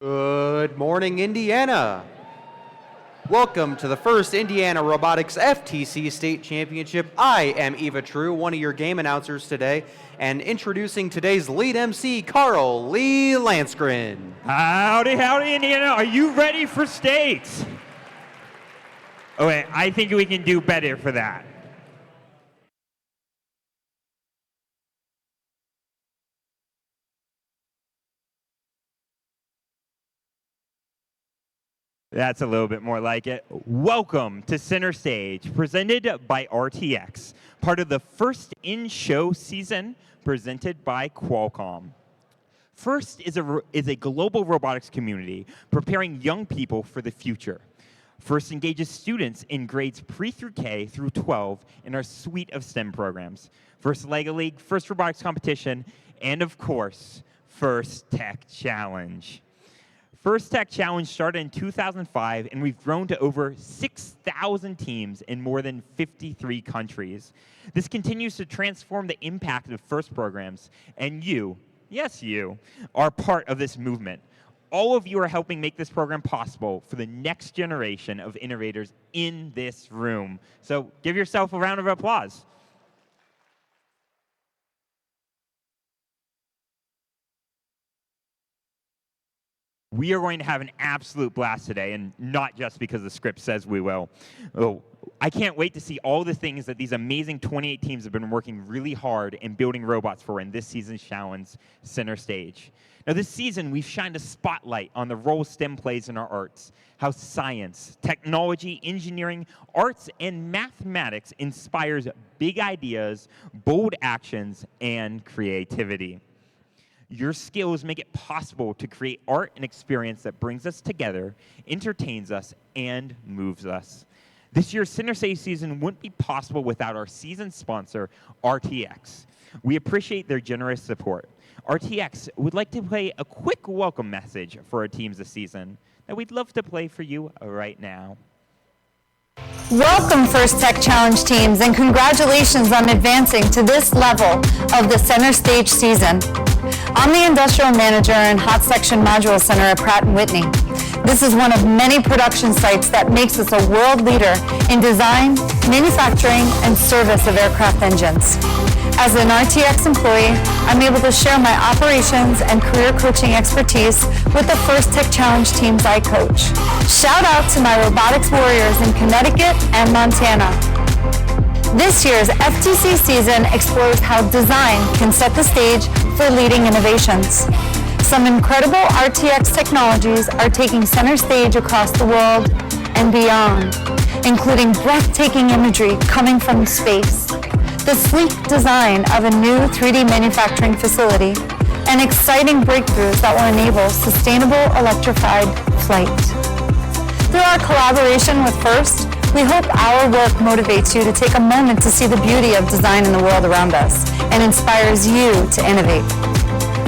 Good morning, Indiana. Welcome to the first Indiana Robotics FTC State Championship. I am Eva True, one of your game announcers today, and introducing today's lead MC, Carl Lee Lansgren. Howdy, howdy, Indiana. Are you ready for states? Oh, wait, I think we can do better for that. That's a little bit more like it. Welcome to Center Stage, presented by RTX, part of the first in-show season presented by Qualcomm. FIRST is a global robotics community preparing young people for the future. FIRST engages students in grades pre through K through 12 in our suite of STEM programs. FIRST LEGO League, FIRST Robotics Competition, and of course, FIRST Tech Challenge. FIRST Tech Challenge started in 2005, and we've grown to over 6,000 teams in more than 53 countries. This continues to transform the impact of FIRST programs, and you, yes you, are part of this movement. All of you are helping make this program possible for the next generation of innovators in this room. So give yourself a round of applause. We are going to have an absolute blast today, and not just because the script says we will. Oh, I can't wait to see all the things that these amazing 28 teams have been working really hard in building robots for in this season's challenge, Center Stage. Now, this season, we've shined a spotlight on the role STEM plays in our arts, how science, technology, engineering, arts, and mathematics inspires big ideas, bold actions, and creativity. Your skills make it possible to create art and experience that brings us together, entertains us, and moves us. This year's Center Stage season wouldn't be possible without our season sponsor, RTX. We appreciate their generous support. RTX would like to play a quick welcome message for our teams this season that we'd love to play for you right now. Welcome, FIRST Tech Challenge teams, and congratulations on advancing to this level of the Center Stage season. I'm the Industrial Manager and Hot Section Module Center at Pratt & Whitney. This is one of many production sites that makes us a world leader in design, manufacturing, and service of aircraft engines. As an RTX employee, I'm able to share my operations and career coaching expertise with the FIRST Tech Challenge teams I coach. Shout out to my robotics warriors in Connecticut and Montana. This year's FTC season explores how design can set the stage for leading innovations. Some incredible RTX technologies are taking center stage across the world and beyond, including breathtaking imagery coming from space, the sleek design of a new 3D manufacturing facility, and exciting breakthroughs that will enable sustainable electrified flight. Through our collaboration with FIRST, we hope our work motivates you to take a moment to see the beauty of design in the world around us and inspires you to innovate.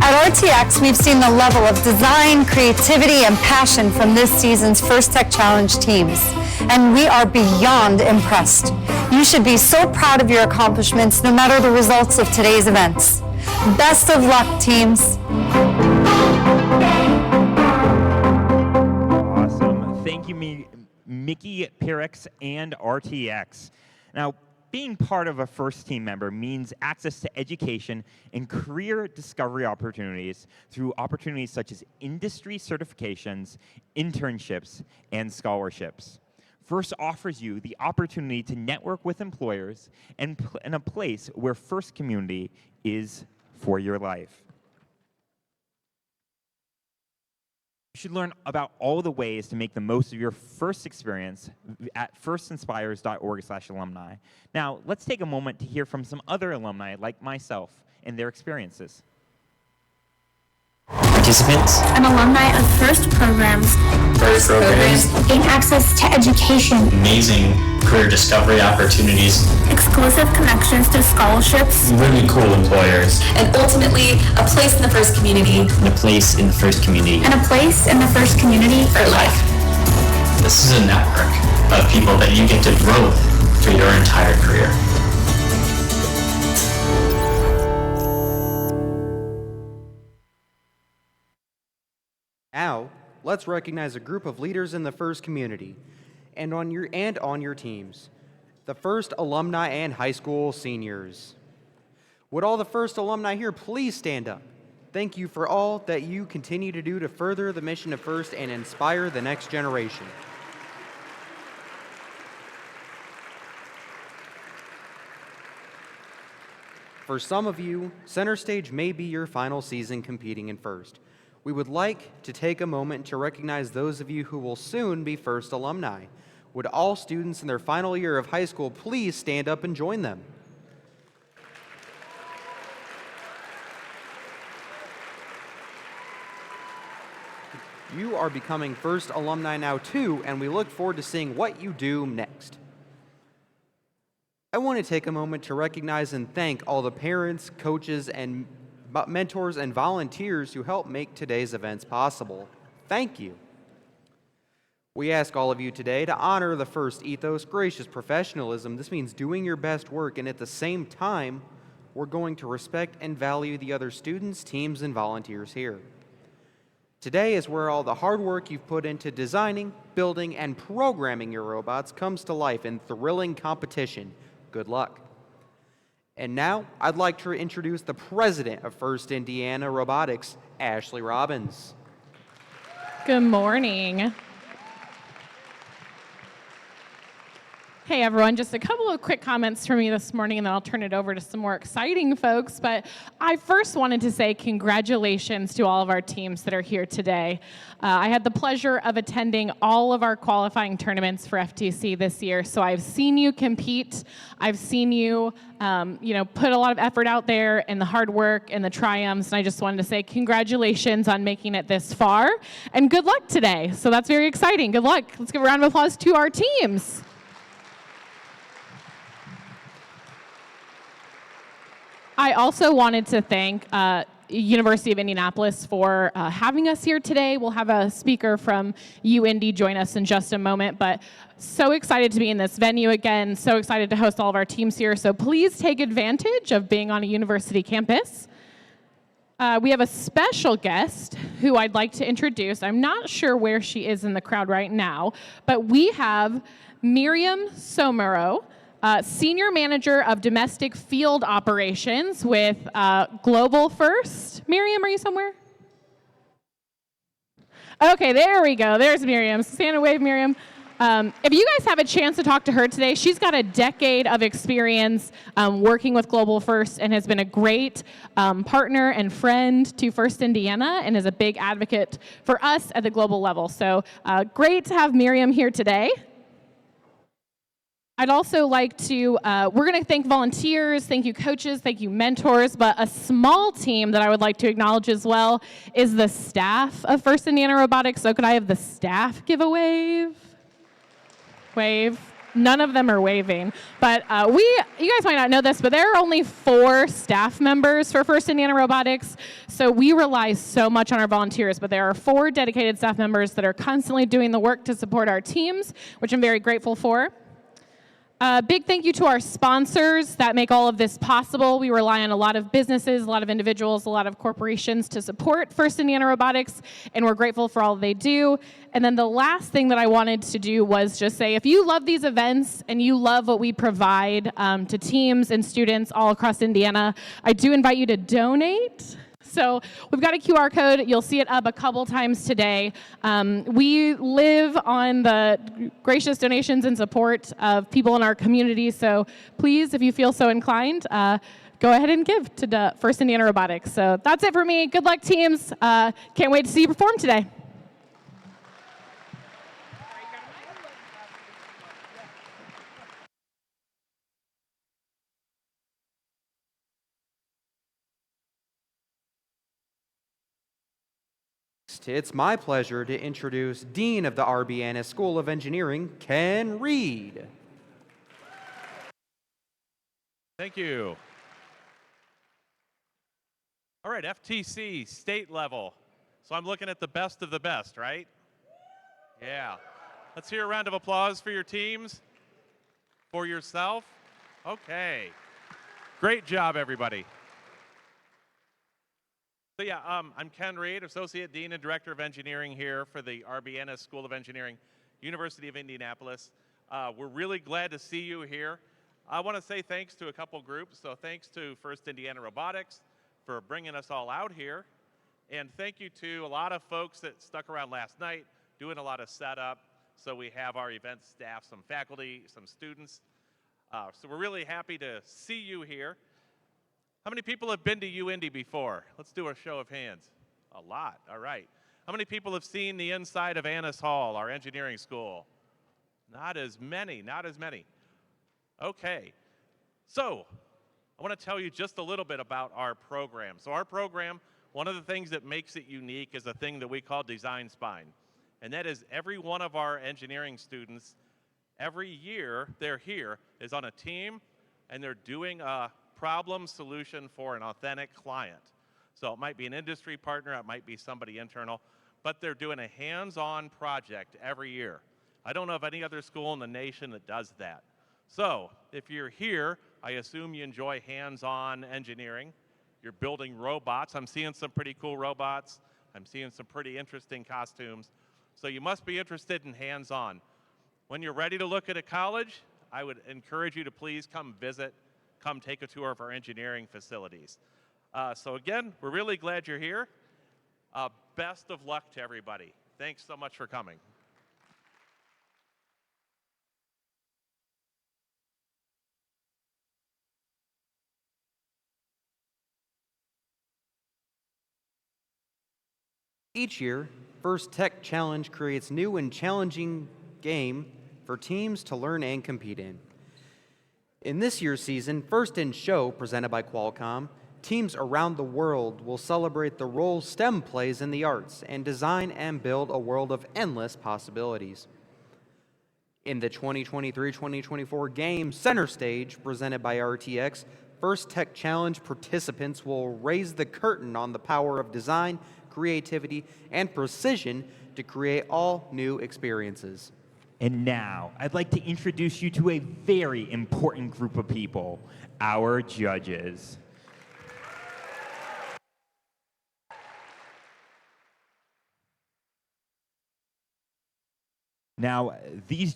At RTX, we've seen the level of design, creativity, and passion from this season's FIRST Tech Challenge teams, and we are beyond impressed. You should be so proud of your accomplishments no matter the results of today's events. Best of luck, teams. Awesome. Thank you, Mickey Pyrex and RTX. Now, being part of a FIRST team member means access to education and career discovery opportunities through opportunities such as industry certifications, internships, and scholarships. FIRST offers you the opportunity to network with employers and in a place where FIRST community is for your life. You should learn about all the ways to make the most of your FIRST experience at firstinspires.org/alumni. Now, let's take a moment to hear from some other alumni like myself and their experiences. Participants. I'm alumni of FIRST programs. FIRST programs. Gain access to education. Amazing career discovery opportunities. Exclusive connections to scholarships. Really cool employers. And ultimately, a place in the FIRST community. And a place in the FIRST community. And a place in the FIRST community for life. This is a network of people that you get to grow with for your entire career. Now, let's recognize a group of leaders in the FIRST community and on your teams. The FIRST alumni and high school seniors. Would all the FIRST alumni here please stand up? Thank you for all that you continue to do to further the mission of FIRST and inspire the next generation. For some of you, Center Stage may be your final season competing in FIRST. We would like to take a moment to recognize those of you who will soon be FIRST alumni. Would all students in their final year of high school please stand up and join them? You are becoming FIRST alumni now too, and we look forward to seeing what you do next. I want to take a moment to recognize and thank all the parents, coaches, and mentors and volunteers who help make today's events possible. Thank you. We ask all of you today to honor the FIRST ethos, gracious professionalism. This means doing your best work, and at the same time, we're going to respect and value the other students, teams, and volunteers here. Today is where all the hard work you've put into designing, building, and programming your robots comes to life in thrilling competition. Good luck. And now, I'd like to introduce the president of FIRST Indiana Robotics, Ashley Robbins. Good morning. Hey everyone, just a couple of quick comments from me this morning and then I'll turn it over to some more exciting folks. But I first wanted to say congratulations to all of our teams that are here today. I had the pleasure of attending all of our qualifying tournaments for FTC this year. So I've seen you compete. I've seen you, put a lot of effort out there and the hard work and the triumphs. And I just wanted to say congratulations on making it this far and good luck today. So that's very exciting. Good luck. Let's give a round of applause to our teams. I also wanted to thank University of Indianapolis for having us here today. We'll have a speaker from UIndy join us in just a moment, but so excited to be in this venue again, so excited to host all of our teams here. So please take advantage of being on a university campus. We have a special guest who I'd like to introduce. I'm not sure where she is in the crowd right now, but we have Miriam Somero, Senior Manager of Domestic Field Operations with Global First. Miriam, are you somewhere? Okay, there we go. There's Miriam. Stand and wave, Miriam. If you guys have a chance to talk to her today, she's got a decade of experience working with Global First and has been a great partner and friend to First Indiana and is a big advocate for us at the global level. So great to have Miriam here today. I'd also like to, we're going to thank volunteers, thank you coaches, thank you mentors, but a small team that I would like to acknowledge as well is the staff of First Indiana Robotics. So could I have the staff give a wave? Wave. None of them are waving. But you guys might not know this, but there are only 4 staff members for First Indiana Robotics. So we rely so much on our volunteers, but there are 4 dedicated staff members that are constantly doing the work to support our teams, which I'm very grateful for. Big thank you to our sponsors that make all of this possible. We rely on a lot of businesses, a lot of individuals, a lot of corporations to support First Indiana Robotics, and we're grateful for all they do. And then the last thing that I wanted to do was just say, if you love these events and you love what we provide to teams and students all across Indiana, I do invite you to donate. So we've got a QR code. You'll see it up a couple times today. We live on the gracious donations and support of people in our community. So please, if you feel so inclined, go ahead and give to the First Indiana Robotics. So that's it for me. Good luck, teams. Can't wait to see you perform today. It's my pleasure to introduce Dean of the Arbiana School of Engineering, Ken Reed. Thank you. All right, FTC, state level. So I'm looking at the best of the best, right? Yeah. Let's hear a round of applause for your teams, for yourself. Okay. Great job, everybody. So yeah, I'm Ken Reed, Associate Dean and Director of Engineering here for the Ennis School of Engineering, University of Indianapolis. We're really glad to see you here. I want to say thanks to a couple groups. So thanks to First Indiana Robotics for bringing us all out here. And thank you to a lot of folks that stuck around last night, doing a lot of setup. So we have our event staff, some faculty, some students. So we're really happy to see you here. How many people have been to UIndy before? Let's do a show of hands. A lot, all right. How many people have seen the inside of Annis Hall, our engineering school? Not as many, not as many. Okay, so I want to tell you just a little bit about our program. So our program, one of the things that makes it unique is a thing that we call Design Spine. And that is every one of our engineering students, every year they're here, is on a team and they're doing a problem solution for an authentic client. So it might be an industry partner, it might be somebody internal, but they're doing a hands-on project every year. I don't know of any other school in the nation that does that. So if you're here, I assume you enjoy hands-on engineering. You're building robots. I'm seeing some pretty cool robots. I'm seeing some pretty interesting costumes. So you must be interested in hands-on. When you're ready to look at a college, I would encourage you to please come visit, come take a tour of our engineering facilities. So again, we're really glad you're here. Best of luck to everybody. Thanks so much for coming. Each year, First Tech Challenge creates new and challenging game for teams to learn and compete in. In this year's season, First in Show, presented by Qualcomm, teams around the world will celebrate the role STEM plays in the arts and design and build a world of endless possibilities. In the 2023-2024 game Center Stage, presented by RTX, First Tech Challenge participants will raise the curtain on the power of design, creativity, and precision to create all new experiences. And now, I'd like to introduce you to a very important group of people, our judges. Now, these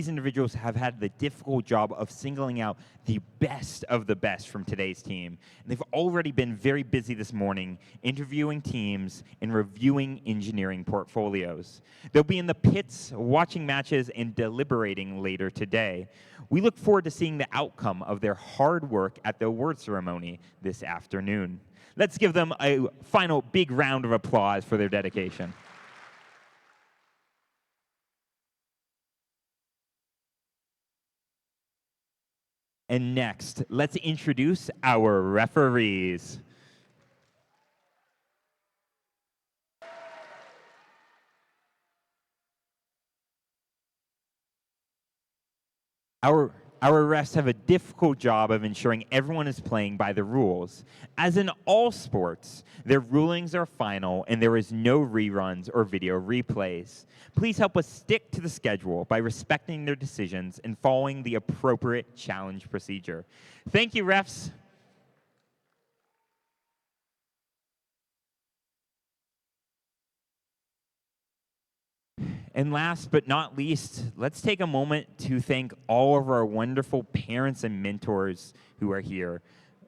individuals have had the difficult job of singling out the best of the best from today's team. And they've already been very busy this morning interviewing teams and reviewing engineering portfolios. They'll be in the pits watching matches and deliberating later today. We look forward to seeing the outcome of their hard work at the award ceremony this afternoon. Let's give them a final big round of applause for their dedication. And next, let's introduce our referees. Our refs have a difficult job of ensuring everyone is playing by the rules. As in all sports, their rulings are final and there is no reruns or video replays. Please help us stick to the schedule by respecting their decisions and following the appropriate challenge procedure. Thank you, refs. And last but not least, let's take a moment to thank all of our wonderful parents and mentors who are here.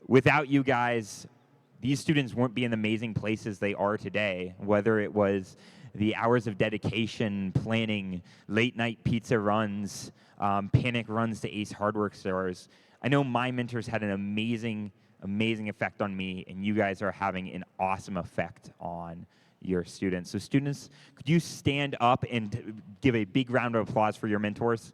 Without you guys, these students wouldn't be in the amazing places they are today, whether it was the hours of dedication, planning, late night pizza runs, panic runs to Ace Hardware stores. I know my mentors had an amazing effect on me, and you guys are having an awesome effect on your students. So students, could you stand up and give a big round of applause for your mentors?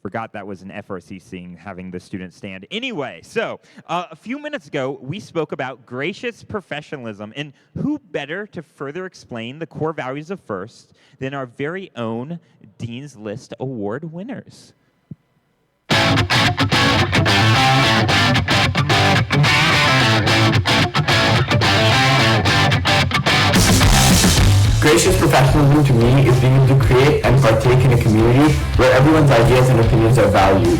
Forgot that was an FRC thing, having the students stand. Anyway, so a few minutes ago, we spoke about gracious professionalism, and who better to further explain the core values of FIRST than our very own Dean's List Award winners. Gracious professionalism to me is being able to create and partake in a community where everyone's ideas and opinions are valued.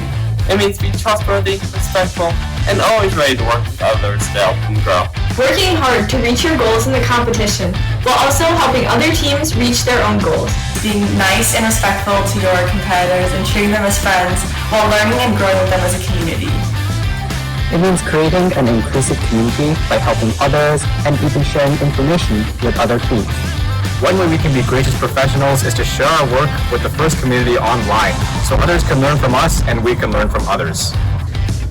It means being trustworthy, respectful, and always ready to work with others to help them grow. Working hard to reach your goals in the competition, while also helping other teams reach their own goals. Being nice and respectful to your competitors and treating them as friends while learning and growing with them as a community. It means creating an inclusive community by helping others and even sharing information with other teams. One way we can be gracious professionals is to share our work with the FIRST community online, so others can learn from us and we can learn from others.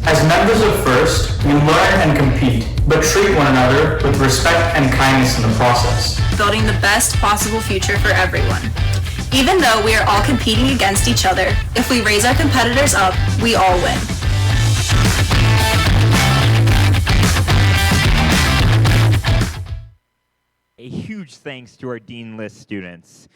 As members of FIRST, we learn and compete, but treat one another with respect and kindness in the process. Building the best possible future for everyone. Even though we are all competing against each other, if we raise our competitors up, we all win. A huge thanks to our Dean List students.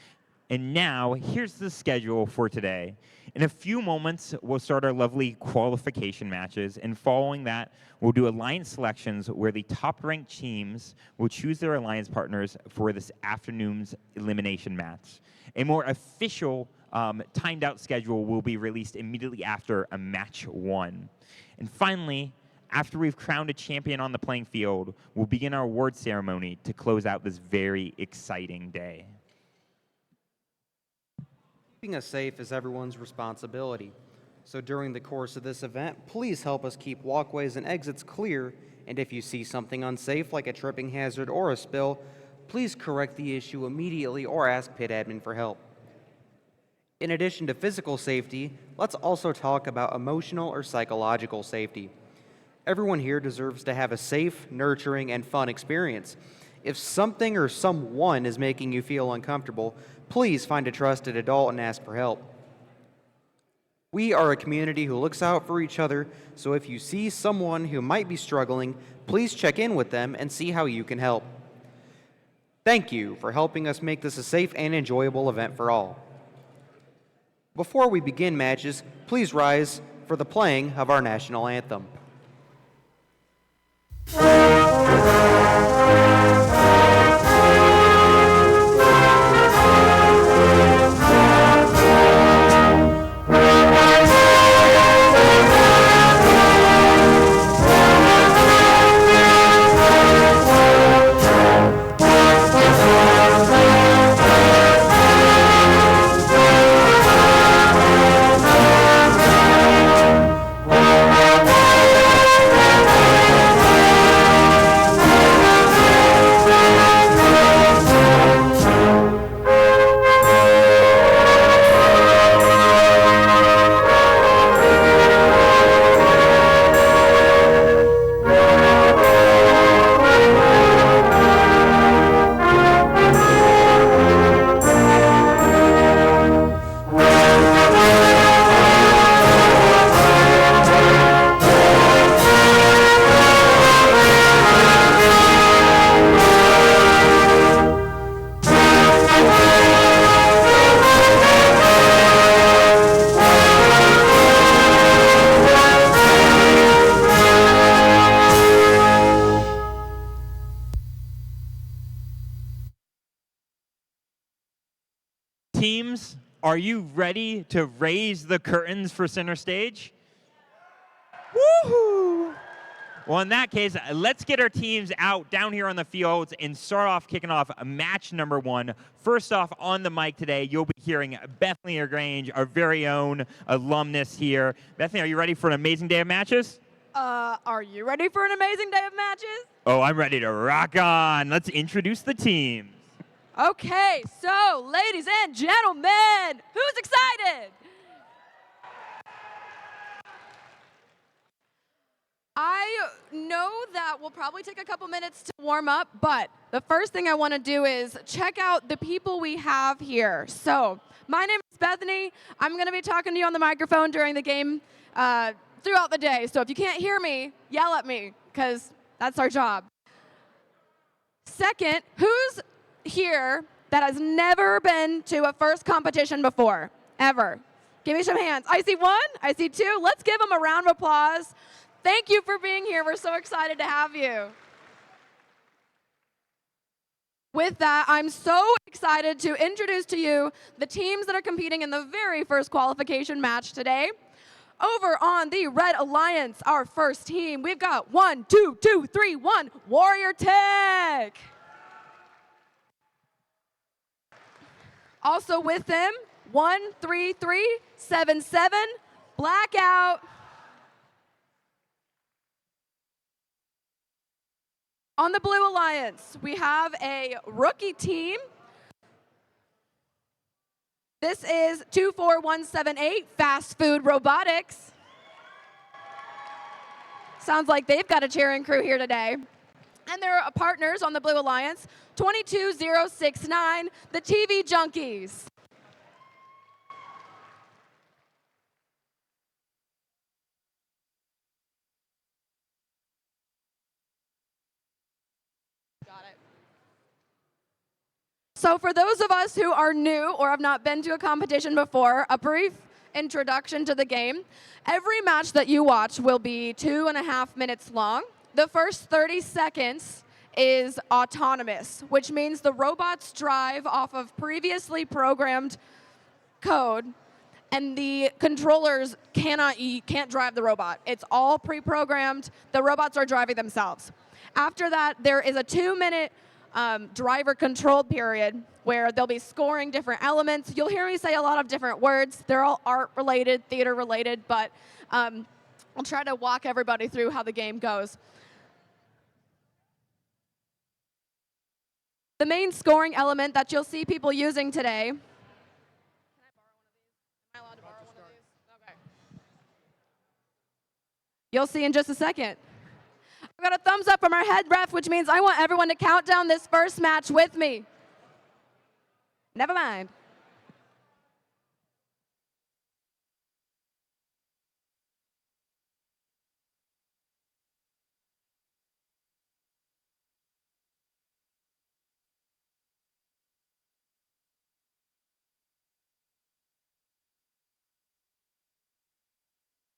And now, here's the schedule for today. In a few moments, we'll start our lovely qualification matches, and following that, we'll do alliance selections where the top-ranked teams will choose their alliance partners for this afternoon's elimination match. A more official timed-out schedule will be released immediately after a match 1. And finally, after we've crowned a champion on the playing field, we'll begin our award ceremony to close out this very exciting day. Keeping us safe is everyone's responsibility. So during the course of this event, please help us keep walkways and exits clear, and if you see something unsafe like a tripping hazard or a spill, please correct the issue immediately or ask pit admin for help. In addition to physical safety, let's also talk about emotional or psychological safety. Everyone here deserves to have a safe, nurturing, and fun experience. If something or someone is making you feel uncomfortable, please find a trusted adult and ask for help. We are a community who looks out for each other, so if you see someone who might be struggling, please check in with them and see how you can help. Thank you for helping us make this a safe and enjoyable event for all. Before we begin matches, please rise for the playing of our national anthem. Teams, are you ready to raise the curtains for center stage? Woohoo! Well, in that case, let's get our teams out down here on the fields and start off kicking off match number 1. First off, on the mic today, you'll be hearing Bethany Grange, our very own alumnus here. Bethany, are you ready for an amazing day of matches? Are you ready for an amazing day of matches? Oh, I'm ready to rock on. Let's introduce the teams. Okay, so ladies and gentlemen, who's excited? I know that we'll probably take a couple minutes to warm up, but the first thing I want to do is check out the people we have here. So, my name is Bethany. I'm going to be talking to you on the microphone during the game throughout the day. So if you can't hear me, yell at me, because that's our job. Second, who's here that has never been to a FIRST competition before, ever? Give me some hands. I see 1, I see 2. Let's give them a round of applause. Thank you for being here. We're so excited to have you. With that, I'm so excited to introduce to you the teams that are competing in the very first qualification match today. Over on the Red Alliance, our first team, we've got 1, 2, 2, 3, 1, Warrior Tech. Also with them, 1, 3, 3, 7, 7, Blackout. On the Blue Alliance, we have a rookie team. This is 24178 Fast Food Robotics. Sounds like they've got a cheering crew here today. And their partners on the Blue Alliance, 22069, the TV Junkies. So for those of us who are new or have not been to a competition before, a brief introduction to the game. Every match that you watch will be 2.5 minutes long. The first 30 seconds is autonomous, which means the robots drive off of previously programmed code, and the controllers can't drive the robot. It's all pre-programmed. The robots are driving themselves. After that, there is a 2-minute driver controlled period where they'll be scoring different elements. You'll hear me say a lot of different words. They're all art related, theater related, but I'll try to walk everybody through how the game goes. The main scoring element that you'll see people using today. Can I borrow one of these? Am I allowed to borrow one of these? Okay. You'll see in just a second. I've got a thumbs up from our head ref, which means I want everyone to count down this first match with me. Never mind.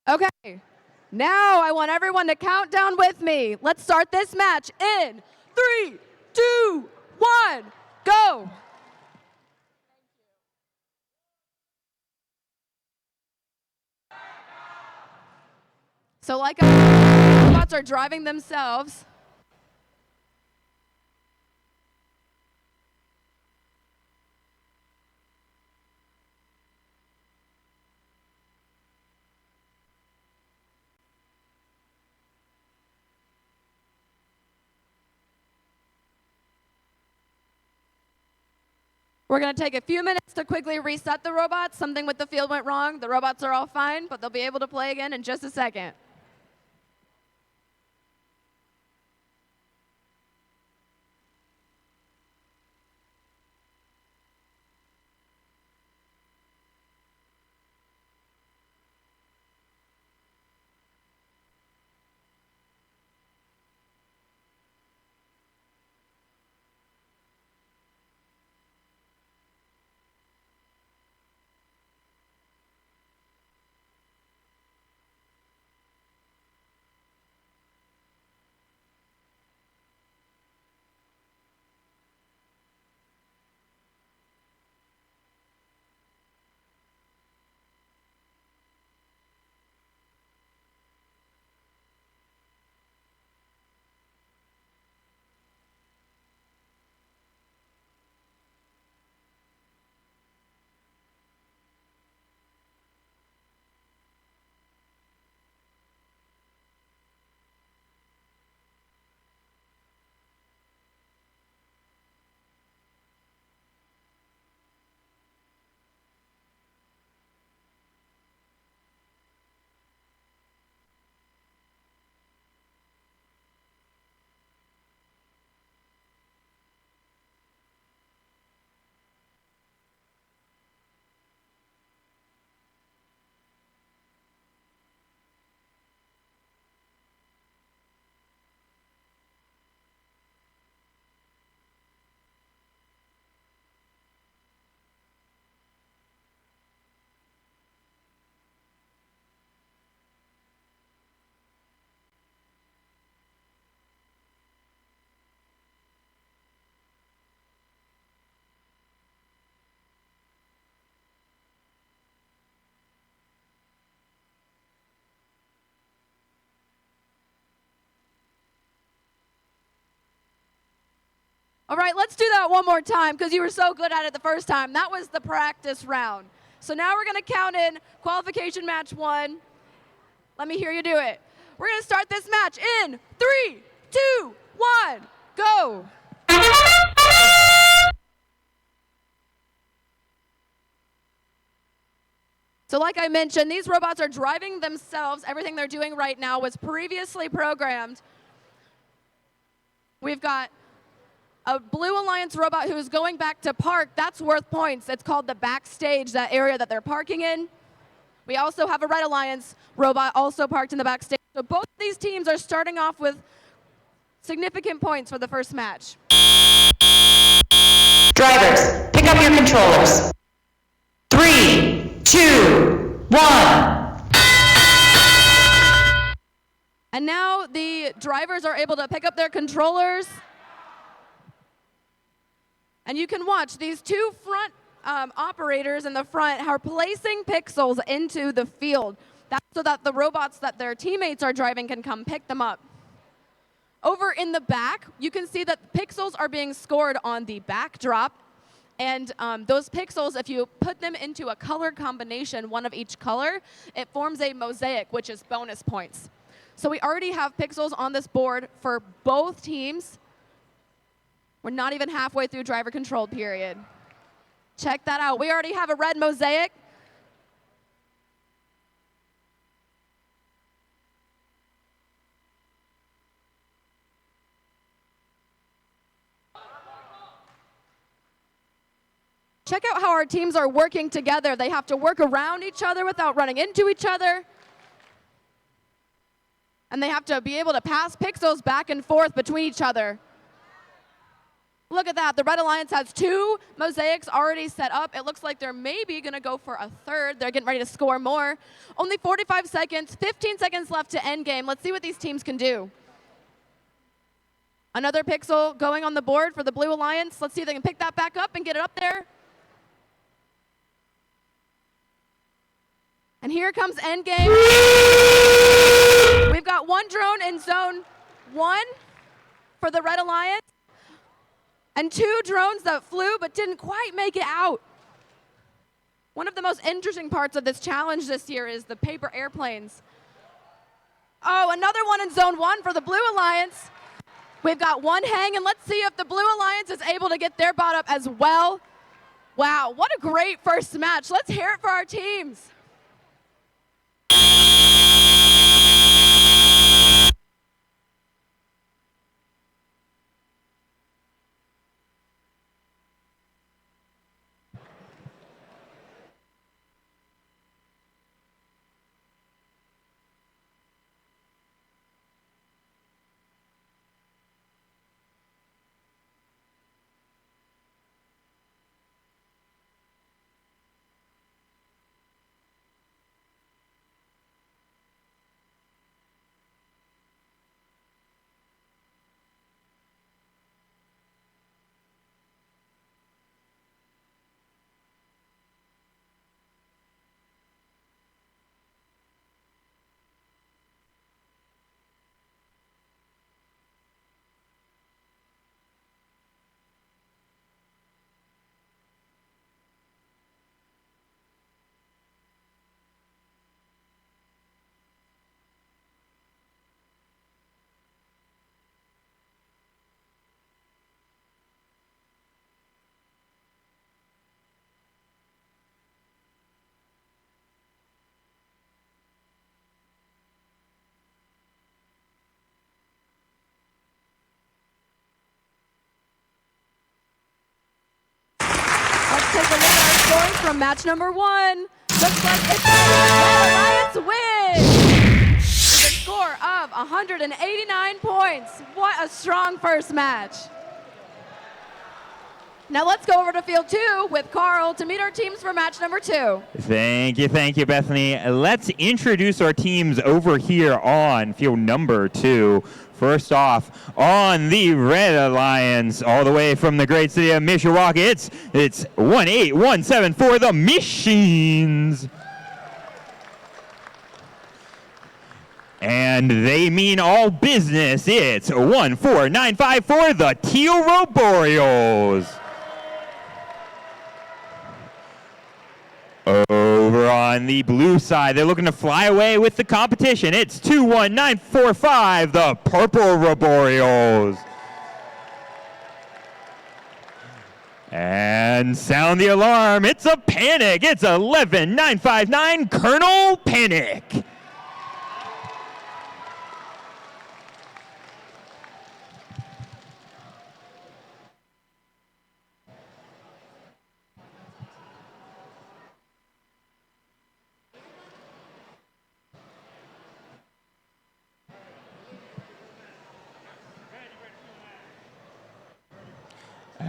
Okay. Now I want everyone to count down with me. Let's start this match in 3, 2, 1, go. So like robots are driving themselves. We're going to take a few minutes to quickly reset the robots. Something with the field went wrong. The robots are all fine, but they'll be able to play again in just a second. All right, let's do that one more time because you were so good at it the first time. That was the practice round. So now we're going to count in qualification match 1. Let me hear you do it. We're going to start this match in 3, 2, 1, go. So like I mentioned, these robots are driving themselves. Everything they're doing right now was previously programmed. We've got a Blue Alliance robot who is going back to park. That's worth points. It's called the backstage, that area that they're parking in. We also have a Red Alliance robot also parked in the backstage. So both of these teams are starting off with significant points for the first match. Drivers, pick up your controllers. 3, 2, 1. And now the drivers are able to pick up their controllers. And you can watch these two front operators in the front are placing pixels into the field. That's so that the robots that their teammates are driving can come pick them up. Over in the back, you can see that pixels are being scored on the backdrop. And those pixels, if you put them into a color combination, one of each color, it forms a mosaic, which is bonus points. So we already have pixels on this board for both teams. We're not even halfway through driver control period. Check that out. We already have a red mosaic. Check out how our teams are working together. They have to work around each other without running into each other. And they have to be able to pass pixels back and forth between each other. Look at that. The Red Alliance has 2 mosaics already set up. It looks like they're maybe going to go for a third. They're getting ready to score more. Only 45 seconds, 15 seconds left to end game. Let's see what these teams can do. Another pixel going on the board for the Blue Alliance. Let's see if they can pick that back up and get it up there. And here comes end game. We've got 1 drone in zone 1 for the Red Alliance. And 2 drones that flew but didn't quite make it out. One of the most interesting parts of this challenge this year is the paper airplanes. Oh, another one in zone 1 for the Blue Alliance. We've got 1 hang, and let's see if the Blue Alliance is able to get their bot up as well. Wow, what a great first match. Let's hear it for our teams. From match number 1. Looks like it's the Red Alliance win with a score of 189 points. What a strong first match. Now let's go over to field 2 with Carl to meet our teams for match number 2. Thank you, Bethany. Let's introduce our teams over here on field number 2. First off, on the Red Alliance, all the way from the great city of Mishawaka, it's 1817 for the Machines. And they mean all business. It's 14954, the Teal Roboreals. Over on the blue side, they're looking to fly away with the competition. It's 21945, the Purple Roboreals. And sound the alarm. It's a panic. It's 11959, Colonel Panic.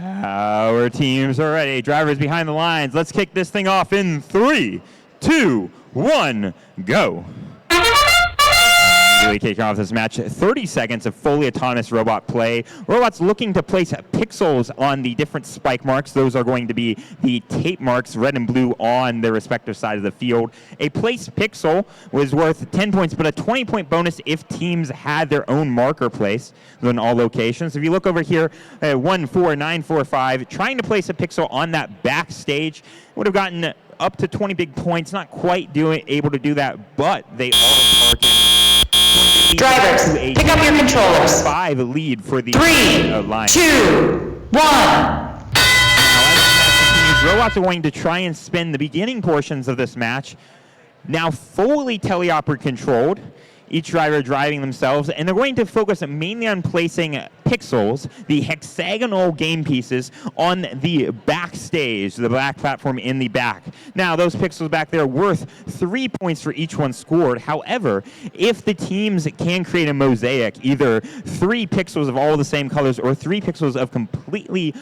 Our teams are ready. Drivers behind the lines. Let's kick this thing off in 3, 2, 1, go. Really kicking off this match. 30 seconds of fully autonomous robot play. Robots looking to place pixels on the different spike marks. Those are going to be the tape marks, red and blue, on their respective side of the field. A placed pixel was worth 10 points, but a 20-point bonus if teams had their own marker placed in all locations. If you look over here at 14945, trying to place a pixel on that backstage would have gotten up to 20 big points. Not quite able to do that, but they are targeting. Drivers, pick up your controllers. 5 lead for the 3, line. 2, 1. Now, as the match continues, robots are going to try and spend the beginning portions of this match now fully teleoperator controlled, each driver driving themselves, and they're going to focus mainly on placing pixels, the hexagonal game pieces, on the backstage, the black platform in the back. Now, those pixels back there are worth 3 points for each one scored. However, if the teams can create a mosaic, either 3 pixels of all the same colors or 3 pixels of completely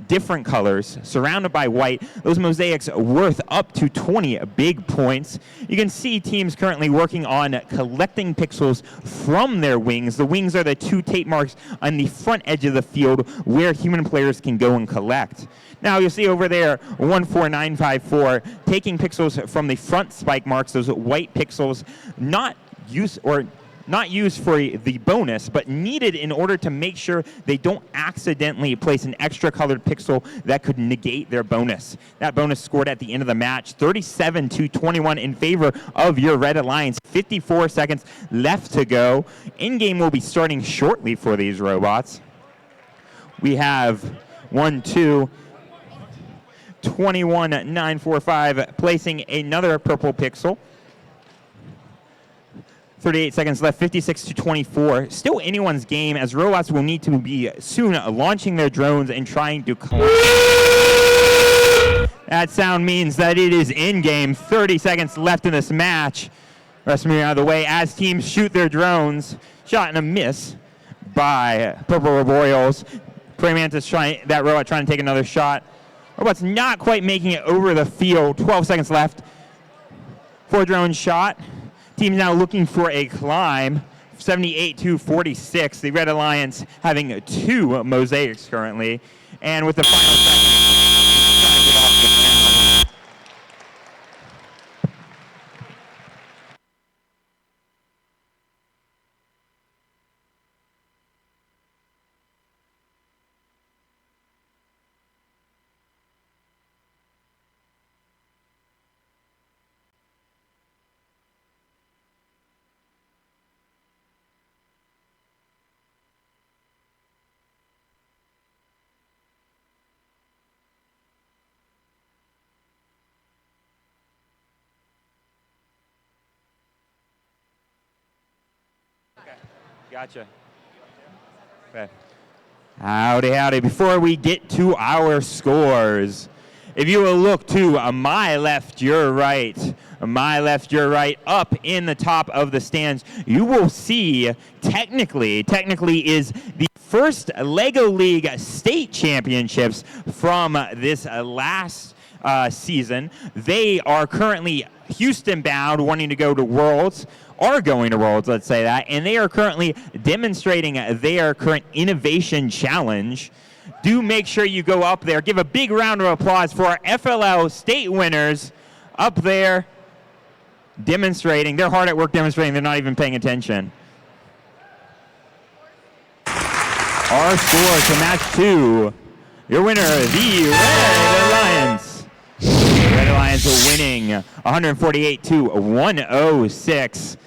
different colors surrounded by white, those mosaics are worth up to 20 big points. You can see teams currently working on collecting pixels from their wings. The wings are the 2 tape marks on the front edge of the field where human players can go and collect. Now you'll see over there 14954 taking pixels from the front spike marks, those white pixels, not used for the bonus, but needed in order to make sure they don't accidentally place an extra colored pixel that could negate their bonus. That bonus scored at the end of the match, 37-21 in favor of your Red Alliance. 54 seconds left to go. In-game will be starting shortly for these robots. We have 21945 placing another purple pixel. 38 seconds left, 56-24. Still anyone's game, as robots will need to be soon launching their drones and trying to collect. That sound means that it is in-game. 30 seconds left in this match. Rest moving out of the way as teams shoot their drones. Shot and a miss by Purple Roboreals. Prey Mantis that robot trying to take another shot. Robot's not quite making it over the field. 12 seconds left. 4 drone shot. Team's now looking for a climb, 78-46. The Red Alliance having 2 mosaics currently. And with the final second, trying to get off the ground. Gotcha. Okay. Howdy, howdy. Before we get to our scores, if you will look to my left, your right, my left, your right, up in the top of the stands, you will see technically is the first LEGO League state championships from this last season. They are currently Houston bound, wanting to go to Worlds. Are going to Worlds, let's say that, and they are currently demonstrating their current innovation challenge. Do make sure you go up there. Give a big round of applause for our FLL state winners up there. demonstrating. They're hard at work demonstrating. They're not even paying attention. Our score to match 2. Your winner, the Red Alliance. The Red Alliance winning 148-106.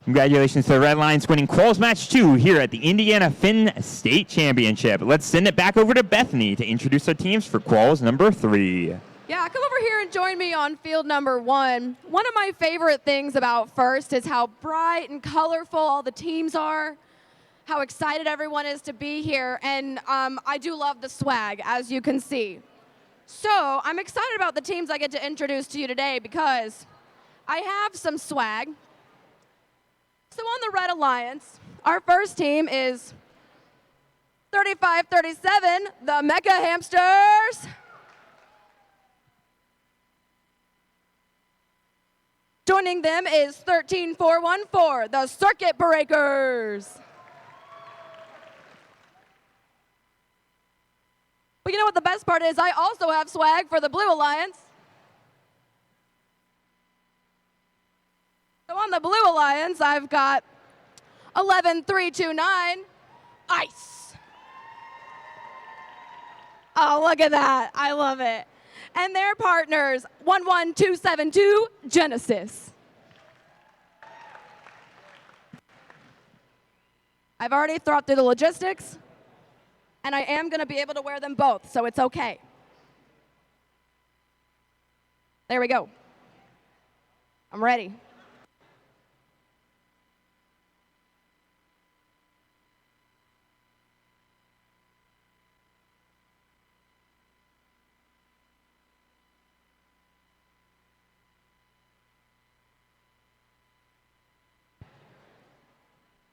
Congratulations to the Red Lions winning Quals Match 2 here at the Indiana Finn State Championship. Let's send it back over to Bethany to introduce our teams for Quals number 3. Yeah, come over here and join me on field number 1. One of my favorite things about First is how bright and colorful all the teams are, how excited everyone is to be here, and I do love the swag, as you can see. So I'm excited about the teams I get to introduce to you today because I have some swag. So on the Red Alliance, our first team is 3537, the Mecha Hamsters. Joining them is 13414, the Circuit Breakers. But you know what the best part is? I also have swag for the Blue Alliance. So on the Blue Alliance, I've got 11329, Ice. Oh, look at that. I love it. And their partners, 11272, Genesis. I've already thought through the logistics, and I am going to be able to wear them both, so it's okay. There we go. I'm ready.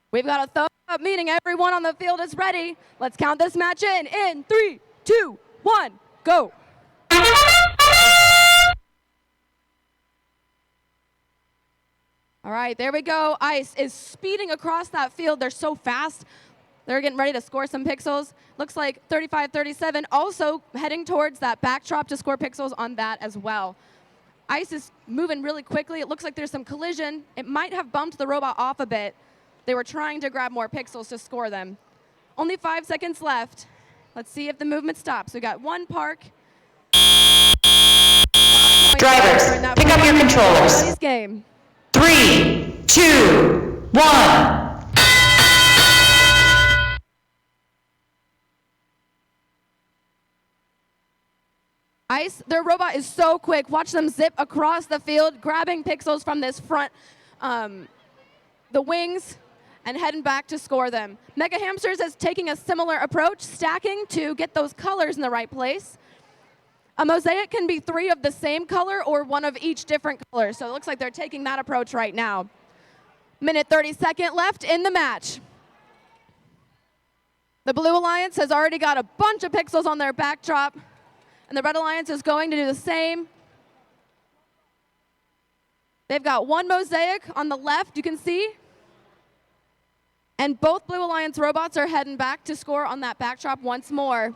We've got a thumbs up meeting. Everyone on the field is ready. Let's count this match in 3, 2, 1, go. All right, there we go. Ice is speeding across that field. They're so fast. They're getting ready to score some pixels. Looks like 3537 also heading towards that backdrop to score pixels on that as well. Ice is moving really quickly. It looks like there's some collision. It might have bumped the robot off a bit. They were trying to grab more pixels to score them. Only 5 seconds left. Let's see if the movement stops. We got one park. Drivers, pick up your controllers. Game. 3, 2, 1. Ice, their robot is so quick. Watch them zip across the field, grabbing pixels from this front, the wings, and heading back to score them. Mega Hamsters is taking a similar approach, stacking to get those colors in the right place. A mosaic can be 3 of the same color or 1 of each different color. So it looks like they're taking that approach right now. Minute 32nd left in the match. The Blue Alliance has already got a bunch of pixels on their backdrop, and the Red Alliance is going to do the same. They've got 1 mosaic on the left, you can see. And both Blue Alliance robots are heading back to score on that backdrop once more.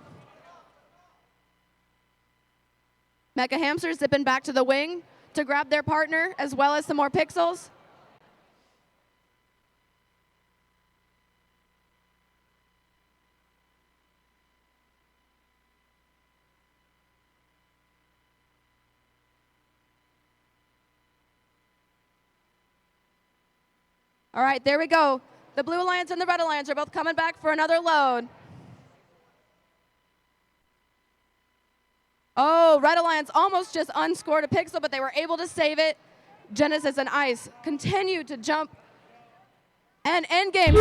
Mecha Hamsters zipping back to the wing to grab their partner, as well as some more pixels. All right, there we go. The Blue Alliance and the Red Alliance are both coming back for another load. Oh, Red Alliance almost just unscored a pixel, but they were able to save it. Genesis and Ice continue to jump. And endgame.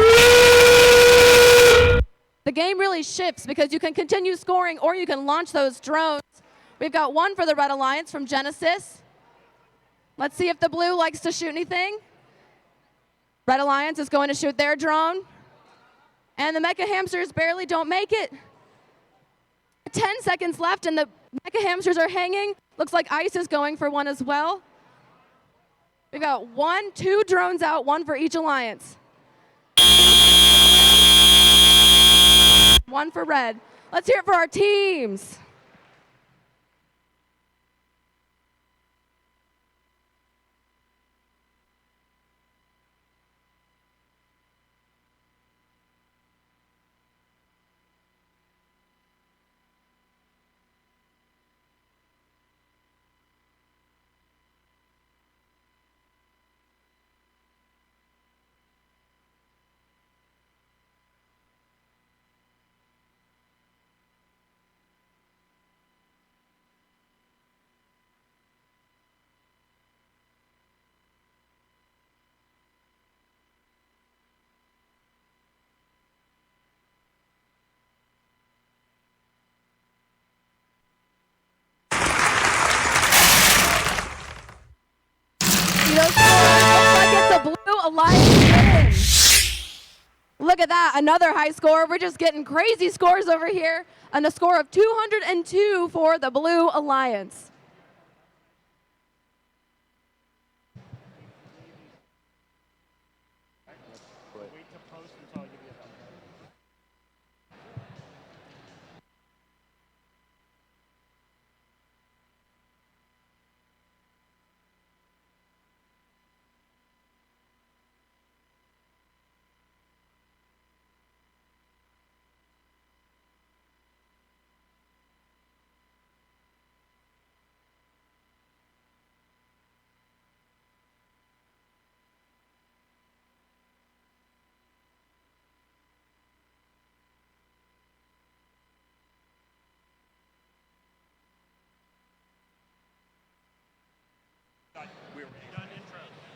The game really shifts because you can continue scoring or you can launch those drones. We've got 1 for the Red Alliance from Genesis. Let's see if the Blue likes to shoot anything. Red Alliance is going to shoot their drone. And the Mecha Hamsters barely don't make it. 10 seconds left and the Mecha Hamsters are hanging. Looks like Ice is going for 1 as well. We've got 1, 2 drones out, 1 for each alliance. 1 for Red. Let's hear it for our teams. The score looks like it's a Blue Alliance win. Look at that, another high score. We're just getting crazy scores over here. And a score of 202 for the Blue Alliance.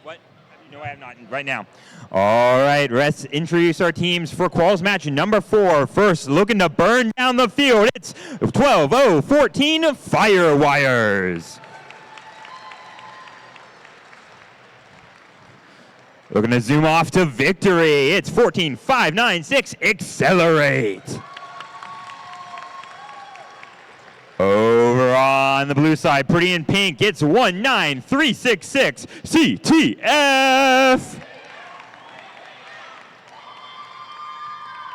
What? No, I have not right now. All right, let's introduce our teams for quals match number 4. First, looking to burn down the field, it's 12-0-14 Firewires. Looking to zoom off to victory, it's 14-5-9-6 Accelerate. Over on the blue side, pretty in pink, it's 19366 CTF.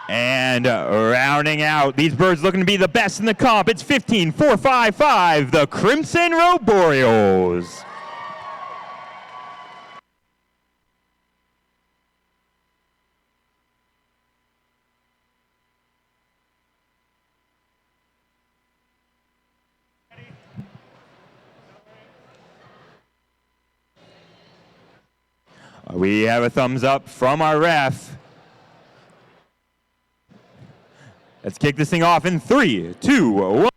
And rounding out, these birds looking to be the best in the comp, it's 15455, the Crimson Roboreals. We have a thumbs up from our ref. Let's kick this thing off in 3, 2, 1,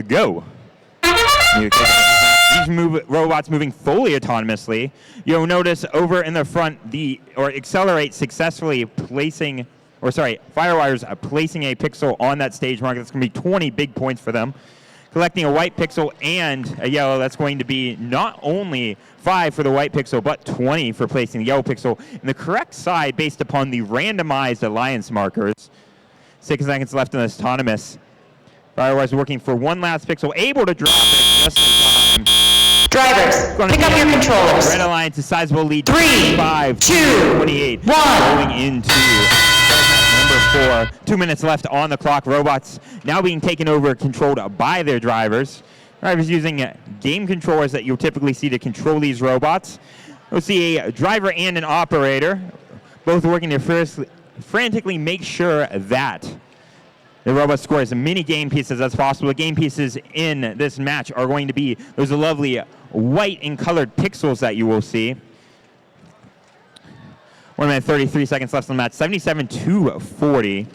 go. These robots moving fully autonomously. You'll notice over in the front, Accelerate successfully placing, Firewires placing a pixel on that stage marker. That's going to be 20 big points for them. Collecting a white pixel and a yellow, that's going to be not only 5 for the white pixel, but 20 for placing the yellow pixel in the correct side based upon the randomized alliance markers. 6 seconds left in this autonomous. Firewires working for one last pixel, able to drop it just in time. Drivers, pick up your controllers. Red Alliance, a sizable lead. 3, 5, 2, 28. 1. Going into number 4. 2 minutes left on the clock. Robots now being taken over, controlled by their drivers. Drivers using game controllers that you'll typically see to control these robots. We'll see a driver and an operator, both working to frantically make sure that the robot score as many game pieces as possible. The game pieces in this match are going to be those lovely white and colored pixels that you will see. 1 minute 33 seconds left on the match. 77-40.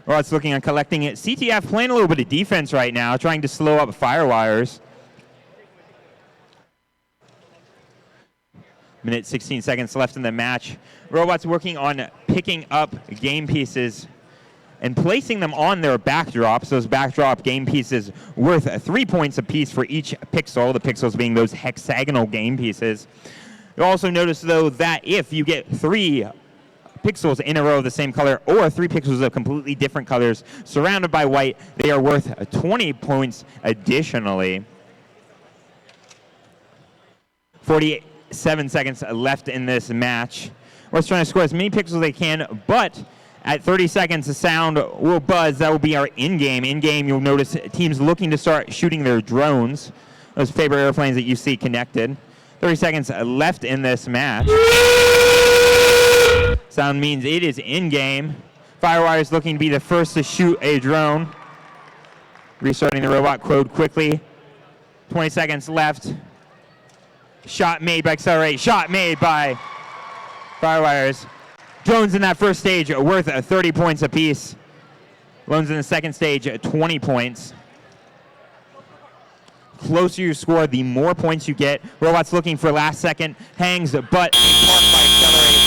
Robots looking on collecting it. CTF playing a little bit of defense right now, trying to slow up Firewires. Minute 16 seconds left in the match. Robots working on picking up game pieces and placing them on their backdrops. Those backdrop game pieces worth 3 points apiece for each pixel, the pixels being those hexagonal game pieces. You'll also notice, though, that if you get 3 pixels in a row of the same color or 3 pixels of completely different colors surrounded by white, they are worth 20 points additionally. 47 seconds left in this match. We're trying to score as many pixels as they can, but at 30 seconds, the sound will buzz. That will be our in-game. In-game, you'll notice teams looking to start shooting their drones, those favorite airplanes that you see connected. 30 seconds left in this match. Sound means it is in-game. Firewire is looking to be the first to shoot a drone. Restarting the robot code quickly. 20 seconds left. Shot made by Accelerate. Shot made by Firewires. Drones in that first stage are worth 30 points apiece. Drones in the second stage, 20 points. Closer you score, the more points you get. Robots looking for last second. Hangs, but parked by Accelerate.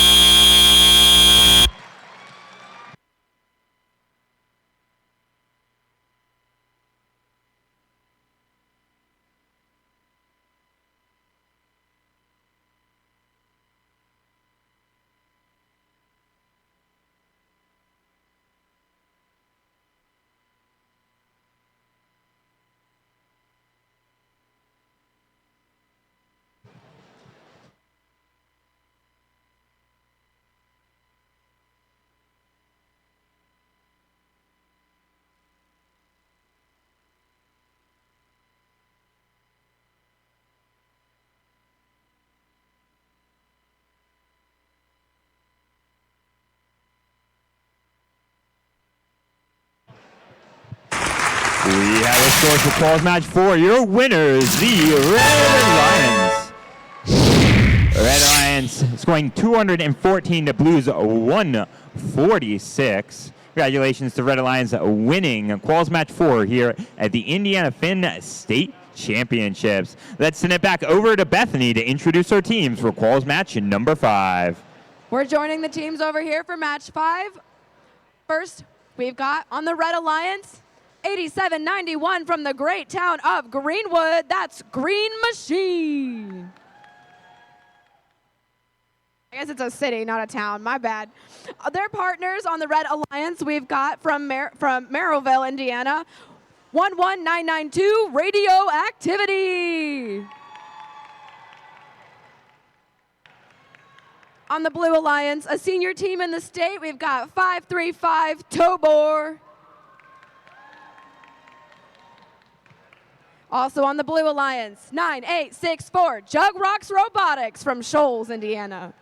Yeah, the score for Quals Match 4. Your winners, the Red Lions. Red Lions scoring 214 to Blues 146. Congratulations to Red Lions winning Quals Match 4 here at the Indiana Finn State Championships. Let's send it back over to Bethany to introduce our teams for Quals Match number 5. We're joining the teams over here for Match 5. First, we've got on the Red Alliance, 8791 from the great town of Greenwood. That's Green Machine. I guess it's a city, not a town. My bad. Their partners on the Red Alliance, we've got from Merrillville, Indiana, 11992 Radioactivity. On the Blue Alliance, a senior team in the state, we've got 535 Tobor. Also on the Blue Alliance, 9864 Jug Rocks Robotics from Shoals, Indiana.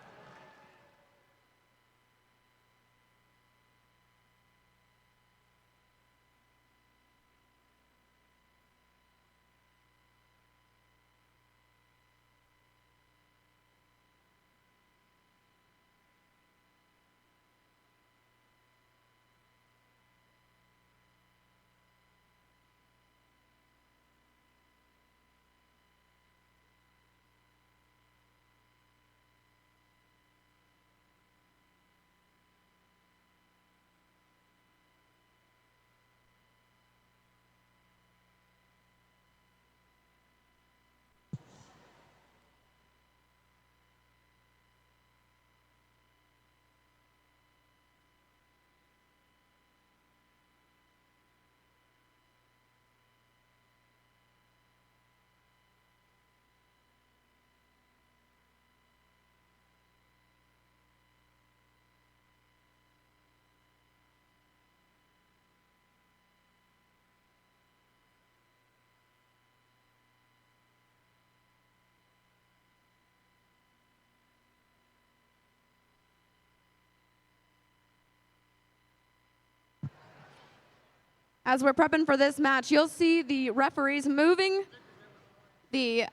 As we're prepping for this match, you'll see the referees moving the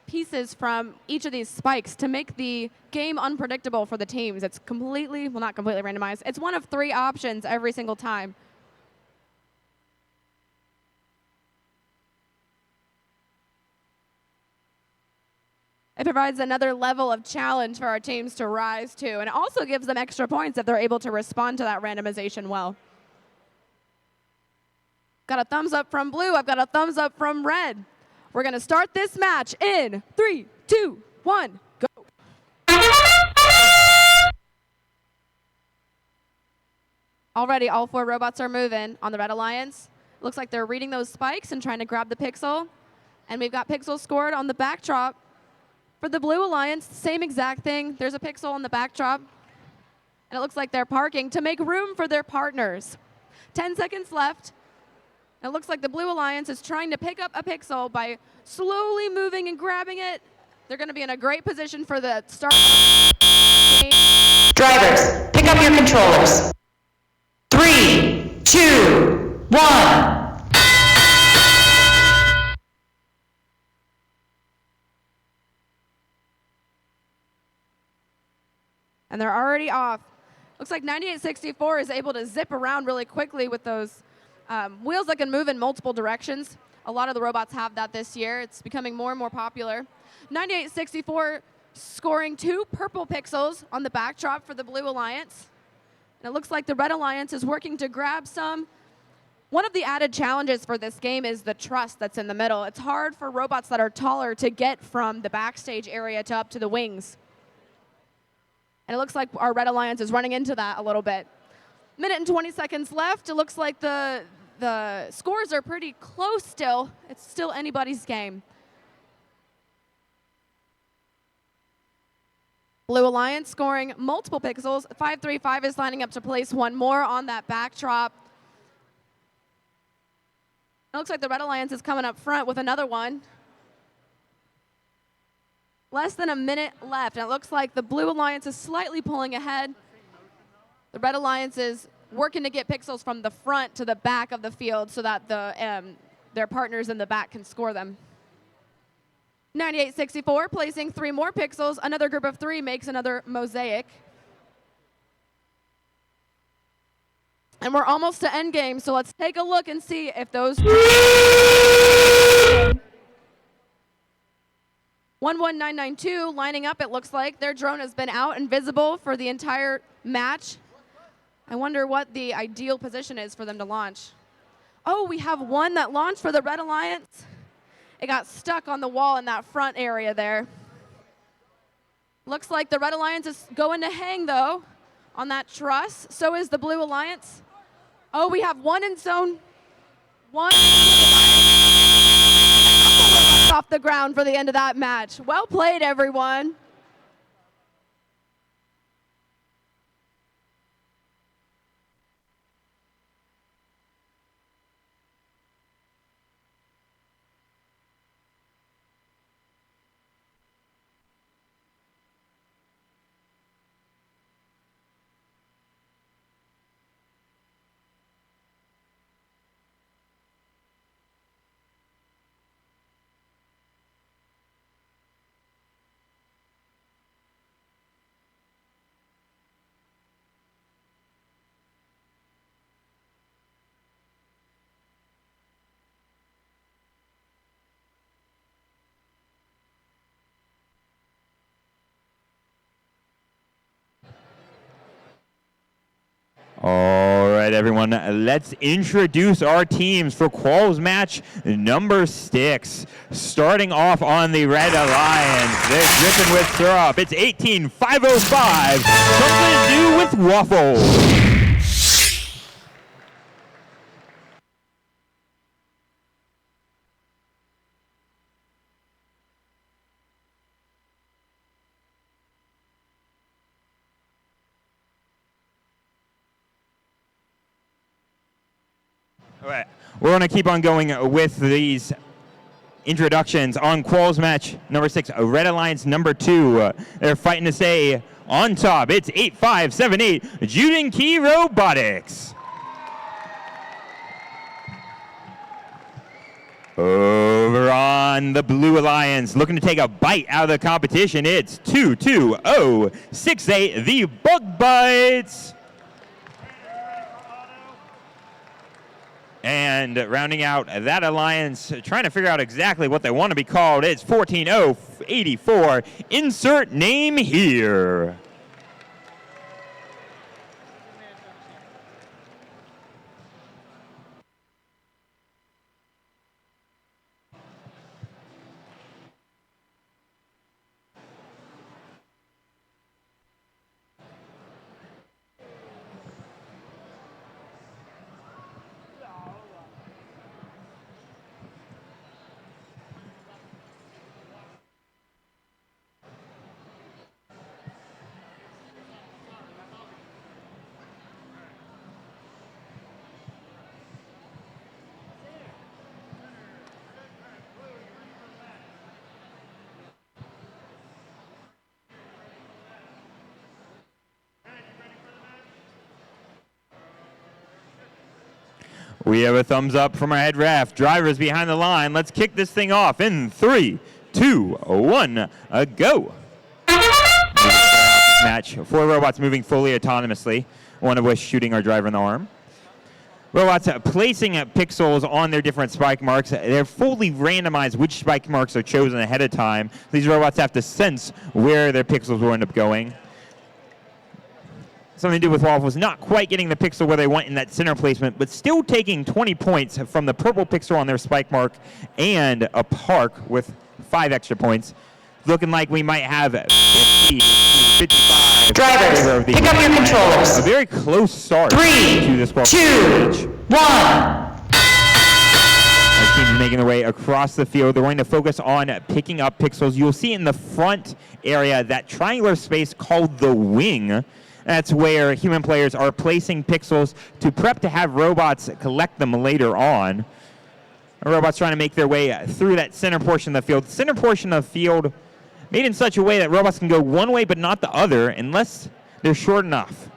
pieces from each of these spikes to make the game unpredictable for the teams. It's completely, well, not completely randomized. It's one of 3 options every single time. It provides another level of challenge for our teams to rise to, and it also gives them extra points if they're able to respond to that randomization well. Got a thumbs up from blue. I've got a thumbs up from red. We're going to start this match in 3, 2, 1, go. Already, all 4 robots are moving on the Red Alliance. Looks like they're reading those spikes and trying to grab the pixel. And we've got pixels scored on the backdrop. For the Blue Alliance, same exact thing. There's a pixel on the backdrop. And it looks like they're parking to make room for their partners. 10 seconds left. It looks like the Blue Alliance is trying to pick up a pixel by slowly moving and grabbing it. They're going to be in a great position for the start. Drivers, pick up your controllers. 3, 2, 1. And they're already off. Looks like 9864 is able to zip around really quickly with those wheels that can move in multiple directions. A lot of the robots have that this year. It's becoming more and more popular. 9864 scoring 2 purple pixels on the backdrop for the Blue Alliance. And it looks like the Red Alliance is working to grab some. One of the added challenges for this game is the truss that's in the middle. It's hard for robots that are taller to get from the backstage area to up to the wings. And it looks like our Red Alliance is running into that a little bit. Minute and 20 seconds left. It looks like the scores are pretty close still. It's still anybody's game. Blue Alliance scoring multiple pixels. 535 is lining up to place one more on that backdrop. It looks like the Red Alliance is coming up front with another one. Less than a minute left, and it looks like the Blue Alliance is slightly pulling ahead. The Red Alliance is working to get pixels from the front to the back of the field so that their partners in the back can score them. 98-64, placing 3 more pixels. Another group of 3 makes another mosaic. And we're almost to end game, so let's take a look and see if those 11992 lining up, it looks like. Their drone has been out and visible for the entire match. I wonder what the ideal position is for them to launch. Oh, we have one that launched for the Red Alliance. It got stuck on the wall in that front area there. Looks like the Red Alliance is going to hang, though, on that truss. So is the Blue Alliance. Oh, we have one in zone. One off the ground for the end of that match. Well played, everyone. All right, everyone, let's introduce our teams for quals match number 6. Starting off on the Red Alliance, they're dripping with syrup. It's 18505, something to do with waffles. All right, we're going to keep on going with these introductions on quals match number 6, Red Alliance number 2. They're fighting to stay on top. It's 8578, Jude and Key Robotics. Over on the Blue Alliance, looking to take a bite out of the competition, it's 22068, the Bug Bites. And rounding out that alliance, trying to figure out exactly what they want to be called, it's 14084. Insert name here. We have a thumbs up from our head ref. Drivers behind the line. Let's kick this thing off in 3, 2, 1, go. Match. 4 robots moving fully autonomously, one of which shooting our driver in the arm. Robots placing pixels on their different spike marks. They're fully randomized which spike marks are chosen ahead of time. These robots have to sense where their pixels will end up going. Something to do with Waffles not quite getting the pixel where they want in that center placement, but still taking 20 points from the purple pixel on their spike mark and a park with 5 extra points. Looking like we might have 50, 55. Drivers, pick up your controllers. A very close start 3, to this 2, 1. Our team is making their way across the field. They're going to focus on picking up pixels. You'll see in the front area that triangular space called the wing. That's where human players are placing pixels to prep to have robots collect them later on. Robots trying to make their way through that center portion of the field. The center portion of the field made in such a way that robots can go one way but not the other unless they're short enough.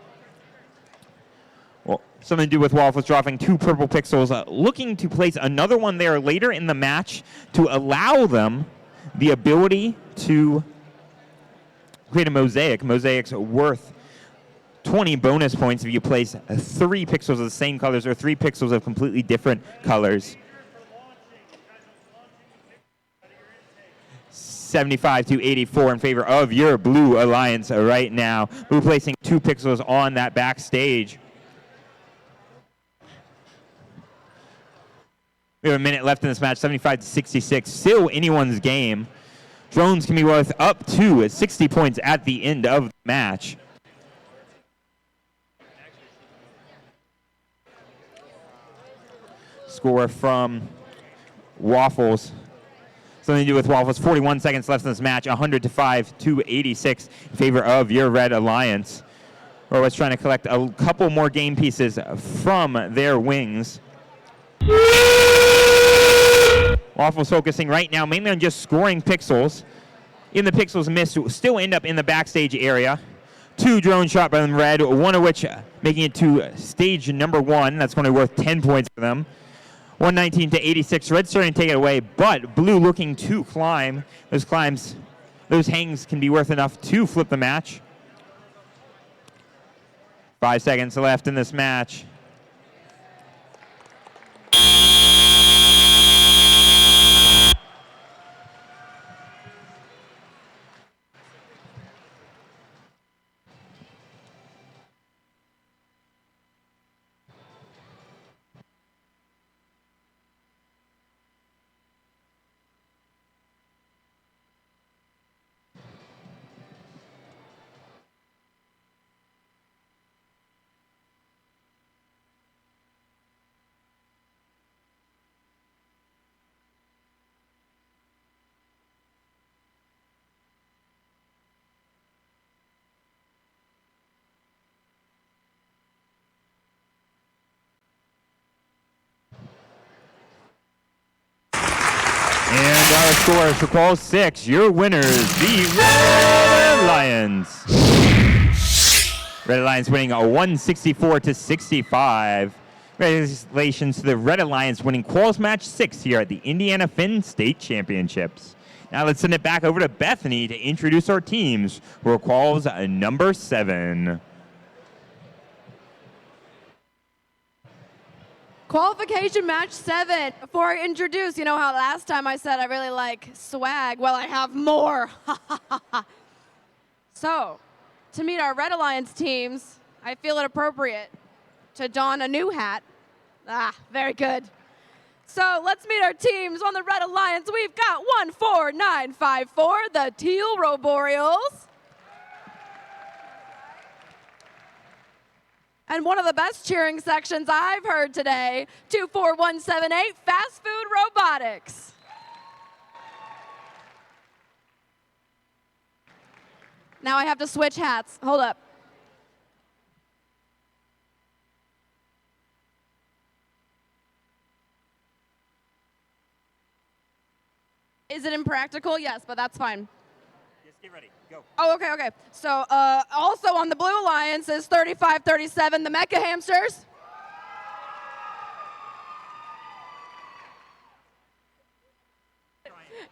Well, something to do with Waffles dropping 2 purple pixels, looking to place another one there later in the match to allow them the ability to create a mosaic. Mosaic's worth 20 bonus points if you place 3 pixels of the same colors or 3 pixels of completely different colors. 75 to 84 in favor of your Blue Alliance right now. Blue placing 2 pixels on that backstage. We have a minute left in this match, 75 to 66. Still anyone's game. Drones can be worth up to 60 points at the end of the match. Score from Waffles. Something to do with Waffles. 41 seconds left in this match. 105 to 86 in favor of your Red Alliance. Robotics trying to collect a couple more game pieces from their wings. Waffles focusing right now mainly on just scoring pixels. In the pixels missed, still end up in the backstage area. 2 drone shot by them Red, one of which making it to stage number 1. That's going to be worth 10 points for them. 119 to 86. Red starting to take it away, but Blue looking to climb. Those hangs can be worth enough to flip the match. 5 seconds left in this match. And our scores for Qual 6, your winners, the Red Alliance. Red Alliance winning a 164 to 65. Congratulations to the Red Alliance winning Quals Match 6 here at the Indiana Finn State Championships. Now let's send it back over to Bethany to introduce our teams for Quals number 7. Qualification match 7. Before I introduce, you know how last time I said I really like swag? Well, I have more. So, to meet our Red Alliance teams, I feel it appropriate to don a new hat. Very good. So let's meet our teams on the Red Alliance. We've got 14954, the Teal Roboreals. And one of the best cheering sections I've heard today, 24178, Fast Food Robotics. Now I have to switch hats. Hold up. Is it impractical? Yes, but that's fine. Just get ready. Go. Oh, okay, okay. So also on the Blue Alliance is 3537, the Mecha Hamsters.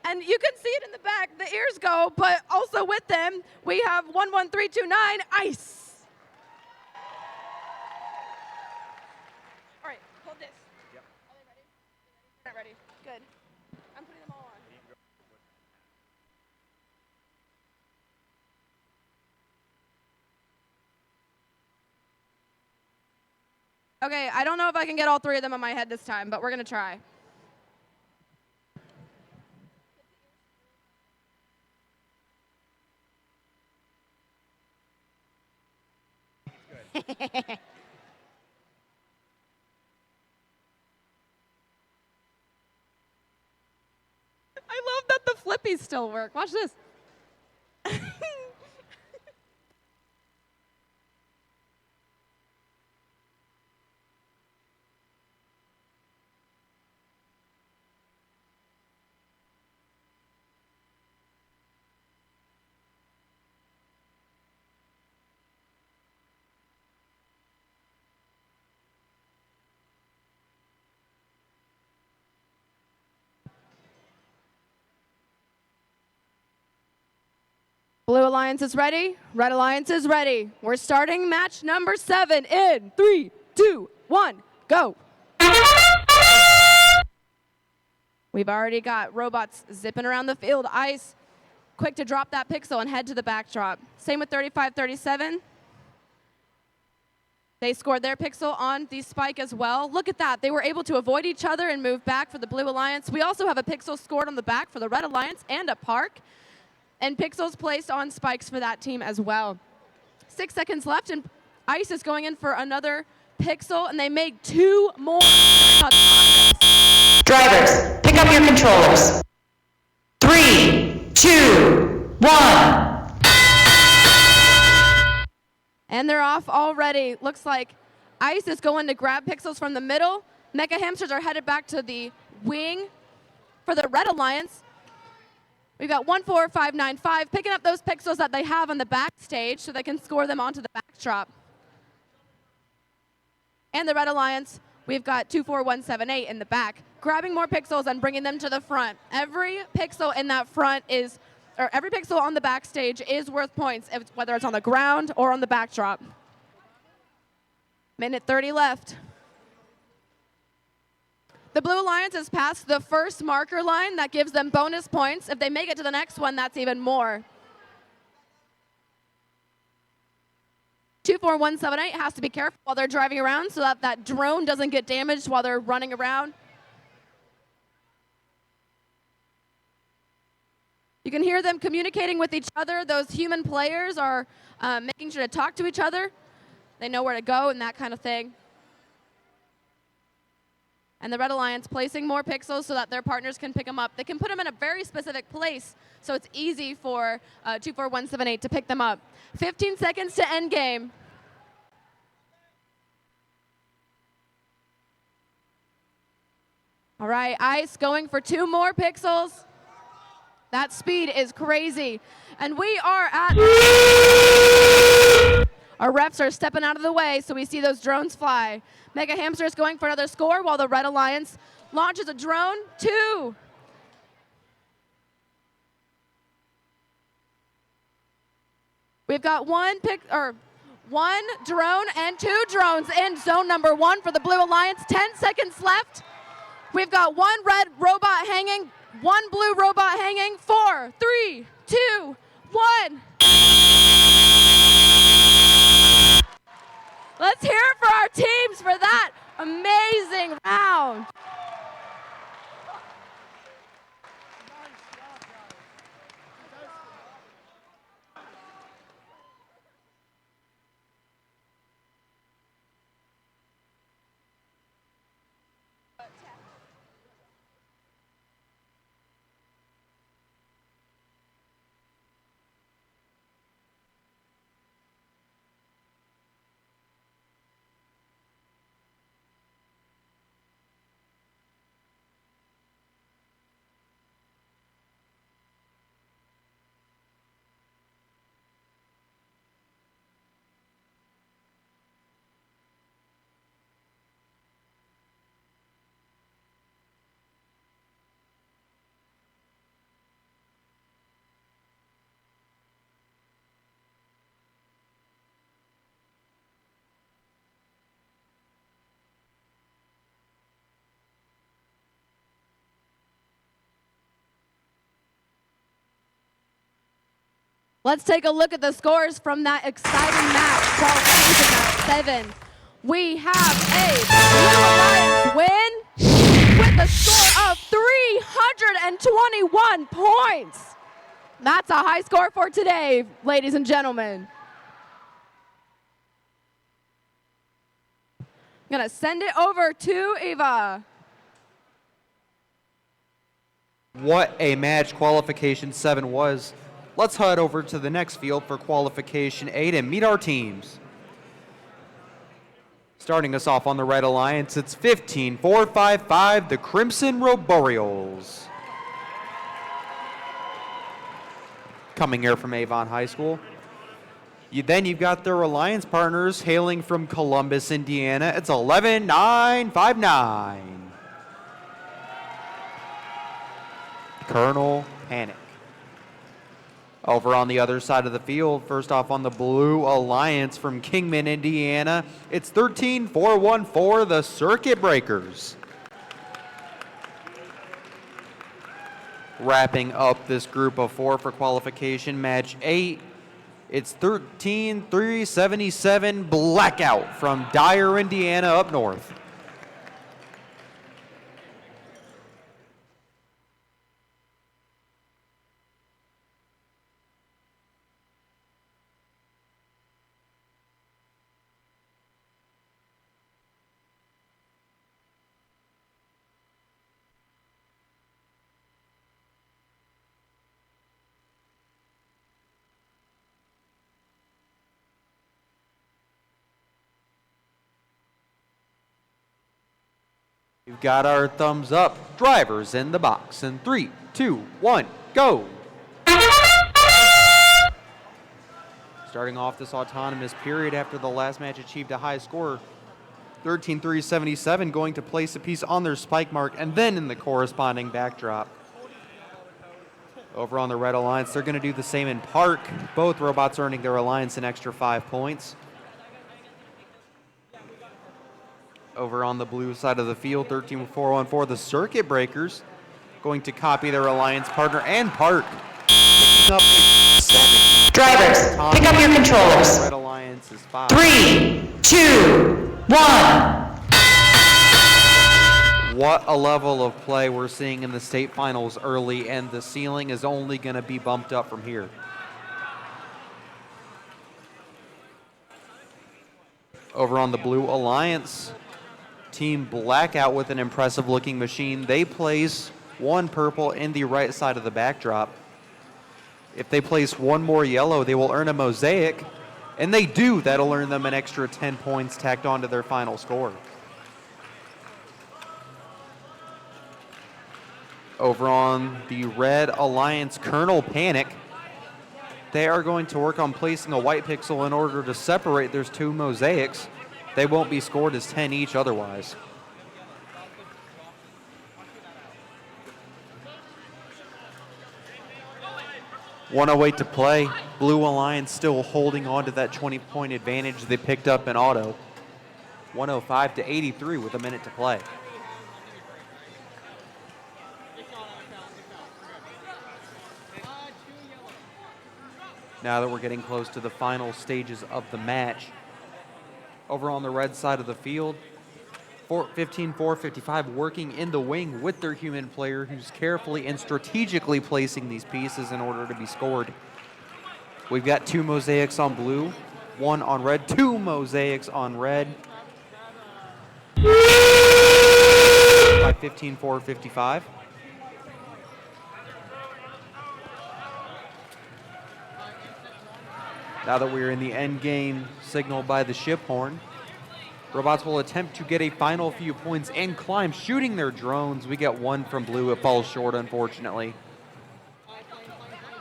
And you can see it in the back, the ears go, but also with them, we have 11329, Ice. All right, hold this. Yep. Are they ready? They're not ready. Good. I'm putting them all on. Okay, I don't know if I can get all 3 of them on my head this time, but we're going to try. I love that the flippies still work. Watch this. Blue Alliance is ready. Red Alliance is ready. We're starting match number 7 in 3, 2, 1, go. We've already got robots zipping around the field. Ice, quick to drop that pixel and head to the backdrop. Same with 35-37. They scored their pixel on the spike as well. Look at that. They were able to avoid each other and move back for the Blue Alliance. We also have a pixel scored on the back for the Red Alliance and a park. And pixels placed on spikes for that team as well. 6 seconds left, and Ice is going in for another pixel, and they made 2 more. Drivers, pick up your controllers. 3, 2, 1. And they're off already. Looks like Ice is going to grab pixels from the middle. Mecha Hamsters are headed back to the wing for the Red Alliance. We've got 14595 picking up those pixels that they have on the backstage so they can score them onto the backdrop. And the Red Alliance, we've got 24178 in the back, grabbing more pixels and bringing them to the front. Every pixel in that front is, or every pixel on the backstage is worth points, whether it's on the ground or on the backdrop. Minute 30 left. The Blue Alliance has passed the first marker line. That gives them bonus points. If they make it to the next one, that's even more. 24178 has to be careful while they're driving around so that that drone doesn't get damaged while they're running around. You can hear them communicating with each other. Those human players are making sure to talk to each other. They know where to go and that kind of thing. And the Red Alliance placing more pixels so that their partners can pick them up. They can put them in a very specific place, so it's easy for 24178 to pick them up. 15 seconds to end game. All right, Ice going for 2 more pixels. That speed is crazy. And we are at... Our refs are stepping out of the way, so we see those drones fly. Mega Hamster is going for another score while the Red Alliance launches a drone. 2. We've got one drone and 2 drones in zone number 1 for the Blue Alliance. 10 seconds left. We've got 1 red robot hanging, 1 blue robot hanging. 4, 3, 2, 1. Let's hear it for our teams for that amazing round. Let's take a look at the scores from that exciting match, qualification match 7. We have a Blue Alliance win with a score of 321 points. That's a high score for today, ladies and gentlemen. I'm gonna send it over to Eva. What a match qualification 7 was. Let's head over to the next field for qualification 8 and meet our teams. Starting us off on the Red Alliance, it's 15-4-5-5, the Crimson Robotics. Coming here from Avon High School. You've got their alliance partners hailing from Columbus, Indiana. It's 11-9-5-9. Colonel Panic. Over on the other side of the field, first off on the Blue Alliance from Kingman, Indiana, it's 13-4-1-4, the Circuit Breakers. Wrapping up this group of 4 for qualification match 8, it's 13-3-77 Blackout from Dyer, Indiana up north. We've got our thumbs up. Drivers in the box. In 3, 2, 1, go. Starting off this autonomous period after the last match achieved a high score, 13-3-77, going to place a piece on their spike mark and then in the corresponding backdrop. Over on the Red Alliance, they're going to do the same in park. Both robots earning their Alliance an extra 5 points. Over on the blue side of the field, 13-4-1-4, the Circuit Breakers going to copy their Alliance partner and park. Picking up 7. Drivers, pick up your controllers. Red Alliance is 5. 3, 2, 1. What a level of play we're seeing in the state finals early, and the ceiling is only going to be bumped up from here. Over on the Blue Alliance, Team Blackout with an impressive looking machine. They place 1 purple in the right side of the backdrop. If they place 1 more yellow, they will earn a mosaic, and they do. That'll earn them an extra 10 points tacked onto their final score. Over on the Red Alliance, Colonel Panic, they are going to work on placing a white pixel in order to separate those 2 mosaics. They won't be scored as 10 each otherwise. .108 to play. Blue Alliance still holding on to that 20-point advantage they picked up in auto. 105 to 83 with a minute to play. Now that we're getting close to the final stages of the match, over on the red side of the field, 15-4-55 working in the wing with their human player who's carefully and strategically placing these pieces in order to be scored. We've got 2 mosaics on blue, 1 on red, 2 mosaics on red. By 15-4-55. Now that we're in the end game signaled by the ship horn, robots will attempt to get a final few points and climb, shooting their drones. We get 1 from blue. It falls short, unfortunately.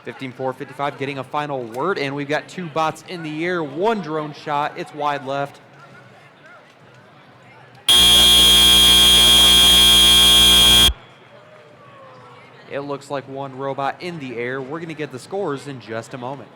15-4-55 getting a final word, and we've got 2 bots in the air. 1 drone shot. It's wide left. It looks like 1 robot in the air. We're going to get the scores in just a moment.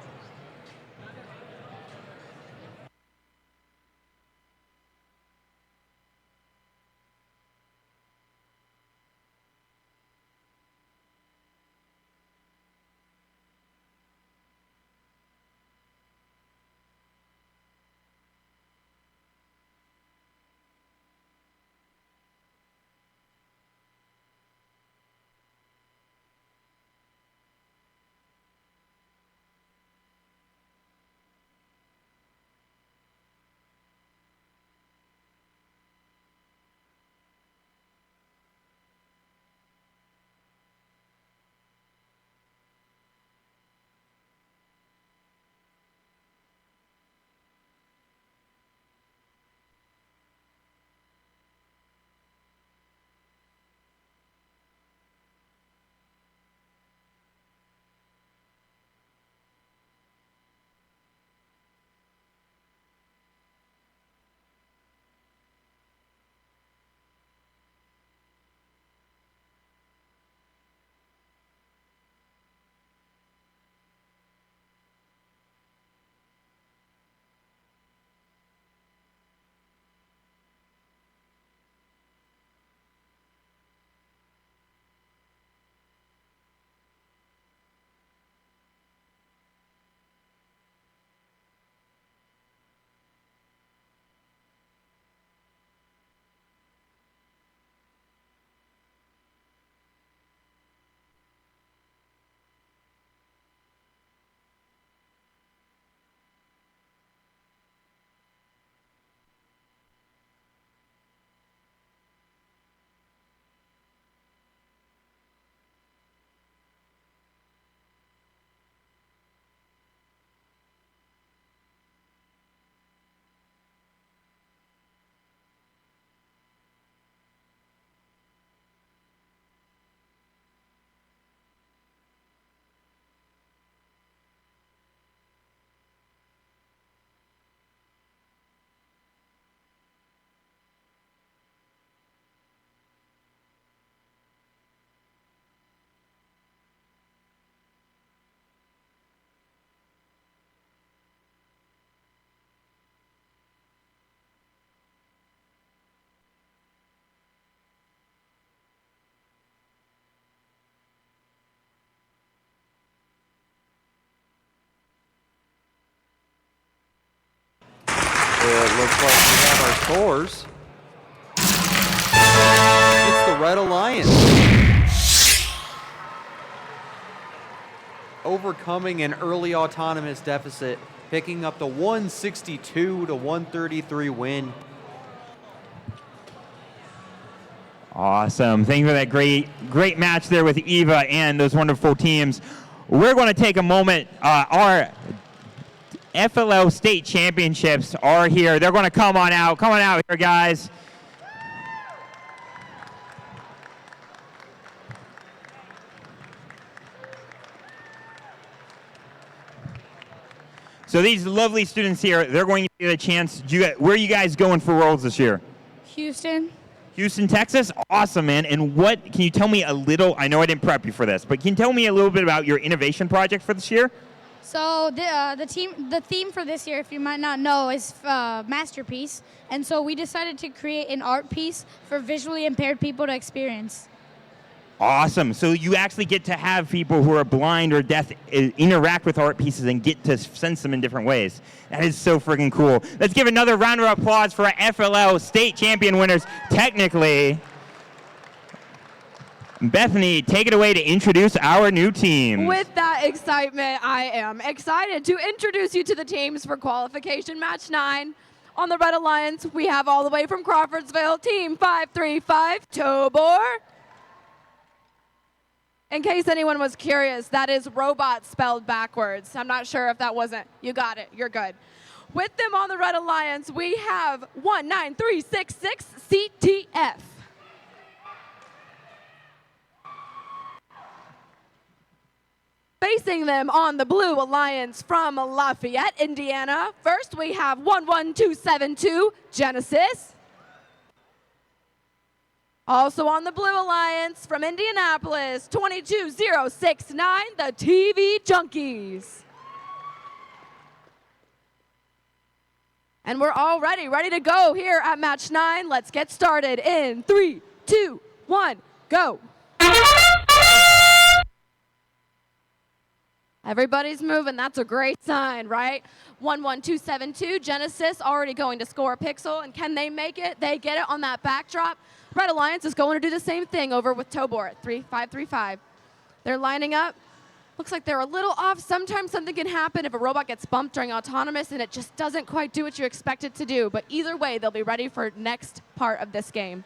It looks like we have our scores. It's the Red Alliance overcoming an early autonomous deficit, picking up the 162 to 133 win. Awesome. Thank you for that great match there with Eva and those wonderful teams. We're going to take a moment. Our FLL state championships are here. They're going to come on out. Come on out here, guys. So these lovely students here, they're going to get a chance. Where are you guys going for Worlds this year? Houston. Houston, Texas? Awesome, man. And can you tell me a little, I know I didn't prep you for this, but can you tell me a little bit about your innovation project for this year? So the theme for this year, if you might not know, is Masterpiece. And so we decided to create an art piece for visually impaired people to experience. Awesome. So you actually get to have people who are blind or deaf interact with art pieces and get to sense them in different ways. That is so freaking cool. Let's give another round of applause for our FLL state champion winners. Technically, Bethany, take it away to introduce our new team. With that excitement, I am excited to introduce you to the teams for qualification match 9. On the Red Alliance, we have all the way from Crawfordsville, Team 535, Tobor. In case anyone was curious, that is robot spelled backwards. I'm not sure if that wasn't. You got it. You're good. With them on the Red Alliance, we have 19366 CTF. Facing them on the Blue Alliance from Lafayette, Indiana. First, we have 11272 Genesis. Also on the Blue Alliance from Indianapolis, 22069, the TV Junkies. And we're all ready to go here at match 9. Let's get started in 3, 2, 1, go. Everybody's moving. That's a great sign, right? 11272, Genesis already going to score a pixel. And can they make it? They get it on that backdrop. Red Alliance is going to do the same thing over with Tobor at 3535. They're lining up. Looks like they're a little off. Sometimes something can happen if a robot gets bumped during autonomous and it just doesn't quite do what you expect it to do. But either way, they'll be ready for next part of this game.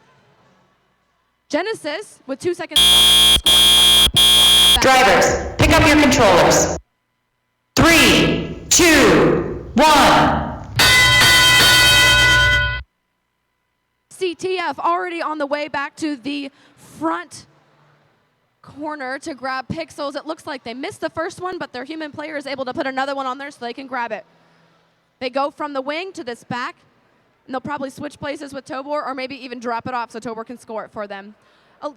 Genesis, with 2 seconds. Drivers, pick up your controllers. 3, 2, 1. CTF already on the way back to the front corner to grab pixels. It looks like they missed the first one, but their human player is able to put another one on there so they can grab it. They go from the wing to this back, and they'll probably switch places with Tobor or maybe even drop it off so Tobor can score it for them.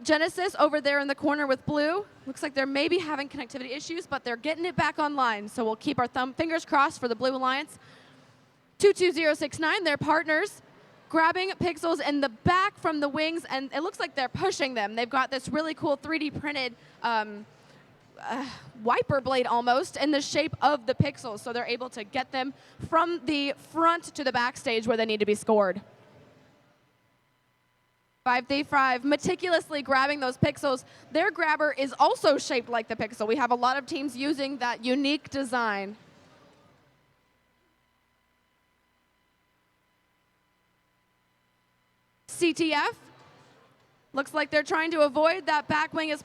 Genesis over there in the corner with blue. Looks like they're maybe having connectivity issues, but they're getting it back online. So we'll keep our fingers crossed for the Blue Alliance. 22069, their partners, grabbing pixels in the back from the wings, and it looks like they're pushing them. They've got this really cool 3D printed wiper blade almost in the shape of the pixels, so they're able to get them from the front to the backstage where they need to be scored. 535, meticulously grabbing those pixels. Their grabber is also shaped like the pixel. We have a lot of teams using that unique design. CTF, looks like they're trying to avoid that back wing as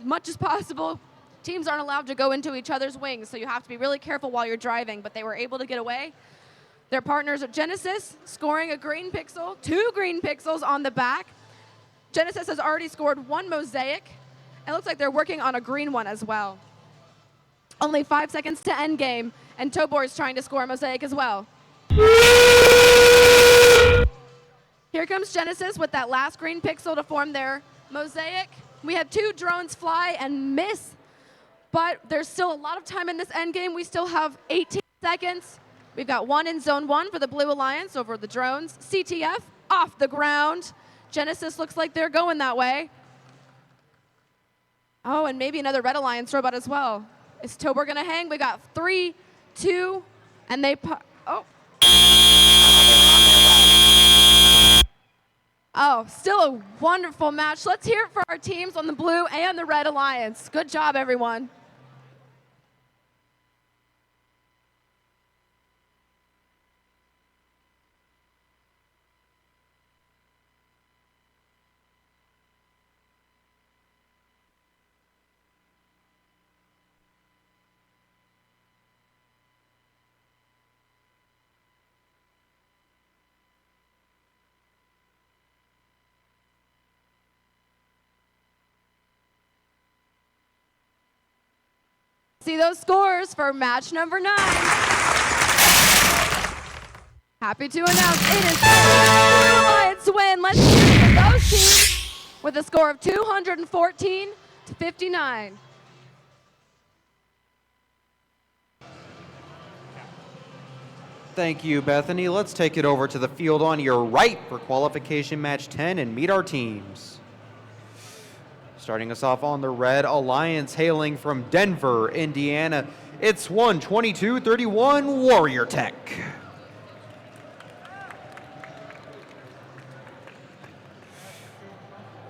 much as possible. Teams aren't allowed to go into each other's wings, so you have to be really careful while you're driving, but they were able to get away. Their partners are Genesis, scoring a green pixel, 2 green pixels on the back. Genesis has already scored 1 mosaic. It looks like they're working on a green one as well. Only 5 seconds to end game, and Tobor is trying to score a mosaic as well. Here comes Genesis with that last green pixel to form their mosaic. We have 2 drones fly and miss, but there's still a lot of time in this end game. We still have 18 seconds. We've got 1 in zone 1 for the Blue Alliance over the drones. CTF off the ground. Genesis looks like they're going that way. Oh, and maybe another Red Alliance robot as well. Is Tobor gonna hang? We got 3, 2, and they, oh. Oh, still a wonderful match. Let's hear it for our teams on the blue and the red alliance. Good job, everyone. See those scores for match number 9. Happy to announce it is Blue Alliance win. Let's hear for those teams with a score of 214 to 59. Thank you, Bethany. Let's take it over to the field on your right for qualification match 10 and meet our teams. Starting us off on the red alliance, hailing from Denver, Indiana, it's 122-31 Warrior Tech.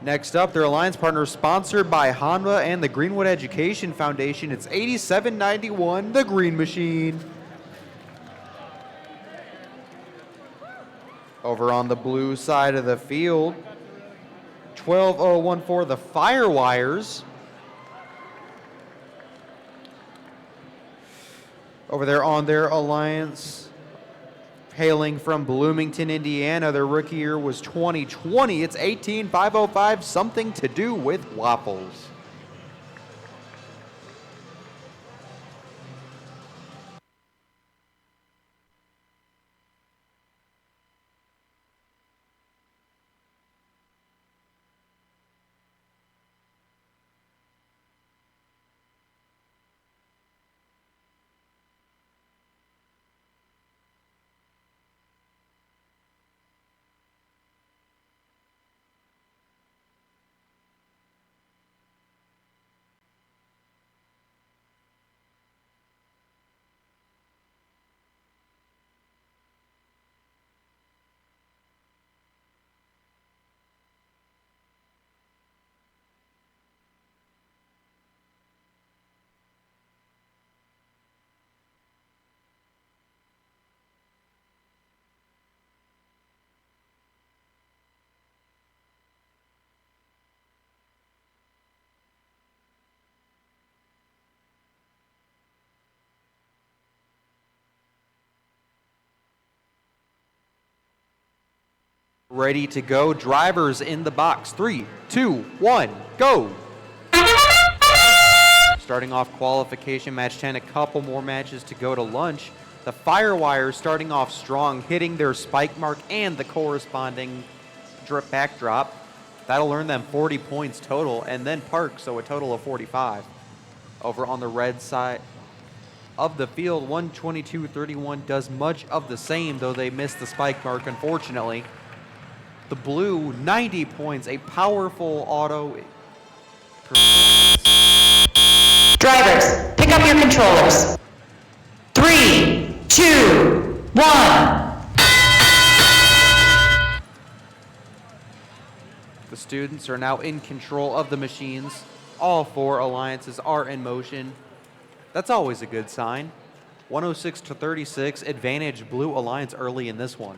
Next up, their alliance partner sponsored by Honda and the Greenwood Education Foundation, it's 8791 The Green Machine. Over on the blue side of the field, 12014 the Firewires. Over there on their alliance, hailing from Bloomington, Indiana, their rookie year was 2020. It's 18505 Something to Do with Waffles. Ready to go. Drivers in the box. 3, 2, 1, go. Starting off qualification match 10, a couple more matches to go to lunch. The Firewires starting off strong, hitting their spike mark and the corresponding backdrop. That'll earn them 40 points total, and then park, so a total of 45. Over on the red side of the field, 122-31 does much of the same, though they missed the spike mark, unfortunately. The blue, 90 points, a powerful auto. Drivers, pick up your controllers. 3, 2, 1. The students are now in control of the machines. All 4 alliances are in motion. That's always a good sign. 106-36, advantage Blue Alliance early in this one.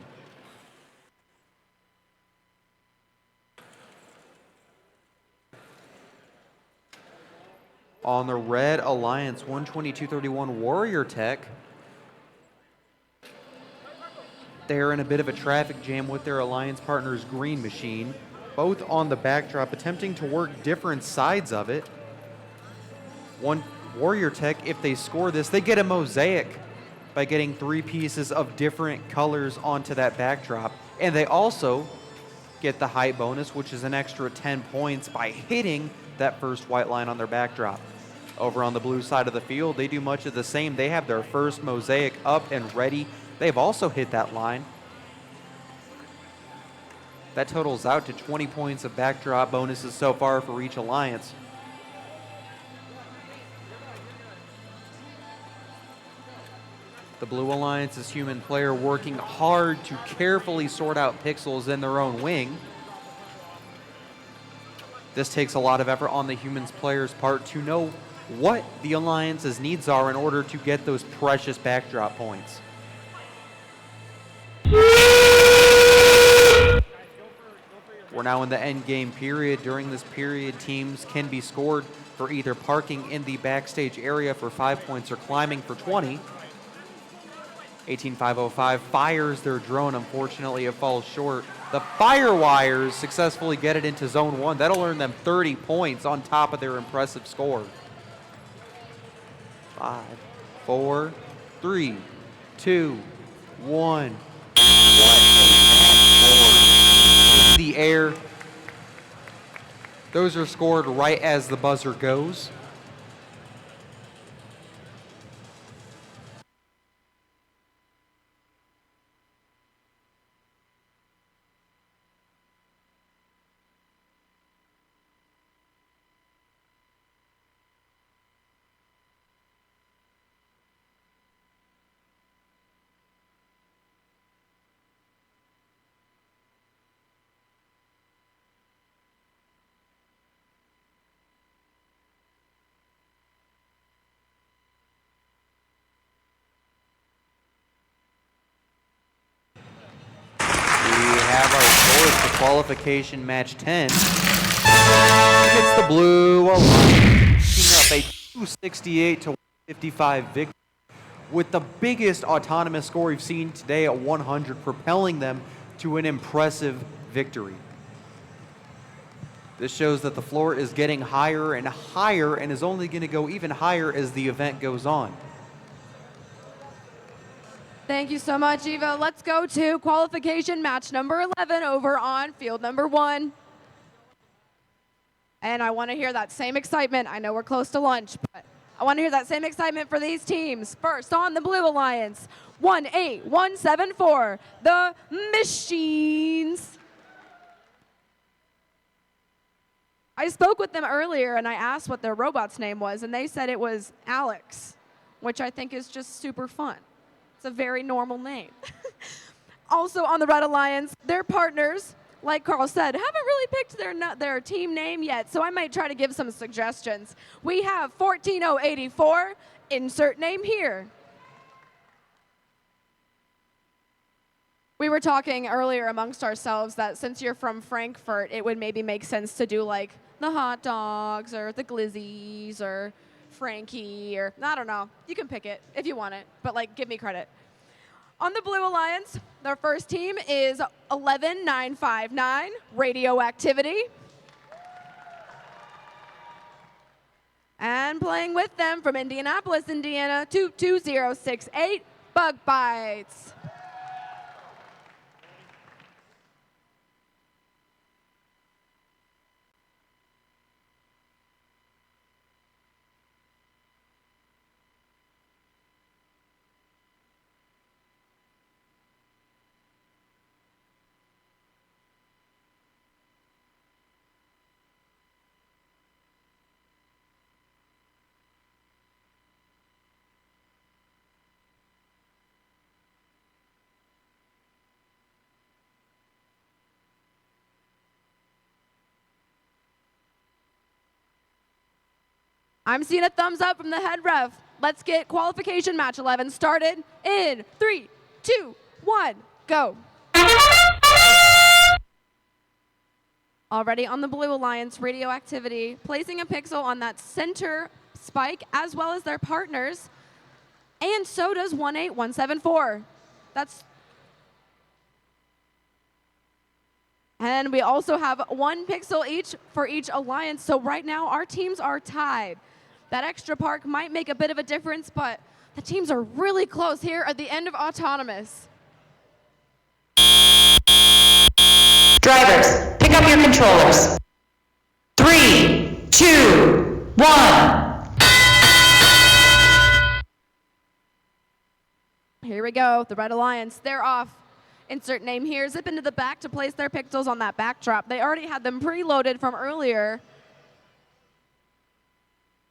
On the red alliance, 122-31 Warrior Tech. They're in a bit of a traffic jam with their alliance partner's Green Machine, both on the backdrop, attempting to work different sides of it. One Warrior Tech, if they score this, they get a mosaic by getting 3 pieces of different colors onto that backdrop. And they also get the height bonus, which is an extra 10 points by hitting that first white line on their backdrop. Over on the blue side of the field, they do much of the same. They have their first mosaic up and ready. They've also hit that line. That totals out to 20 points of backdrop bonuses so far for each alliance. The Blue Alliance's human player working hard to carefully sort out pixels in their own wing. This takes a lot of effort on the Humans players' part to know what the Alliance's needs are in order to get those precious backdrop points. We're now in the end game period. During this period, teams can be scored for either parking in the backstage area for 5 points or climbing for 20. 18505 fires their drone. Unfortunately, it falls short. The Firewires successfully get it into zone 1. That'll earn them 30 points on top of their impressive score. 5, 4, 3, 2, 1. The air. Those are scored right as the buzzer goes. Qualification match 10. It's the Blue Alliance up a 268 to 155 victory with the biggest autonomous score we've seen today at 100, propelling them to an impressive victory. This shows that the floor is getting higher and higher and is only going to go even higher as the event goes on. Thank you so much, Eva. Let's go to qualification match number 11 over on field number 1. And I want to hear that same excitement. I know we're close to lunch, but I want to hear that same excitement for these teams. First on the Blue Alliance, 18174, the Machines. I spoke with them earlier and I asked what their robot's name was, and they said it was Alex, which I think is just super fun. It's a very normal name. Also on the Red Alliance, their partners, like Carl said, haven't really picked their team name yet, so I might try to give some suggestions. We have 14084, insert name here. We were talking earlier amongst ourselves that since you're from Frankfurt, it would maybe make sense to do like the hot dogs or the glizzies or Frankie, or I don't know. You can pick it if you want it, but like give me credit. On the Blue Alliance, their first team is 11959, Radioactivity. And playing with them from Indianapolis, Indiana, 22068, Bug Bites. I'm seeing a thumbs up from the head ref. Let's get qualification match 11 started in 3, 2, 1, go. Already on the Blue Alliance, Radioactivity, placing a pixel on that center spike as well as their partners. And so does 18174. And we also have 1 pixel each for each alliance. So right now our teams are tied. That extra park might make a bit of a difference, but the teams are really close here at the end of Autonomous. Drivers, pick up your controllers. 3, 2, 1. Here we go, the Red Alliance, they're off. Insert name here, zip into the back to place their pixels on that backdrop. They already had them preloaded from earlier.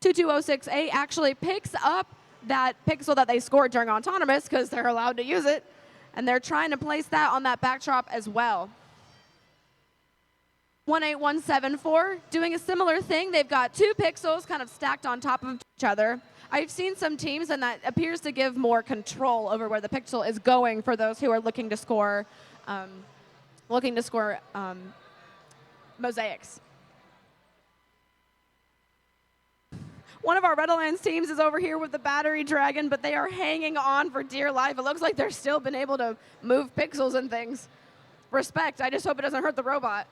22068 actually picks up that pixel that they scored during Autonomous because they're allowed to use it. And they're trying to place that on that backdrop as well. 18174 doing a similar thing. They've got 2 pixels kind of stacked on top of each other. I've seen some teams, and that appears to give more control over where the pixel is going for those who are looking to score mosaics. One of our Red Alliance teams is over here with the battery dragon, but they are hanging on for dear life. It looks like they're still been able to move pixels and things. Respect. I just hope it doesn't hurt the robot.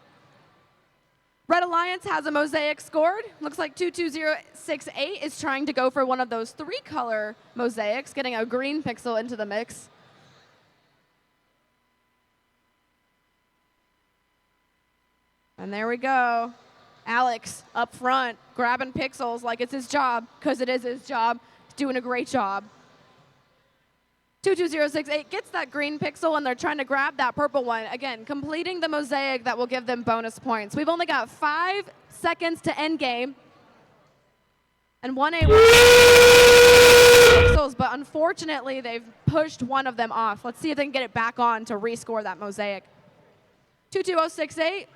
Red Alliance has a mosaic scored. Looks like 22068 is trying to go for one of those 3-color mosaics, getting a green pixel into the mix. And there we go. Alex up front, grabbing pixels like it's his job, because it is his job. He's doing a great job. 22068 gets that green pixel, and they're trying to grab that purple one. Again, completing the mosaic that will give them bonus points. We've only got 5 seconds to end game. And 1A pixels, but unfortunately, they've pushed one of them off. Let's see if they can get it back on to rescore that mosaic. 22068.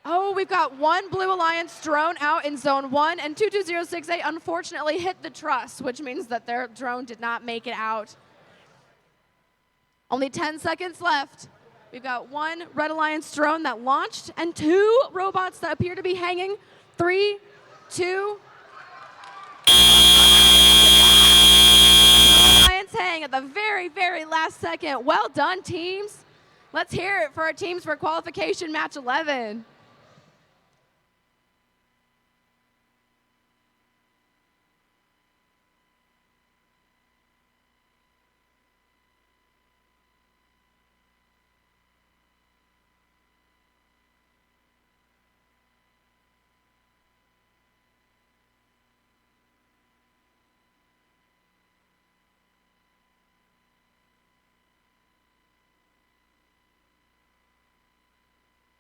Oh, we've got one Blue Alliance drone out in zone 1, and 22068 unfortunately hit the truss, which means that their drone did not make it out. Only 10 seconds left. We've got 1 Red Alliance drone that launched and 2 robots that appear to be hanging. 3, 2. Alliance hang at the very, very last second. Well done, teams. Let's hear it for our teams for qualification match 11.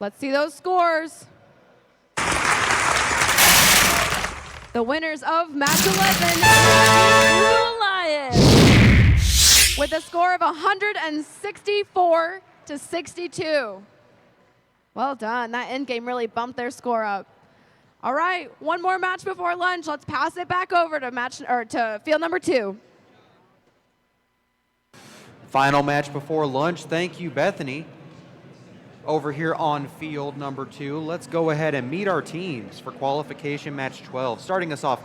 Let's see those scores. The winners of match 11 Blue Alliance with a score of 164 to 62. Well done. That end game really bumped their score up. All right, one more match before lunch. Let's pass it back over to field number 2. Final match before lunch. Thank you, Bethany. Over here on field number 2, let's go ahead and meet our teams for qualification match 12. Starting us off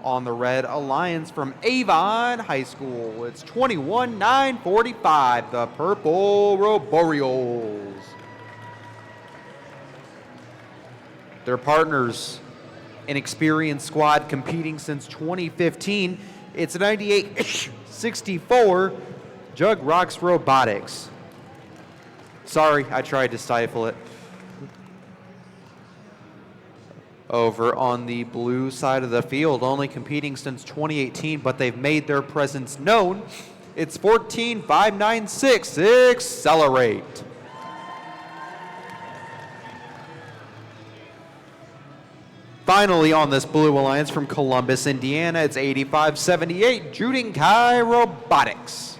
on the Red Alliance from Avon High School, it's 21-945, the Purple Roboreals. Their partners, an experienced squad competing since 2015, it's 98-64, Jug Rocks Robotics. Sorry, I tried to stifle it. Over on the blue side of the field, only competing since 2018, but they've made their presence known. It's 14596, Accelerate. Finally on this Blue Alliance from Columbus, Indiana, it's 8578, Judenkai Robotics.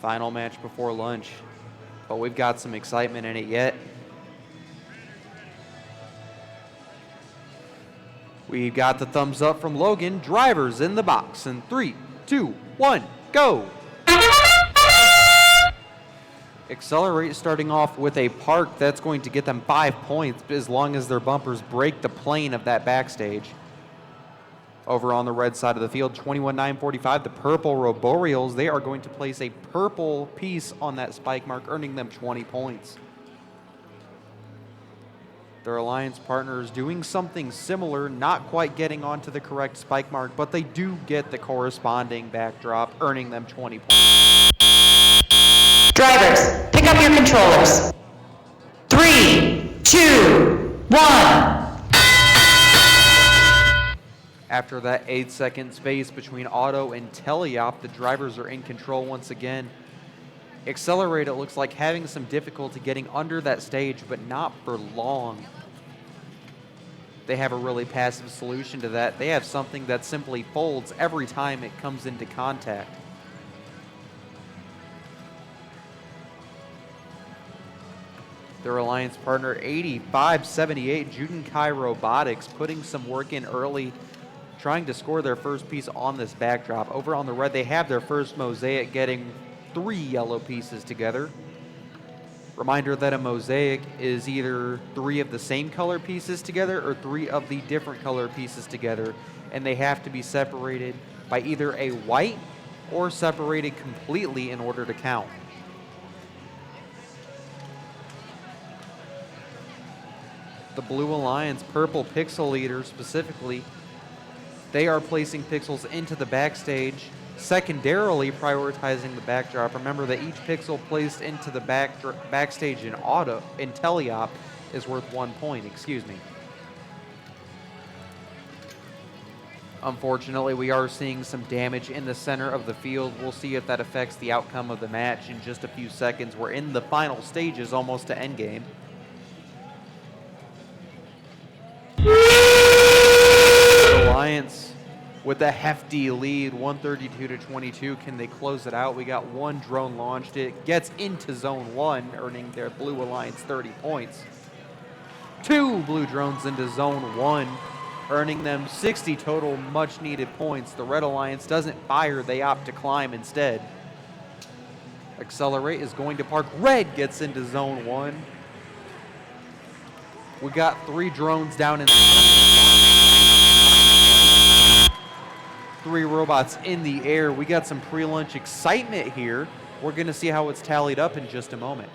Final match before lunch, but we've got some excitement in it yet. We've got the thumbs up from Logan. Drivers in the box in 3, 2, 1, go. Accelerate starting off with a park that's going to get them 5 points as long as their bumpers break the plane of that backstage. Over on the red side of the field, 21-9-45, the purple Roboreals, they are going to place a purple piece on that spike mark, earning them 20 points. Their alliance partner is doing something similar, not quite getting onto the correct spike mark, but they do get the corresponding backdrop, earning them 20 points. Drivers, pick up your controllers. 3, 2, 1. After that 8-second space between auto and teleop, the drivers are in control once again. Accelerate, it looks like having some difficulty getting under that stage, but not for long. They have a really passive solution to that. They have something that simply folds every time it comes into contact. Their alliance partner, 85-78, Judenkai Robotics, putting some work in early, trying to score their first piece on this backdrop. Over on the red, they have their first mosaic, getting 3 yellow pieces together. Reminder that a mosaic is either 3 of the same color pieces together or 3 of the different color pieces together, and they have to be separated by either a white or separated completely in order to count. The Blue Alliance, purple pixel leader specifically, they are placing pixels into the backstage, secondarily prioritizing the backdrop. Remember that each pixel placed into the backstage in teleop is worth 1 point, Unfortunately, we are seeing some damage in the center of the field. We'll see if that affects the outcome of the match in just a few seconds. We're in the final stages, almost to endgame. Alliance with a hefty lead, 132-22. Can they close it out? We got 1 drone launched. It gets into zone 1, earning their Blue Alliance 30 points. 2 blue drones into zone 1, earning them 60 total much needed points. The Red Alliance doesn't fire, they opt to climb instead. Accelerate is going to park. Red gets into zone 1. We got 3 drones down in 3 robots in the air. We got some pre-launch excitement here. We're going to see how it's tallied up in just a moment.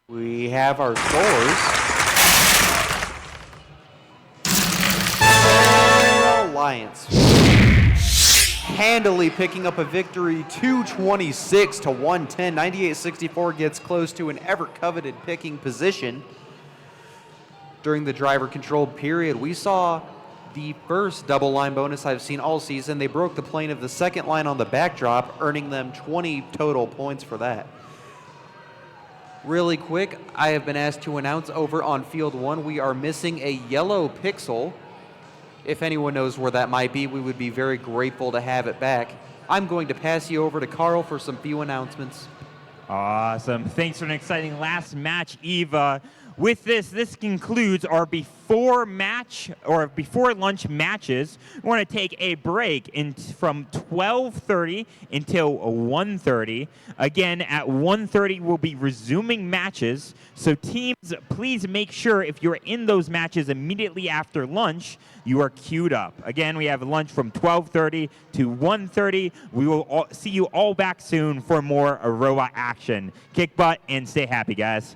We have our scores. Alliance handily picking up a victory, 226 to 110. 98-64 gets close to an ever-coveted picking position. During the driver-controlled period, we saw the first double line bonus I've seen all season. They broke the plane of the second line on the backdrop, earning them 20 total points for that. Really quick, I have been asked to announce over on field 1, we are missing a yellow pixel. If anyone knows where that might be, we would be very grateful to have it back. I'm going to pass you over to Carl for some few announcements. Awesome. Thanks for an exciting last match, Eva. With this concludes our before lunch matches. We want to take a break from 12:30 until 1:30. Again, at 1:30 we'll be resuming matches. So teams, please make sure if you're in those matches immediately after lunch, you are queued up. Again, we have lunch from 12:30 to 1:30. We will see you all back soon for more robot action. Kick butt and stay happy, guys.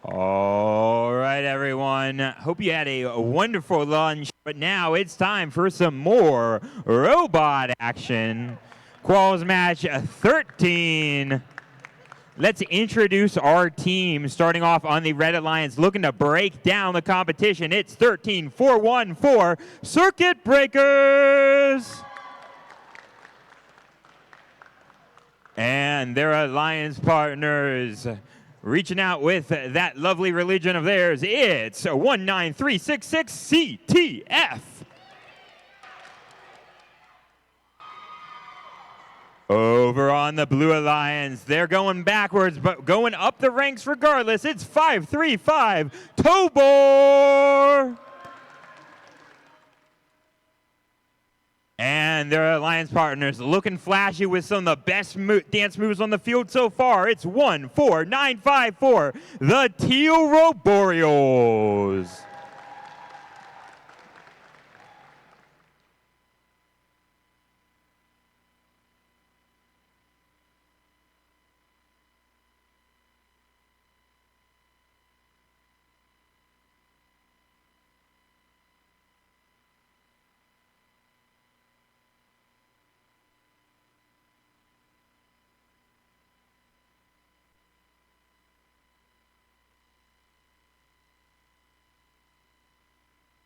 All right, everyone. Hope you had a wonderful lunch, but now it's time for some more robot action. Quals match 13. Let's introduce our team, starting off on the Red Alliance, looking to break down the competition. It's 13414 Circuit Breakers. And their alliance partners reaching out with that lovely religion of theirs. It's 19366 CTF. Over on the Blue Alliance, they're going backwards, but going up the ranks regardless. It's 535 Tobor. And their alliance partners looking flashy with some of the best dance moves on the field so far. It's 14954, the Teal Roboreals.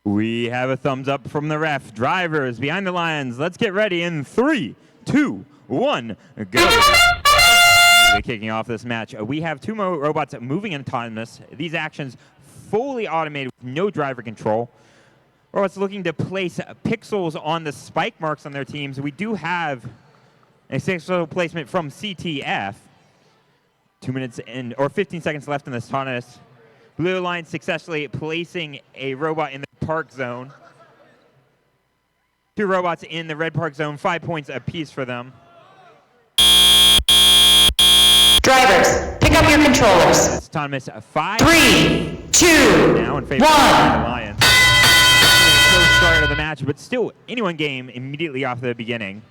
We have a thumbs up from the ref. Drivers behind the lines. Let's get ready in 3, 2, 1, go. Kicking off this match, we have two robots moving autonomous. These actions fully automated with no driver control. Robots looking to place pixels on the spike marks on their teams. We do have a successful placement from CTF. 2 minutes or 15 seconds left in this autonomous. Blue Alliance successfully placing a robot in the park zone. Two robots in the red park zone, 5 points apiece for them. Drivers, pick up your controllers. It's autonomous 5. 3, 2, now in favor 1. of the Alliance. Slow start of the match, but still anyone game immediately off the beginning.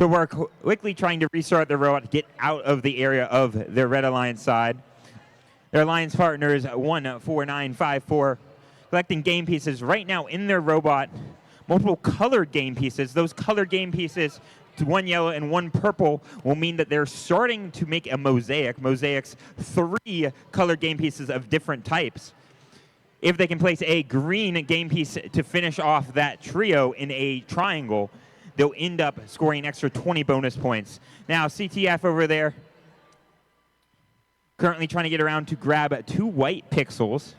So we're quickly trying to restart the robot to get out of the area of their Red Alliance side. Their alliance partners 14954 collecting game pieces right now in their robot. Multiple colored game pieces. Those colored game pieces, one yellow and one purple, will mean that they're starting to make a mosaic. Mosaics, 3 colored game pieces of different types. If they can place a green game piece to finish off that trio in a triangle, they'll end up scoring an extra 20 bonus points. Now, CTF over there, currently trying to get around to grab 2 white pixels.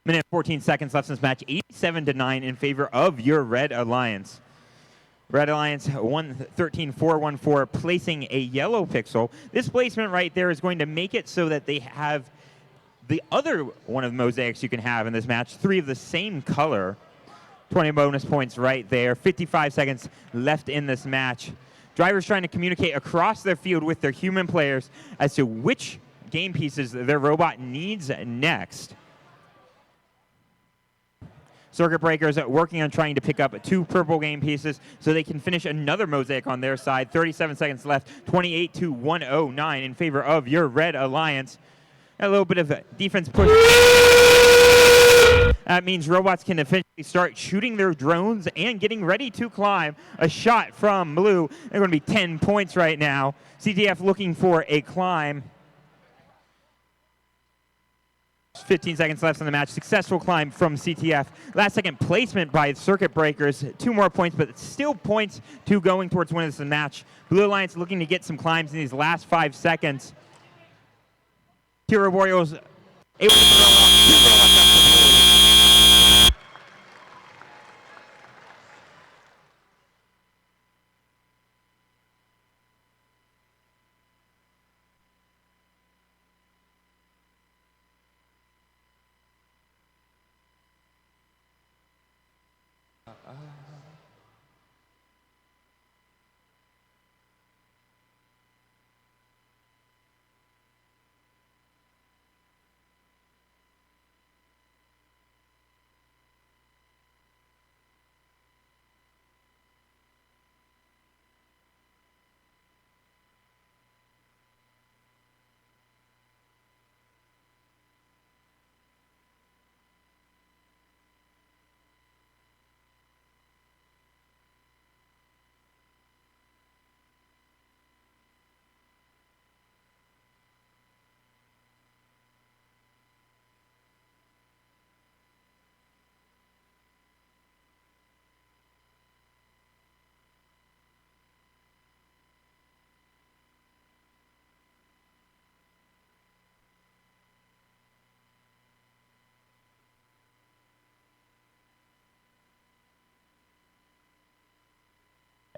Minute 14 seconds left in this match. 87-9 in favor of your Red Alliance. Red Alliance 113-414 placing a yellow pixel. This placement right there is going to make it so that they have the other one of the mosaics you can have in this match, 3 of the same color. 20 bonus points right there. 55 seconds left in this match. Drivers trying to communicate across their field with their human players as to which game pieces their robot needs next. Circuit Breakers working on trying to pick up 2 purple game pieces so they can finish another mosaic on their side. 37 seconds left, 28-109 in favor of your Red Alliance. A little bit of defense push. That means robots can officially start shooting their drones and getting ready to climb. A shot from Blue. They're going to be 10 points right now. CTF looking for a climb. 15 seconds left in the match. Successful climb from CTF. Last second placement by Circuit Breakers. 2 more points, but still points to going towards winning this match. Blue Alliance looking to get some climbs in these last 5 seconds. Teal Roboreals able to throw off.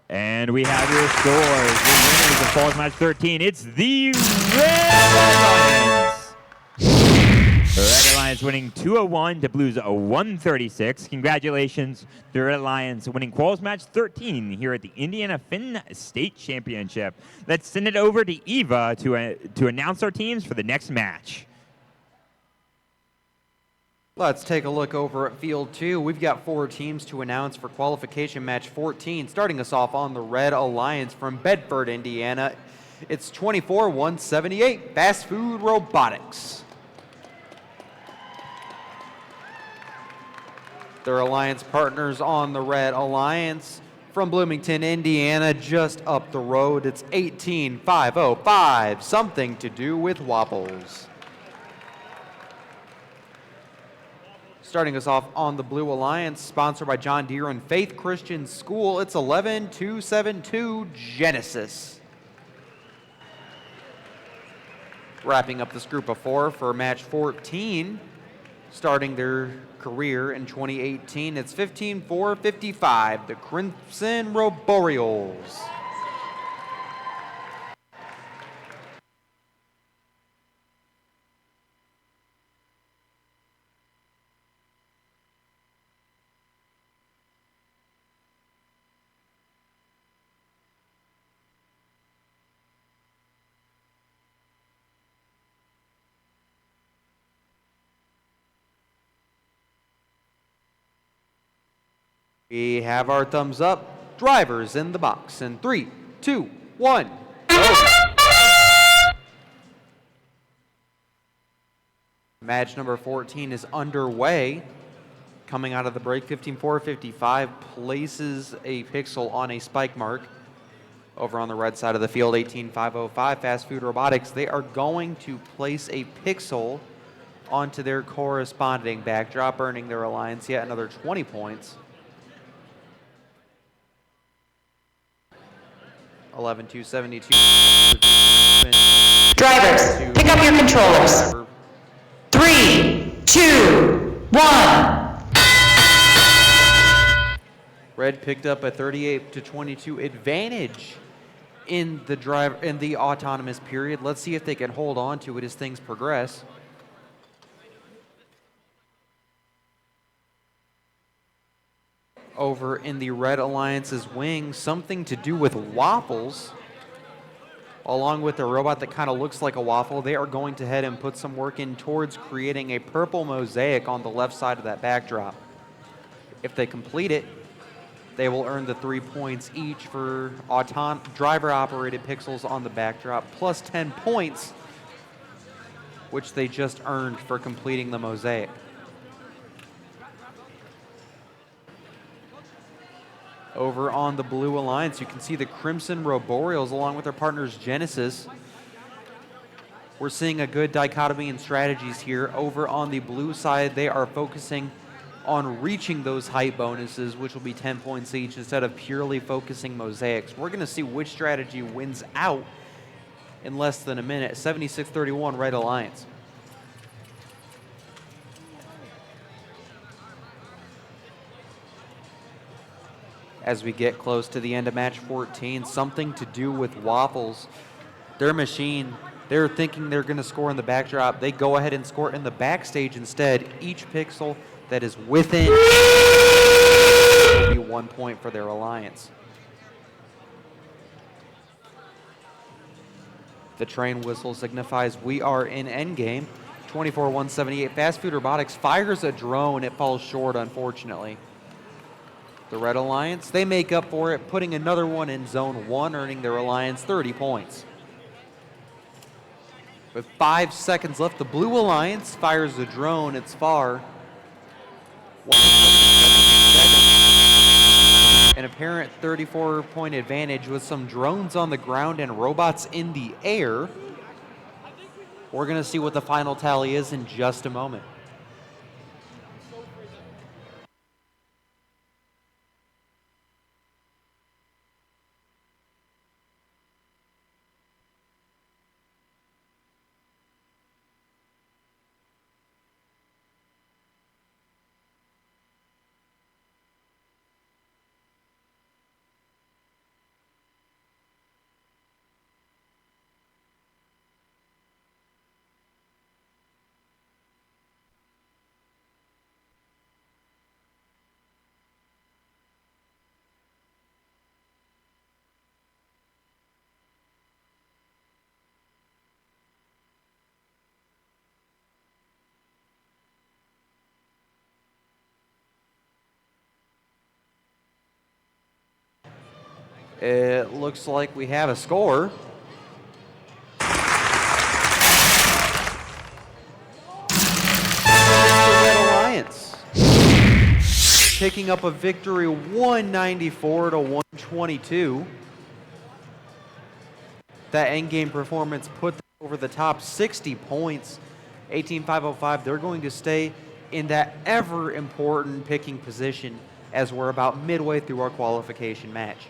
And we have your scores. The winners of Falls Match 13, it's the Red Lions. The Red Lions winning 201 to Blues 136. Congratulations, the Red Lions winning Quals Match 13 here at the Indiana Finn State Championship. Let's send it over to Eva to announce our teams for the next match. Let's take a look over at Field 2. We've got 4 teams to announce for qualification match 14. Starting us off on the Red Alliance from Bedford, Indiana. It's 24-178, Fast Food Robotics. Their alliance partners on the Red Alliance from Bloomington, Indiana, just up the road. It's 18505, something to do with waffles. Starting us off on the Blue Alliance, sponsored by John Deere and Faith Christian School, it's 11272 Genesis. Wrapping up this group of 4 for match 14, starting their career in 2018, it's 15455, the Crimson Roboreals. We have our thumbs up. Drivers in the box in 3, 2, 1, go. Match number 14 is underway. Coming out of the break, 15455 places a pixel on a spike mark. Over on the red side of the field, 18505 Fast Food Robotics. They are going to place a pixel onto their corresponding backdrop, earning their alliance yet another 20 points. 11272. Drivers, pick up your controllers. 3, 2, 1. Red picked up a 38-22 advantage in the autonomous period. Let's see if they can hold on to it as things progress. Over in the Red Alliance's wing, something to do with waffles. Along with a robot that kind of looks like a waffle, they are going to head and put some work in towards creating a purple mosaic on the left side of that backdrop. If they complete it, they will earn the 3 points each for driver-operated pixels on the backdrop, plus 10 points, which they just earned for completing the mosaic. Over on the Blue Alliance, you can see the Crimson Roboreals along with their partners Genesis. We're seeing a good dichotomy in strategies here. Over on the blue side, they are focusing on reaching those height bonuses, which will be 10 points each, instead of purely focusing mosaics. We're going to see which strategy wins out in less than a minute. 76-31 Red Alliance. As we get close to the end of match 14, something to do with waffles. Their machine, they're thinking they're going to score in the backdrop. They go ahead and score in the backstage instead. Each pixel that is within will be 1 point for their alliance. The train whistle signifies we are in endgame. 24-178 Fast Food Robotics fires a drone. It falls short, unfortunately. The Red Alliance, they make up for it, putting another one in Zone 1, earning their alliance 30 points. With 5 seconds left, the Blue Alliance fires the drone. It's far. An apparent 34-point advantage with some drones on the ground and robots in the air. We're going to see what the final tally is in just a moment. It looks like we have a score. The Red Alliance picking up a victory 194 to 122. That endgame performance put them over the top 60 points. 18,505, they're going to stay in that ever important picking position as we're about midway through our qualification match.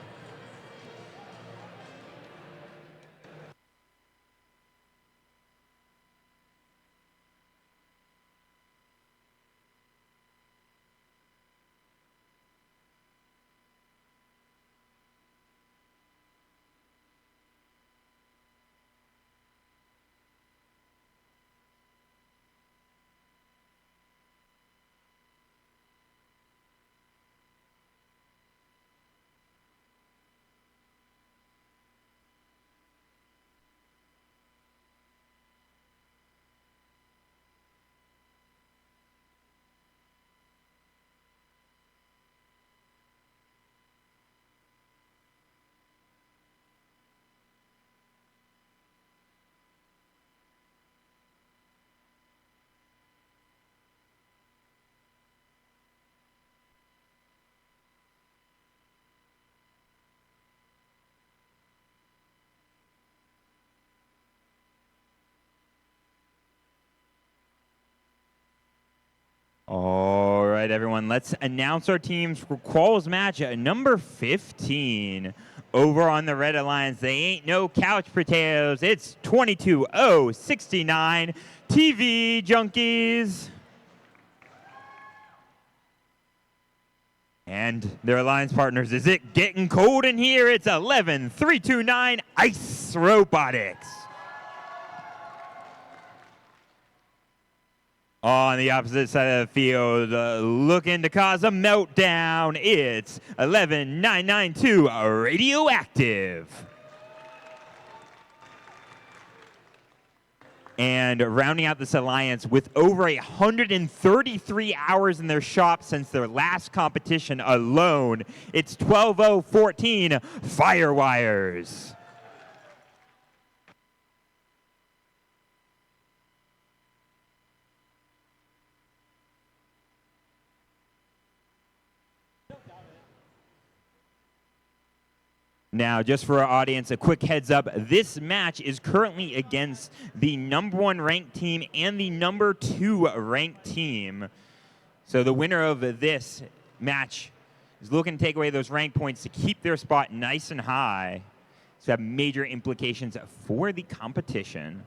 All right, everyone, let's announce our teams for Quals match at number 15. Over on the Red Alliance, they ain't no couch potatoes. It's 22-0-69 TV Junkies. And their alliance partners, is it getting cold in here? It's 11-329 Ice Robotics. On the opposite side of the field, looking to cause a meltdown, it's 11992 Radioactive. And rounding out this alliance with over 133 hours in their shop since their last competition alone, it's 12014 Firewires. Now, just for our audience, a quick heads up. This match is currently against the #1 ranked team and the #2 ranked team. So the winner of this match is looking to take away those rank points to keep their spot nice and high. So have major implications for the competition.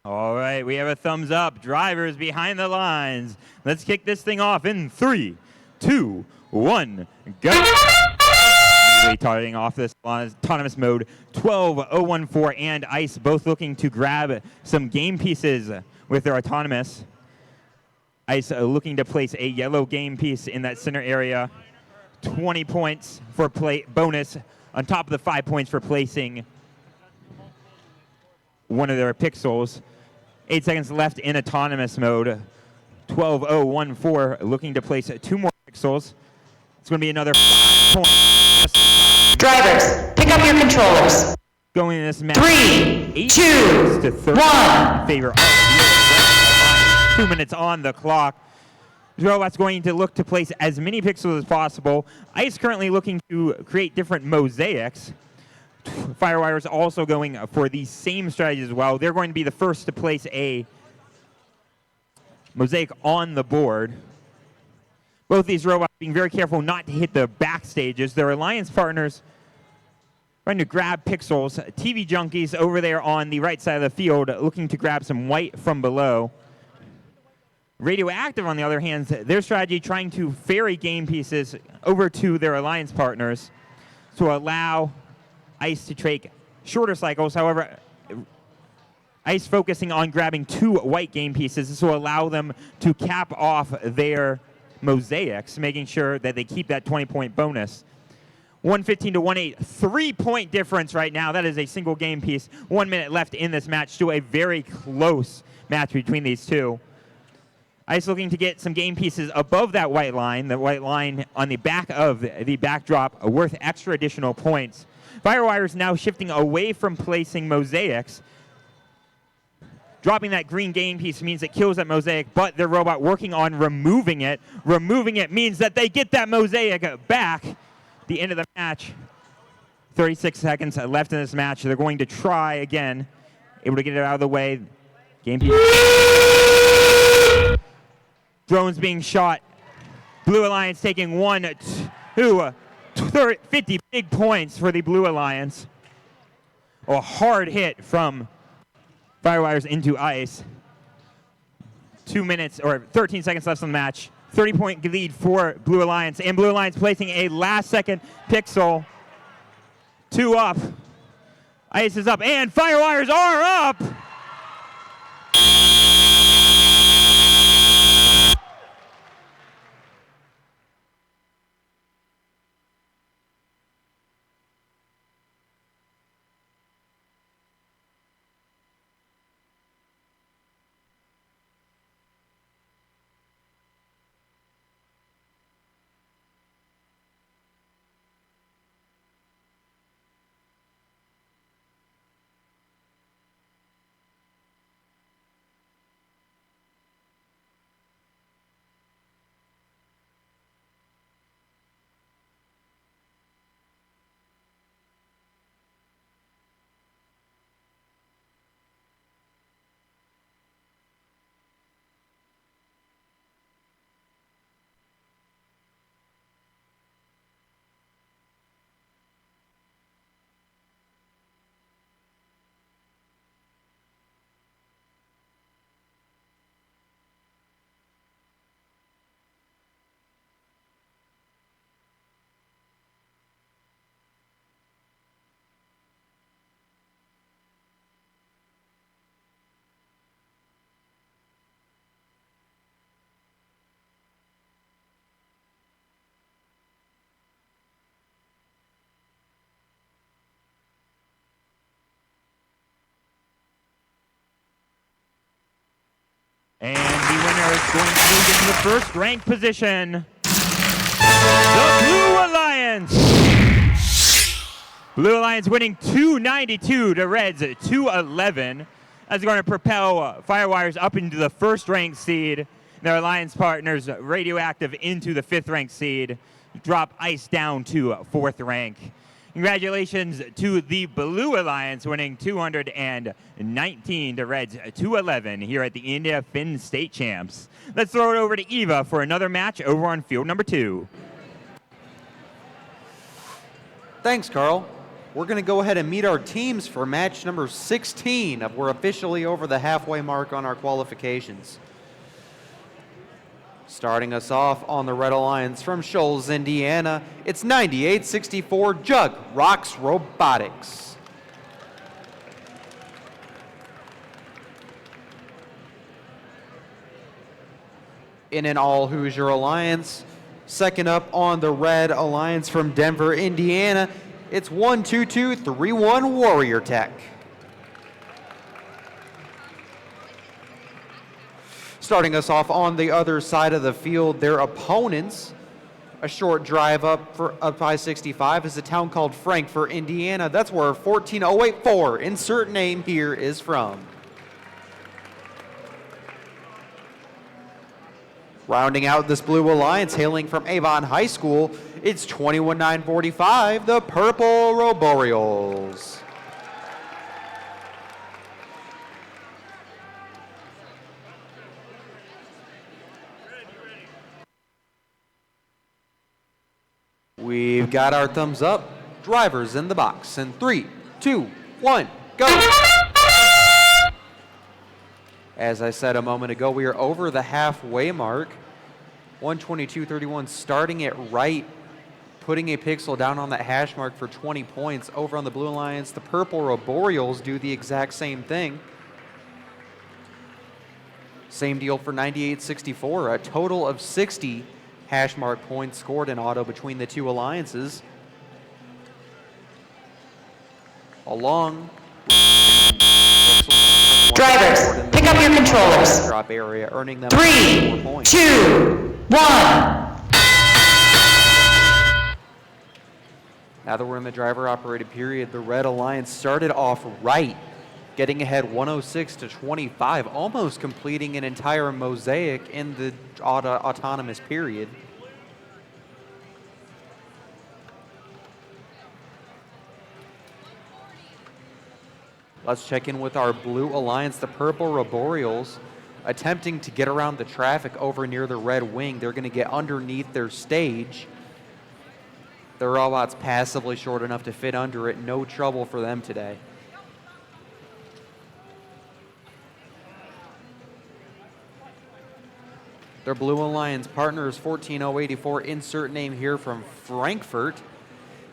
All right, we have a thumbs up. Drivers behind the lines. Let's kick this thing off in 3, 2, 1, go. Immediately starting off this autonomous mode, 12014 and Ice both looking to grab some game pieces with their autonomous. Ice looking to place a yellow game piece in that center area. 20 points for bonus on top of the 5 points for placing one of their pixels. 8 seconds left in autonomous mode. 12014 looking to place 2 more pixels. It's going to be another 5 points. Drivers, pick up your controllers. Going in this match. 3, 2, to 30 1. in favor of the Alliance. 2 minutes on the clock. Robots going to look to place as many pixels as possible. Ice currently looking to create different mosaics. Firewires also going for the same strategy as well. They're going to be the first to place a mosaic on the board. Both these robots being very careful not to hit the back stages. Their alliance partners Trying to grab pixels. TV junkies over there on the right side of the field looking to grab some white from below. Radioactive, on the other hand, their strategy trying to ferry game pieces over to their alliance partners to allow Ice to take shorter cycles. However, Ice focusing on grabbing 2 white game pieces. This will allow them to cap off their mosaics, making sure that they keep that 20-point bonus. 115 to 18, 3-point difference right now. That is a single game piece. 1 minute left in this match. Still a very close match between these two. Ice looking to get some game pieces above that white line. The white line on the back of the backdrop worth extra additional points. Firewires now shifting away from placing mosaics. Dropping that green game piece means it kills that mosaic, but their robot working on removing it. Removing it means that they get that mosaic back. The end of the match. 36 seconds left in this match. They're going to try again. Able to get it out of the way. Game piece. Drones being shot. Blue Alliance taking 1, 2, 50 big points for the Blue Alliance. A hard hit from Firewires into Ice. 2 minutes or 13 seconds left in the match. 30-point lead for Blue Alliance, and Blue Alliance placing a last-second pixel. 2 up. Ice is up, and Firewires are up! And the winner is going to move into the first ranked position. The Blue Alliance. Blue Alliance winning 292 to Reds 211. That's going to propel Firewires up into the first ranked seed. Their alliance partners Radioactive into the 5th ranked seed. Drop Ice down to 4th rank. Congratulations to the Blue Alliance winning 219 to Reds 211 here at the India Finn State Champs. Let's throw it over to Eva for another match over on field number 2. Thanks, Carl. We're going to go ahead and meet our teams for match number 16. We're officially over the halfway mark on our qualifications. Starting us off on the Red Alliance from Shoals, Indiana, it's 9864 Jug Rocks Robotics. In an all Hoosier Alliance, second up on the Red Alliance from Denver, Indiana, it's 12231 Warrior Tech. Starting us off on the other side of the field, their opponents, a short drive up I-65 is a town called Frankfort, Indiana. That's where 14084, insert name here, is from. Rounding out this Blue Alliance, hailing from Avon High School, it's 21945, the Purple Roboreals. We've got our thumbs up. Drivers in the box in 3, 2, 1, go. As I said a moment ago, we are over the halfway mark. 122.31 starting it right, putting a pixel down on that hash mark for 20 points. Over on the Blue Alliance, the Purple Roboreals do the exact same thing. Same deal for 98.64, a total of 60 hash mark points scored in auto between the two alliances. Along Drivers, pick up your controllers. Drop area, earning them 3, 4 points. 2, 1. Now that we're in the driver-operated period, the Red Alliance started off right, getting ahead 106-25, almost completing an entire mosaic in the autonomous period. Let's check in with our Blue Alliance, the Purple Roboreals, attempting to get around the traffic over near the Red Wing. They're going to get underneath their stage. The robot's passively short enough to fit under it. No trouble for them today. Their Blue Alliance partners, 14084, insert name here from Frankfurt,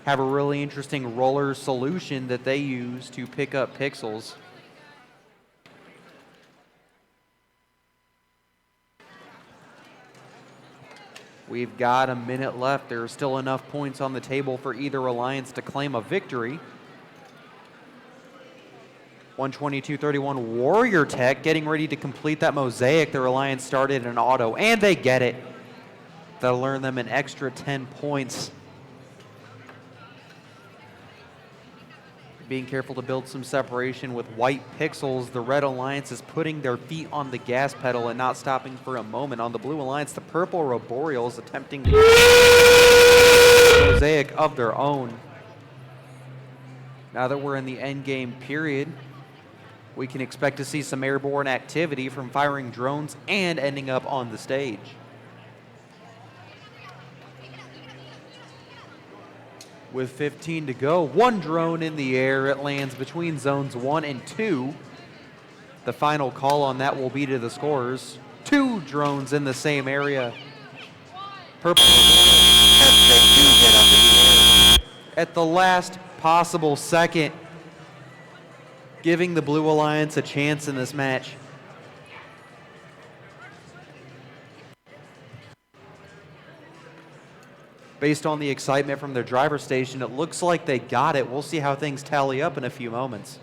have a really interesting roller solution that they use to pick up pixels. We've got a minute left. There are still enough points on the table for either alliance to claim a victory. 122.31 Warrior Tech getting ready to complete that mosaic. Their alliance started in auto, and they get it. That'll earn them an extra 10 points. Being careful to build some separation with white pixels. The Red Alliance is putting their feet on the gas pedal and not stopping for a moment. On the Blue Alliance, the Purple Roboreals attempting to mosaic of their own. Now that we're in the end game period, we can expect to see some airborne activity from firing drones and ending up on the stage. With 15 to go, one drone in the air. It lands between zones 1 and 2. The final call on that will be to the scorers. 2 drones in the same area. Purple at the last possible second, giving the Blue Alliance a chance in this match. Based on the excitement from their driver station, it looks like they got it. We'll see how things tally up in a few moments.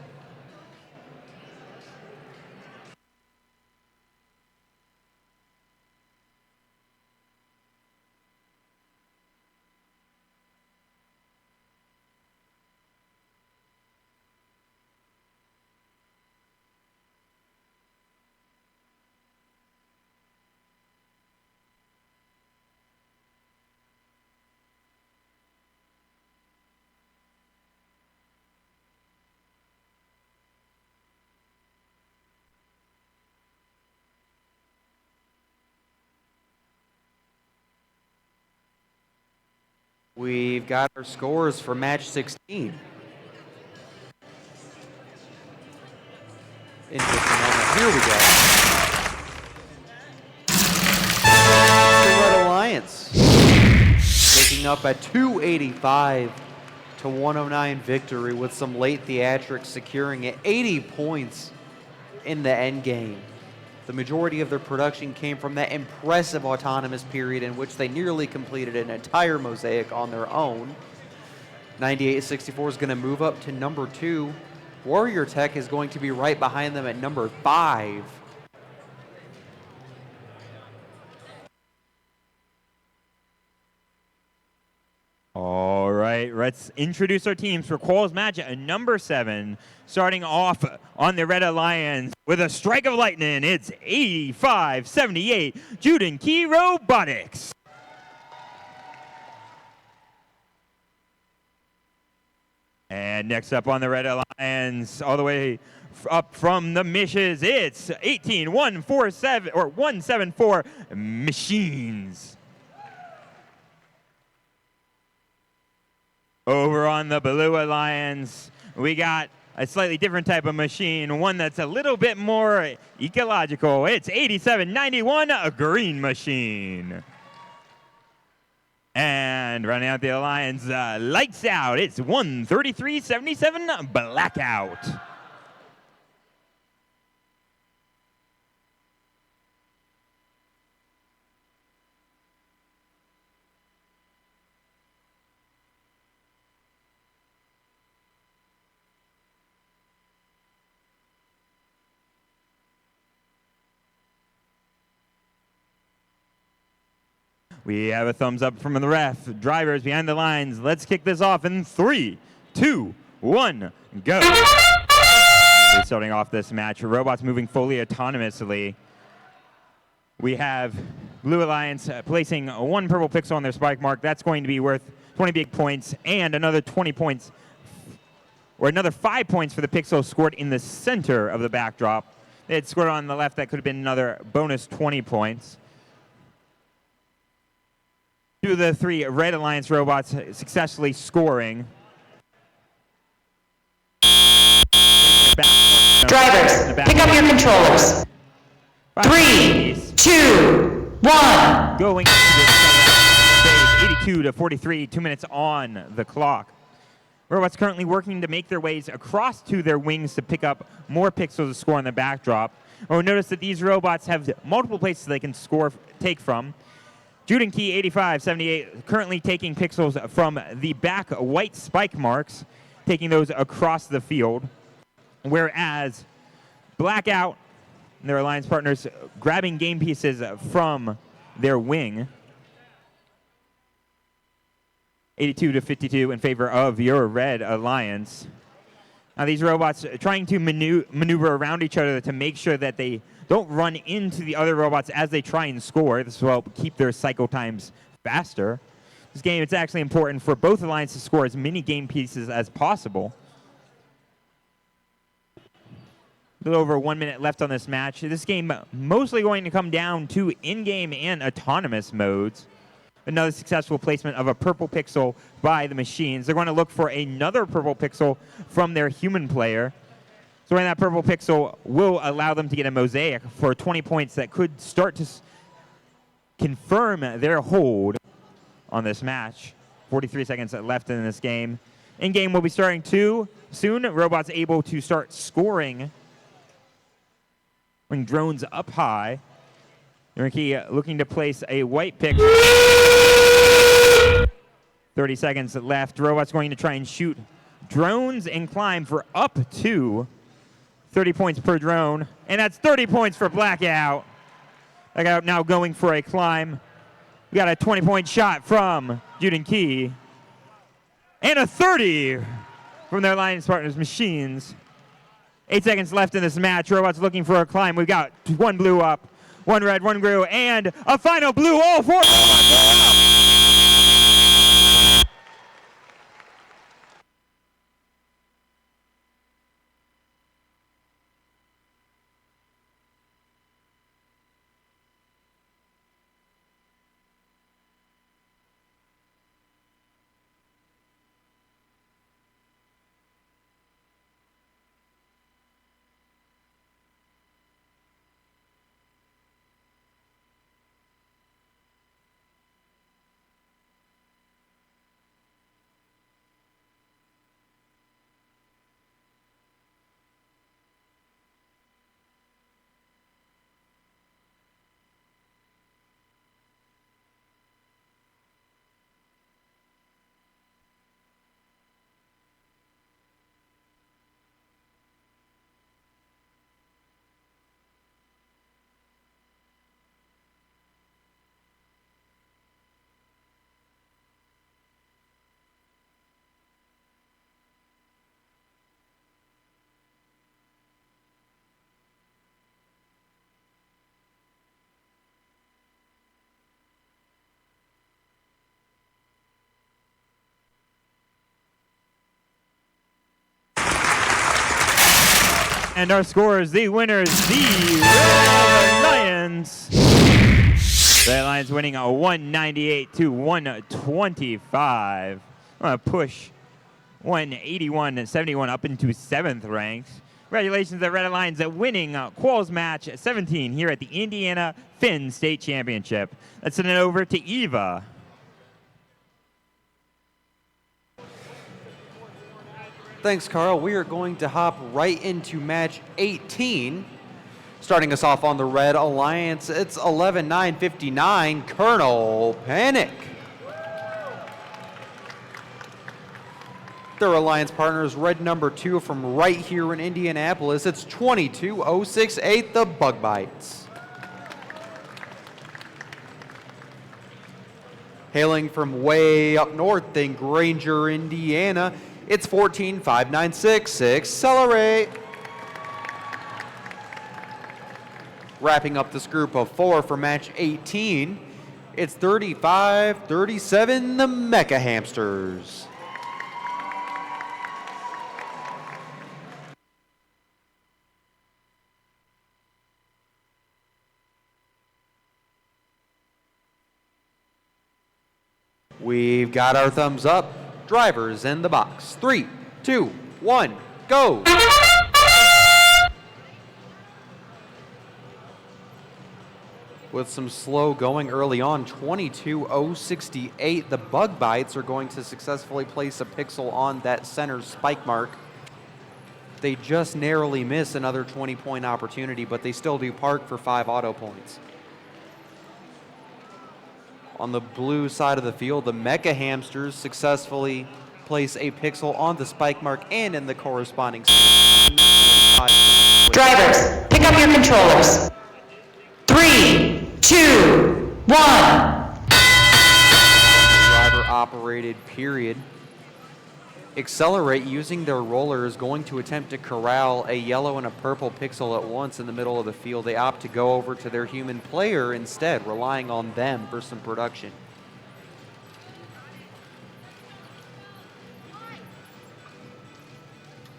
We've got our scores for match 16. In just a moment. Here we go. The Red Alliance taking up a 285-109 victory with some late theatrics, securing it 80 points in the end game. The majority of their production came from that impressive autonomous period in which they nearly completed an entire mosaic on their own. 98.64 is going to move up to number 2. Warrior Tech is going to be right behind them at number 5. All right, let's introduce our teams for Qual's match at number 7. Starting off on the Red Alliance with a strike of lightning, it's 85-78, Juden Key Robotics. And next up on the Red Alliance, all the way up from the Mishes, it's 174 Machines. Over on the Blue Alliance, we got a slightly different type of machine, one that's a little bit more ecological. It's 8791, a green machine. And running out the Alliance, lights out. It's 13377, blackout. We have a thumbs up from the ref. Drivers behind the lines. Let's kick this off in 3, 2, 1, go. Starting off this match, robots moving fully autonomously. We have Blue Alliance placing 1 purple pixel on their spike mark. That's going to be worth 20 big points and another 20 points, or another 5 points for the pixel scored in the center of the backdrop. They had scored on the left. That could have been another bonus 20 points. 2 of the 3 Red Alliance robots successfully scoring. Drivers, pick up your controllers. 3, 2, 1. Going into 82 to 43, 2 minutes on the clock. Robots currently working to make their ways across to their wings to pick up more pixels to score on the backdrop. Oh, notice that these robots have multiple places they can take from. Jude Key 8578 currently taking pixels from the back white spike marks, taking those across the field, whereas Blackout and their alliance partners grabbing game pieces from their wing. 82 to 52 in favor of your Red Alliance. Now these robots are trying to maneuver around each other to make sure that they don't run into the other robots as they try and score. This will help keep their cycle times faster. This game, it's actually important for both alliances to score as many game pieces as possible. A little over 1 minute left on this match. This game mostly going to come down to in-game and autonomous modes. Another successful placement of a purple pixel by the machines. They're going to look for another purple pixel from their human player. So that purple pixel will allow them to get a mosaic for 20 points that could start to confirm their hold on this match. 43 seconds left in this game. In-game will be starting too soon. Robots able to start scoring. Bring drones up high. Ricky looking to place a white pixel. 30 seconds left. Robots going to try and shoot drones and climb for up to 30 points per drone, and that's 30 points for Blackout. Blackout now going for a climb. We got a 20-point shot from Jude Key, and a 30 from their alliance partners, Machines. 8 seconds left in this match. Robots looking for a climb. We've got 1 blue up, 1 red, 1 green, and a final blue. All 4 robots are up. And our scores, the winners, the Red Alliance. Red Alliance winning a 198 to 125. push 181-71 up into 7th ranked. Congratulations to Red Alliance at winning Quals match 17 here at the Indiana Finn State Championship. Let's send it over to Eva. Thanks, Carl. We are going to hop right into match 18. Starting us off on the Red Alliance, it's 11-9-59, Colonel Panic. Their alliance partners, red number 2 from right here in Indianapolis, it's 22-068, the Bug Bites. Hailing from way up north in Granger, Indiana, it's 14-596, Accelerate. Wrapping up this group of 4 for match 18, it's 35-37, the Mecha Hamsters. We've got our thumbs up. Drivers in the box. 3, 2, 1, go. With some slow going early on, 22-068. The Bug Bites are going to successfully place a pixel on that center spike mark. They just narrowly miss another 20-point opportunity, but they still do park for 5 auto points. On the blue side of the field, the Mecha Hamsters successfully place a pixel on the spike mark and in the corresponding. Drivers, pick up your controllers. 3, 2, 1. Driver operated period. Accelerate, using their roller, is going to attempt to corral a yellow and a purple pixel at once in the middle of the field. They opt to go over to their human player instead, relying on them for some production.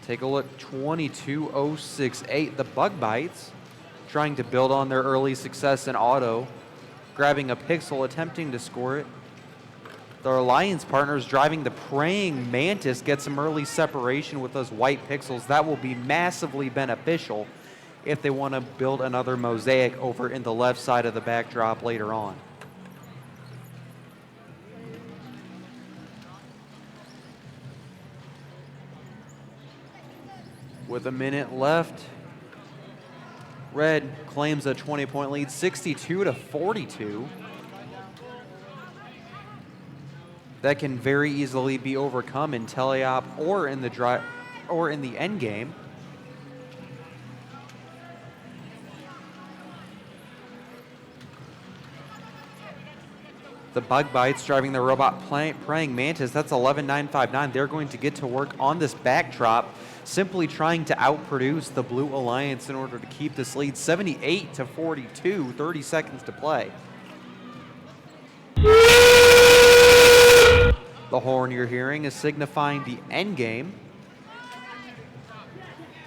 Take a look, 22-068, the Bug Bites, trying to build on their early success in auto, grabbing a pixel, attempting to score it. Their alliance partners driving the Praying Mantis get some early separation with those white pixels. That will be massively beneficial if they want to build another mosaic over in the left side of the backdrop later on. With a minute left, Red claims a 20-point lead, 62-42. That can very easily be overcome in teleop or in the end game. The Bug Bites driving the robot Praying Mantis, that's 11-9-5-9. They're going to get to work on this backdrop, simply trying to outproduce the Blue Alliance in order to keep this lead 78-42, 30 seconds to play. The horn you're hearing is signifying the end game.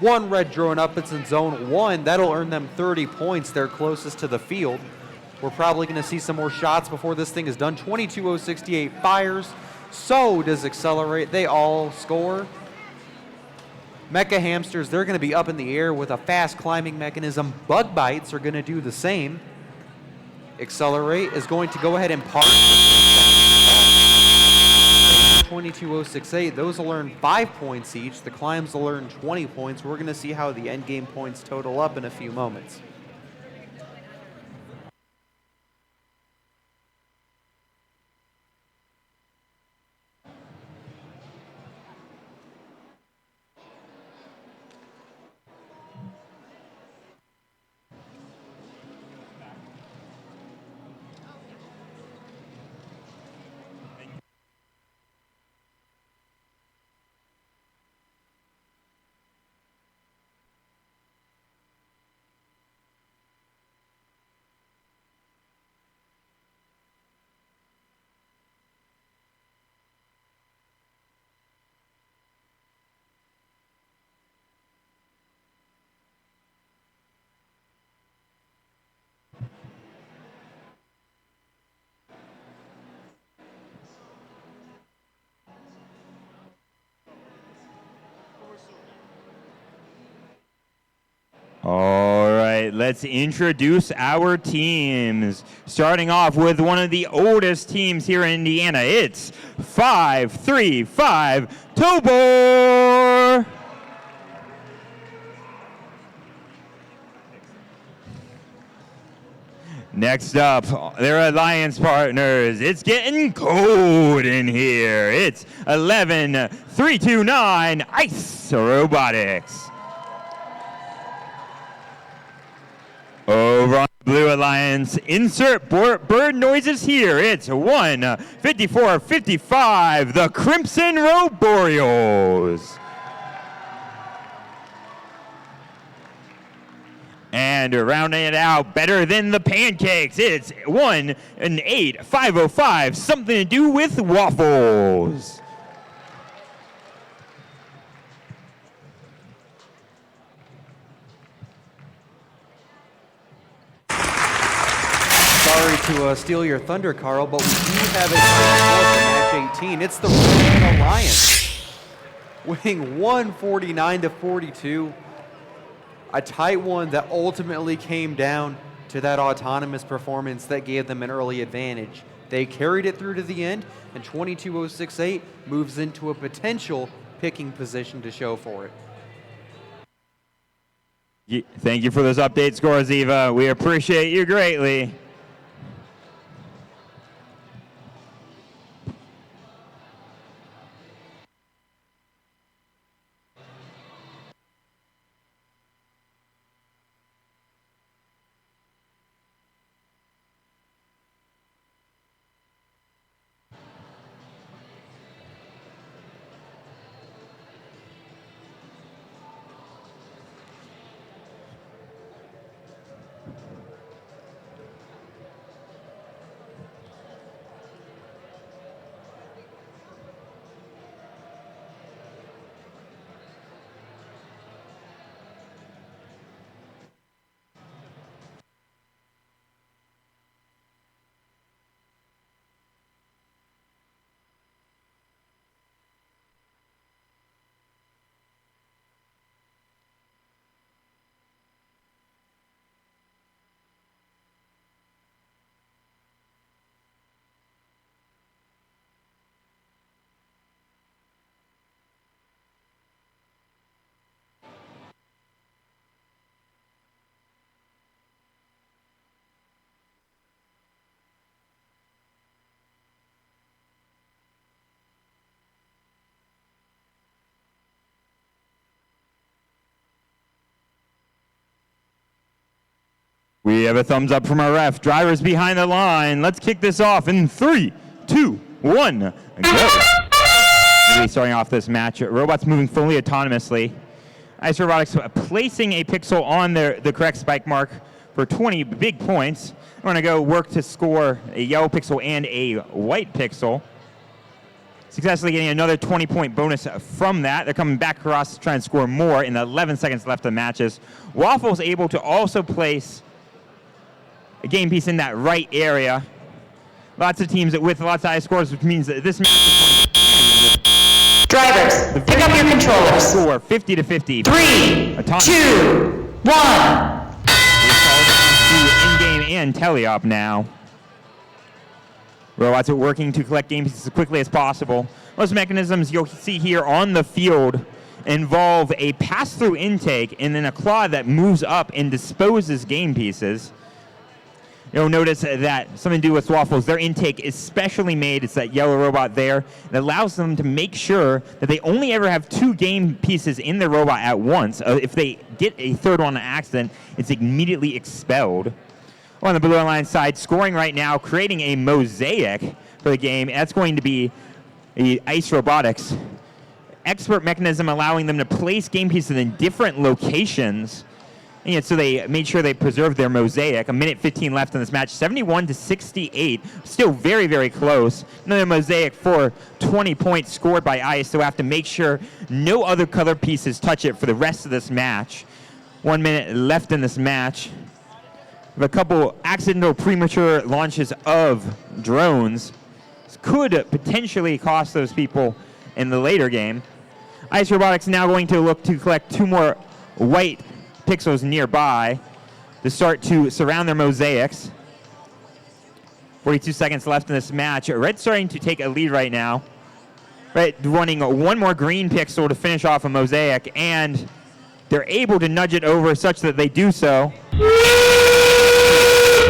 1 red drone up, it's in zone 1. That'll earn them 30 points. They're closest to the field. We're probably going to see some more shots before this thing is done. 22-068 fires. So does Accelerate. They all score. Mecha Hamsters, they're going to be up in the air with a fast climbing mechanism. Bug Bites are going to do the same. Accelerate is going to go ahead and park. 22-068, those will earn 5 points each. The climbs will earn 20 points. We're going to see how the end game points total up in a few moments. let's introduce our teams. Starting off with one of the oldest teams here in Indiana. It's 5-3-5 Tobor. Next up, their alliance partners. It's getting cold in here. It's 11-3-2-9 Ice Robotics. Over on the Blue Alliance, insert bird noises here. It's 1-54-55 the Crimson Roboreals. And rounding it out, better than the pancakes, it's 1-8-5-05, something to do with waffles. Sorry to steal your thunder, Carl, but we do have a score for match 18. It's the Red Alliance, winning 149-42. A tight one that ultimately came down to that autonomous performance that gave them an early advantage. They carried it through to the end, and 22-068 moves into a potential picking position to show for it. Thank you for those update scores, Eva. We appreciate you greatly. We have a thumbs up from our ref. Drivers behind the line. Let's kick this off in 3, 2, 1, go. Really starting off this match. Robots moving fully autonomously. Ice Robotics placing a pixel on the correct spike mark for 20 big points. We're going to go work to score a yellow pixel and a white pixel. Successfully getting another 20-point bonus from that. They're coming back across to try and score more in the 11 seconds left of the matches. Waffle's able to also place a game piece in that right area. Lots of teams with lots of high scores, which means that this match is Drivers, pick up your controllers. Score 50-50. 3, 2, 1. In-game and teleop now. Robots are working to collect game pieces as quickly as possible. Most mechanisms you'll see here on the field involve a pass-through intake and then a claw that moves up and disposes game pieces. You'll notice that something to do with Waffles, their intake is specially made. It's that yellow robot there. It allows them to make sure that they only ever have 2 game pieces in their robot at once. If they get a third one on accident, it's immediately expelled. On the Blue Alliance side, scoring right now, creating a mosaic for the game. That's going to be the Ice Robotics. Expert mechanism allowing them to place game pieces in different locations. And so they made sure they preserved their mosaic. 1:15 left in this match, 71-68. Still very, very close. Another mosaic for 20 points scored by Ice, so we have to make sure no other color pieces touch it for the rest of this match. 1 minute left in this match. We have a couple accidental premature launches of drones. This could potentially cost those people in the later game. Ice Robotics now going to look to collect 2 more white pixels nearby to start to surround their mosaics. 42 seconds left in this match. Red's starting to take a lead right now. Red running one more green pixel to finish off a mosaic, and they're able to nudge it over such that they do so.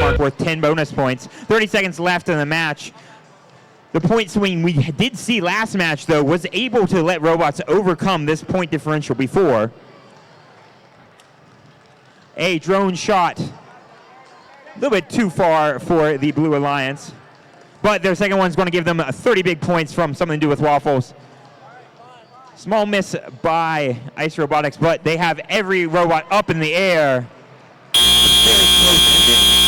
Mark worth 10 bonus points. 30 seconds left in the match. The point swing we did see last match, though, was able to let Robots overcome this point differential before. A drone shot. A little bit too far for the Blue Alliance. But their second one's going to give them 30 big points from something to do with waffles. Small miss by Ice Robotics, but they have every robot up in the air. Very close ending.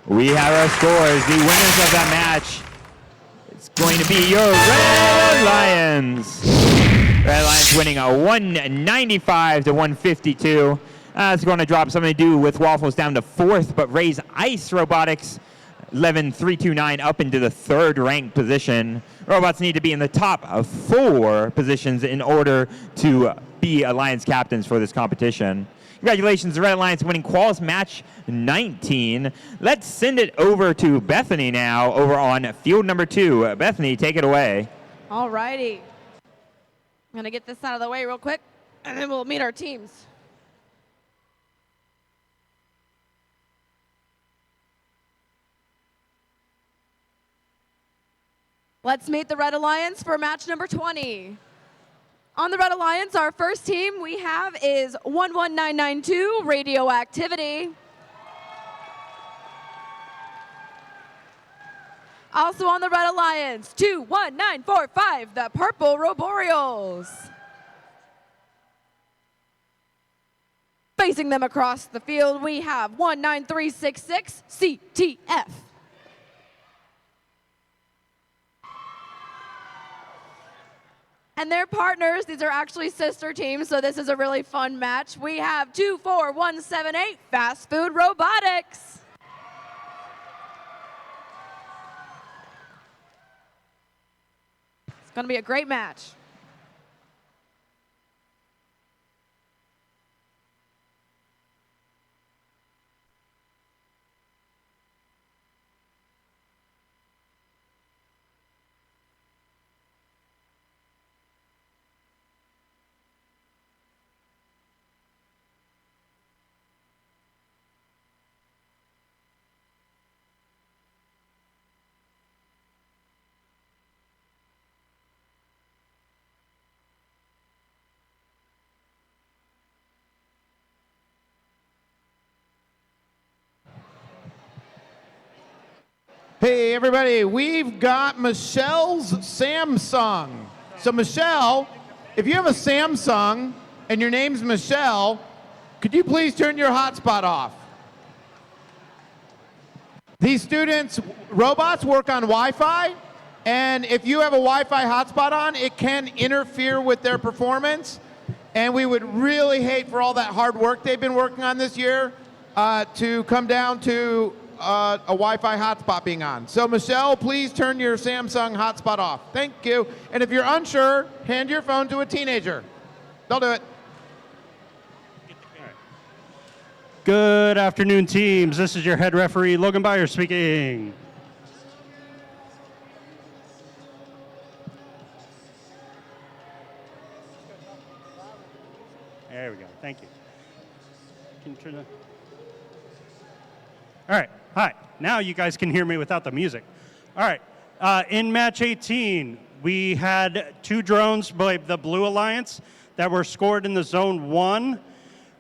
We have our scores. The winners of that match, it's going to be your Red Lions. Red Lions winning a 195 to 152. It's going to drop something to do with Waffles down to 4th, but raise Ice Robotics 11-329 up into the 3rd ranked position. Robots need to be in the top of 4 positions in order to be Alliance captains for this competition. Congratulations, the Red Alliance winning Qualis match 19. Let's send it over to Bethany now over on field number 2. Bethany, take it away. All righty. I'm going to get this out of the way real quick, and then we'll meet our teams. Let's meet the Red Alliance for match number 20. On the Red Alliance, our first team we have is 11992 Radioactivity. Also on the Red Alliance, 21945, the Purple Roboreals. Facing them across the field, we have 19366 CTF. And their partners, these are actually sister teams, so this is a really fun match. We have 24178 Fast Food Robotics. It's going to be a great match. Hey everybody, we've got Michelle's Samsung. So Michelle, if you have a Samsung and your name's Michelle, could you please turn your hotspot off? These students, robots work on Wi-Fi, and if you have a Wi-Fi hotspot on, it can interfere with their performance, and we would really hate for all that hard work they've been working on this year to come down to a Wi-Fi hotspot being on. So Michelle, please turn your Samsung hotspot off. Thank you. And if you're unsure, hand your phone to a teenager. They'll do it. Good afternoon, teams. This is your head referee, Logan Byer, speaking. There we go. Thank you. Can you turn the... All right. Hi. Now you guys can hear me without the music. All right. In match 18, we had 2 drones by the Blue Alliance that were scored in the zone 1.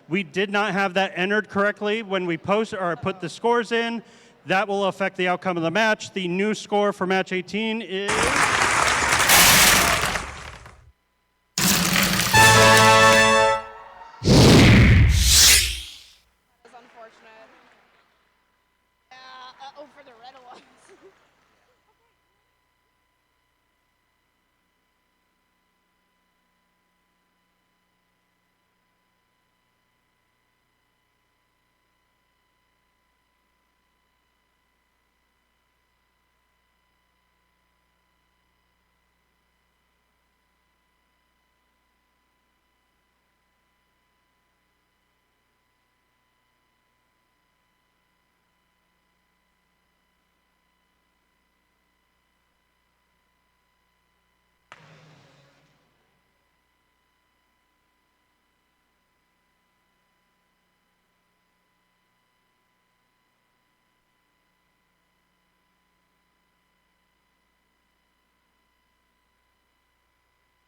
We did not have that entered correctly when we put the scores in. That will affect the outcome of the match. The new score for match 18 is...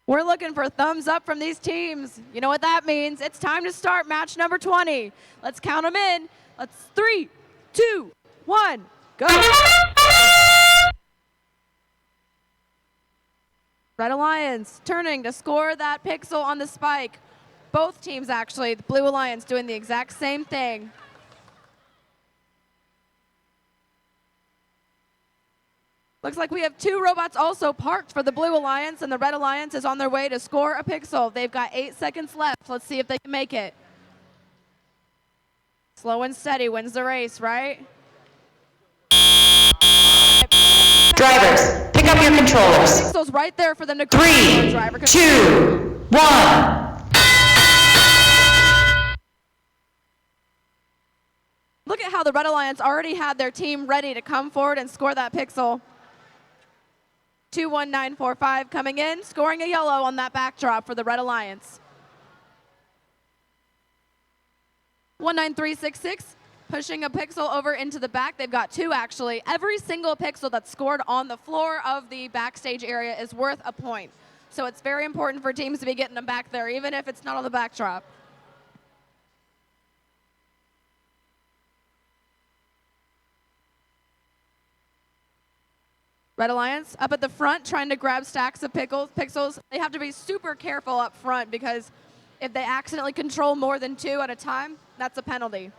We're looking for thumbs up from these teams. You know what that means. It's time to start match number 20. Let's count them in. Let's 3, 2, 1, go. Red Alliance turning to score that pixel on the spike. Both teams actually, the Blue Alliance doing the exact same thing. Looks like we have 2 robots also parked for the Blue Alliance, and the Red Alliance is on their way to score a pixel. They've got 8 seconds left. Let's see if they can make it. Slow and steady wins the race, right? Drivers, pick up your controllers. Pixels right there for them to 3, 2, 1. Look at how the Red Alliance already had their team ready to come forward and score that pixel. 21945 coming in, scoring a yellow on that backdrop for the Red Alliance. 19366 pushing a pixel over into the back. They've got 2 actually. Every single pixel that's scored on the floor of the backstage area is worth a point. So it's very important for teams to be getting them back there, even if it's not on the backdrop. Red Alliance up at the front trying to grab stacks of pixels. They have to be super careful up front because if they accidentally control more than 2 at a time, that's a penalty.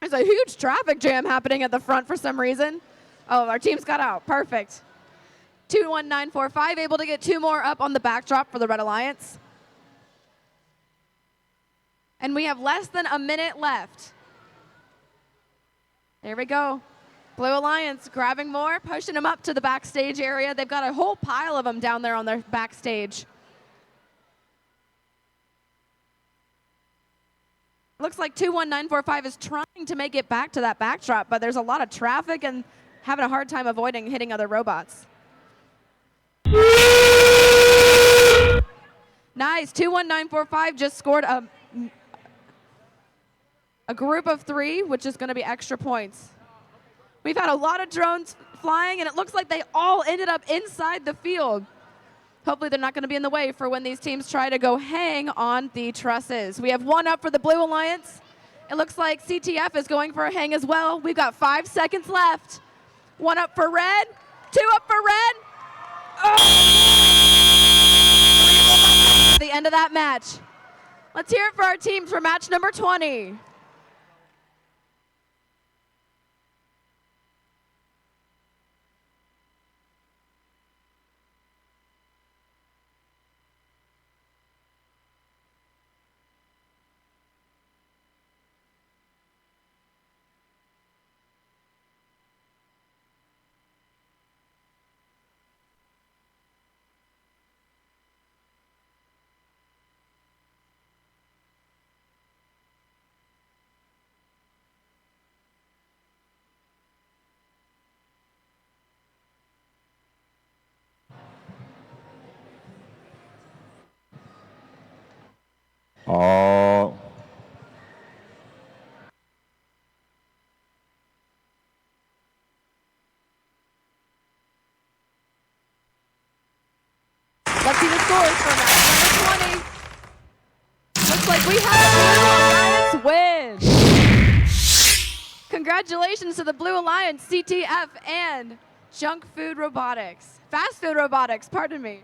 There's a huge traffic jam happening at the front for some reason. Oh, our team's got out. Perfect. 21945 able to get 2 more up on the backdrop for the Red Alliance. And we have less than a minute left. There we go. Blue Alliance grabbing more, pushing them up to the backstage area. They've got a whole pile of them down there on their backstage. Looks like 21945 is trying to make it back to that backdrop, but there's a lot of traffic and having a hard time avoiding hitting other robots. Nice. 21945 just scored a group of 3, which is going to be extra points. We've had a lot of drones flying, and it looks like they all ended up inside the field. Hopefully they're not going to be in the way for when these teams try to go hang on the trusses. We have 1 up for the Blue Alliance. It looks like CTF is going for a hang as well. We've got 5 seconds left. 1 up for red, 2 up for red. Oh! The end of that match. Let's hear it for our teams for match number 20. Oh. Let's see the scores for match number 20. Looks like we have the Blue Alliance win. Congratulations to the Blue Alliance, CTF, and Junk Food Robotics. Fast Food Robotics, pardon me.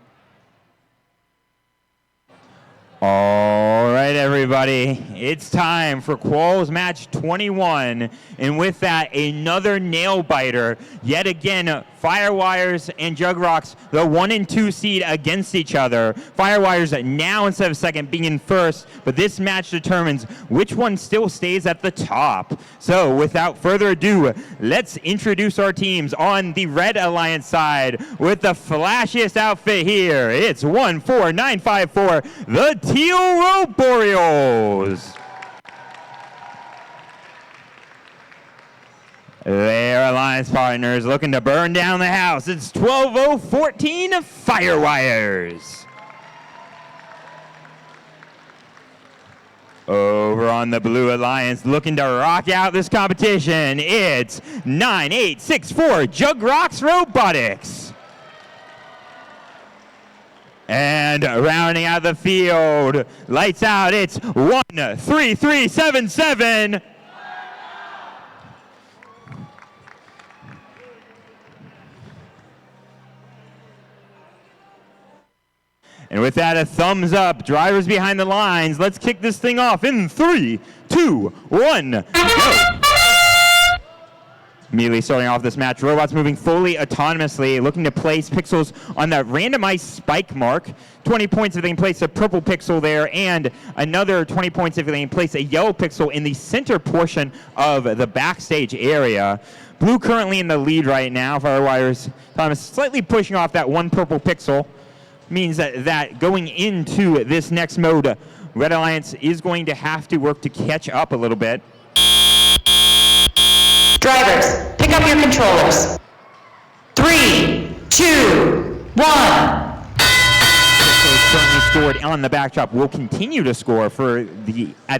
All right, everybody. It's time for Quals match 21. And with that, another nail biter. Yet again, Firewires and Jugrocks, the 1 and 2 seed against each other. Firewires now, instead of second, being in first. But this match determines which one still stays at the top. So without further ado, let's introduce our teams on the Red Alliance side with the flashiest outfit here. It's 14954, the Teal Roboreals. Their alliance partners looking to burn down the house. It's 12014 Firewires. Over on the Blue Alliance, looking to rock out this competition, it's 9864 Jugrocks Robotics. And rounding out the field, lights out, it's 13377. And with that, a thumbs up. Drivers behind the lines. Let's kick this thing off in 3, 2, 1, go. Immediately starting off this match, robots moving fully autonomously, looking to place pixels on that randomized spike mark. 20 points if they can place a purple pixel there, and another 20 points if they can place a yellow pixel in the center portion of the backstage area. Blue currently in the lead right now. Firewires Thomas slightly pushing off that one purple pixel. Means that going into this next mode, Red Alliance is going to have to work to catch up a little bit. Drivers, pick up your controllers. 3, 2, 1. Currently scored on the backdrop, will continue to score at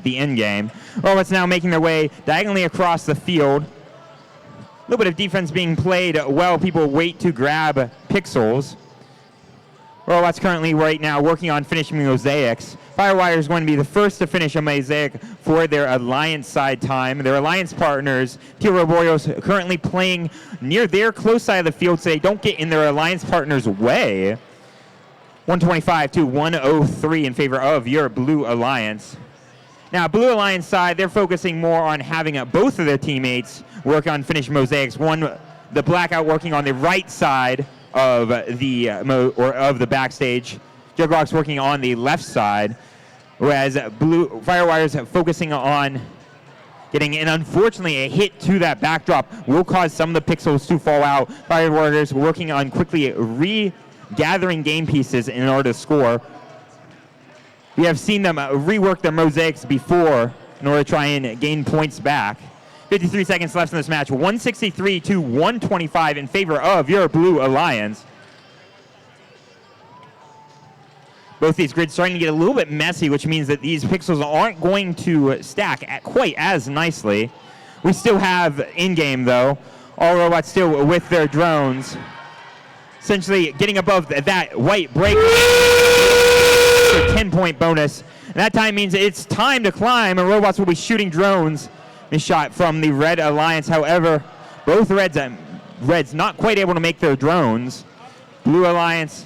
the end game. Robots now making their way diagonally across the field. A little bit of defense being played while people wait to grab pixels. Robots currently right now working on finishing mosaics. Firewire is going to be the first to finish a mosaic for their Alliance side time. Their Alliance partners, Teal Roboreals, currently playing near their close side of the field so they don't get in their Alliance partners' way. 125 to 103 in favor of your Blue Alliance. Now, Blue Alliance side, they're focusing more on having both of their teammates work on finished mosaics. The Blackout working on the right side of the backstage. Jugrocks working on the left side, whereas Firewires focusing on getting, and unfortunately a hit to that backdrop will cause some of the pixels to fall out. Firewires working on quickly regathering game pieces in order to score. We have seen them rework their mosaics before in order to try and gain points back. 53 seconds left in this match. 163 to 125 in favor of your Blue Alliance. Both these grids starting to get a little bit messy, which means that these pixels aren't going to stack quite as nicely. We still have in-game, though. All robots still with their drones. Essentially getting above that white break. 10-point bonus. And that time means it's time to climb, and robots will be shooting drones. A shot from the Red Alliance. However, both Reds not quite able to make their drones. Blue Alliance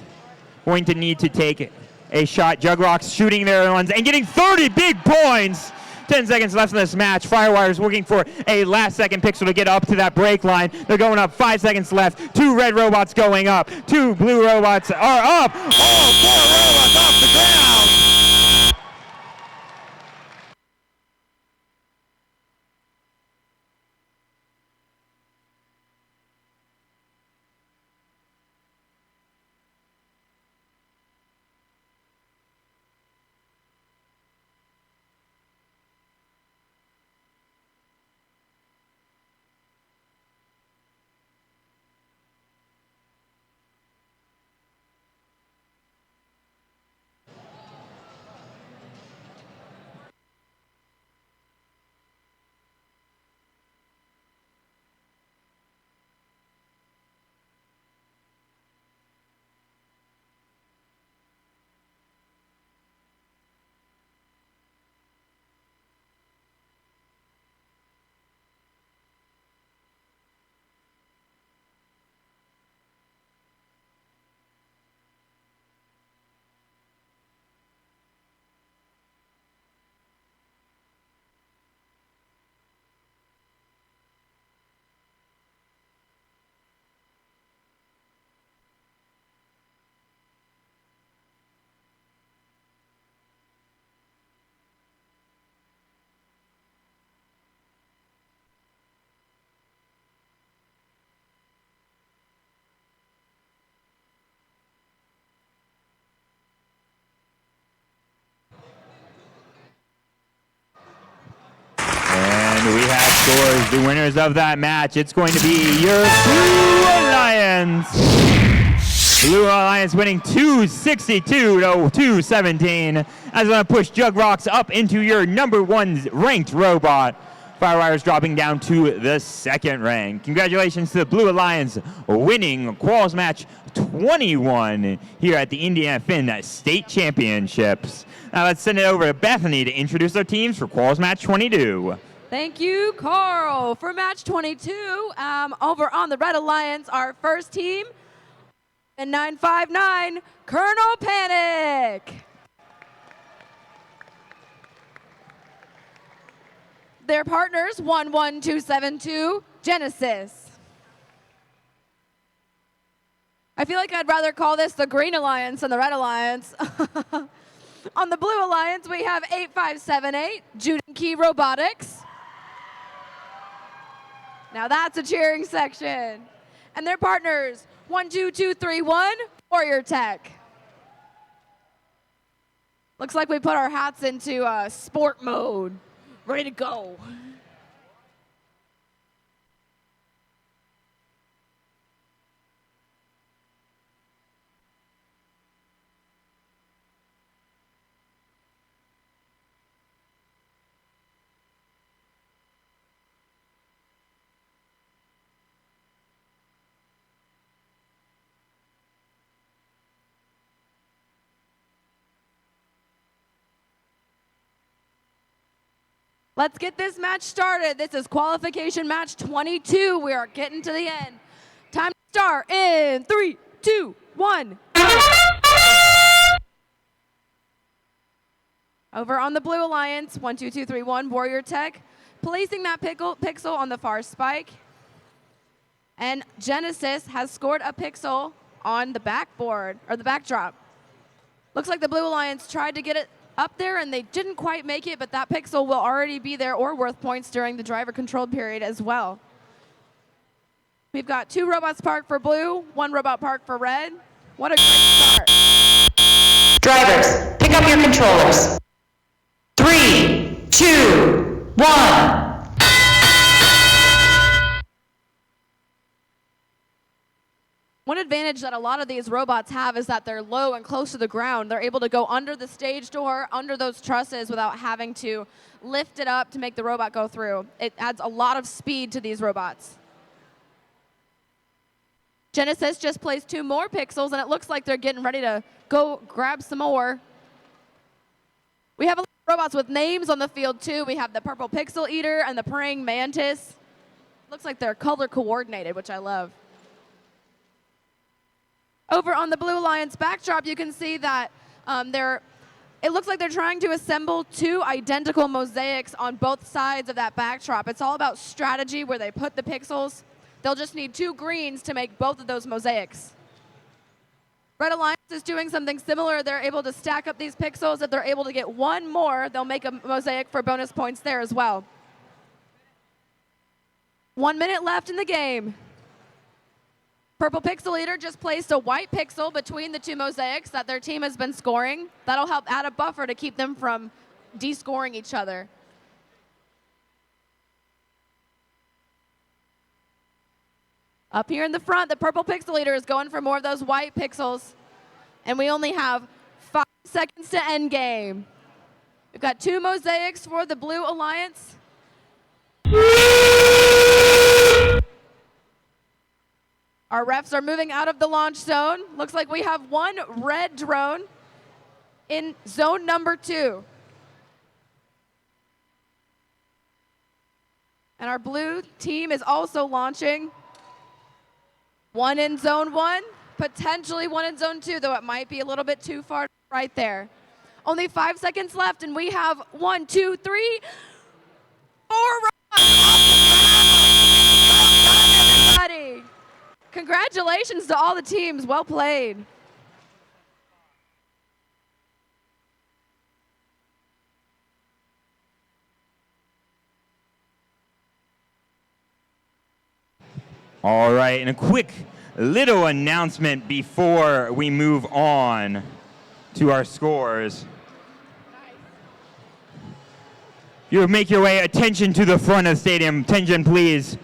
going to need to take a shot. Jugrocks shooting their ones and getting 30 big points. 10 seconds left in this match. Firewires looking for a last-second pixel to get up to that break line. They're going up. 5 seconds left. 2 red robots going up. 2 blue robots are up. All 4 robots off the ground. scores, the winners of that match, it's going to be your Blue Alliance. Blue Alliance winning 262 to 217. As I'm going to push Jugrox up into your #1 ranked robot. Firewire's dropping down to the 2nd rank. Congratulations to the Blue Alliance winning Quals Match 21 here at the Indiana Finn State Championships. Now let's send it over to Bethany to introduce our teams for Quals Match 22. Thank you, Carl. For match 22, over on the Red Alliance, our first team, and 959, Colonel Panic. Their partners, 11272, Genesis. I feel like I'd rather call this the Green Alliance than the Red Alliance. On the Blue Alliance, we have 8578, Jude and Key Robotics. Now that's a cheering section. And their partners, 12231, Warrior Tech. Looks like we put our hats into sport mode. Ready to go. Let's get this match started. This is qualification match 22. We are getting to the end. Time to start in 3, 2, 1. Over on the Blue Alliance, 12231, Warrior Tech, placing that pixel on the far spike. And Genesis has scored a pixel on the backboard, or the backdrop. Looks like the Blue Alliance tried to get it up there and they didn't quite make it, but that pixel will already be there or worth points during the driver controlled period as well. We've got 2 robots parked for blue, 1 robot parked for red. What a great start. Drivers, pick up your controllers. 3, 2, 1. One advantage that a lot of these robots have is that they're low and close to the ground. They're able to go under the stage door, under those trusses without having to lift it up to make the robot go through. It adds a lot of speed to these robots. Genesis just placed 2 more pixels, and it looks like they're getting ready to go grab some more. We have a lot of robots with names on the field, too. We have the Purple Pixel Eater and the Praying Mantis. Looks like they're color coordinated, which I love. Over on the Blue Alliance backdrop, you can see that it looks like they're trying to assemble 2 identical mosaics on both sides of that backdrop. It's all about strategy where they put the pixels. They'll just need 2 greens to make both of those mosaics. Red Alliance is doing something similar. They're able to stack up these pixels. If they're able to get 1 more, they'll make a mosaic for bonus points there as well. 1 minute left in the game. Purple Pixel Eater just placed a white pixel between the 2 mosaics that their team has been scoring. That'll help add a buffer to keep them from descoring each other. Up here in the front, the Purple Pixel Eater is going for more of those white pixels. And we only have 5 seconds to end game. We've got 2 mosaics for the Blue Alliance. Our refs are moving out of the launch zone. Looks like we have 1 red drone in zone number 2. And our blue team is also launching. 1 in zone 1, potentially 1 in zone 2, though it might be a little bit too far right there. Only 5 seconds left, and we have 1, 2, 3, 4 everybody. Congratulations to all the teams. Well played. All right, and a quick little announcement before we move on to our scores. You make your way, attention to the front of the stadium. Attention, please.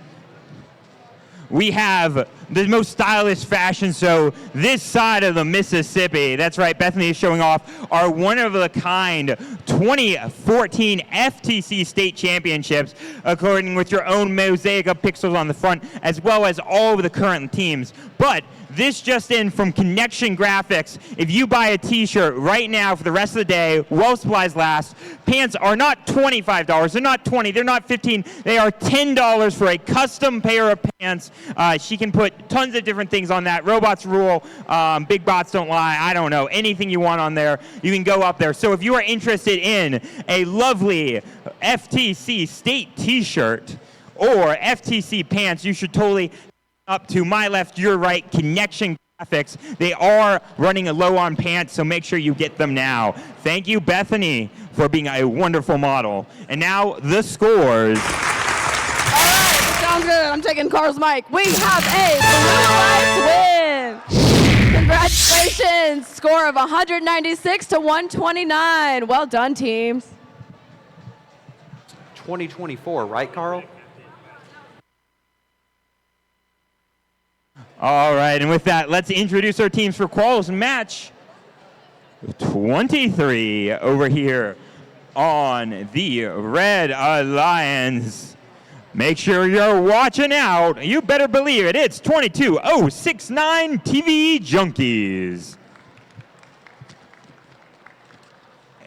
We have the most stylish fashion show this side of the Mississippi. That's right, Bethany is showing off our one-of-a-kind 2014 FTC State Championships, according with your own mosaic of pixels on the front, as well as all of the current teams. But this just in from Connection Graphics. If you buy a t-shirt right now for the rest of the day, while supplies last, pants are not $25. They're not $20. They're not $15. They are $10 for a custom pair of pants. She can put tons of different things on that. Robots rule. Big bots don't lie. I don't know. Anything you want on there, you can go up there. So if you are interested in a lovely FTC State t-shirt or FTC pants, you should totally up to my left, your right, Connection Graphics. They are running a low on pants, so make sure you get them now. Thank you, Bethany, for being a wonderful model. And now the scores. All right, sounds good. I'm taking Carl's mic. We have a Blue Lights win. Congratulations. Score of 196 to 129. Well done, teams. 2024, right, Carl? All right, and with that, let's introduce our teams for quals match 23 over here on the Red Alliance. Make sure you're watching out. You better believe it. It's 22069 TV Junkies.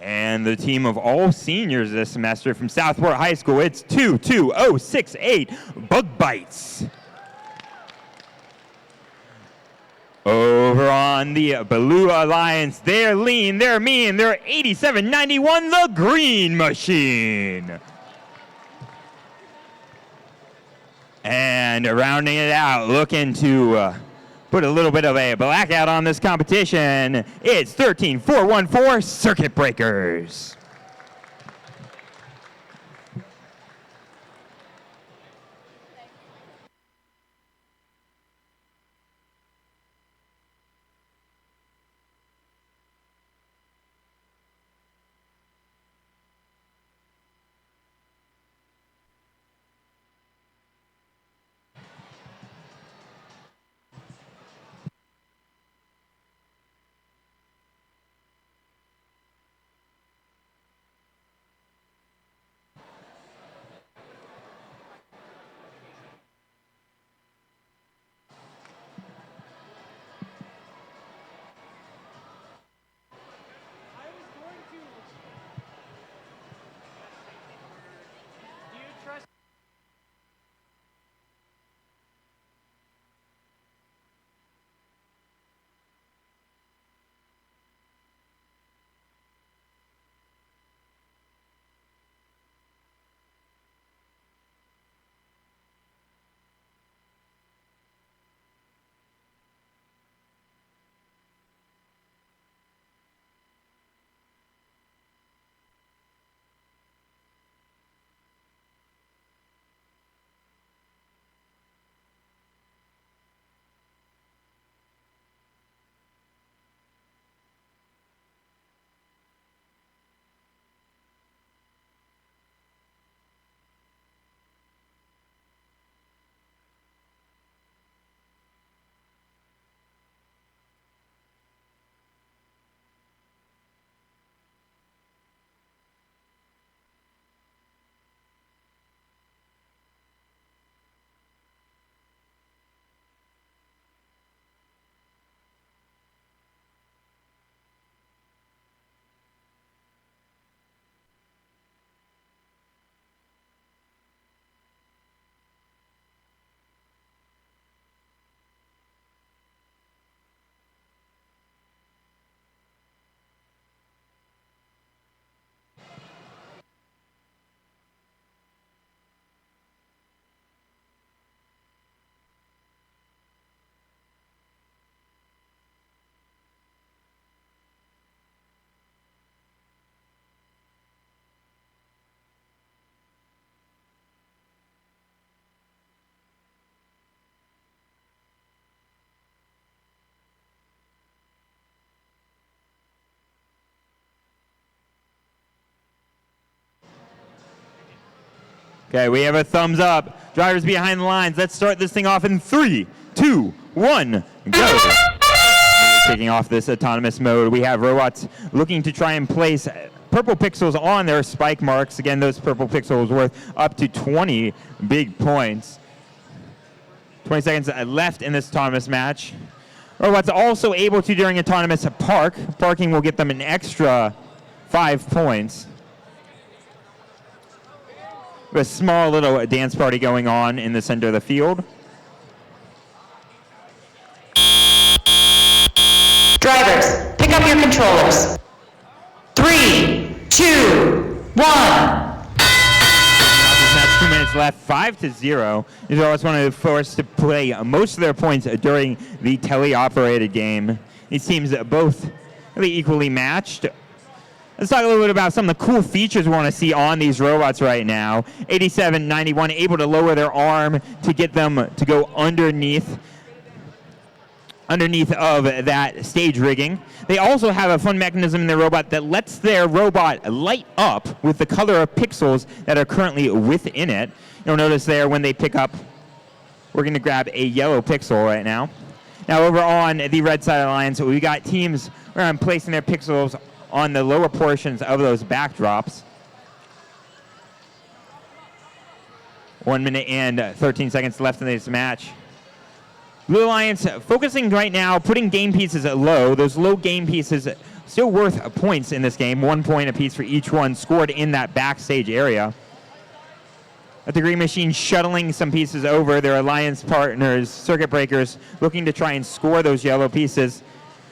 And the team of all seniors this semester from Southport High School, it's 22068 Bug Bites. Over on the Blue Alliance, they're lean, they're mean, they're 8791, the Green Machine. And rounding it out, looking to put a little bit of a blackout on this competition, it's 13414 Circuit Breakers. Okay, we have a thumbs up. Drivers behind the lines. Let's start this thing off in 3, 2, 1, go. Taking off this autonomous mode, we have robots looking to try and place purple pixels on their spike marks. Again, those purple pixels worth up to 20 big points. 20 seconds left in this autonomous match. Robots also able to, during autonomous park, parking will get them an extra 5 points. A small little dance party going on in the center of the field. Drivers, pick up your controllers. 3, 2, 1. This match, 2 minutes left, 5-0. These robots want to force to play most of their points during the tele-operated game. These teams both really equally matched. Let's talk a little bit about some of the cool features we want to see on these robots right now. 8791, able to lower their arm to get them to go underneath of that stage rigging. They also have a fun mechanism in their robot that lets their robot light up with the color of pixels that are currently within it. You'll notice there when they pick up, we're going to grab a yellow pixel right now. Now over on the red side of the line, so we got teams where I'm placing their pixels on the lower portions of those backdrops. 1 minute and 13 seconds left in this match. Blue Alliance focusing right now, putting game pieces at low. Those low game pieces still worth points in this game. 1 point apiece for each one scored in that backstage area. But the Green Machine shuttling some pieces over. Their alliance partners, circuit breakers, looking to try and score those yellow pieces.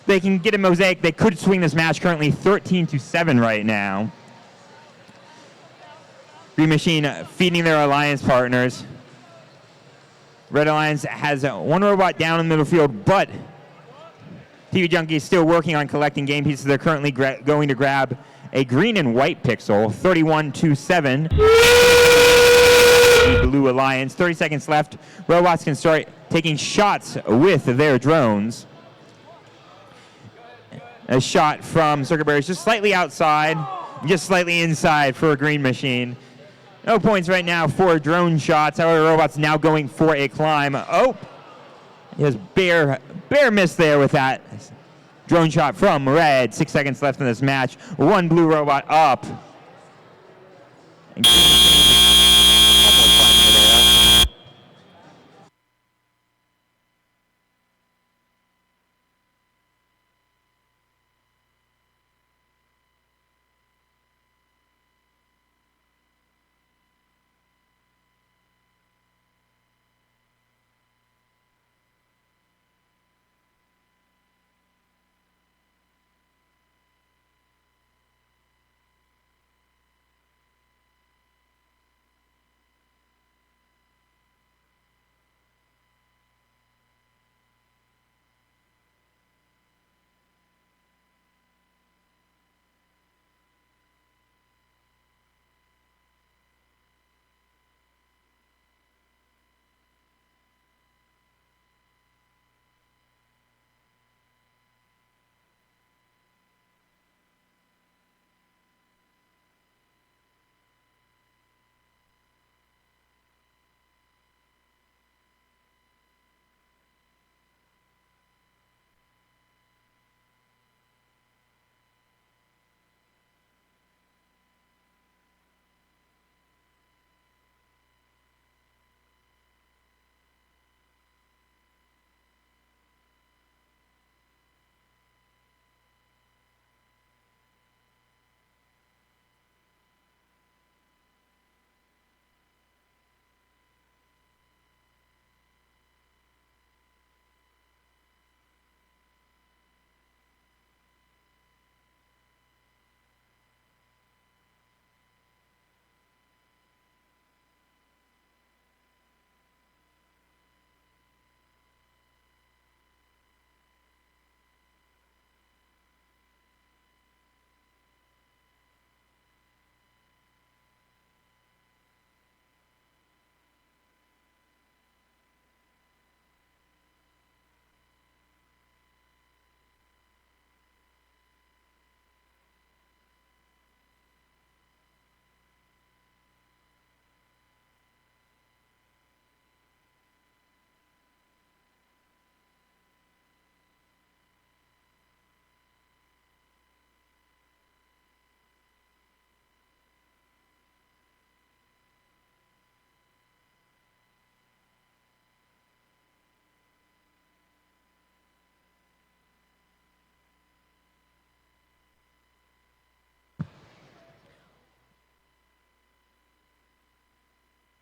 They can get a mosaic. They could swing this match, currently 13-7 right now. Green Machine feeding their alliance partners. Red Alliance has one robot down in the middle field, but TV Junkie is still working on collecting game pieces. They're currently going to grab a green and white pixel, 31-7. The Blue Alliance, 30 seconds left. Robots can start taking shots with their drones. A shot from Circuit Breakers just slightly outside, just slightly inside for a Green Machine. No points right now for drone shots. However, robots now going for a climb. Oh, just bare miss there with that drone shot from Red. 6 seconds left in this match. One blue robot up.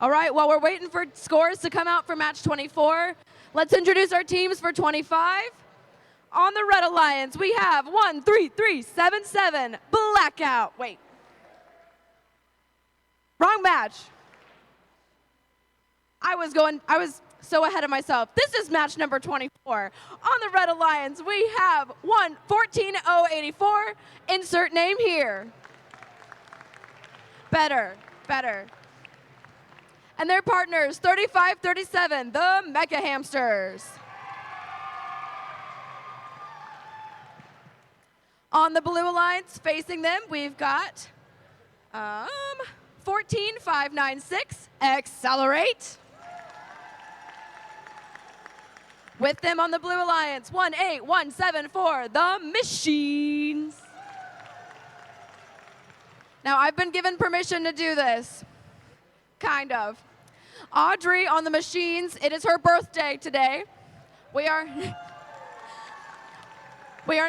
All right, while we're waiting for scores to come out for match 24, let's introduce our teams for 25. On the Red Alliance, we have 13377 Blackout. Wait. Wrong match. I was so ahead of myself. This is match number 24. On the Red Alliance, we have 114-084. Insert name here. Better. And their partners, 3537, the Mecha Hamsters. On the Blue Alliance, facing them, we've got 14596, Accelerate. With them on the Blue Alliance, 18174, the Machines. Now, I've been given permission to do this. Kind of. Audrey on the Machines, it is her birthday today. We are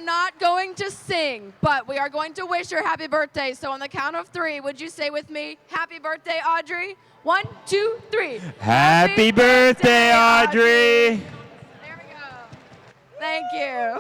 not going to sing, but we are going to wish her happy birthday. So on the count of 3, would you say with me, happy birthday, Audrey? 1, 2, 3. Happy birthday, Audrey. There we go. Thank you.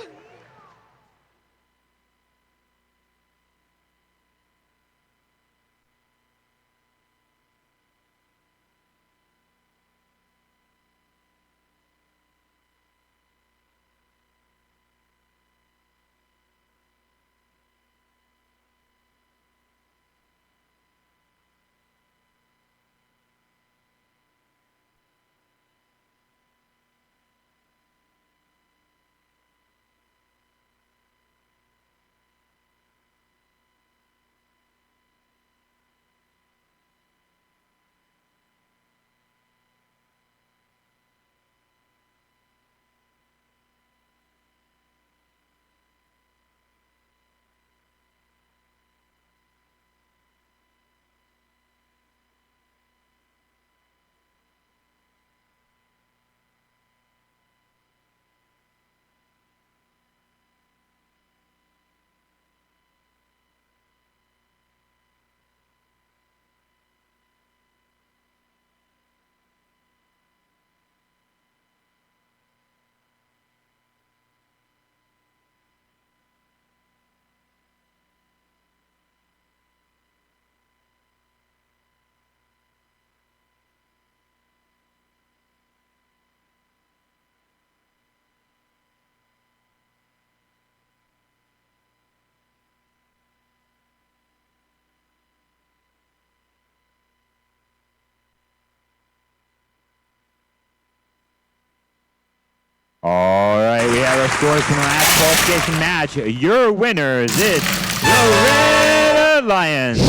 All right, we have our scores from the last qualification match. Your winners is the Red Alliance.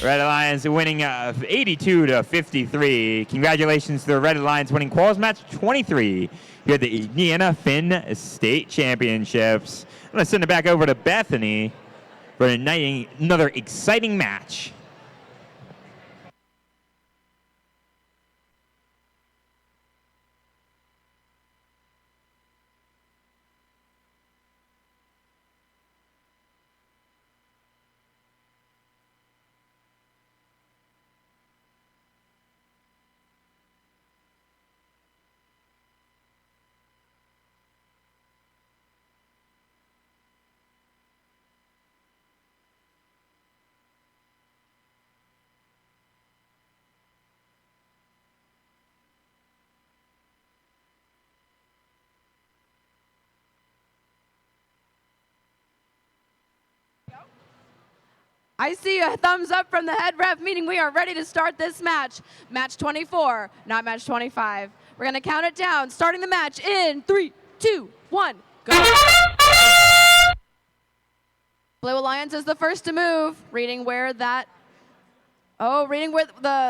Red Alliance winning 82-53. Congratulations to the Red Alliance winning quals match 23 here at the Indiana Finn State Championships. I'm going to send it back over to Bethany for another exciting match. I see a thumbs up from the head ref, meaning we are ready to start this match. Match 24, not match 25. We're going to count it down, starting the match in 3, 2, 1, go. Blue Alliance is the first to move, reading where the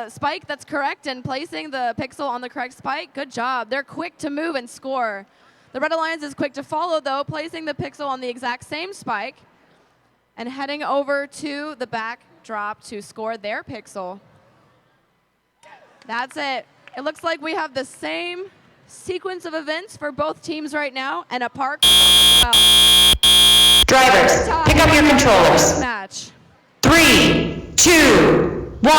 spike, that's correct, and placing the pixel on the correct spike. Good job. They're quick to move and score. The Red Alliance is quick to follow, though, placing the pixel on the exact same spike and heading over to the backdrop to score their pixel. That's it. It looks like we have the same sequence of events for both teams right now, and a park as well. Drivers, pick up your controllers. Match. 3, 2, 1.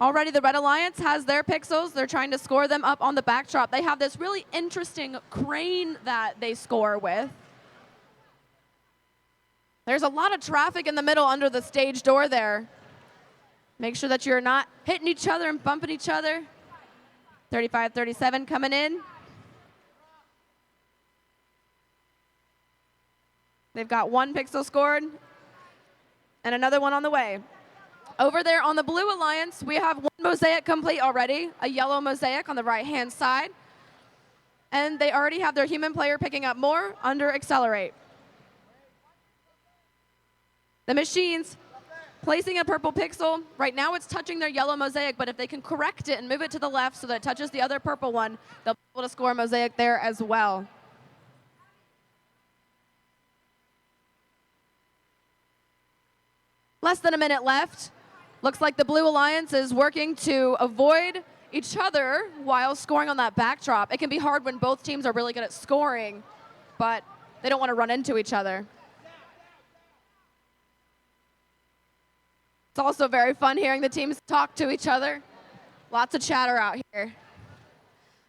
Already the Red Alliance has their pixels. They're trying to score them up on the backdrop. They have this really interesting crane that they score with. There's a lot of traffic in the middle under the stage door there. Make sure that you're not hitting each other and bumping each other. 35-37 coming in. They've got one pixel scored and another one on the way. Over there on the Blue Alliance, we have one mosaic complete already, a yellow mosaic on the right-hand side. And they already have their human player picking up more under Accelerate. The machines placing a purple pixel. Right now it's touching their yellow mosaic, but if they can correct it and move it to the left so that it touches the other purple one, they'll be able to score a mosaic there as well. Less than a minute left. Looks like the Blue Alliance is working to avoid each other while scoring on that backdrop. It can be hard when both teams are really good at scoring, but they don't want to run into each other. It's also very fun hearing the teams talk to each other. Lots of chatter out here.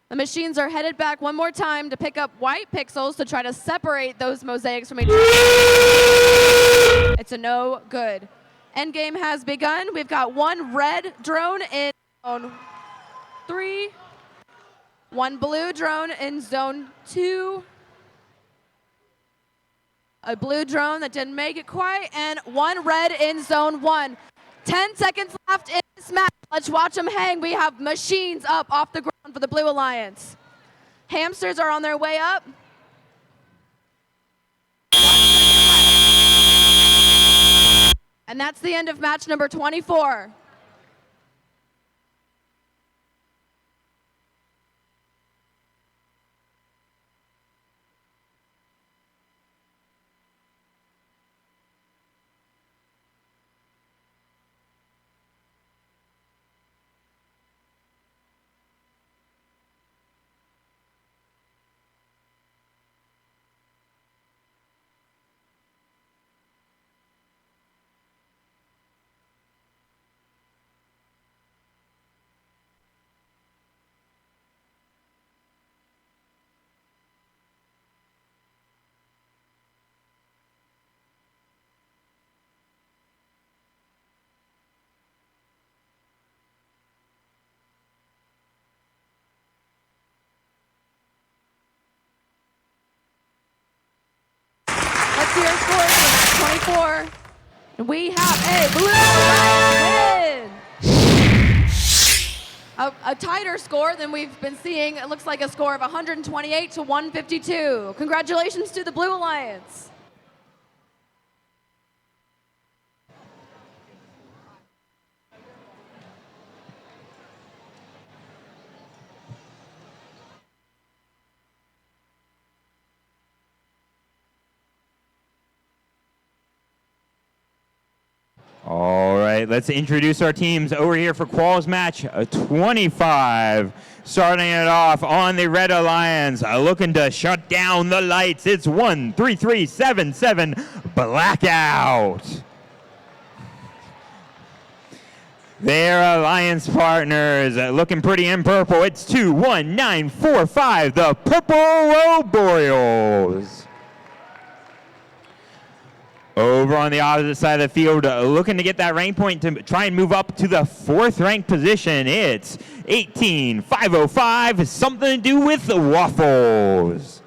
The machines are headed back one more time to pick up white pixels to try to separate those mosaics from each other. It's a no good. Endgame has begun. We've got one red drone in zone 3, one blue drone in zone 2, a blue drone that didn't make it quite, and one red in zone 1. 10 seconds left in this match. Let's watch them hang. We have machines up off the ground for the Blue Alliance. Hamsters are on their way up. And that's the end of match number 24. Let's see our scores for match 24. We have a Blue Alliance win. A tighter score than we've been seeing. It looks like a score of 128 to 152. Congratulations to the Blue Alliance. All right, let's introduce our teams over here for Quals match 25. Starting it off on the Red Alliance, looking to shut down the lights. It's 1-3-3-7-7 Blackout. Their alliance partners looking pretty in purple. It's 2-1-9-4-5, the Purple Roboreals. Over on the opposite side of the field, looking to get that rank point to try and move up to the 4th ranked position. It's 18-505, something to do with the Waffles.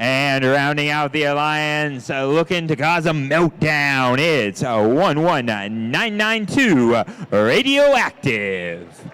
And rounding out the alliance, looking to cause a meltdown. It's 11992 Radioactive.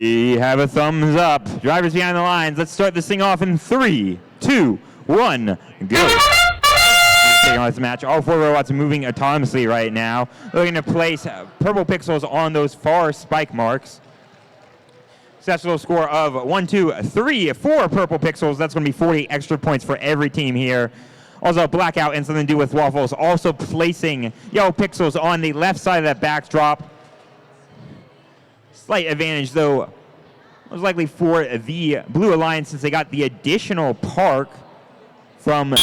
We have a thumbs up. Drivers behind the lines. Let's start this thing off in 3, 2, 1, go. Taking on this match. All 4 robots are moving autonomously right now, looking to place purple pixels on those far spike marks. Successful score of 1, 2, 3, 4 purple pixels. That's going to be 40 extra points for every team here. Also, Blackout and Something to Do with Waffles also placing yellow pixels on the left side of that backdrop. Slight advantage, though, most likely for the Blue Alliance since they got the additional park from their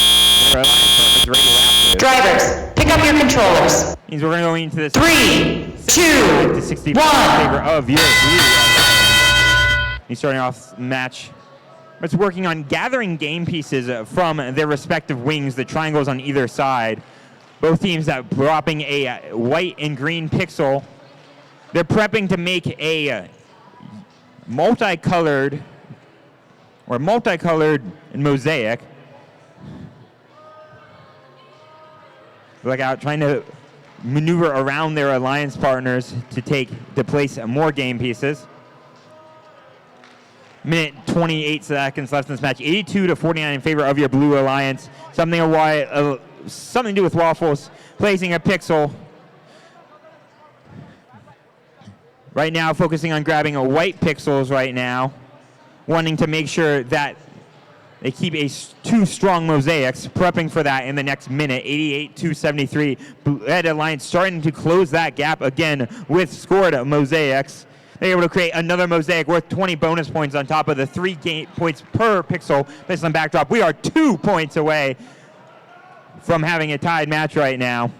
Alliance partners right after. Drivers, pick up your controllers. Means we're going to go into this 3, 2, 1. 60 in favor of your Blue Alliance. He's starting off the match. It's working on gathering game pieces from their respective wings, the triangles on either side. Both teams dropping a white and green pixel. They're prepping to make a multicolored mosaic. Blackout trying to maneuver around their alliance partners to place more game pieces. Minute 28 seconds left in this match. 82-49 in favor of your Blue Alliance. Something to Do with Waffles placing a pixel. Right now, focusing on grabbing a white pixels right now, wanting to make sure that they keep two strong mosaics, prepping for that in the next minute. 88-73. Red Alliance starting to close that gap again with scored mosaics. They're able to create another mosaic worth 20 bonus points on top of the 3 game points per pixel based on backdrop. We are 2 points away from having a tied match right now.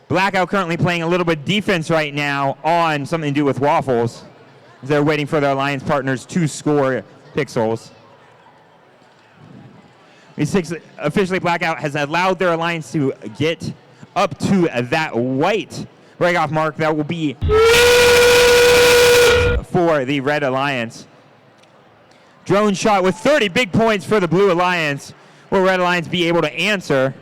Blackout currently playing a little bit defense right now on Something to Do with Waffles. They're waiting for their alliance partners to score pixels. Officially, Blackout has allowed their alliance to get up to that white break-off mark. That will be for the Red Alliance. Drone shot with 30 big points for the Blue Alliance. Will Red Alliance be able to answer?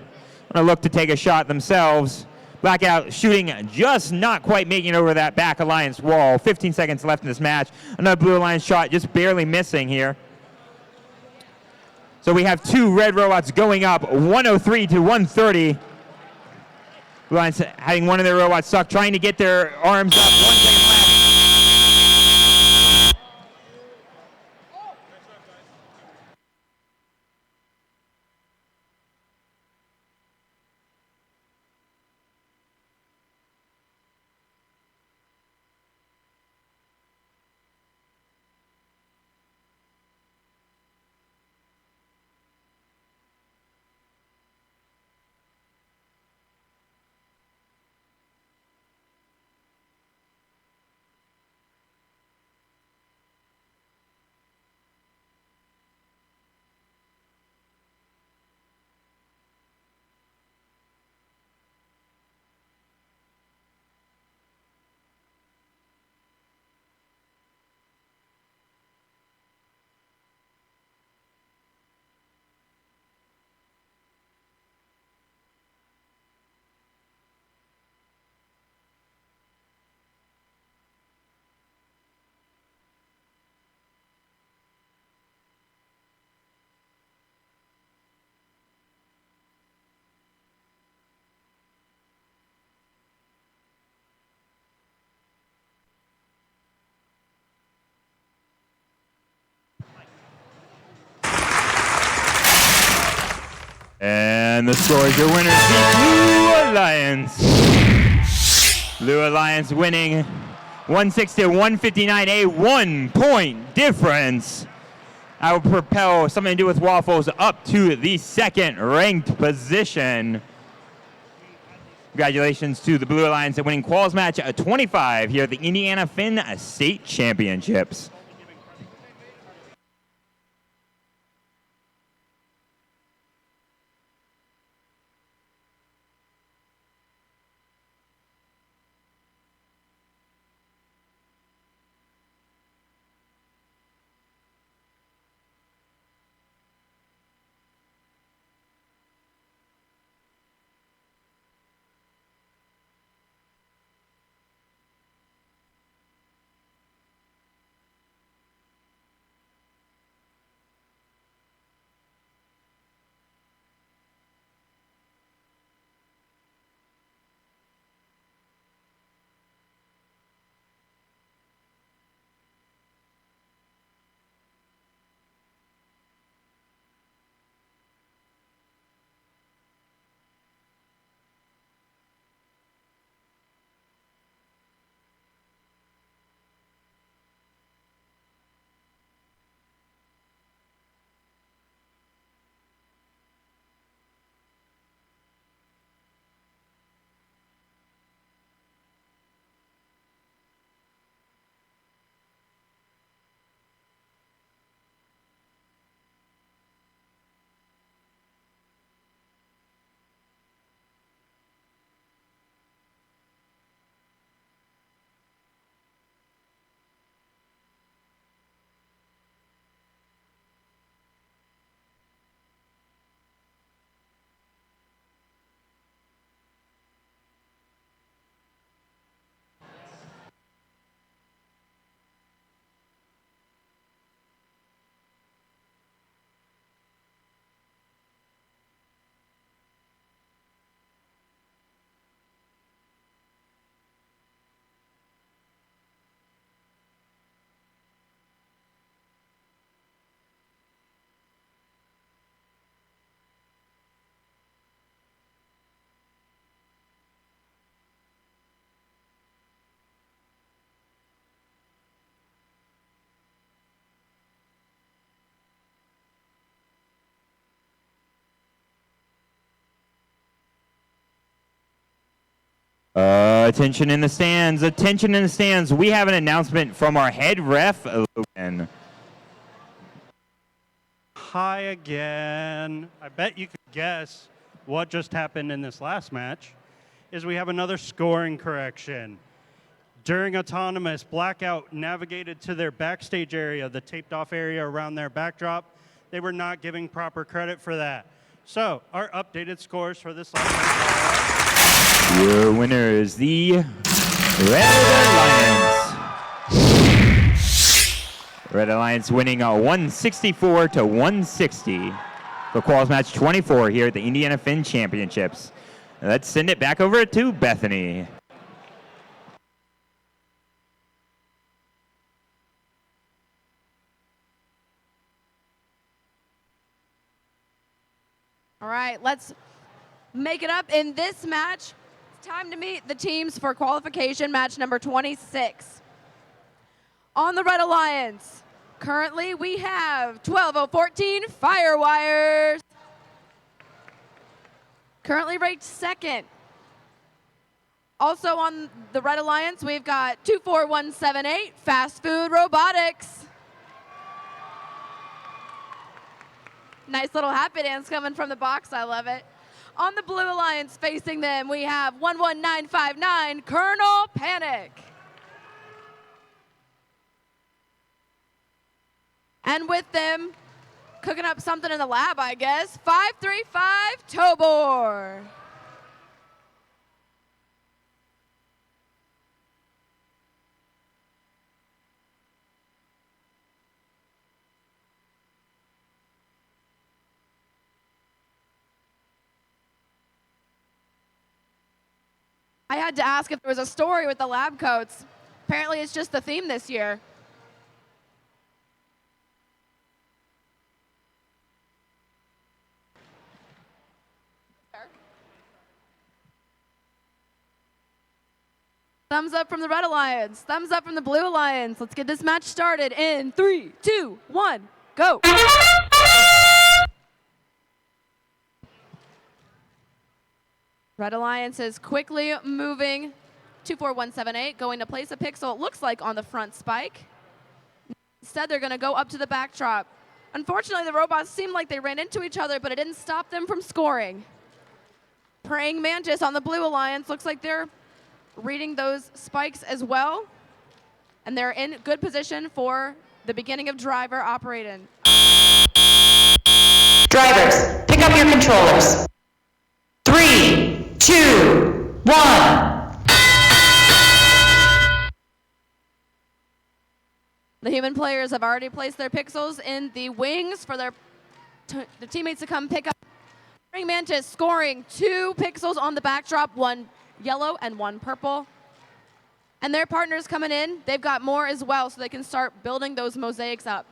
Going to look to take a shot themselves. Blackout shooting just not quite making it over that back alliance wall. 15 seconds left in this match. Another Blue Alliance shot just barely missing here. So we have 2 red robots going up, 103 to 130. Blue Alliance having one of their robots stuck, trying to get their arms up. 1 second left. And the score is your winner, the Blue Alliance. Blue Alliance winning 160-159, a 1-point difference. I will propel Something to Do with Waffles up to the 2nd ranked position. Congratulations to the Blue Alliance at winning quals match 25 here at the Indiana Finn State Championships. Attention in the stands. Attention in the stands. We have an announcement from our head ref, Logan. Hi again. I bet you could guess what just happened in this last match is we have another scoring correction. During Autonomous, Blackout navigated to their backstage area, the taped off area around their backdrop. They were not giving proper credit for that. So our updated scores for this last match are... Your winner is the Red Alliance. Red Alliance winning 164 to 160 for Quals Match 24 here at the Indiana Fin Championships. Let's send it back over to Bethany. All right, let's make it up in this match. It's time to meet the teams for qualification match number 26. On the Red Alliance, currently we have 12014 Firewires. Currently ranked second. Also on the Red Alliance, we've got 24178 Fast Food Robotics. Nice little happy dance coming from the box, I love it. On the Blue Alliance facing them, we have 11959 Colonel Panic. And with them, cooking up something in the lab, I guess, 535 Tobor. I had to ask if there was a story with the lab coats. Apparently it's just the theme this year. Thumbs up from the Red Alliance. Thumbs up from the Blue Alliance. Let's get this match started in 3, 2, 1, go. Red Alliance is quickly moving. 24178 going to place a pixel, it looks like, on the front spike. Instead, they're going to go up to the backdrop. Unfortunately, the robots seemed like they ran into each other, but it didn't stop them from scoring. Praying Mantis on the Blue Alliance. Looks like they're reading those spikes as well. And they're in good position for the beginning of driver operating. Drivers, pick up your controllers. 3, 2, 1. The human players have already placed their pixels in the wings for their the teammates to come pick up. Praying Mantis scoring 2 pixels on the backdrop, 1 yellow and 1 purple. And their partners coming in, they've got more as well, so they can start building those mosaics up.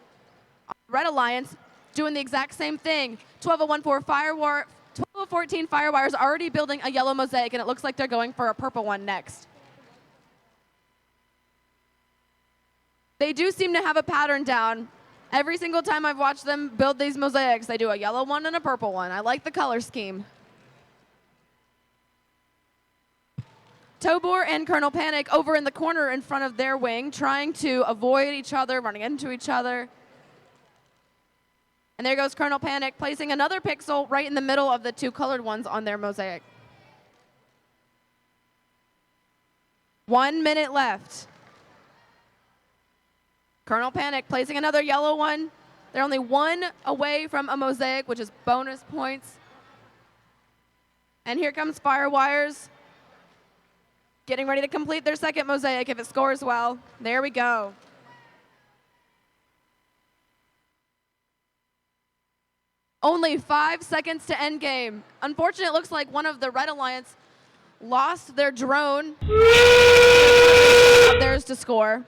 Red Alliance doing the exact same thing. 12014 Firewires already building a yellow mosaic, and it looks like they're going for a purple one next. They do seem to have a pattern down. Every single time I've watched them build these mosaics, they do a yellow one and a purple one. I like the color scheme. Tobor and Colonel Panic over in the corner in front of their wing, trying to avoid each other, running into each other. And there goes Colonel Panic, placing another pixel right in the middle of the 2 colored ones on their mosaic. 1 minute left. Colonel Panic placing another yellow one. They're only 1 away from a mosaic, which is bonus points. And here comes Firewires, getting ready to complete their second mosaic if it scores well. There we go. Only 5 seconds to end game. Unfortunately, it looks like one of the Red Alliance lost their drone. Theirs to score.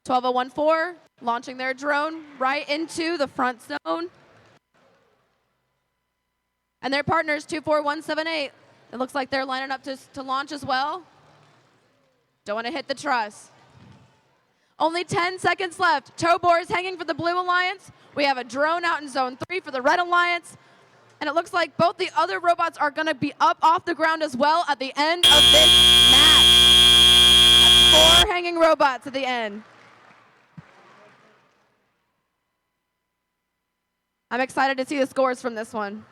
12014 launching their drone right into the front zone. And their partners, 24178. It looks like they're lining up to launch as well. Don't want to hit the truss. Only 10 seconds left. Tobor is hanging for the Blue Alliance. We have a drone out in zone 3 for the Red Alliance. And it looks like both the other robots are going to be up off the ground as well at the end of this match. That's 4 hanging robots at the end. I'm excited to see the scores from this one.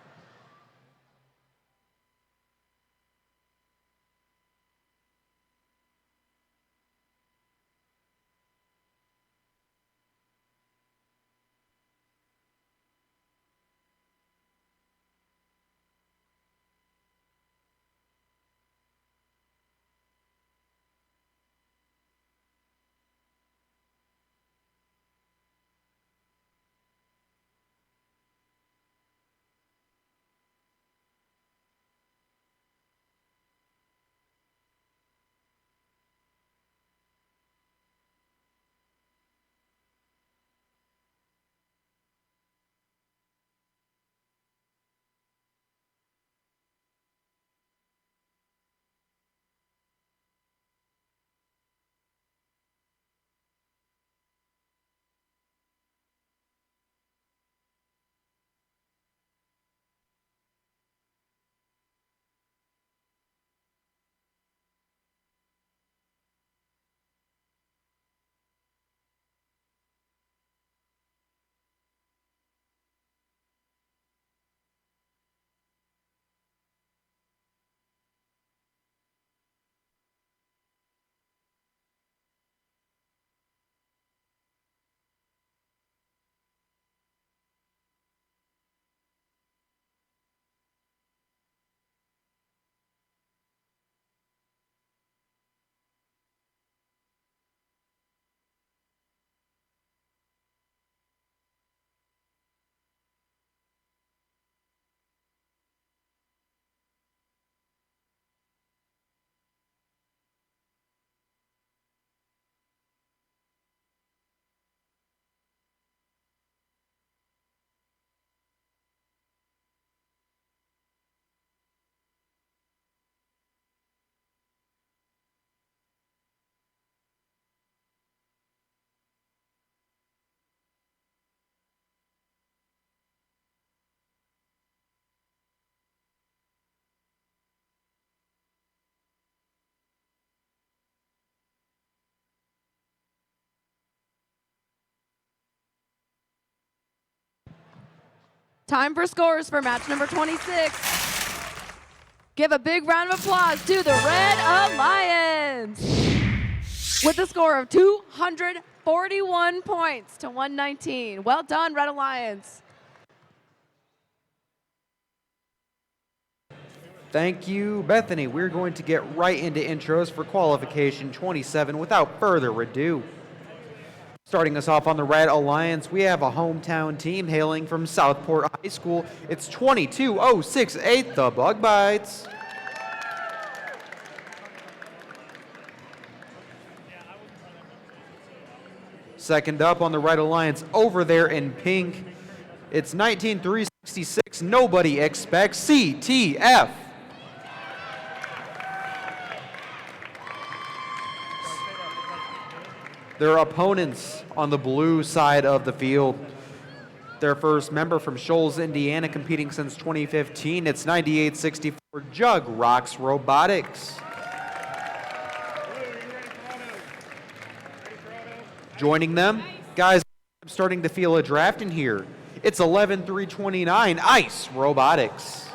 Time for scores for match number 26. Give a big round of applause to the Red Alliance with a score of 241 points to 119. Well done, Red Alliance. Thank you, Bethany. We're going to get right into intros for qualification 27 without further ado. Starting us off on the Red Alliance, we have a hometown team hailing from Southport High School. It's 22068, the Bug Bites. Second up on the Red Alliance, over there in pink, it's 19366, nobody expects CTF. Their opponents on the blue side of the field. Their first member from Shoals, Indiana, competing since 2015. It's 9864 Jug Rocks Robotics. Joining them, guys, I'm starting to feel a draft in here. It's 11329 Ice Robotics.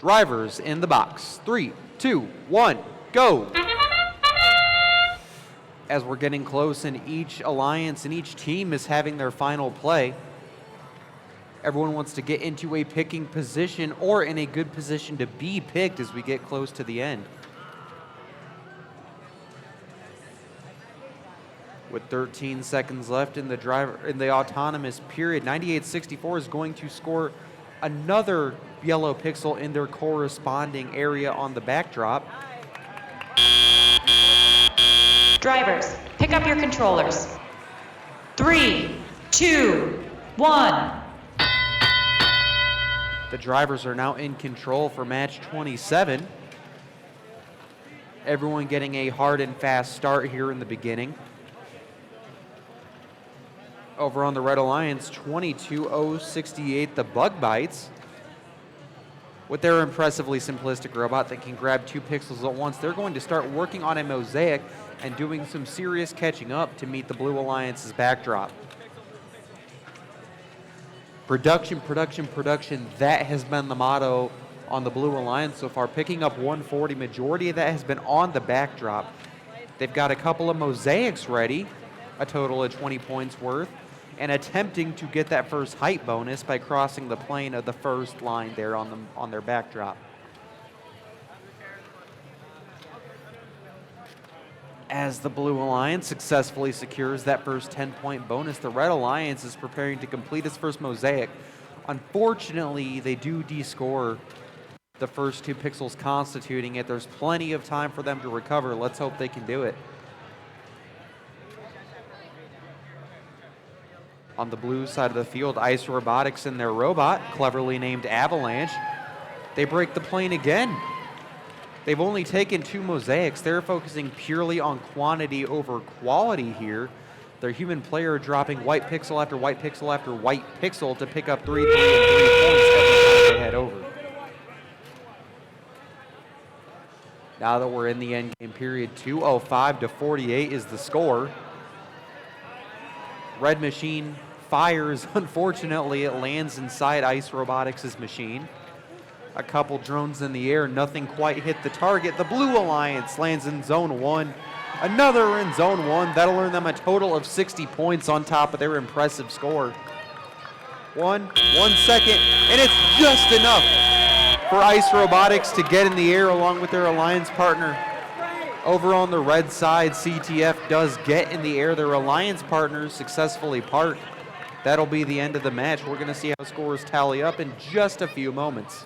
Drivers in the box. 3, 2, 1, go. As we're getting close and each alliance and each team is having their final play, everyone wants to get into a picking position or in a good position to be picked as we get close to the end. With 13 seconds left in the autonomous period, 9864 is going to score another yellow pixel in their corresponding area on the backdrop. Drivers, pick up your controllers. 3, 2, 1. The drivers are now in control for match 27. Everyone getting a hard and fast start here in the beginning. Over on the Red Alliance, 22.068, the Bug Bites. With their impressively simplistic robot that can grab 2 pixels at once, they're going to start working on a mosaic and doing some serious catching up to meet the Blue Alliance's backdrop. Production, production, production, that has been the motto on the Blue Alliance so far. Picking up 140, majority of that has been on the backdrop. They've got a couple of mosaics ready, a total of 20 points worth, and attempting to get that first height bonus by crossing the plane of the first line there on their backdrop. As the Blue Alliance successfully secures that first 10-point bonus, the Red Alliance is preparing to complete its first mosaic. Unfortunately, they do descore the first 2 pixels constituting it. There's plenty of time for them to recover. Let's hope they can do it. On the blue side of the field, Ice Robotics and their robot, cleverly named Avalanche, they break the plane again. They've only taken 2 mosaics. They're focusing purely on quantity over quality here. Their human player dropping white pixel after white pixel after white pixel to pick up 3, 3, and 3 points every time they head over. Now that we're in the end game period, 2:05-48 is the score. Red Machine fires. Unfortunately, it lands inside Ice Robotics' machine. A couple drones in the air, nothing quite hit the target. The Blue Alliance lands in Zone 1. Another in Zone 1. That'll earn them a total of 60 points on top of their impressive score. 1 second, and it's just enough for Ice Robotics to get in the air along with their alliance partner. Over on the red side, CTF does get in the air. Their alliance partners successfully park. That'll be the end of the match. We're going to see how scores tally up in just a few moments.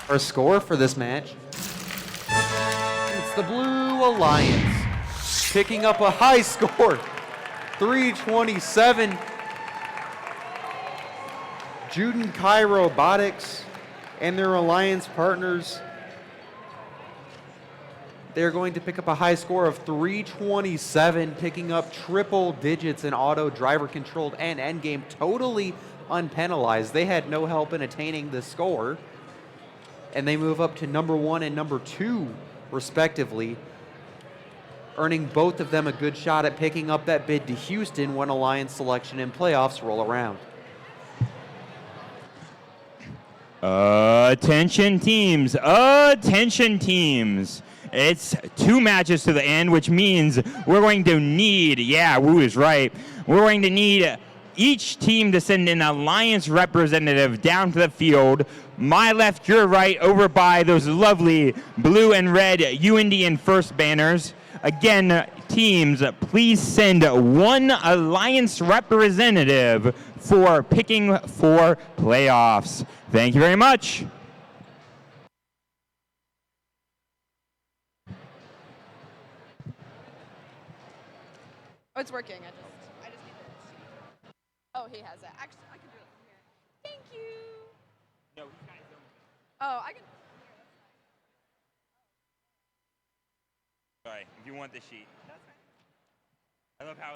Our score for this match, it's the Blue Alliance picking up a high score, 327. Juden Kai Robotics and their alliance partners, they're going to pick up a high score of 327, picking up triple digits in auto, driver controlled, and endgame, totally unpenalized. They had no help in attaining this score. And they move up to number 1 and number 2, respectively, earning both of them a good shot at picking up that bid to Houston when Alliance selection and playoffs roll around. Attention teams, attention teams. It's 2 matches to the end, which means we're going to need, yeah, Wu is right, we're going to need each team to send an alliance representative down to the field. My left, your right, over by those lovely blue and red UND and First banners. Again, teams, please send 1 alliance representative for picking for playoffs. Thank you very much. Oh, it's working. I just need this. Oh, he has it. Actually, I can do it from here. Thank you. No, Oh, I can. way if you want the sheet. I love how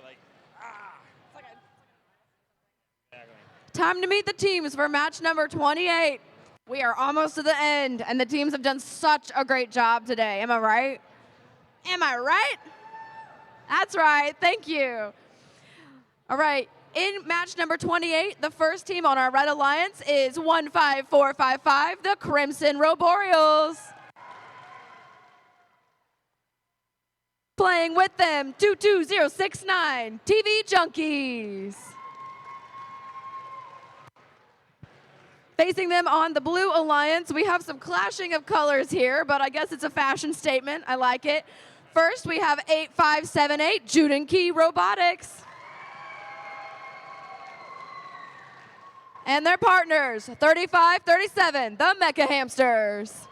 Exactly. Time to meet the teams for match number 28. We are almost to the end, and the teams have done such a great job today. Am I right? Am I right? That's right. Thank you. All right. In match number 28, the first team on our Red Alliance is 15455, the Crimson Roboreals. Playing with them, 22069, TV Junkies. Facing them on the Blue Alliance, we have some clashing of colors here, but I guess it's a fashion statement. I like it. First, we have 8578, Judenki Robotics. And their partners, 3537, the Mecha Hamsters.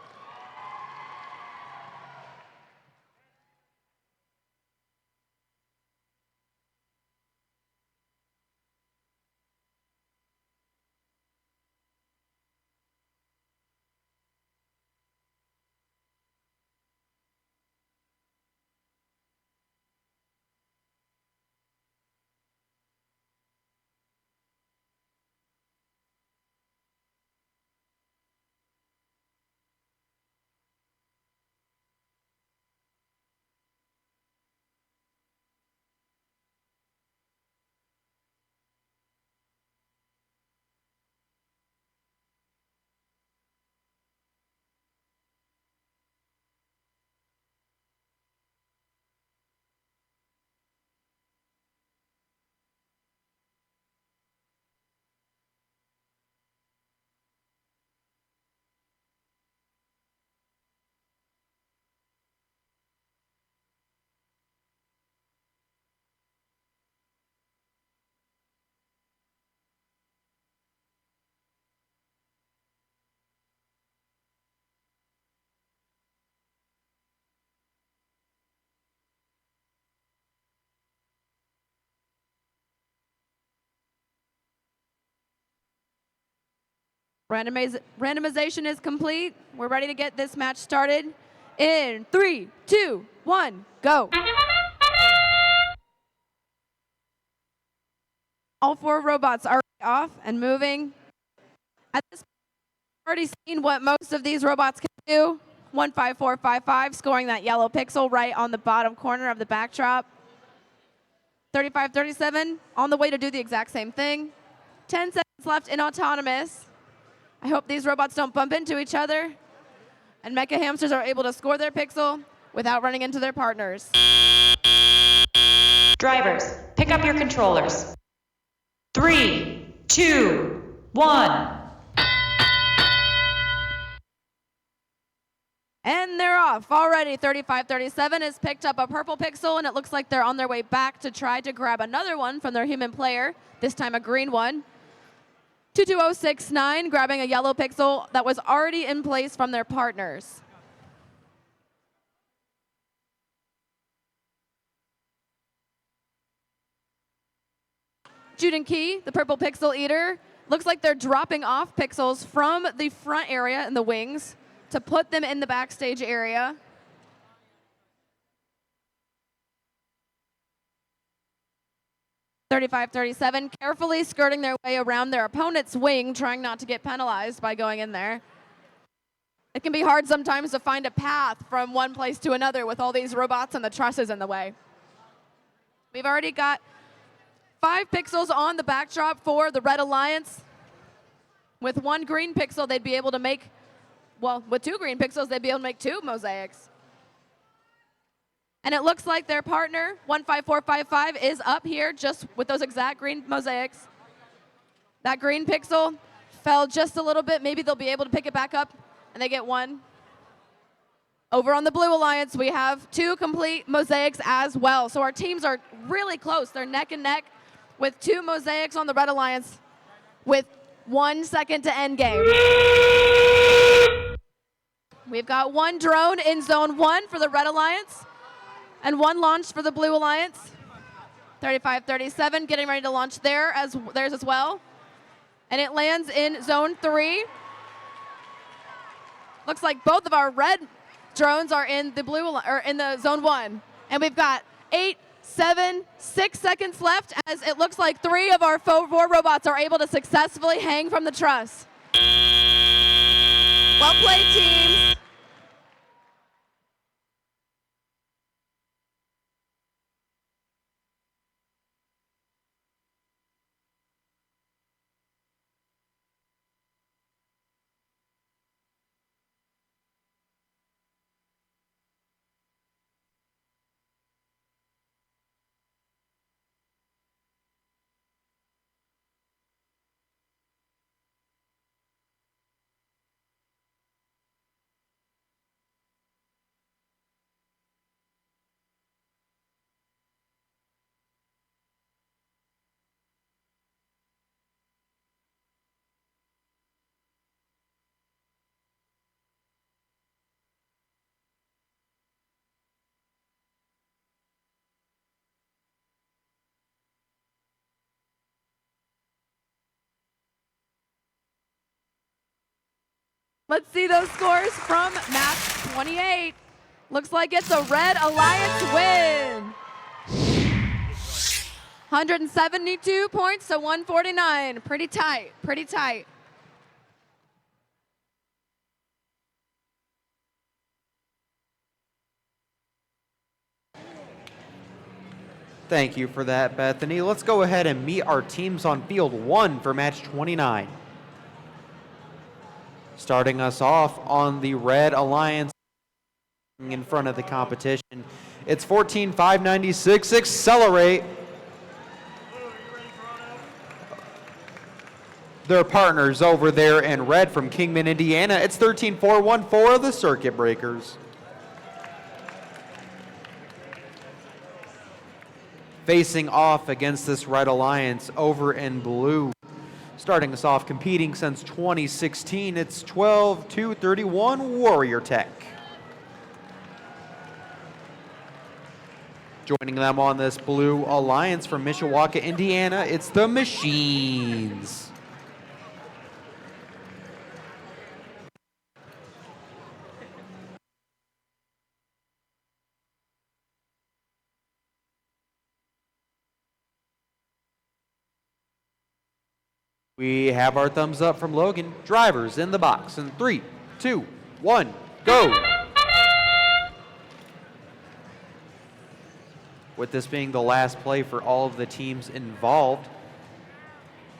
Randomization is complete. We're ready to get this match started. In 3, 2, 1, go. All 4 robots are off and moving. At this point, we've already seen what most of these robots can do. 15455 scoring that yellow pixel right on the bottom corner of the backdrop. 3537 on the way to do the exact same thing. 10 seconds left in autonomous. I hope these robots don't bump into each other, and Mecha Hamsters are able to score their pixel without running into their partners. Drivers, pick up your controllers. 3, 2, 1. And they're off already. 3537 has picked up a purple pixel, and it looks like they're on their way back to try to grab another one from their human player, this time a green one. 22069 grabbing a yellow pixel that was already in place from their partners. Juden Key, the purple pixel eater, looks like they're dropping off pixels from the front area in the wings to put them in the backstage area. .3537 carefully skirting their way around their opponent's wing, trying not to get penalized by going in there. It can be hard sometimes to find a path from one place to another with all these robots and the trusses in the way. We've already got 5 pixels on the backdrop for the Red Alliance. With 1 green pixel, they'd be able to make, well, with 2 green pixels, they'd be able to make 2 mosaics. And it looks like their partner, 15455, is up here just with those exact green mosaics. That green pixel fell just a little bit. Maybe they'll be able to pick it back up, and they get 1. Over on the Blue Alliance, we have 2 complete mosaics as well. So our teams are really close. They're neck and neck with 2 mosaics on the Red Alliance with 1 second to end game. We've got 1 drone in Zone 1 for the Red Alliance and 1 launch for the Blue Alliance. 3537 getting ready to launch theirs as well. And it lands in Zone 3. Looks like both of our red drones are in the blue or in the zone 1. And we've got 8, 7, 6 seconds left as it looks like 3 of our 4 robots are able to successfully hang from the truss. Well played, teams. Let's see those scores from match 28. Looks like it's a Red Alliance win. 172 points to 149. Pretty tight, pretty tight. Thank you for that, Bethany. Let's go ahead and meet our teams on field 1 for match 29. Starting us off on the Red Alliance in front of the competition. It's 14,596. Accelerate. Their partners over there in red from Kingman, Indiana. It's 13,414 of the Circuit Breakers. Facing off against this Red Alliance over in blue. Starting us off competing since 2016, it's 12,231 Warrior Tech. Joining them on this blue alliance from Mishawaka, Indiana, it's the Machines. We have our thumbs up from Logan. Drivers in the box in 3, 2, 1, go. With this being the last play for all of the teams involved,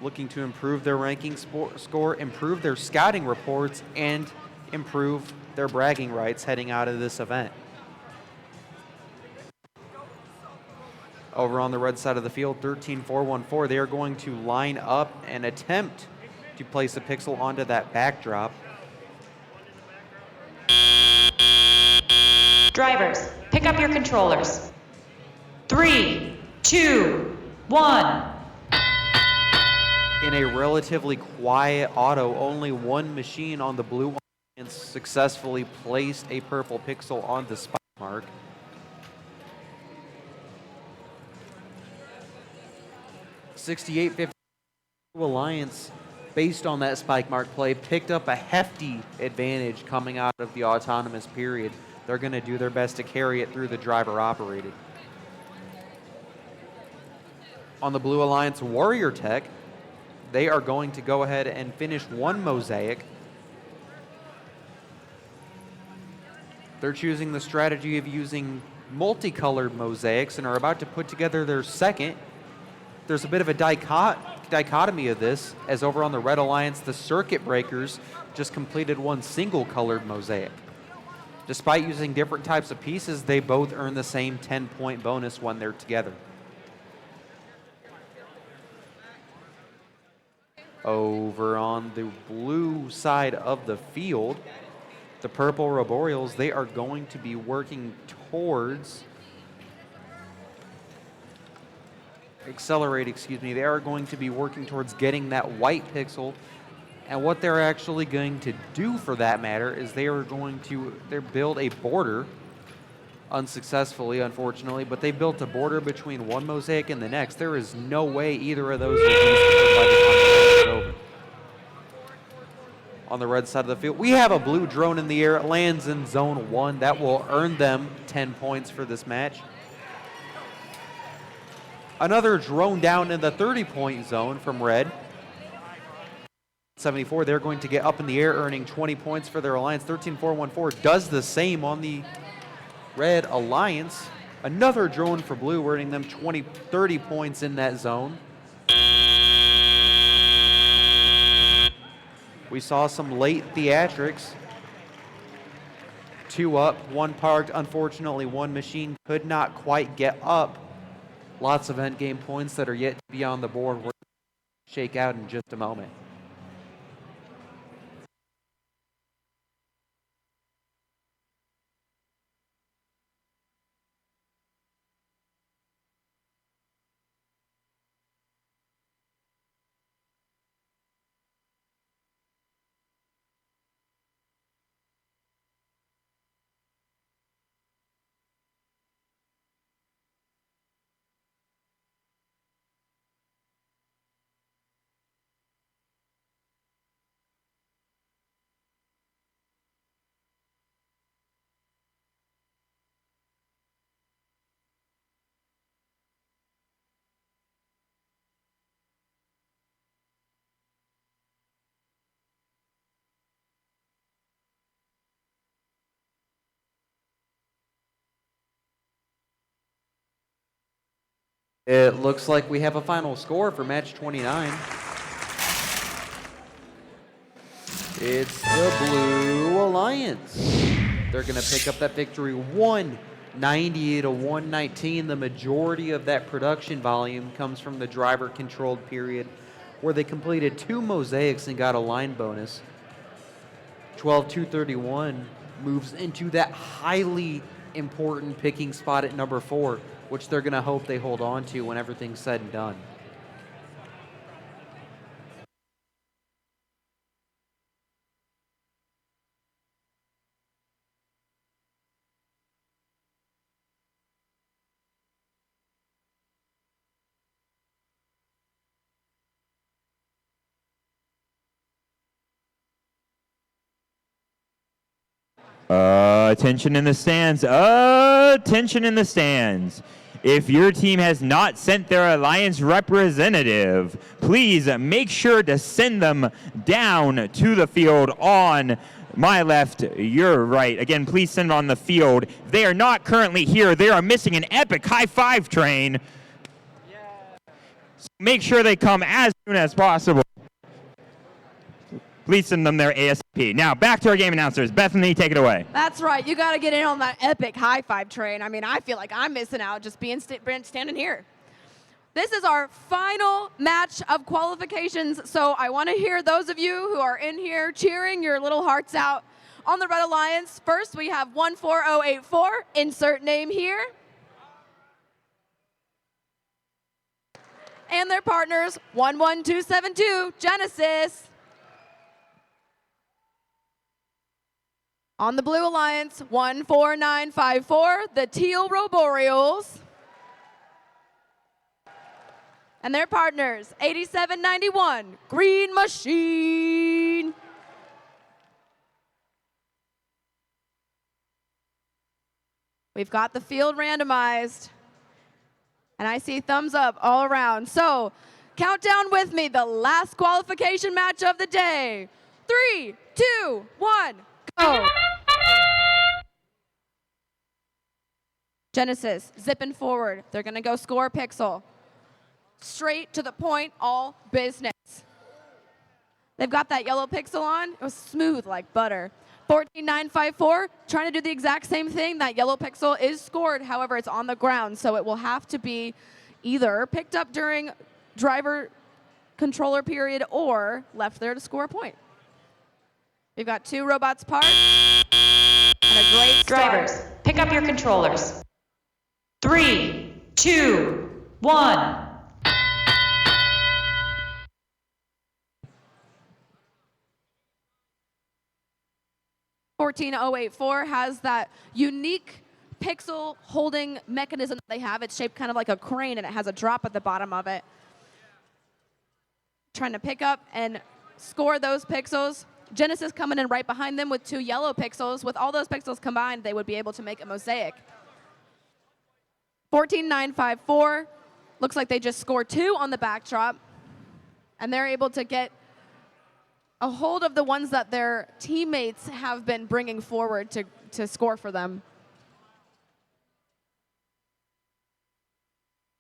looking to improve their ranking score, improve their scouting reports, and improve their bragging rights heading out of this event. Over on the red side of the field, 13,414, they are going to line up and attempt to place a pixel onto that backdrop. Drivers, pick up your controllers. 3, 2, 1. In a relatively quiet auto, only one machine on the blue alliance successfully placed a purple pixel on the spike mark. 6850 Alliance, based on that spike mark play, picked up a hefty advantage coming out of the autonomous period. They're going to do their best to carry it through the driver operated. On the Blue Alliance Warrior Tech, they are going to go ahead and finish one mosaic. They're choosing the strategy of using multicolored mosaics and are about to put together their second. There's a bit of a dichotomy of this, as over on the Red Alliance, the Circuit Breakers just completed one single colored mosaic. Despite using different types of pieces, they both earn the same 10-point bonus when they're together. Over on the blue side of the field, the Purple Roboreals, they are going to be working towards they are going to be working towards getting that white pixel. And what they're actually going to do for that matter is they are going to build a border, unsuccessfully unfortunately, but they built a border between one mosaic and the next. There is no way either of those will be by the time the match is over. on the red side of the field. We have a blue drone in the air. It lands in zone 1. That will earn them 10 points for this match. Another drone down in the 30-point zone from red. 74, they're going to get up in the air, earning 20 points for their alliance. 13-4-1-4 does the same on the red alliance. Another drone for blue, earning them 30 points in that zone. We saw some late theatrics. 2 up, 1 parked. Unfortunately, 1 machine could not quite get up. Lots of endgame points that are yet to be on the board. We're going to shake out in just a moment. It looks like we have a final score for match 29. It's the Blue Alliance. They're going to pick up that victory 190-119. The majority of that production volume comes from the driver-controlled period, where they completed 2 mosaics and got a line bonus. 12-231 moves into that highly important picking spot at number 4, which they're going to hope they hold on to when everything's said and done. Attention in the stands. Attention in the stands. If your team has not sent their alliance representative, please make sure to send them down to the field on my left, your right. Again, please send them on the field. If they are not currently here, they are missing an epic high five train. So make sure they come as soon as possible. Please send them their ASAP. Now, back to our game announcers. Bethany, take it away. That's right. You got to get in on that epic high five train. I mean, I feel like I'm missing out just being standing here. This is our final match of qualifications, so I want to hear those of you who are in here cheering your little hearts out on the Red Alliance. First, we have 14084. Insert name here. And their partners, 11272, Genesis. On the Blue Alliance, 14954, the Teal Roboreals. And their partners, 8791, Green Machine. We've got the field randomized. And I see thumbs up all around. So, count down with me the last qualification match of the day. 3, 2, 1, go. Genesis, zipping forward. They're going to go score pixel. Straight to the point, all business. They've got that yellow pixel on. It was smooth like butter. 14954, trying to do the exact same thing. That yellow pixel is scored. However, it's on the ground, so it will have to be either picked up during driver controller period or left there to score a point. We've got 2 robots parked and a great Drivers, pick up your controllers. 3, 2, 1. 14084 has that unique pixel holding mechanism that they have. It's shaped kind of like a crane, and it has a drop at the bottom of it. Trying to pick up and score those pixels. Genesis coming in right behind them with 2 yellow pixels. With all those pixels combined, they would be able to make a mosaic. 14-9-5-4. Looks like they just scored 2 on the backdrop. And they're able to get a hold of the ones that their teammates have been bringing forward to score for them.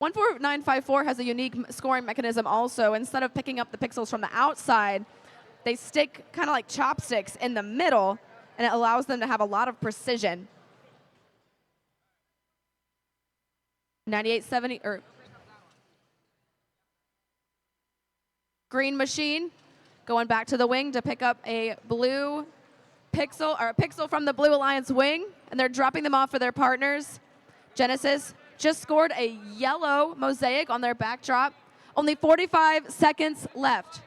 14954 has a unique scoring mechanism also. Instead of picking up the pixels from the outside, they stick kind of like chopsticks in the middle, and it allows them to have a lot of precision. 9870 or Green Machine going back to the wing to pick up a blue pixel, or a pixel from the Blue Alliance wing, and they're dropping them off for their partners. Genesis just scored a yellow mosaic on their backdrop. Only 45 seconds left.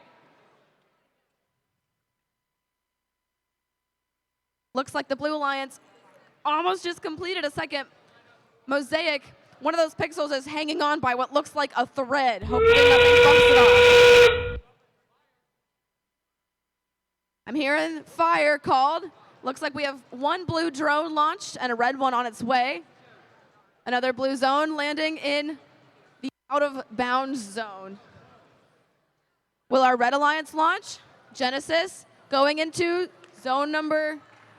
Looks like the Blue Alliance almost just completed a second mosaic. One of those pixels is hanging on by what looks like a thread. Hopefully nothing bumps it off. I'm hearing fire called. Looks like we have 1 blue drone launched and a red one on its way. Another blue zone landing in the out-of-bounds zone. Will our Red Alliance launch? Genesis going into zone number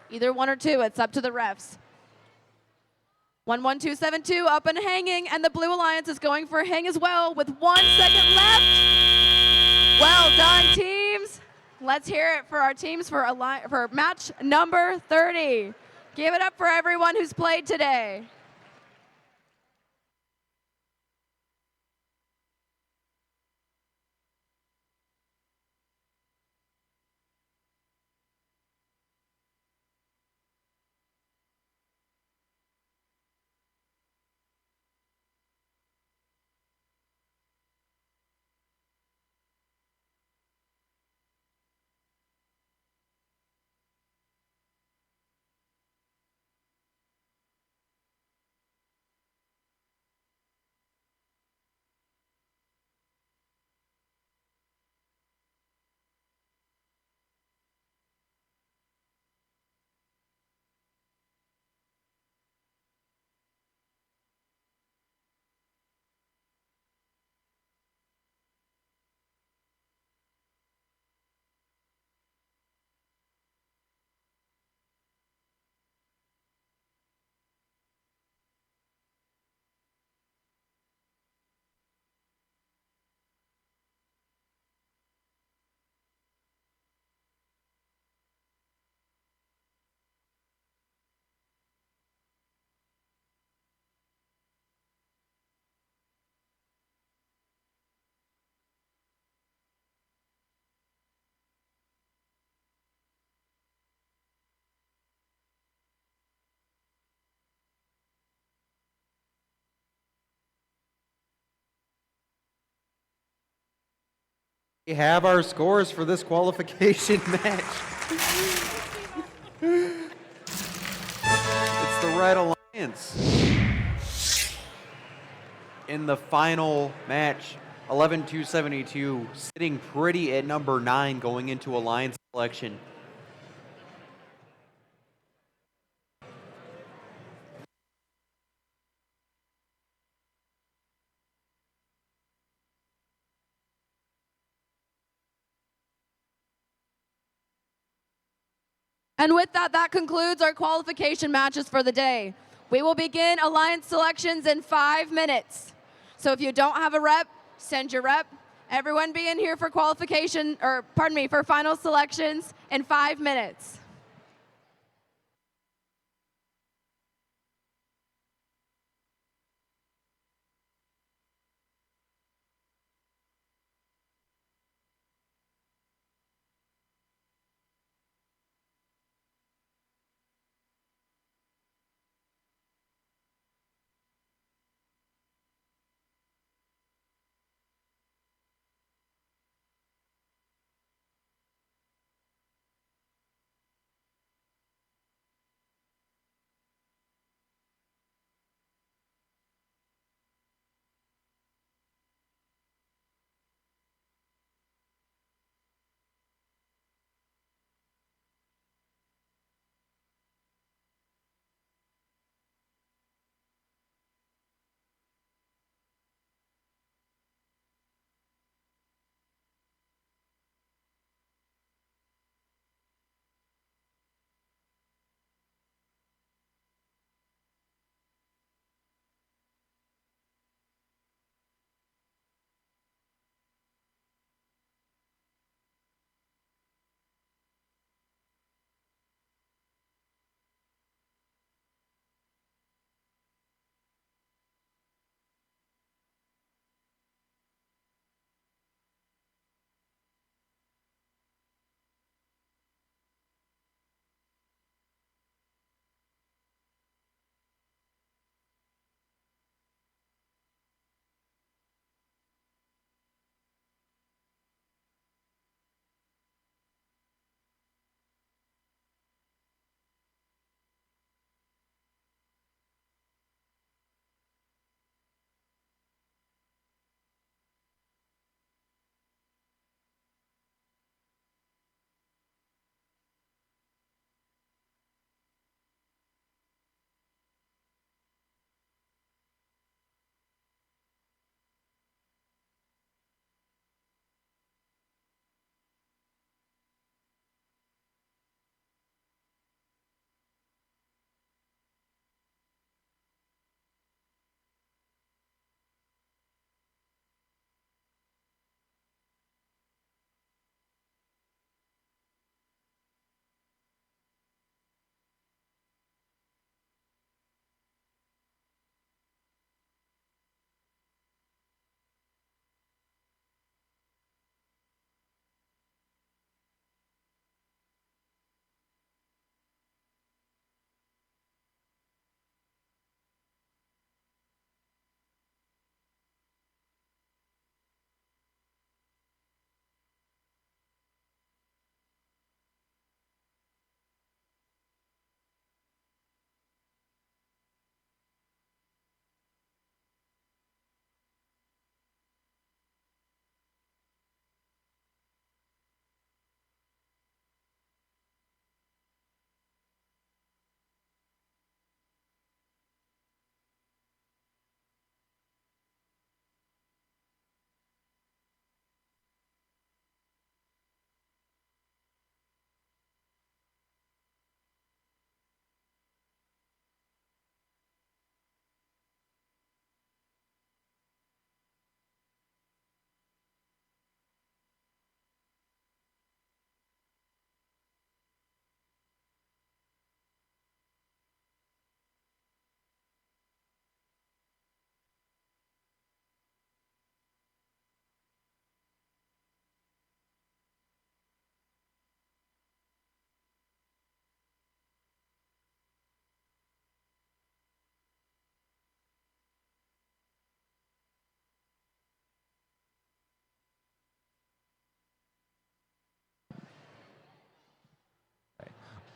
either 1 or 2. It's up to the refs. 11272 up and hanging, and the Blue Alliance is going for a hang as well with 1 second left. Well done, teams. Let's hear it for our teams for match number 30. Give it up for everyone who's played today. We have our scores for this qualification match. It's the Red Alliance in the final match, 11-272, sitting pretty at number 9 going into Alliance selection. And with that, that concludes our qualification matches for the day. We will begin Alliance selections in 5 minutes. So if you don't have a rep, send your rep. Everyone be in here for qualification, or pardon me, for final selections in 5 minutes.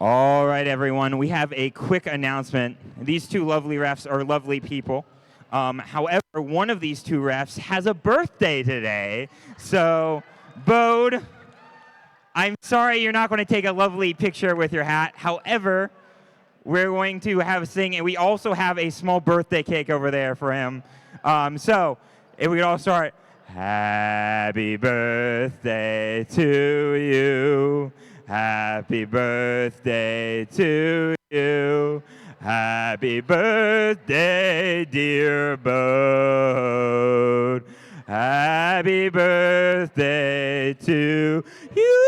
All right, everyone. We have a quick announcement. These two lovely refs are lovely people. However, one of these two refs has a birthday today. So, Bode, I'm sorry you're not going to take a lovely picture with your hat. However, we're going to have a sing, and we also have a small birthday cake over there for him. So, if we could all start, happy birthday to you. Happy birthday to you. Happy birthday, dear Bode. Happy birthday to you.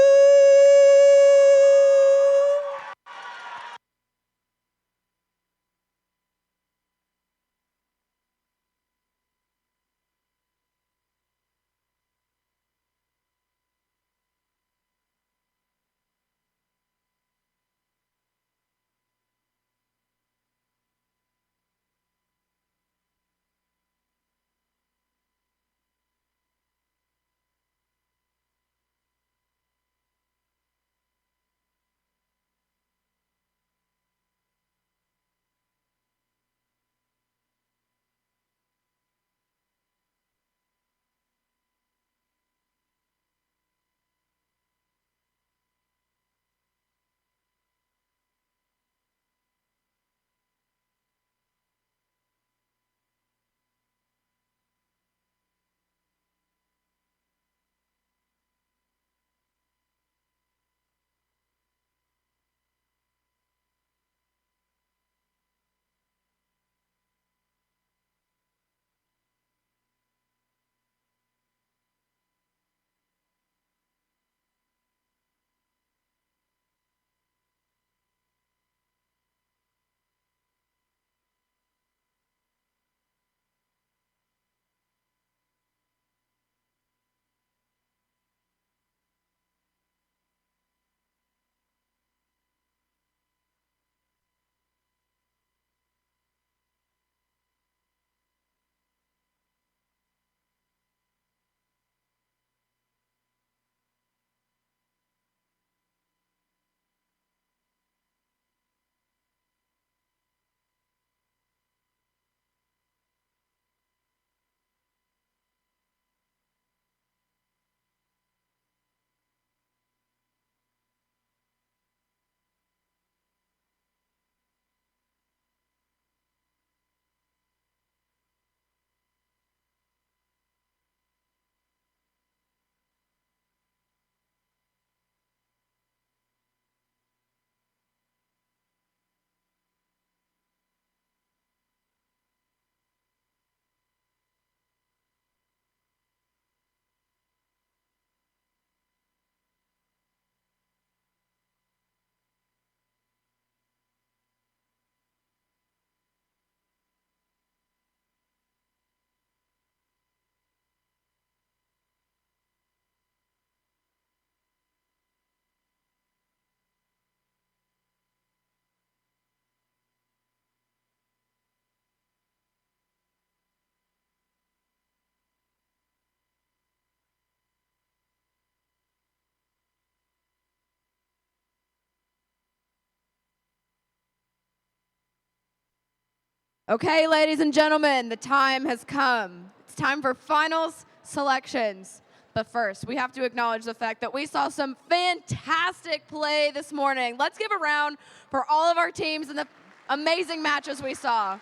Okay, ladies and gentlemen, the time has come. It's time for finals selections. But first, we have to acknowledge the fact that we saw some fantastic play this morning. Let's give a round for all of our teams and the amazing matches we saw.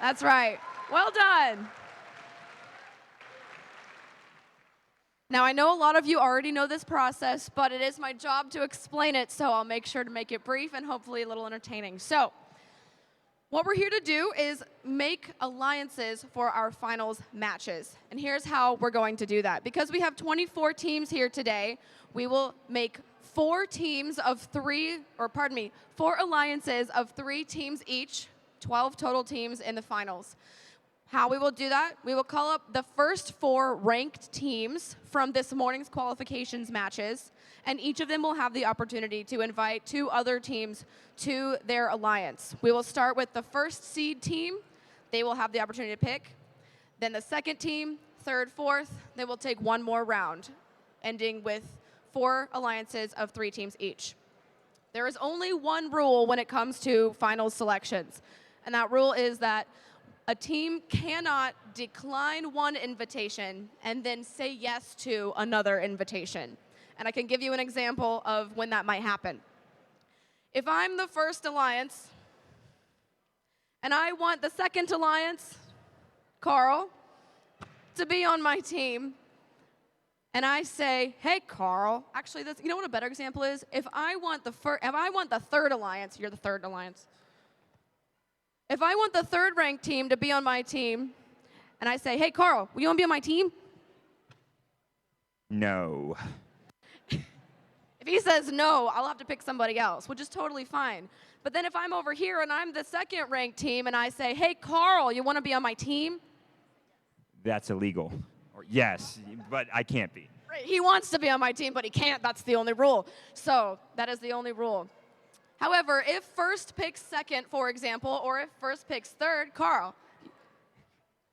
That's right. Well done. Now, I know a lot of you already know this process, but it is my job to explain it, so I'll make sure to make it brief and hopefully a little entertaining. So, what we're here to do is make alliances for our finals matches. And here's how we're going to do that. Because we have 24 teams here today, we will make 4 alliances of 3 teams each, 12 total teams in the finals. How we will do that, we will call up the first 4 ranked teams from this morning's qualifications matches, and each of them will have the opportunity to invite 2 other teams to their alliance. We will start with the first seed team. They will have the opportunity to pick. Then the second team, third, fourth, they will take one more round, ending with 4 alliances of 3 teams each. There is only one rule when it comes to finals selections, and that rule is that a team cannot decline one invitation and then say yes to another invitation. And I can give you an example of when that might happen. If I'm the first alliance and I want the second alliance, Carl, to be on my team, and I say, "Hey, Carl," actually, you know what a better example is? If I want the third alliance, you're the third alliance. If I want the third ranked team to be on my team, and I say, "Hey, Carl, will you want to be on my team?" No. If he says no, I'll have to pick somebody else, which is totally fine. But then if I'm over here and I'm the second ranked team and I say, "Hey, Carl, you want to be on my team?" That's illegal. Or, yes, but I can't be. Right, he wants to be on my team, but he can't. That's the only rule. So that is the only rule. However, if first picks second, for example, or if first picks third, Carl,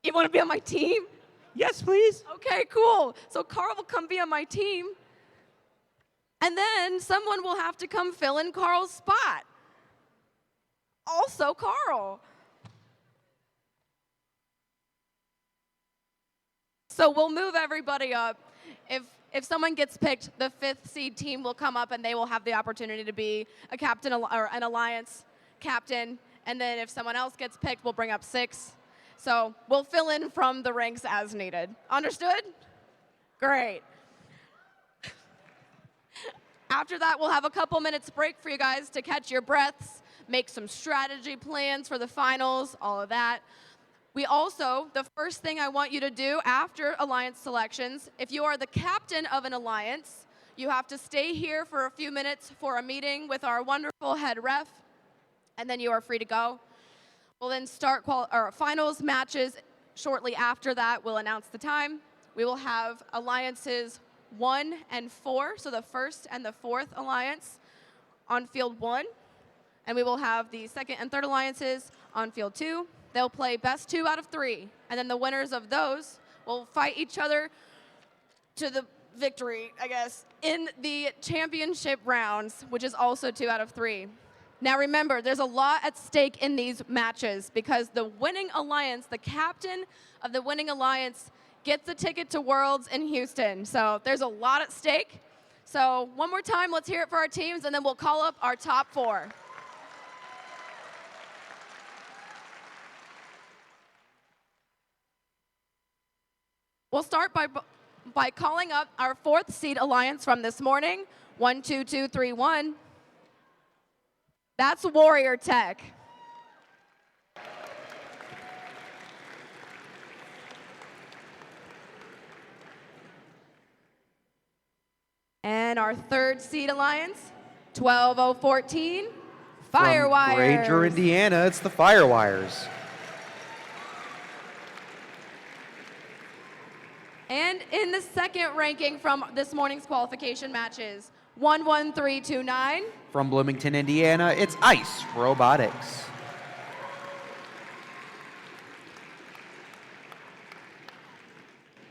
you want to be on my team? Yes, please. Okay, cool. So Carl will come be on my team, and then someone will have to come fill in Carl's spot. Also Carl. So we'll move everybody up. If someone gets picked, the 5th seed team will come up and they will have the opportunity to be a captain or an alliance captain. And then if someone else gets picked, we'll bring up 6. So we'll fill in from the ranks as needed. Understood? Great. After that, we'll have a couple minutes break for you guys to catch your breaths, make some strategy plans for the finals, all of that. We also, the first thing I want you to do after alliance selections, if you are the captain of an alliance, you have to stay here for a few minutes for a meeting with our wonderful head ref, and then you are free to go. We'll then start finals matches shortly after that. We'll announce the time. We will have alliances 1 and 4, so the first and the fourth alliance on field 1, and we will have the second and third alliances on field 2. They'll play best 2 out of 3, and then the winners of those will fight each other to the victory, I guess, in the championship rounds, which is also 2 out of 3. Now remember, there's a lot at stake in these matches because the winning alliance, the captain of the winning alliance, gets a ticket to Worlds in Houston. So there's a lot at stake. So one more time, let's hear it for our teams, and then we'll call up our top 4. We'll start by calling up our 4th seed alliance from this morning, 12231. That's Warrior Tech. And our 3rd seed alliance, 12014, Firewires. From Granger, Indiana, it's the Firewires. And in the 2nd ranking from this morning's qualification matches, 11329. From Bloomington, Indiana, it's Ice Robotics.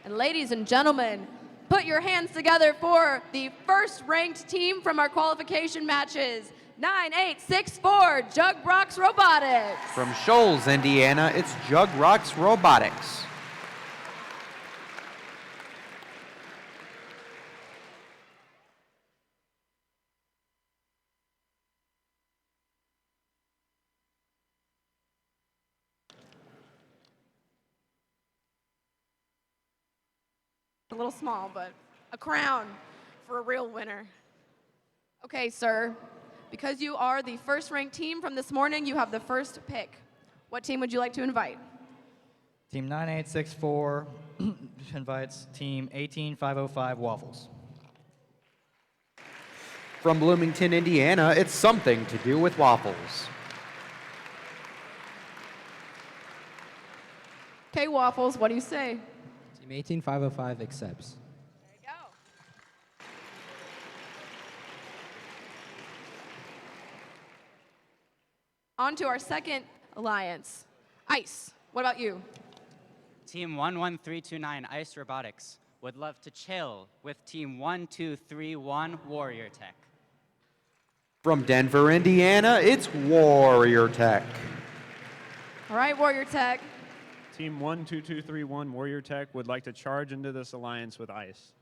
And ladies and gentlemen, put your hands together for the 1st ranked team from our qualification matches, 9864 Jug Rocks Robotics. From Shoals, Indiana, it's Jug Rocks Robotics. A little small, but a crown for a real winner. Okay, sir, because you are the 1st ranked team from this morning, you have the first pick. What team would you like to invite? Team 9864 invites Team 18505 Waffles. From Bloomington, Indiana, it's Something to Do with Waffles. Okay, Waffles, what do you say? Team 18505 accepts. On to our 2nd alliance. Ice, what about you? Team 11329 Ice Robotics would love to chill with Team 1231 Warrior Tech. From Denver, Indiana, it's Warrior Tech. All right, Warrior Tech. Team 12231 Warrior Tech would like to charge into this alliance with ICE.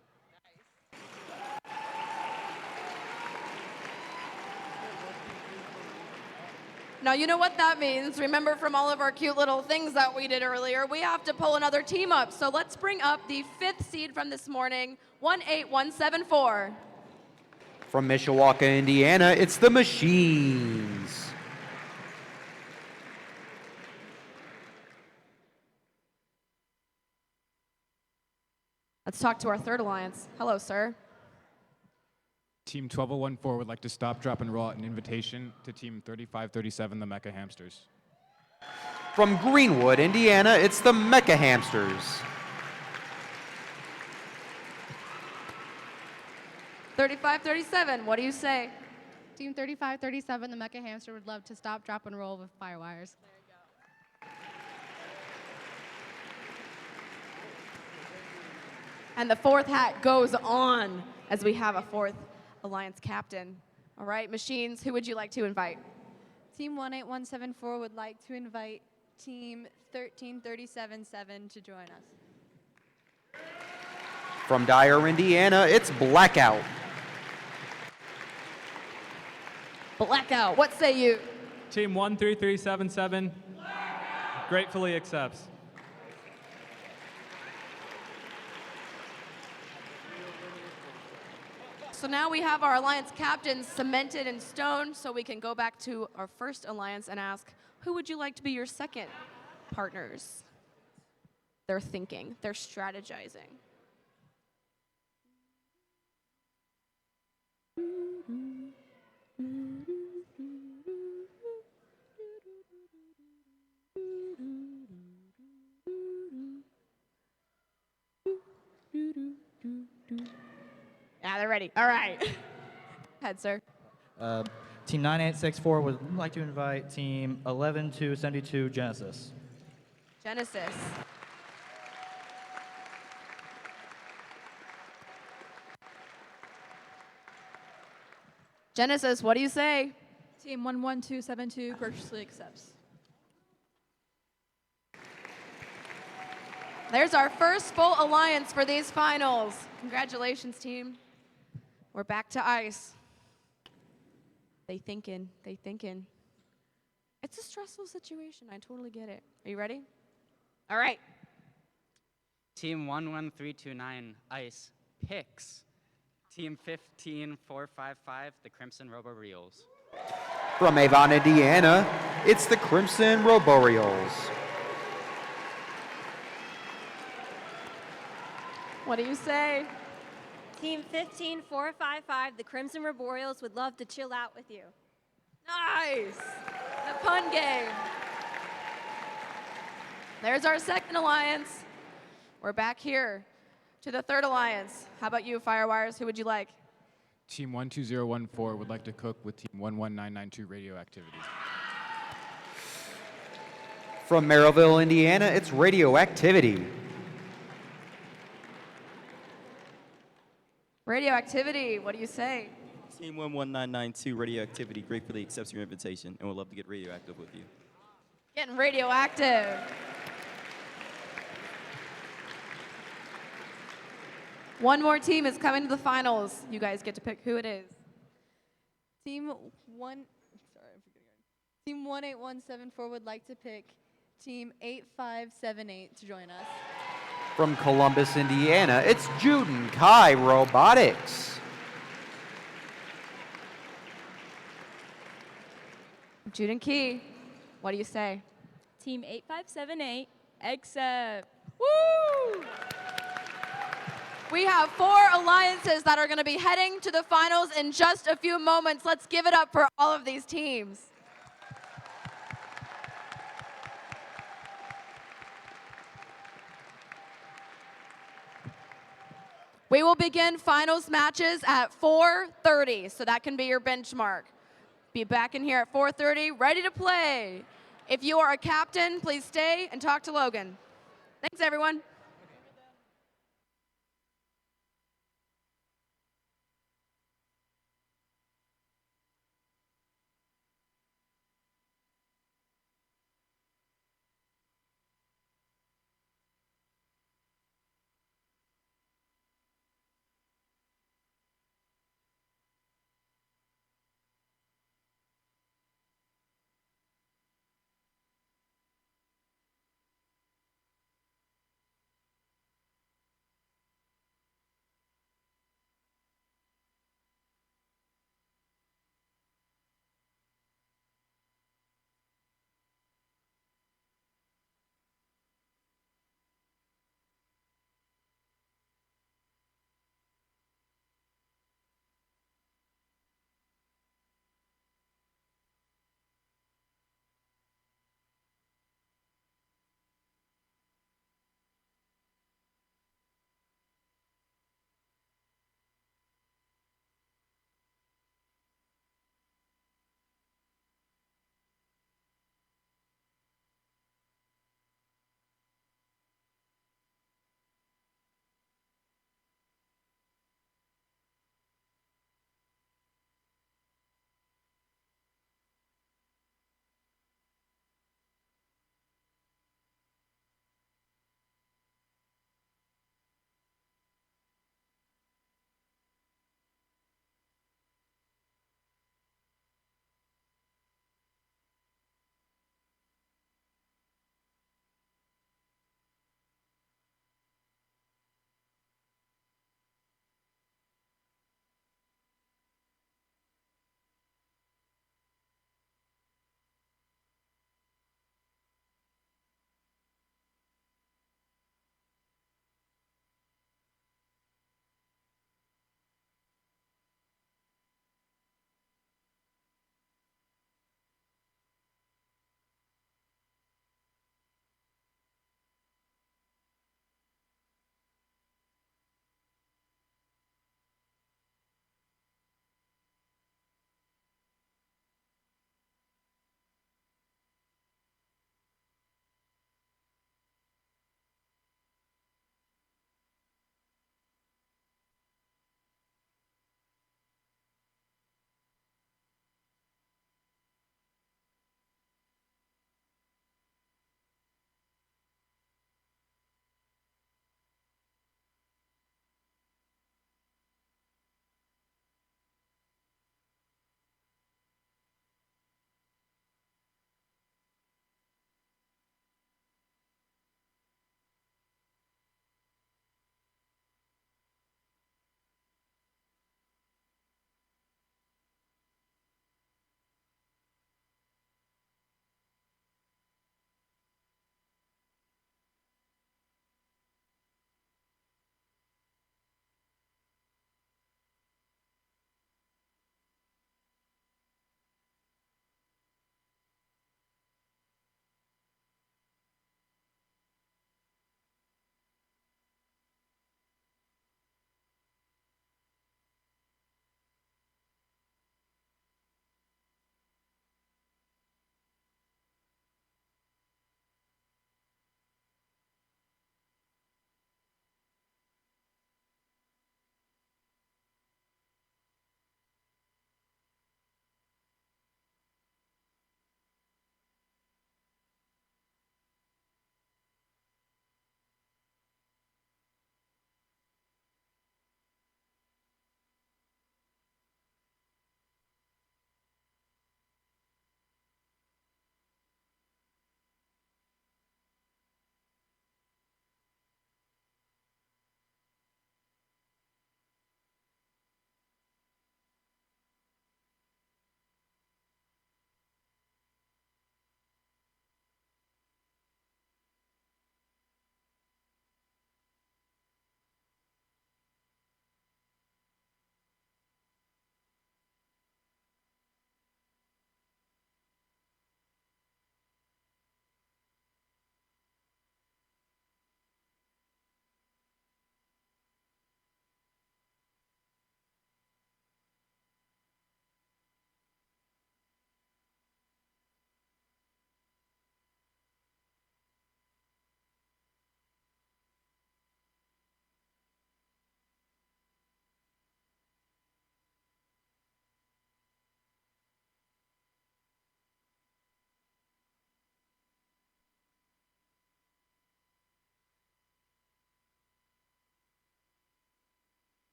Now, you know what that means. Remember from all of our cute little things that we did earlier, we have to pull another team up. So let's bring up the 5th seed from this morning, 18174. From Mishawaka, Indiana, it's the Machines. Let's talk to our 3rd alliance. Hello, sir. Team 12014 would like to stop, drop, and roll an invitation to Team 3537, the Mecha Hamsters. From Greenwood, Indiana, it's the Mecha Hamsters. 3537, what do you say? Team 3537, the Mecha Hamster, would love to stop, drop, and roll with Firewires. And the 4th hat goes on as we have a 4th alliance captain. All right, Machines, who would you like to invite? Team 18174 would like to invite Team 13377 to join us. From Dyer, Indiana, it's Blackout. Blackout, what say you? Team 13377 gratefully accepts. So now we have our alliance captains cemented in stone, so we can go back to our 1st alliance and ask, who would you like to be your 2nd partners? They're thinking, they're strategizing. Yeah, they're ready. All right. Head, sir. Team 9864 would like to invite Team 11272 Genesis. Genesis. Genesis, what do you say? Team 11272 graciously accepts. There's our first full alliance for these finals. Congratulations, team. We're back to ice. They thinking. It's a stressful situation. I totally get it. Are you ready? All right. Team 11329 ICE picks Team 15455, the Crimson Robo-Reals. From Avon, Indiana, it's the Crimson Roboreals. What do you say? Team 15455, the Crimson Roboreals, would love to chill out with you. Nice. The pun game. There's our 2nd alliance. We're back here to the 3rd alliance. How about you, Firewires? Who would you like? Team 12014 would like to cook with Team 11992 Radioactivity. From Merrillville, Indiana, it's Radioactivity. Radioactivity, what do you say? Team 11992 Radioactivity gratefully accepts your invitation and would love to get radioactive with you. Getting radioactive. One more team is coming to the finals. You guys get to pick who it is. Team 18174 would like to pick Team 8578 to join us. From Columbus, Indiana, it's Juden Kai Robotics. Juden Key, what do you say? Team 8578 accept. Woo! We have 4 alliances that are going to be heading to the finals in just a few moments. Let's give it up for all of these teams. We will begin finals matches at 4:30, so that can be your benchmark. Be back in here at 4:30, ready to play. If you are a captain, please stay and talk to Logan. Thanks, everyone.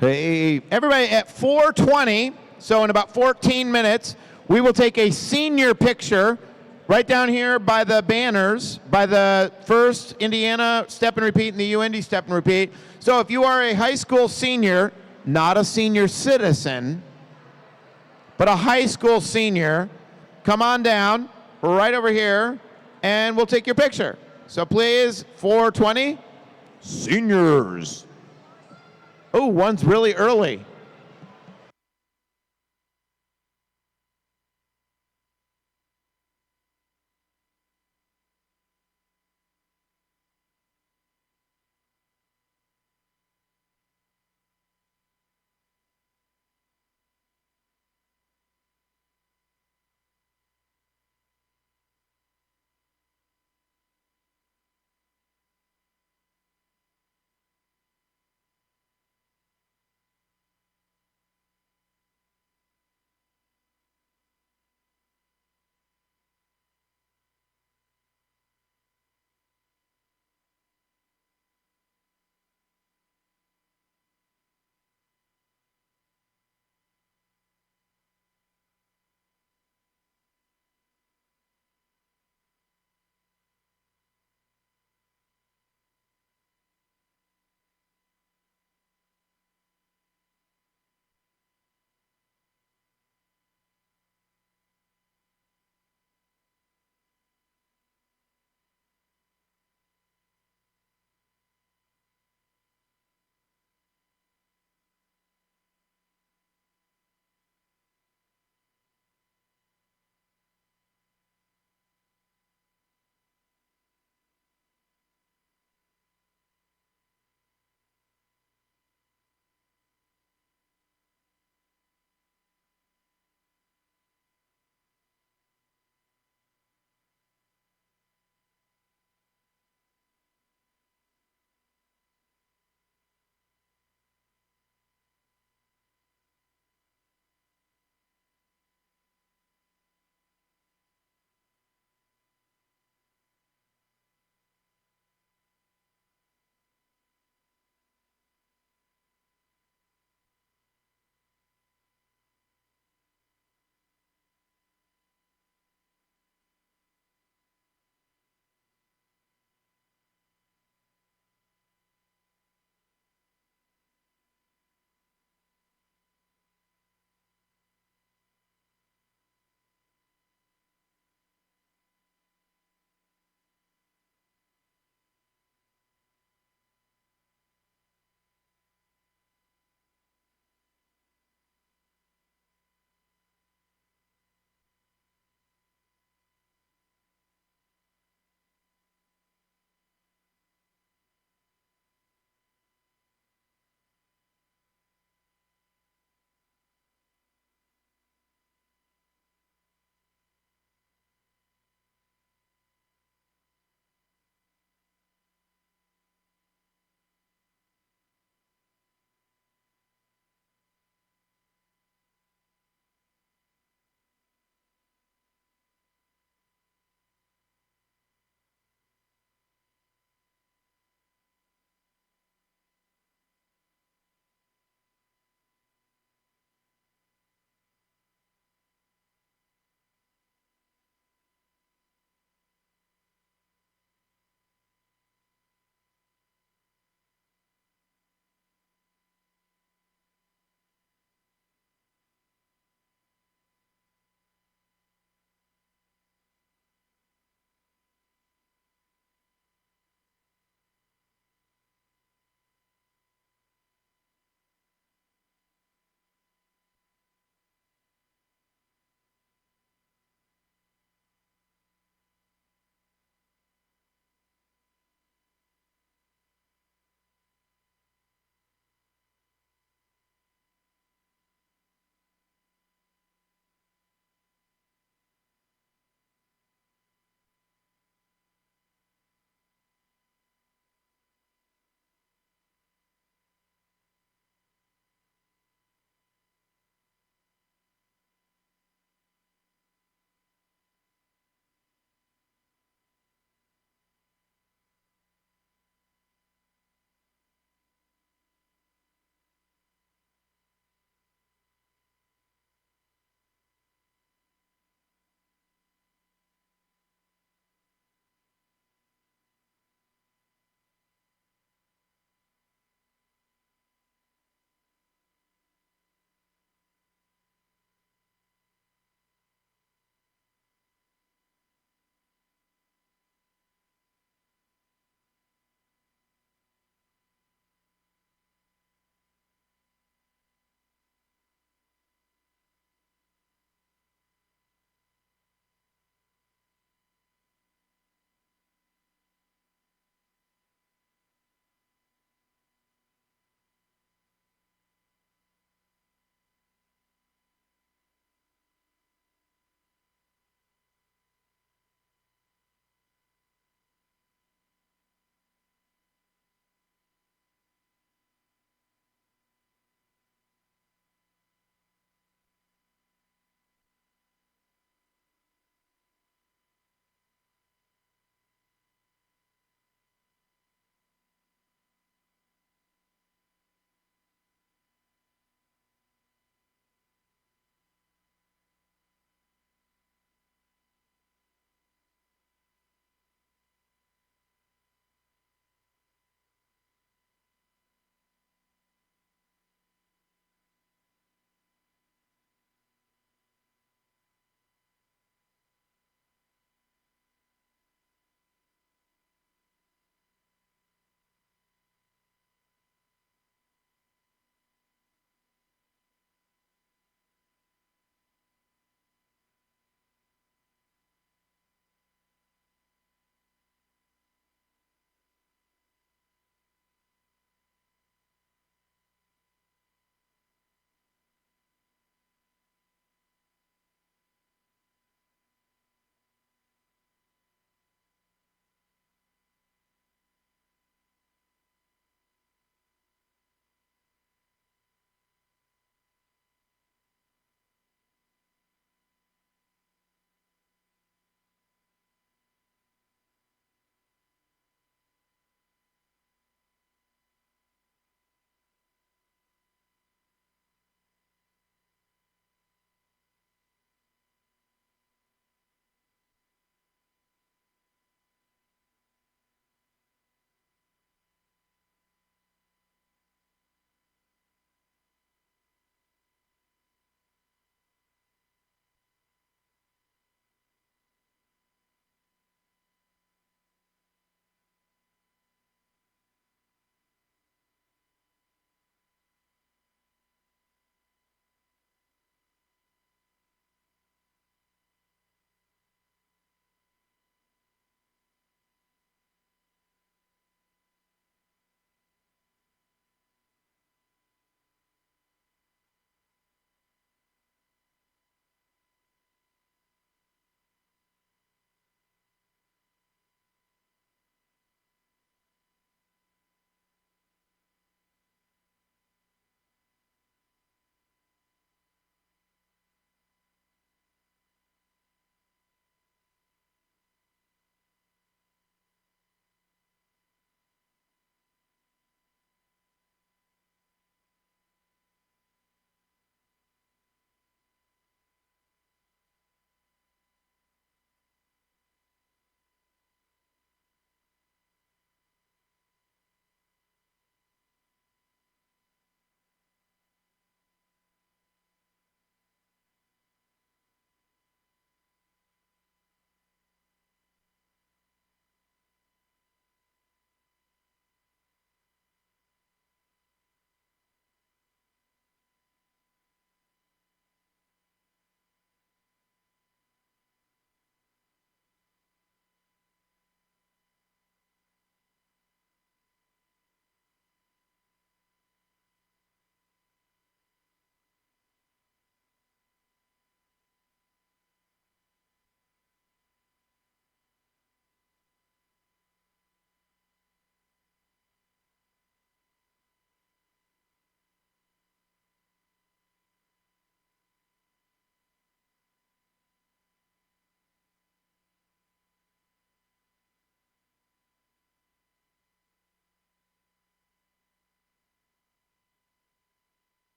Hey, everybody, at 4:20, so in about 14 minutes, we will take a senior picture right down here by the banners, by the first Indiana step and repeat and the UIndy step and repeat. So if you are a high school senior, not a senior citizen, but a high school senior, come on down right over here, and we'll take your picture. So please, 4:20, seniors. Oh, one's really early.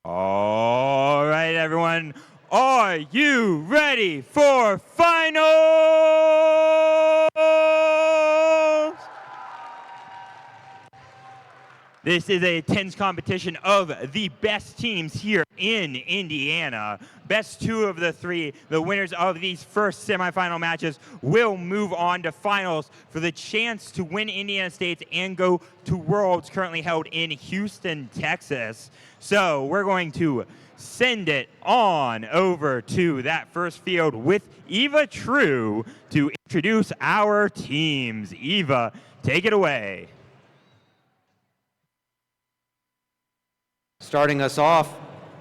All right, everyone. Are you ready for finals? This is a tense competition of the best teams here in Indiana. Best two of the three, the winners of these first semifinal matches, will move on to finals for the chance to win Indiana States and go to Worlds currently held in Houston, Texas. So we're going to send it on over to that first field with Eva True to introduce our teams. Eva, take it away. Starting us off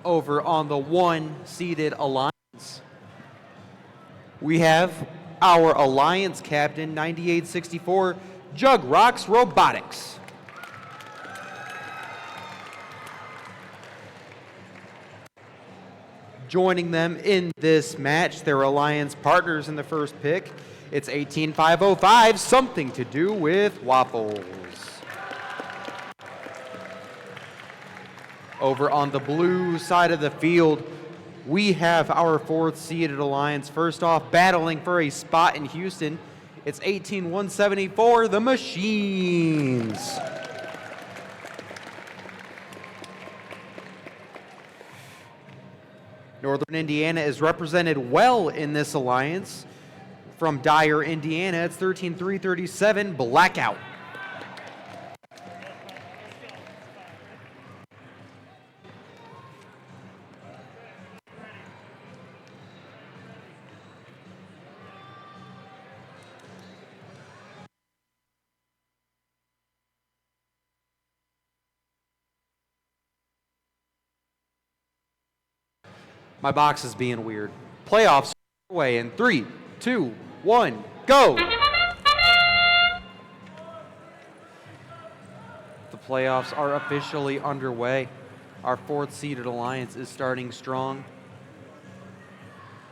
over on the one-seeded alliance, we have our alliance captain, 9864, Jug Rocks Robotics. Joining them in this match, their alliance partners in the first pick, it's 18505, something to do with waffles. Over on the blue side of the field, we have our fourth-seeded alliance. First off, battling for a spot in Houston, it's 18174, the Machines. Northern Indiana is represented well in this alliance. From Dyer, Indiana, it's 13337, Blackout. My box is being weird. Playoffs away in 3, 2, 1, go! The playoffs are officially underway. Our fourth-seeded alliance is starting strong.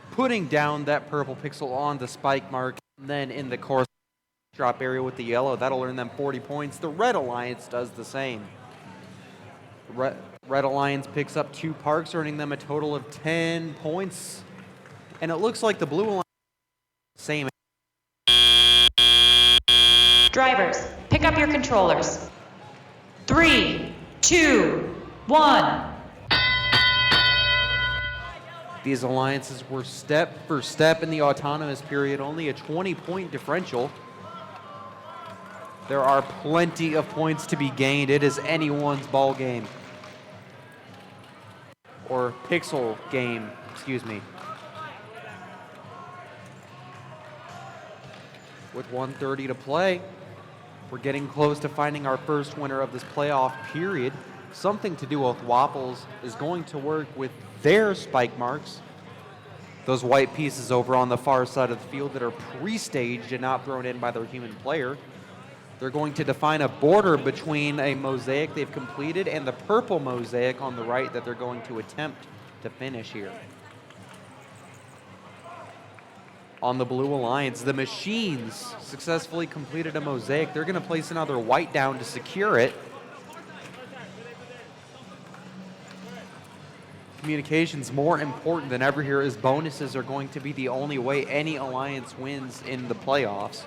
Putting down that purple pixel on the spike mark, and then in the course drop area with the yellow, that'll earn them 40 points. The red alliance does the same. Red Alliance picks up 2 parks, earning them a total of 10 points. And it looks like the Blue Alliance, same. Drivers, pick up your controllers. 3, 2, 1. These alliances were step for step in the autonomous period, only a 20-point differential. There are plenty of points to be gained. It is anyone's ball game. Or pixel game, excuse me. With 1:30 to play, we're getting close to finding our first winner of this playoff period. Something to do with Waffles is going to work with their spike marks. Those white pieces over on the far side of the field that are pre-staged and not thrown in by their human player. They're going to define a border between a mosaic they've completed and the purple mosaic on the right that they're going to attempt to finish here. On the Blue Alliance, the Machines successfully completed a mosaic. They're going to place another white down to secure it. Communication's more important than ever here, as bonuses are going to be the only way any alliance wins in the playoffs.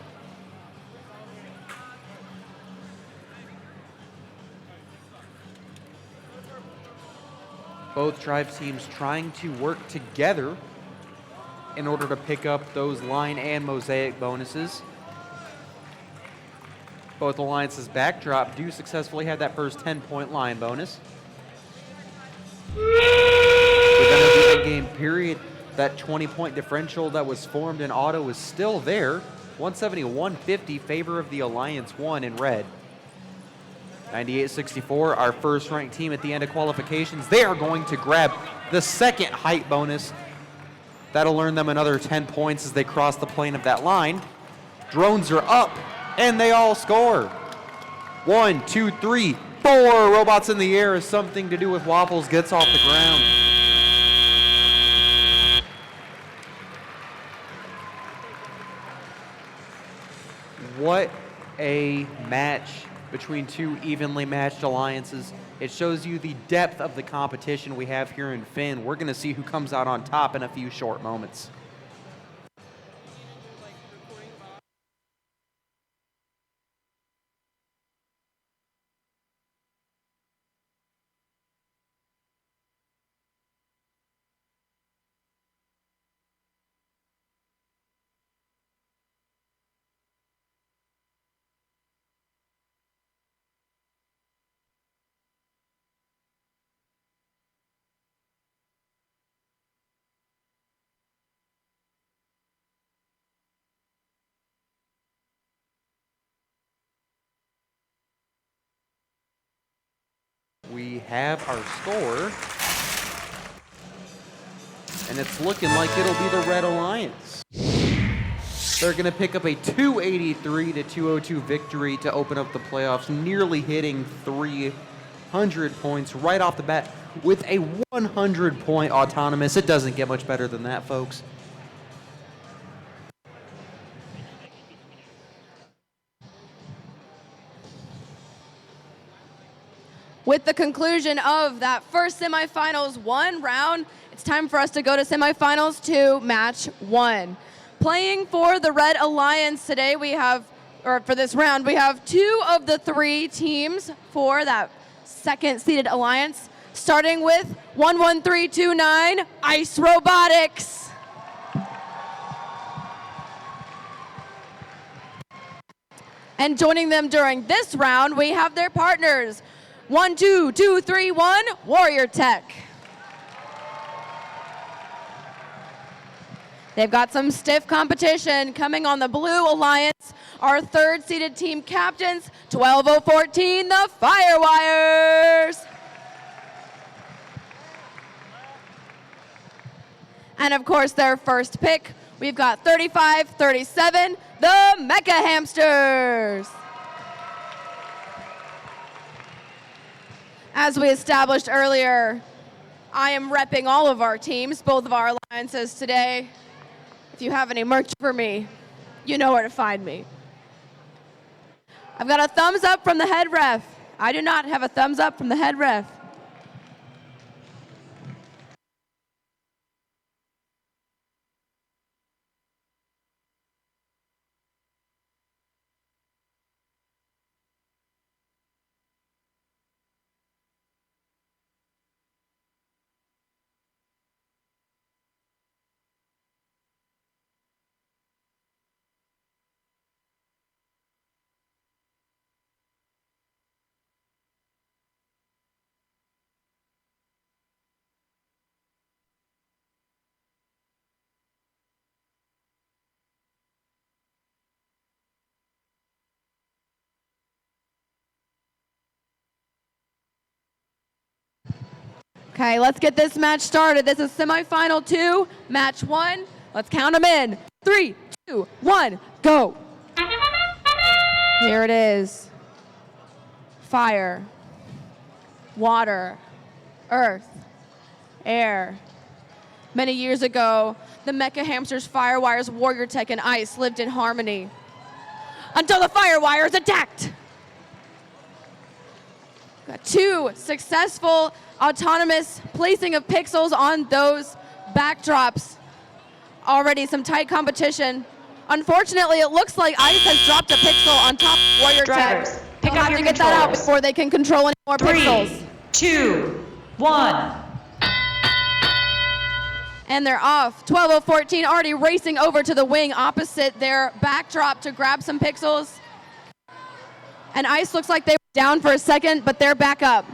Both tribe teams trying to work together in order to pick up those line and mosaic bonuses. Both alliances backdrop do successfully have that first 10-point line bonus. Within the end-game period, that 20-point differential that was formed in auto is still there. 170-150, favor of the Alliance 1 in red. 98-64, our first-ranked team at the end of qualifications. They are going to grab the second height bonus. That'll earn them another 10 points as they cross the plane of that line. Drones are up, and they all score. 1, 2, 3, 4 robots in the air as something to do with Waffles gets off the ground. What a match between two evenly matched alliances. It shows you the depth of the competition we have here in Finn. We're going to see who comes out on top in a few short moments. We have our score, and it's looking like it'll be the Red Alliance. They're going to pick up a 283-202 victory to open up the playoffs, nearly hitting 300 points right off the bat with a 100-point autonomous. It doesn't get much better than that, folks. With the conclusion of that first semifinals 1 round, it's time for us to go to semifinals 2, match 1. Playing for the Red Alliance today, we have, or for this round, we have 2 of the 3 teams for that second seeded alliance, starting with 11329 Ice Robotics. And joining them during this round, we have their partners, 12231 Warrior Tech. They've got some stiff competition coming on the Blue Alliance. Our third seeded team captains, 12014, the Firewires. And of course, their first pick, we've got 3537, the Mecha Hamsters. As we established earlier, I am repping all of our teams, both of our alliances today. If you have any merch for me, you know where to find me. I've got a thumbs up from the head ref. I do not have a thumbs up from the head ref. Okay, let's get this match started. This is semifinal 2, match 1. Let's count them in. 3, 2, 1, go. Here it is. Fire, water, earth, air. Many years ago, the Mecha Hamsters, Firewires, Warrior Tech, and Ice lived in harmony until the Firewires attacked. Got 2 successful autonomous placing of pixels on those backdrops. Already some tight competition. Unfortunately, it looks like Ice has dropped a pixel on top of Warrior Drivers, Tech. pick They'll up have your to get that out controllers. before they can control any more 3, pixels. 2, 1. And they're off. 12014 already racing over to the wing opposite their backdrop to grab some pixels. And Ice looks like they were down for a second, but they're back up.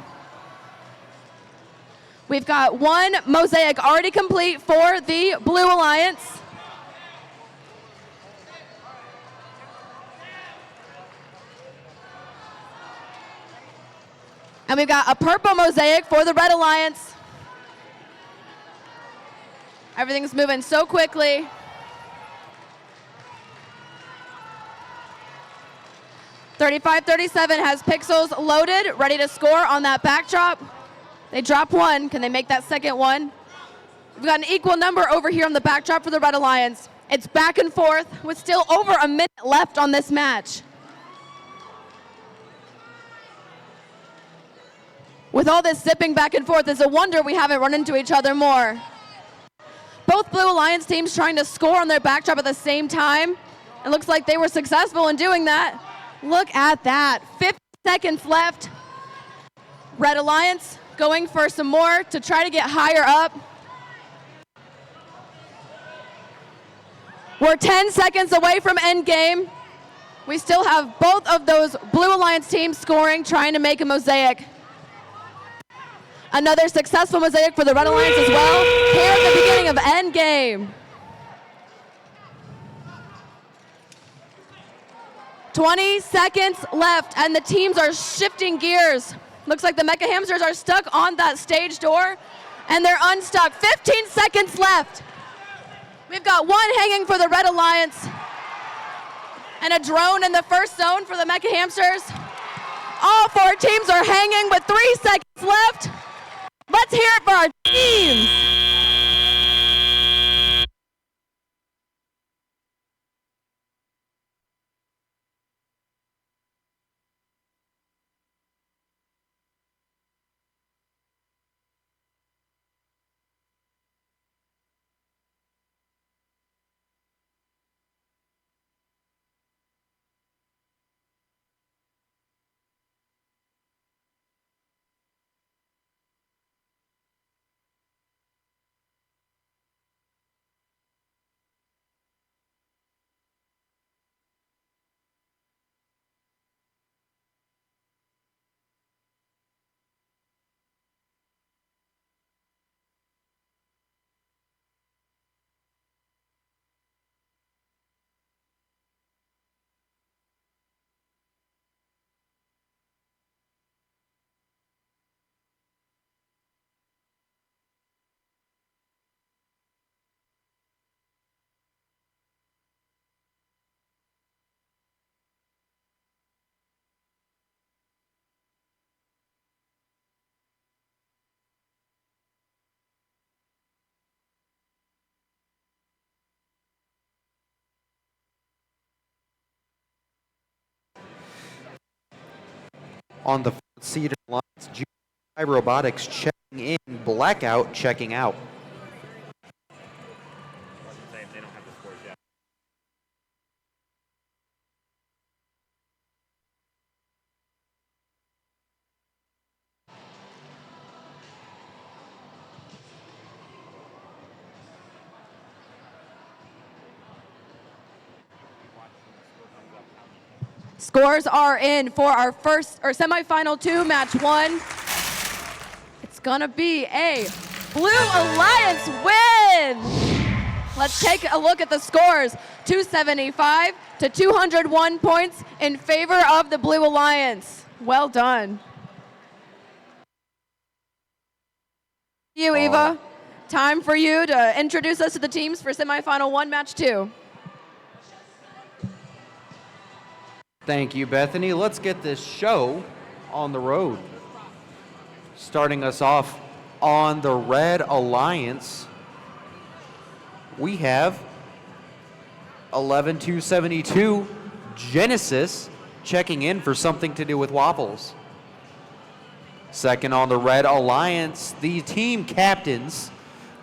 We've got 1 mosaic already complete for the Blue Alliance. And we've got a purple mosaic for the Red Alliance. Everything's moving so quickly. .3537 has pixels loaded, ready to score on that backdrop. They drop 1. Can they make that second one? We've got an equal number over here on the backdrop for the Red Alliance. It's back and forth with still over a minute left on this match. With all this zipping back and forth, it's a wonder we haven't run into each other more. Both Blue Alliance teams trying to score on their backdrop at the same time. It looks like they were successful in doing that. Look at that. 50 seconds left. Red Alliance going for some more to try to get higher up. We're 10 seconds away from endgame. We still have both of those Blue Alliance teams scoring, trying to make a mosaic. Another successful mosaic for the Red Alliance as well, here at the beginning of endgame. 20 seconds left, and the teams are shifting gears. Looks like the Mecha Hamsters are stuck on that stage door, and they're unstuck. 15 seconds left. We've got one hanging for the Red Alliance, and a drone in the first zone for the Mecha Hamsters. All four teams are hanging with 3 seconds left. Let's hear it for our teams. On the seeded alliance, Robotics checking in, Blackout checking out. Scores are in for our first or semifinal 2, match 1. It's gonna be a Blue Alliance win. Let's take a look at the scores. 275 to 201 points in favor of the Blue Alliance. Well done. You, Eva. Time for you to introduce us to the teams for semifinal 1, match 2. Thank you, Bethany. Let's get this show on the road. Starting us off on the Red Alliance, we have 11272 Genesis checking in for something to do with waffles. Second on the Red Alliance, the team captains,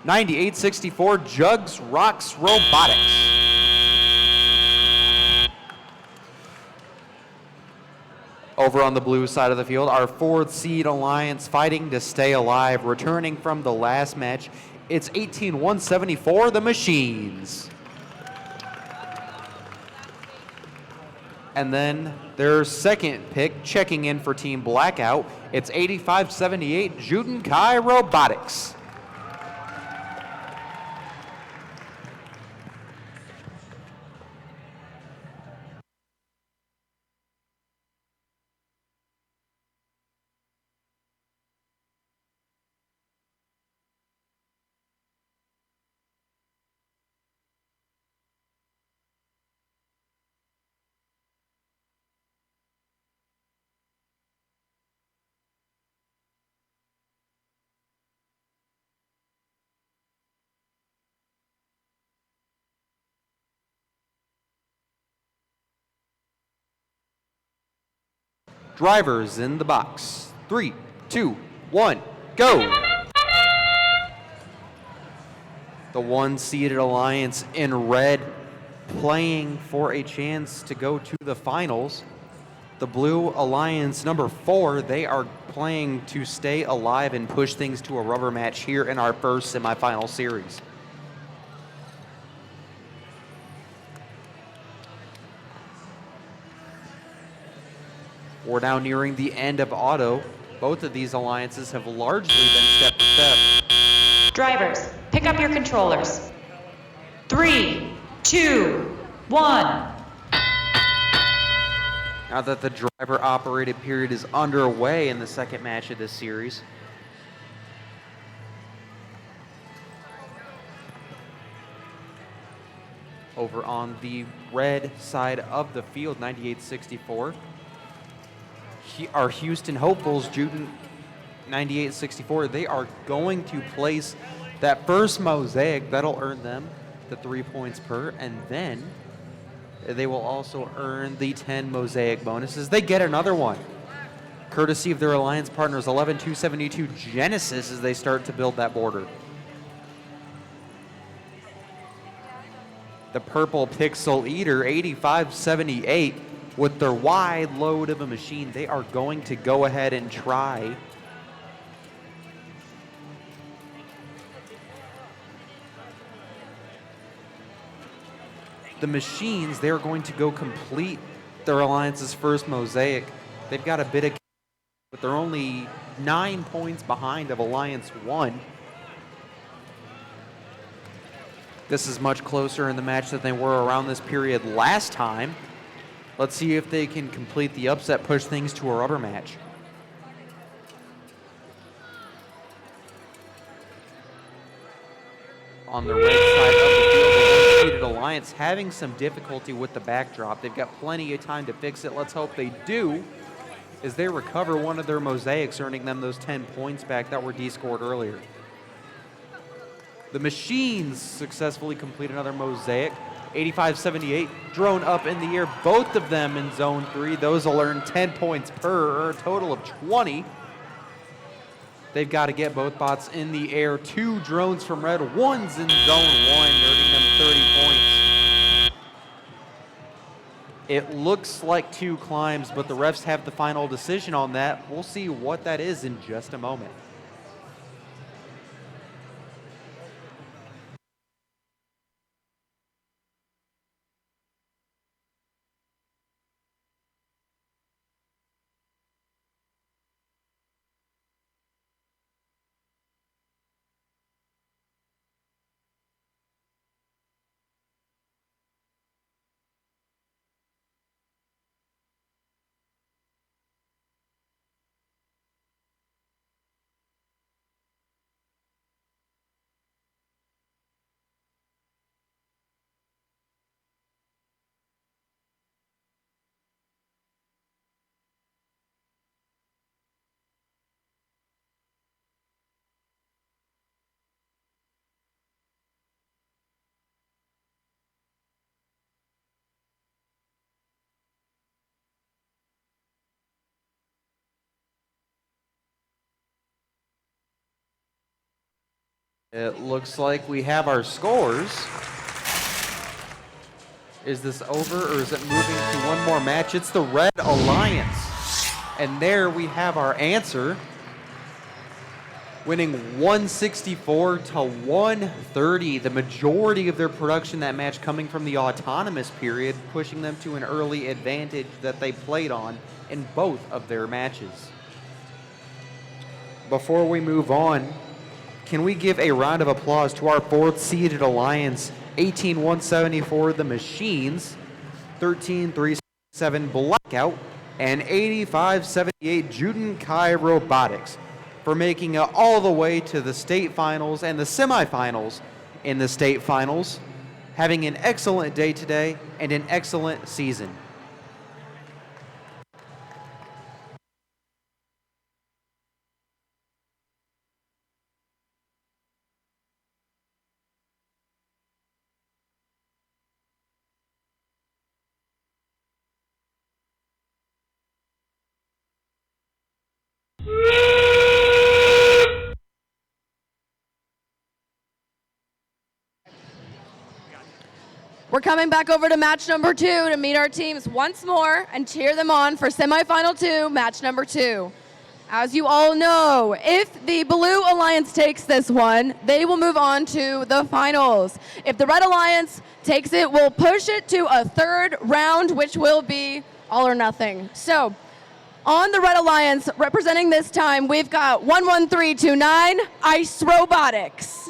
9864 Jugs Rocks Robotics. Over on the blue side of the field, our 4th seed alliance fighting to stay alive, returning from the last match. It's 18174, the Machines. And then their second pick, checking in for Team Blackout, it's 8578 Judenkai Robotics. Drivers in the box. 3, 2, 1, go! The one-seeded alliance in red playing for a chance to go to the finals. The blue alliance number 4, they are playing to stay alive and push things to a rubber match here in our first semifinal series. We're now nearing the end of auto. Both of these alliances have largely been step to step. Drivers, pick up your controllers. 3, 2, 1. Now that the driver operated period is underway in the second match of this series. Over on the red side of the field, 9864. Our Houston hopefuls, Juden 9864, they are going to place that first mosaic. That'll earn them the 3 points per, and then they will also earn the 10 mosaic bonuses. They get another one, courtesy of their alliance partners, 11272 Genesis, as they start to build that border. The purple Pixel Eater, 8578, with their wide load of a machine, they are going to go ahead and try the machines. They're going to go complete their alliance's first mosaic. They've got a bit of, but they're only 9 points behind of Alliance 1. This is much closer in the match than they were around this period last time. Let's see if they can complete the upset, push things to a rubber match. On the red side of the field, the one-seeded alliance having some difficulty with the backdrop. They've got plenty of time to fix it. Let's hope they do, as they recover one of their mosaics, earning them those 10 points back that were descored earlier. The machines successfully complete another mosaic. 8578, drone up in the air, both of them in zone 3. Those will earn 10 points per, or a total of 20. They've got to get both bots in the air. 2 drones from red, one's in zone 1, earning them 30 points. It looks like 2 climbs, but the refs have the final decision on that. We'll see what that is in just a moment. It looks like we have our scores. Is this over, or is it moving to one more match? It's the Red Alliance. And there we have our answer. Winning 164 to 130. The majority of their production that match coming from the autonomous period, pushing them to an early advantage that they played on in both of their matches. Before we move on, can we give a round of applause to our 4th-seeded alliance, 18174, the Machines, 13377 Blackout, and 8578 Juden Kai Robotics, for making it all the way to the state finals and the semifinals in the state finals, having an excellent day today and an excellent season. we're coming back over to match number 2 to meet our teams once more and cheer them on for semifinal 2, match number 2. As you all know, if the Blue Alliance takes this one, they will move on to the finals. If the Red Alliance takes it, we'll push it to a 3rd round, which will be all or nothing. So, on the Red Alliance, representing this time, we've got 11329, Ice Robotics.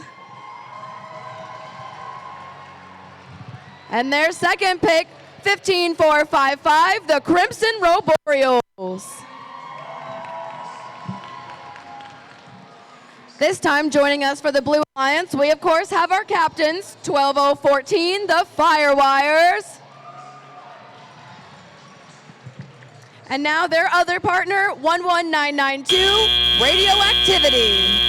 And their second pick, 15455, the Crimson Roboreals. This time joining us for the Blue Alliance, we of course have our captains, 12014, the Firewires. And now their other partner, 11992, Radioactivity.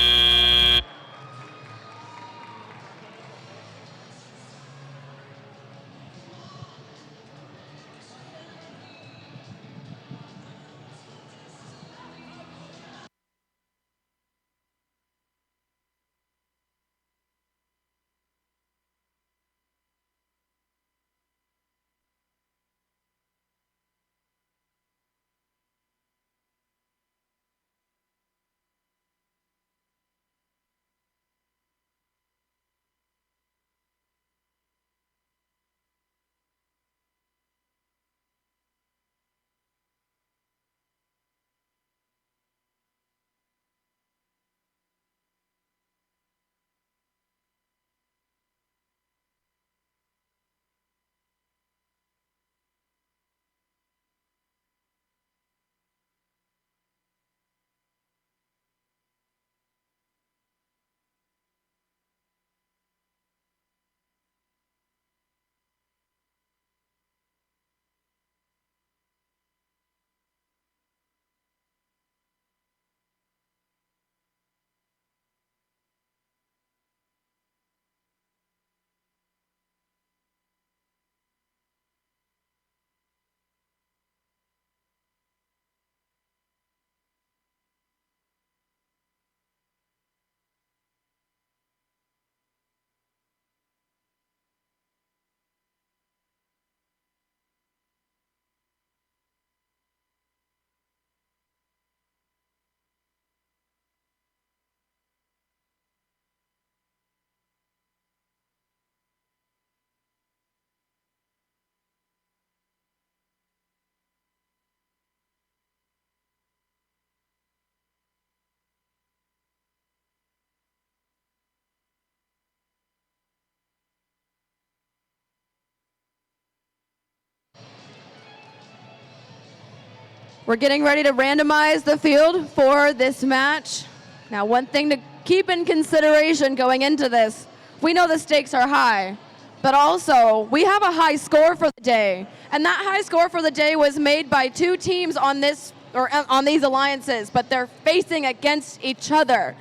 We're getting ready to randomize the field for this match. Now, one thing to keep in consideration going into this, we know the stakes are high, but also we have a high score for the day. And that high score for the day was made by 2 teams on this, or on these alliances, but they're facing against each other.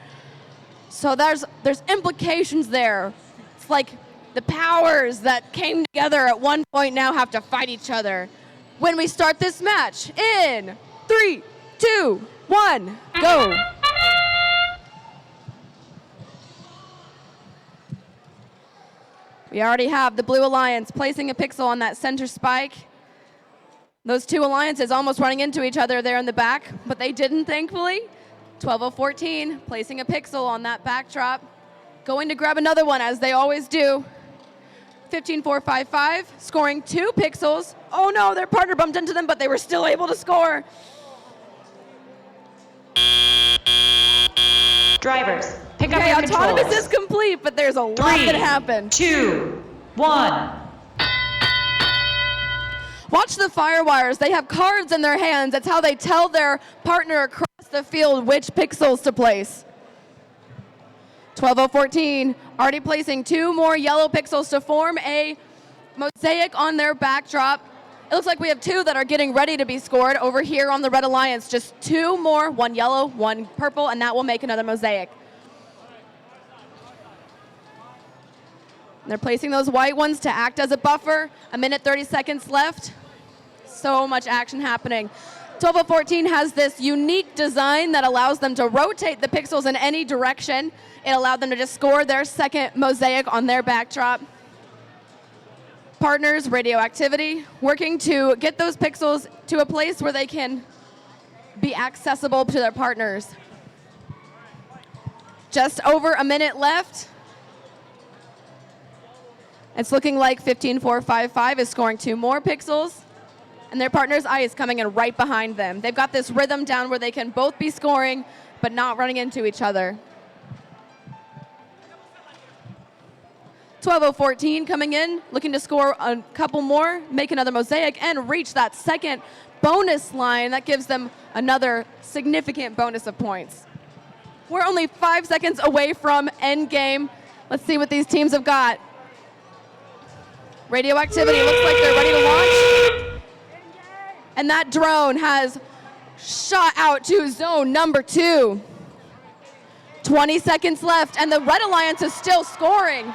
So there's implications there. It's like the powers that came together at one point now have to fight each other. When we start this match in 3, 2, 1, go. We already have the Blue Alliance placing a pixel on that center spike. Those 2 alliances almost running into each other there in the back, but they didn't, thankfully. 12014 placing a pixel on that backdrop. Going to grab another one, as they always do. 15455 scoring 2 pixels. Oh no, their partner bumped into them, but they were still able to score. Drivers, pick up Okay, your autonomous controls. is complete, but there's a lot that happened. 2, 1. Watch the Firewires. They have cards in their hands. That's how they tell their partner across the field which pixels to place. 12014 already placing 2 more yellow pixels to form a mosaic on their backdrop. It looks like we have 2 that are getting ready to be scored over here on the Red Alliance. Just 2 more, 1 yellow, 1 purple, and that will make another mosaic. They're placing those white ones to act as a buffer. 1 minute 30 seconds left. So much action happening. 12014 has this unique design that allows them to rotate the pixels in any direction. It allowed them to just score their second mosaic on their backdrop. partners, Radioactivity, working to get those pixels to a place where they can be accessible to their partners. Just over a minute left. It's looking like 15455 is scoring 2 more pixels, and their partner's Ice coming in right behind them. They've got this rhythm down where they can both be scoring, but not running into each other. 12014 coming in, looking to score a couple more, make another mosaic, and reach that second bonus line. That gives them another significant bonus of points. We're only 5 seconds away from end game. Let's see what these teams have got. Radioactivity looks like they're ready to launch. And that drone has shot out to zone number 2. 20 seconds left, and the Red Alliance is still scoring.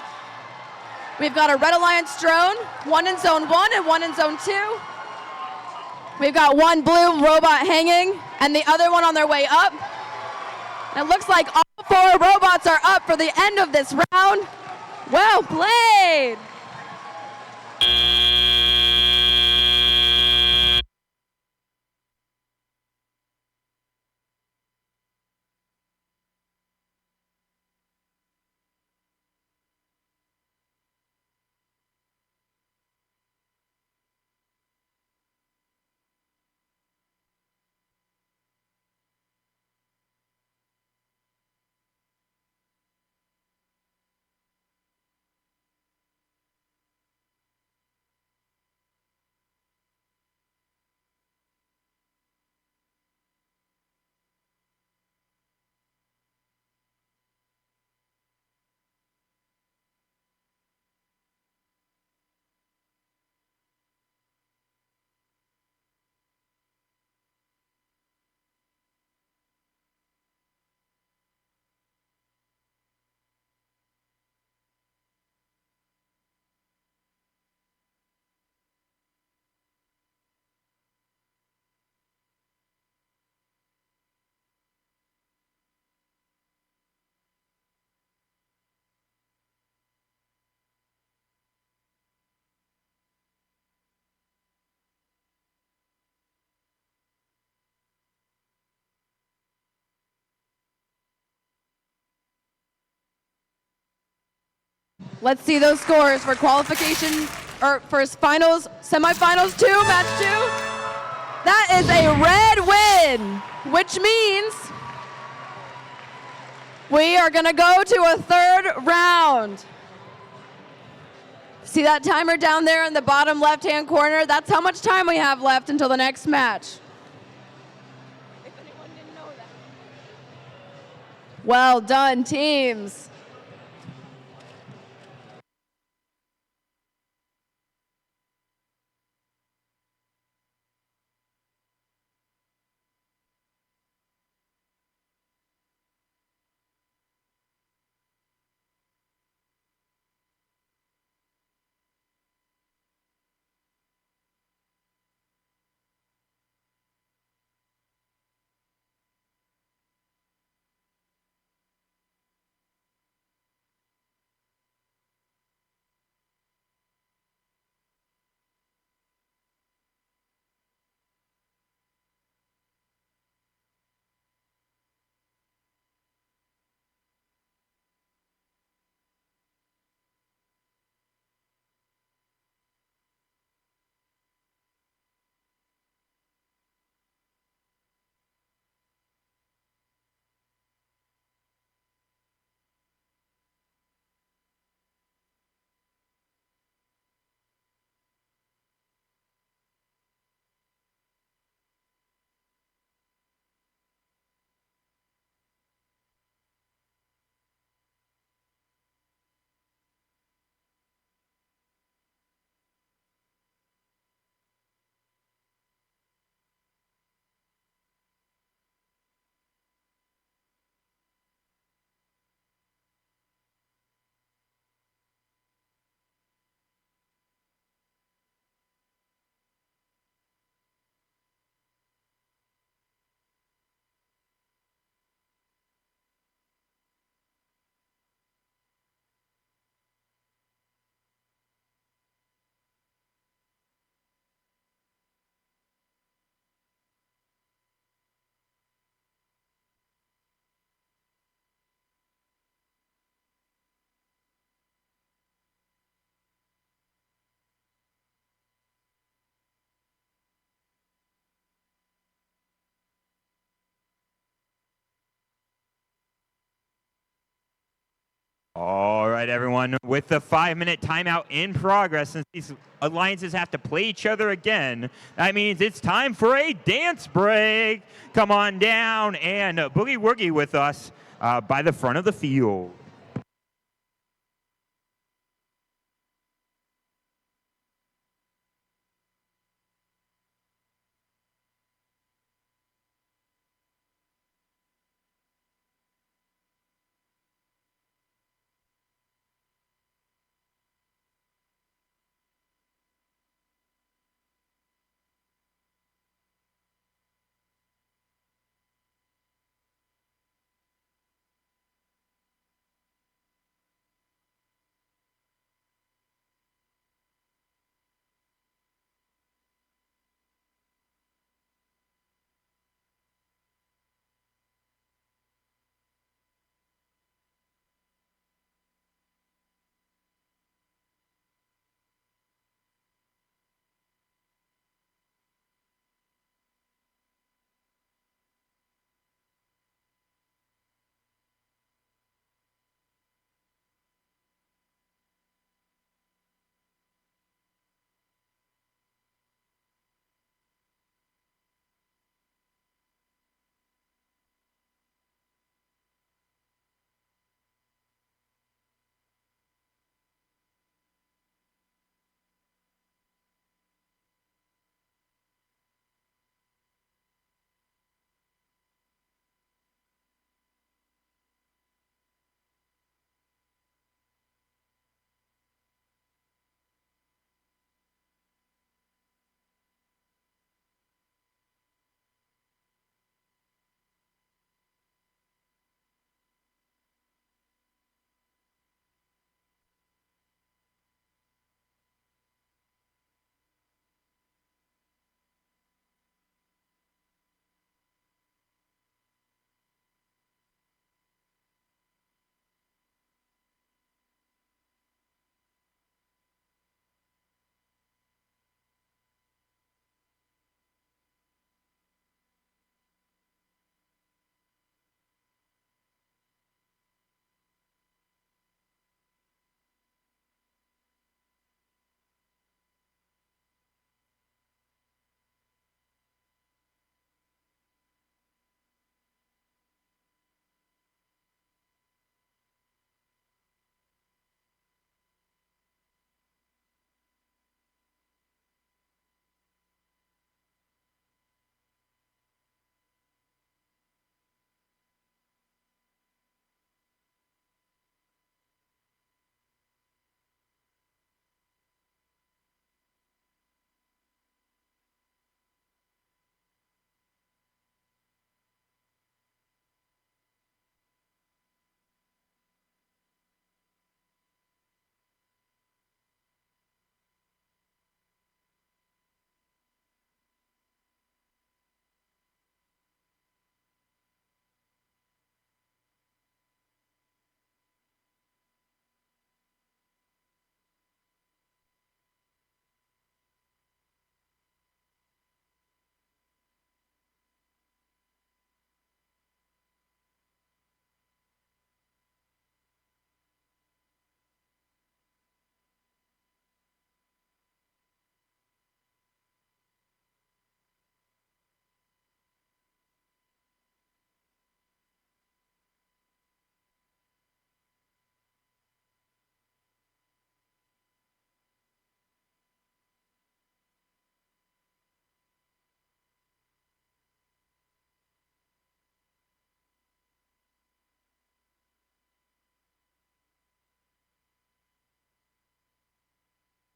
We've got a Red Alliance drone, one in zone 1 and one in zone 2. We've got one blue robot hanging, and the other one on their way up. And it looks like all 4 robots are up for the end of this round. Well played! Let's see those scores for qualification, or for finals, semifinals 2, match 2. That is a red win, which means we are gonna go to a 3rd round. See that timer down there in the bottom left-hand corner? That's how much time we have left until the next match. Well done, teams. All right, everyone. With the 5-minute timeout in progress, since these alliances have to play each other again, that means it's time for a dance break. Come on down and boogie woogie with us by the front of the field.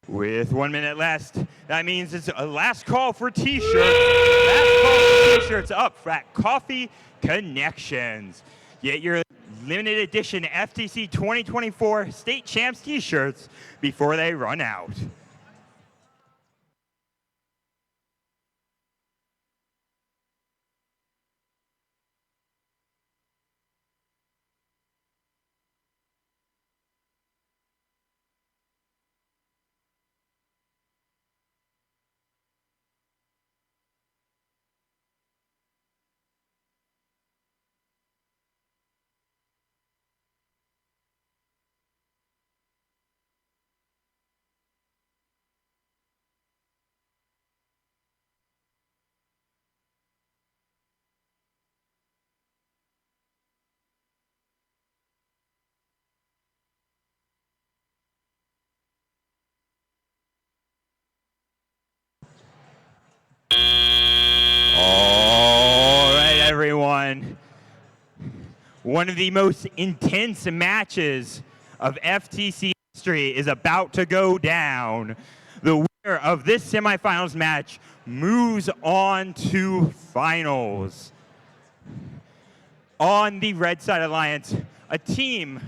With 1 minute left, that means it's a last call for t-shirts. Last call for t-shirts up at Coffee Connections. Get your limited edition FTC 2024 State Champs t-shirts before they run out. One of the most intense matches of FTC history is about to go down. The winner of this semifinals match moves on to finals. On the Red Side Alliance, a team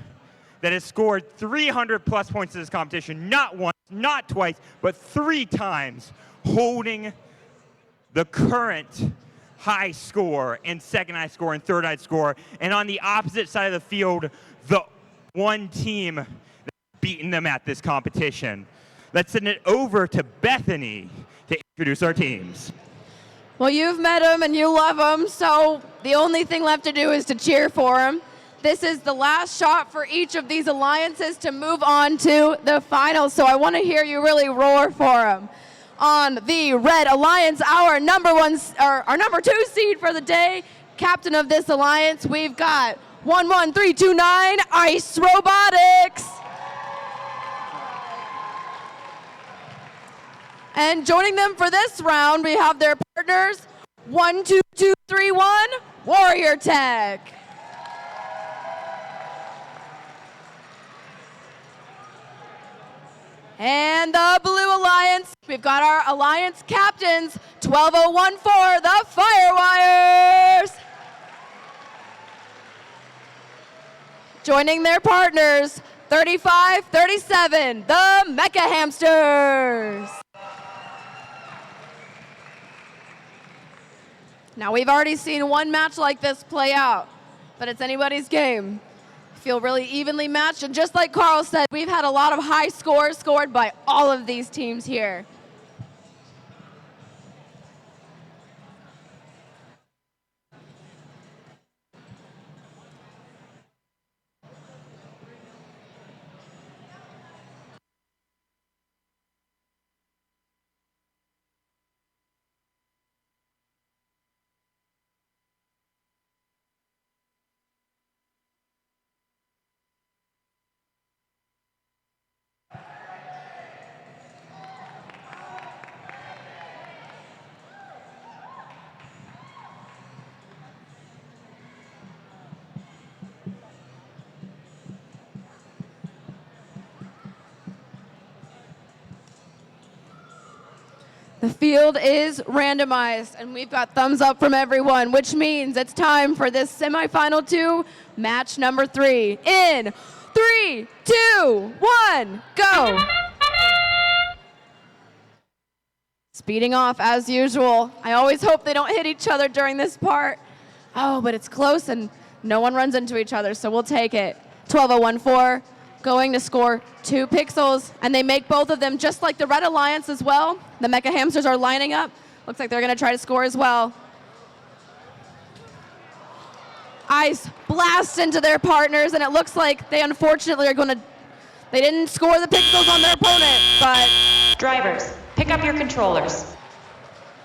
that has scored 300 plus points in this competition, not once, not twice, but 3 times, holding the current high score and second high score and third high score. And on the opposite side of the field, the one team that's beaten them at this competition. Let's send it over to Bethany to introduce our teams. Well, you've met them and you love them, so the only thing left to do is to cheer for them. This is the last shot for each of these alliances to move on to the finals, so I want to hear you really roar for them. On the Red Alliance, our number 2 seed for the day, captain of this alliance, we've got 11329 Ice Robotics. And joining them for this round, we have their partners, 12231 Warrior Tech. And the Blue Alliance, we've got our Alliance captains, 12014, the Firewires. Joining their partners, 3537, the Mecha Hamsters. Now, we've already seen one match like this play out, but it's anybody's game. Feel really evenly matched, and just like Carl said, we've had a lot of high scores scored by all of these teams here. The field is randomized, and we've got thumbs up from everyone, which means it's time for this semifinal 2, match number 3. In 3, 2, 1, go! Speeding off as usual. I always hope they don't hit each other during this part. Oh, but it's close, and no one runs into each other, so we'll take it. 12014. Going to score 2 pixels, and they make both of them just like the Red Alliance as well. The Mecha Hamsters are lining up. Looks like they're going to try to score as well. Ice blasts into their partners, and it looks like they unfortunately are going to... They didn't score the pixels on their opponent, but... Drivers, pick up your controllers.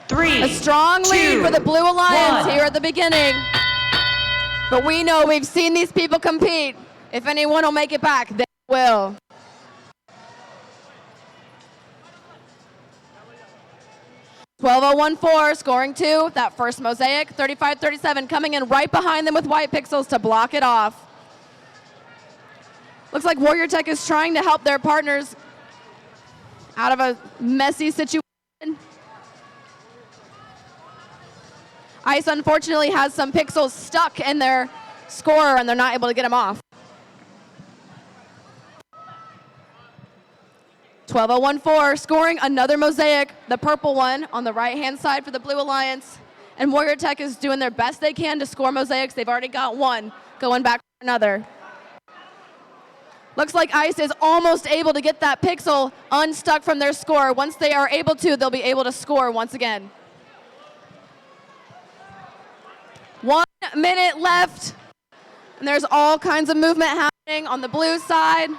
3, a strong lead for the Blue Alliance here at the beginning. But we know we've seen these people compete. If anyone will make it back, they will. (12014) scoring 2. That first mosaic. 3537 coming in right behind them with white pixels to block it off. Looks like Warrior Tech is trying to help their partners out of a messy situation. Ice unfortunately has some pixels stuck in their scorer, and they're not able to get them off. 12014 scoring another mosaic, the purple one on the right-hand side for the Blue Alliance. And Warrior Tech is doing their best they can to score mosaics. They've already got one, going back for another. Looks like Ice is almost able to get that pixel unstuck from their score. Once they are able to, they'll be able to score once again. 1 minute left, and there's all kinds of movement happening on the blue side.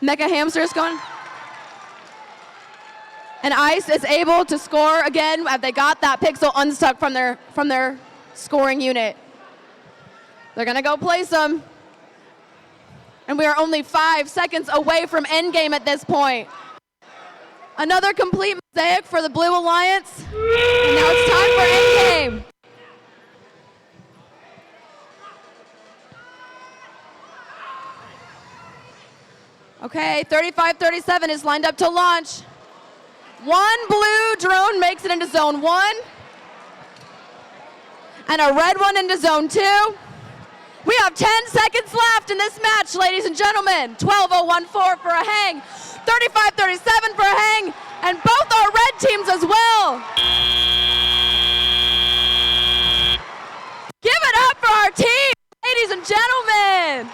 Mecha Hamsters going. And Ice is able to score again as they got that pixel unstuck from their scoring unit. They're going to go place them. And we are only 5 seconds away from endgame at this point. Another complete mosaic for the Blue Alliance. And now it's time for endgame. Okay, 35-37 is lined up to launch. One blue drone makes it into zone 1. And a red one into zone 2. We have 10 seconds left in this match, ladies and gentlemen. 12:014 for a hang, 35-37 for a hang, and both are red teams as well. Give it up for our team, ladies and gentlemen.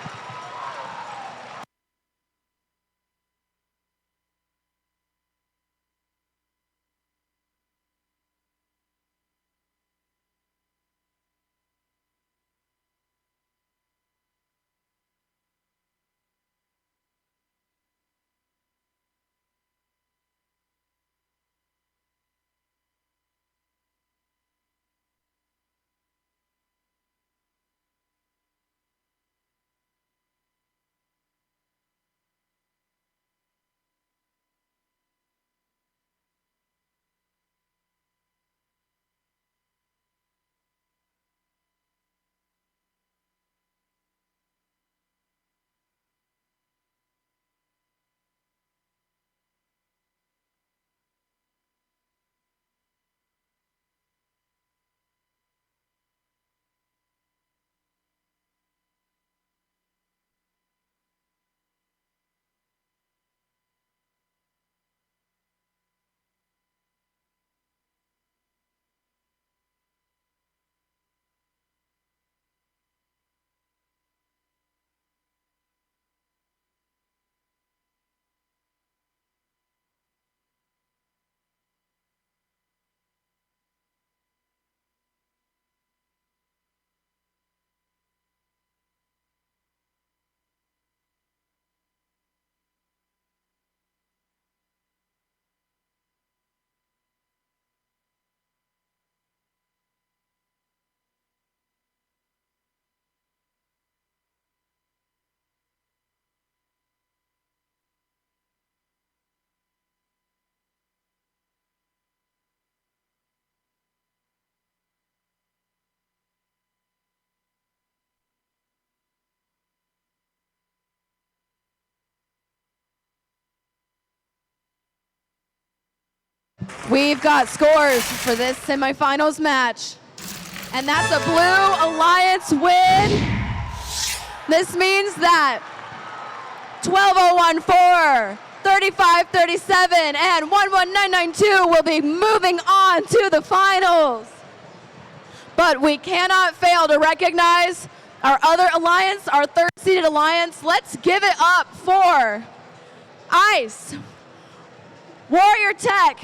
We've got scores for this semifinals match. And that's a Blue Alliance win. This means that 12:014, 35-37, and 11992 will be moving on to the finals. But we cannot fail to recognize our other alliance, our third-seeded alliance. Let's give it up for ICE, Warrior Tech,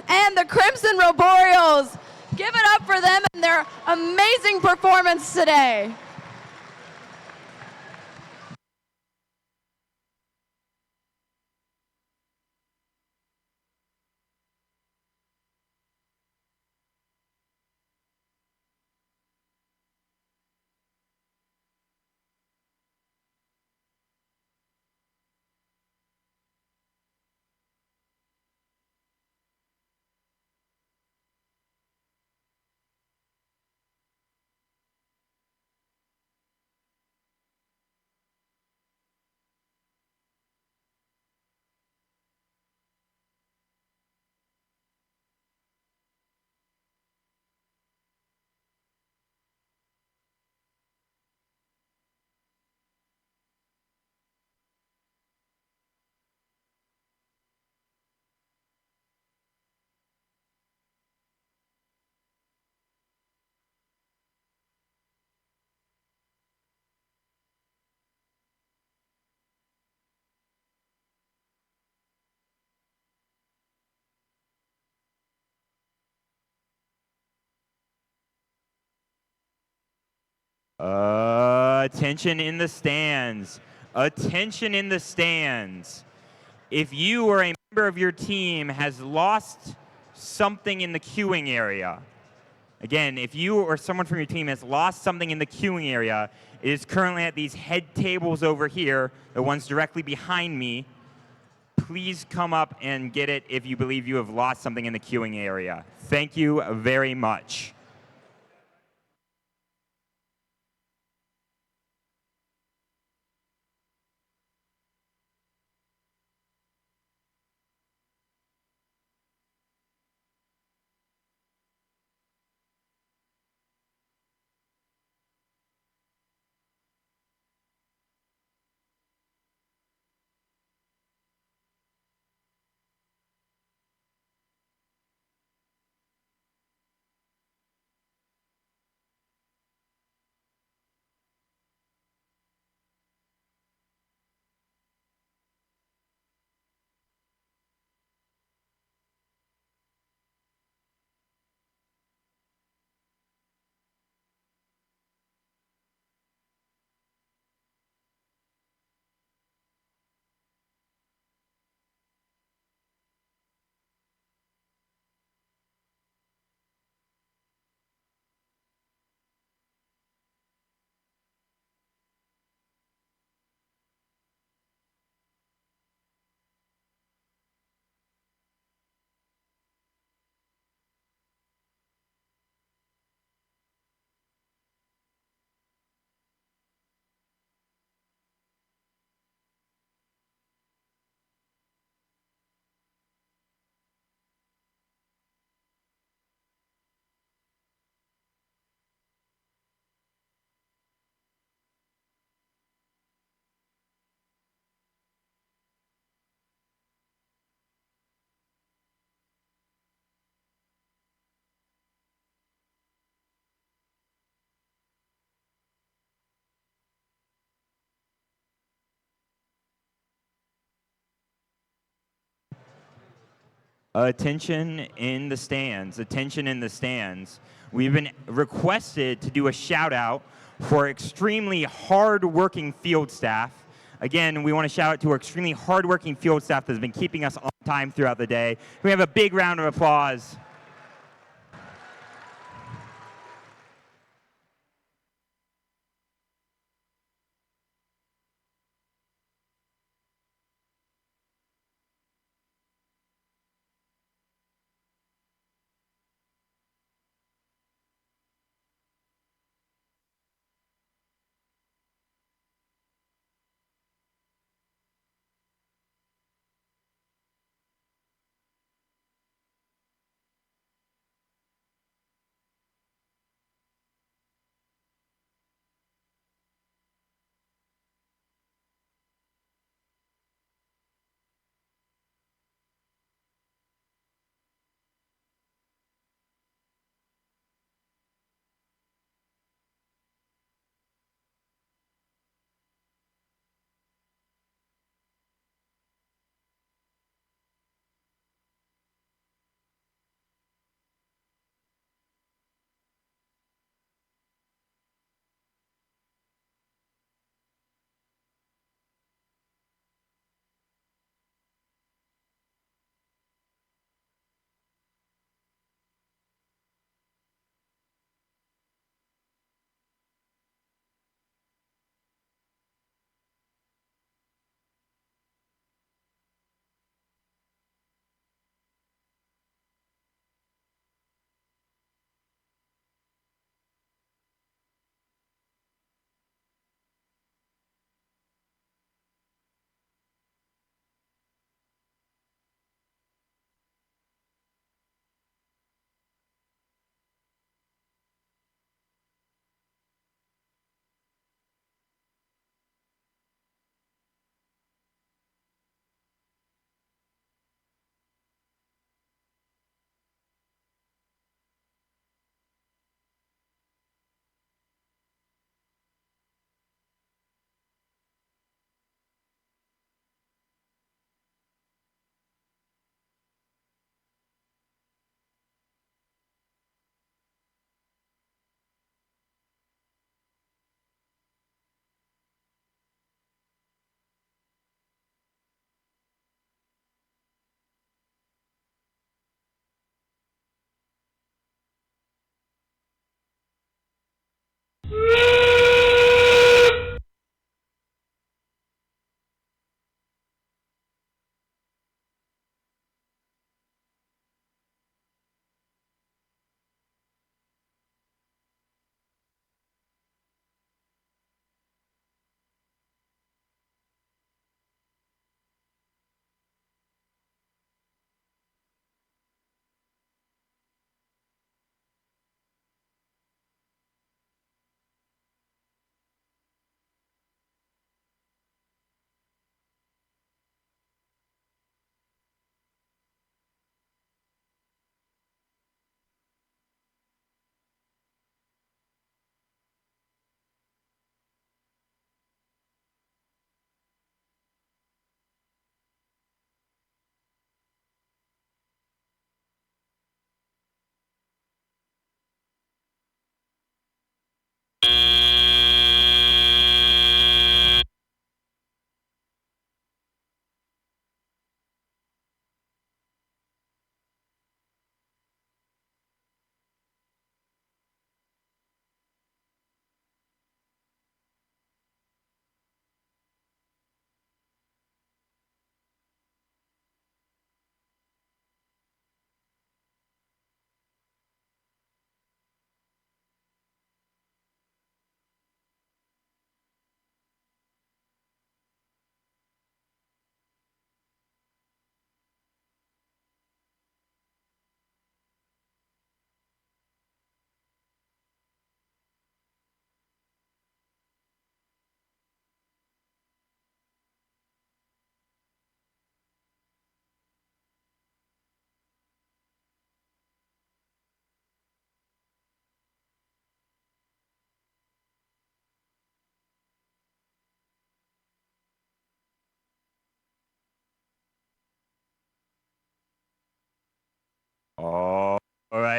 and the Crimson Roboreals. Give it up for them and their amazing performance today. Attention in the stands. Attention in the stands. If you or a member of your team has lost something in the queuing area, again, if you or someone from your team has lost something in the queuing area, it is currently at these head tables over here, the ones directly behind me. Please come up and get it if you believe you have lost something in the queuing area. Thank you very much. Attention in the stands. Attention in the stands. We've been requested to do a shout out for extremely hard-working field staff. Again, we want to shout out to our extremely hard-working field staff that's been keeping us on time throughout the day. Can we have a big round of applause?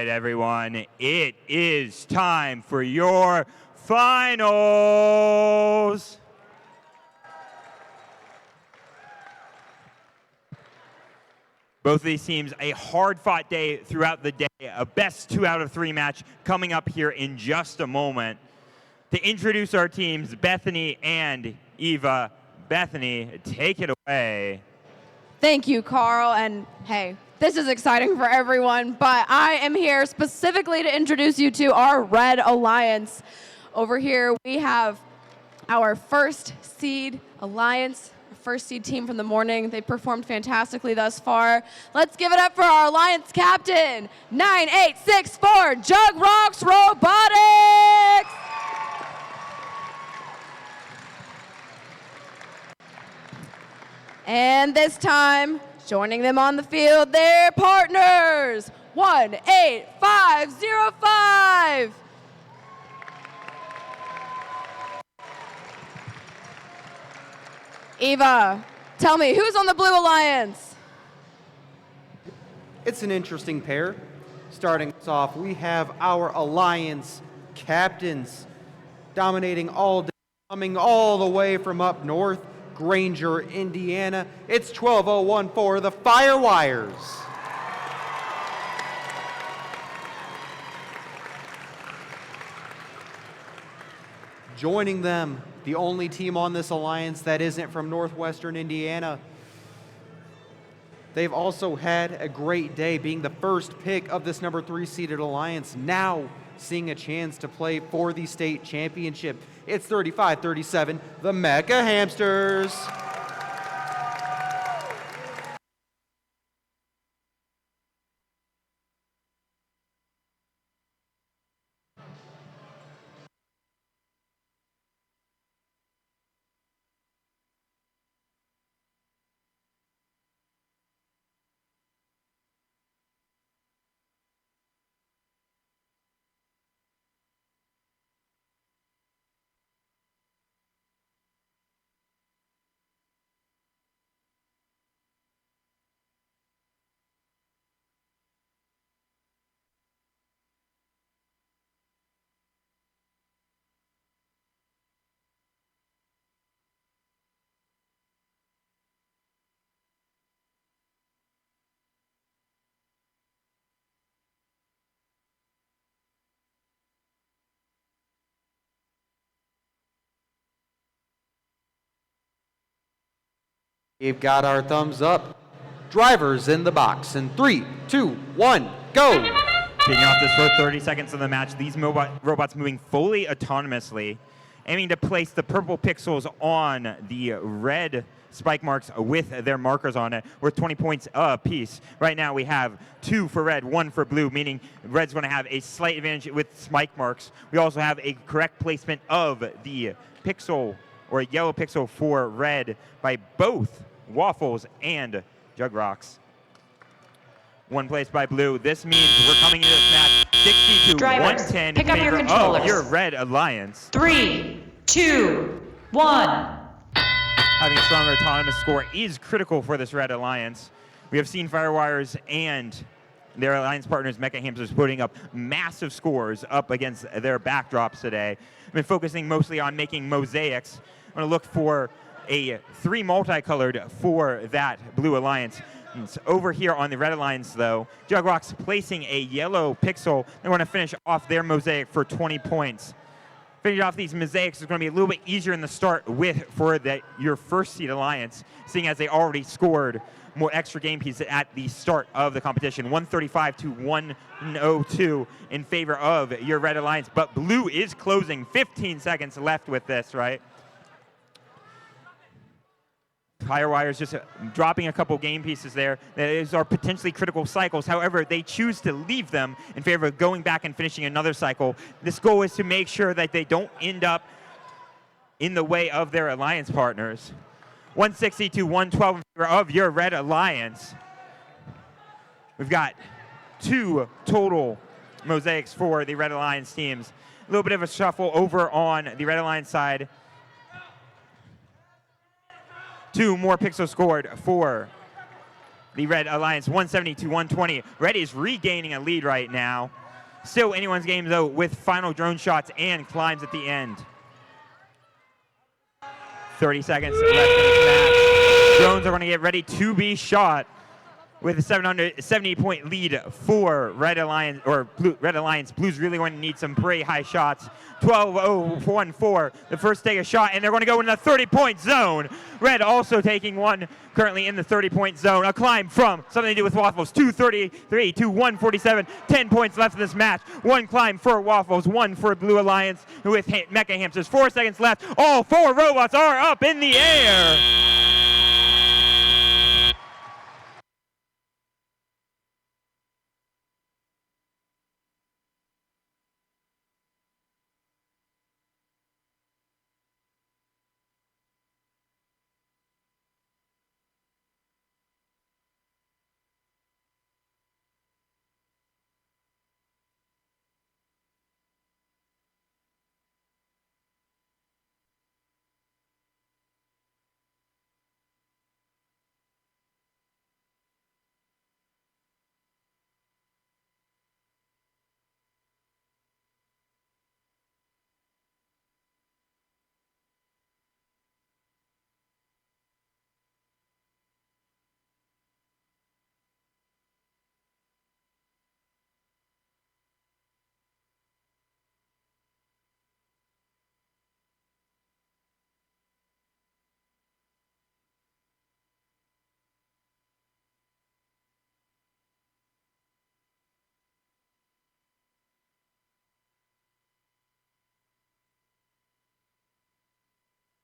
right, everyone. It is time for your finals. Both of these teams, a hard-fought day throughout the day, a best 2 out of 3 match coming up here in just a moment. To introduce our teams, Bethany and Eva. Bethany, take it away. Thank you, Carl. And hey, this is exciting for everyone, but I am here specifically to introduce you to our Red Alliance. Over here, we have our first seed alliance, first seed team from the morning. They performed fantastically thus far. Let's give it up for our alliance captain, 9864 Jug Rocks Robotics. And this time, joining them on the field, their partners, 18505. Eva, tell me, who's on the Blue Alliance? It's an interesting pair. Starting us off, we have our Alliance captains dominating all day, coming all the way from up north, Granger, Indiana. It's 12:01 for the Firewires. Joining them, the only team on this alliance that isn't from northwestern Indiana. They've also had a great day being the first pick of this number 3 seeded alliance, now seeing a chance to play for the state championship. It's 35-37, the Mecha Hamsters. We've got our thumbs up. Drivers in the box in 3, 2, 1, go! Kicking off this first 30 seconds of the match, these robots moving fully autonomously, aiming to place the purple pixels on the red spike marks with their markers on it, worth 20 points apiece. Right now we have 2 for red, 1 for blue, meaning red's going to have a slight advantage with spike marks. We also have a correct placement of the pixel or a yellow pixel for red by both Waffles and Jug Rocks. 1 place by blue. This means we're coming into this match 60 to Drivers, 110 pick in up your favor controllers. of your red alliance. 3, 2, 1. Having a stronger autonomous score is critical for this red alliance. We have seen Firewires and their alliance partners, Mecha Hamsters, putting up massive scores up against their backdrops today. I've been focusing mostly on making mosaics. I'm going to look for a 3 multicolored for that blue alliance. And over here on the red alliance, though, Jug Rocks placing a yellow pixel. They want to finish off their mosaic for 20 points. Finishing off these mosaics is going to be a little bit easier in the start for your first seed alliance, seeing as they already scored more extra game pieces at the start of the competition. 135 to 102 in favor of your red alliance. But blue is closing. 15 seconds left with this, right? Firewires just dropping a couple game pieces there. These are potentially critical cycles. However, they choose to leave them in favor of going back and finishing another cycle. This goal is to make sure that they don't end up in the way of their alliance partners. 160 to 112 in favor of your red alliance. We've got 2 total mosaics for the red alliance teams. A little bit of a shuffle over on the red alliance side. 2 more pixels scored for the Red Alliance 170 to 120. Red is regaining a lead right now. Still anyone's game, though, with final drone shots and climbs at the end. 30 seconds left in this match. Drones are going to get ready to be shot with a 770-point lead for Red Alliance, or Red Alliance. Blue's really going to need some pretty high shots. 12-0-1-4, the first take a shot, and they're going to go in the 30-point zone. Red also taking one currently in the 30-point zone. A climb from something to do with Waffles, 233 to 147. 10 points left in this match. One climb for Waffles, one for Blue Alliance with Mecha Hamsters. 4 seconds left. All 4 robots are up in the air.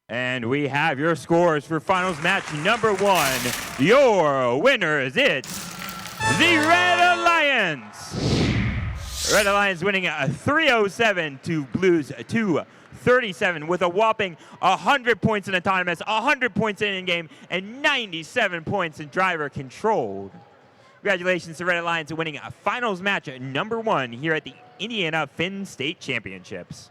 And we have your scores for finals match number 1. Your winners, it's the Red Alliance. Red Alliance winning 307 to Blues 237 with a whopping 100 points in autonomous, 100 points in in-game, and 97 points in driver controlled. Congratulations to Red Alliance winning a finals match number 1 here at the Indiana Finn State Championships.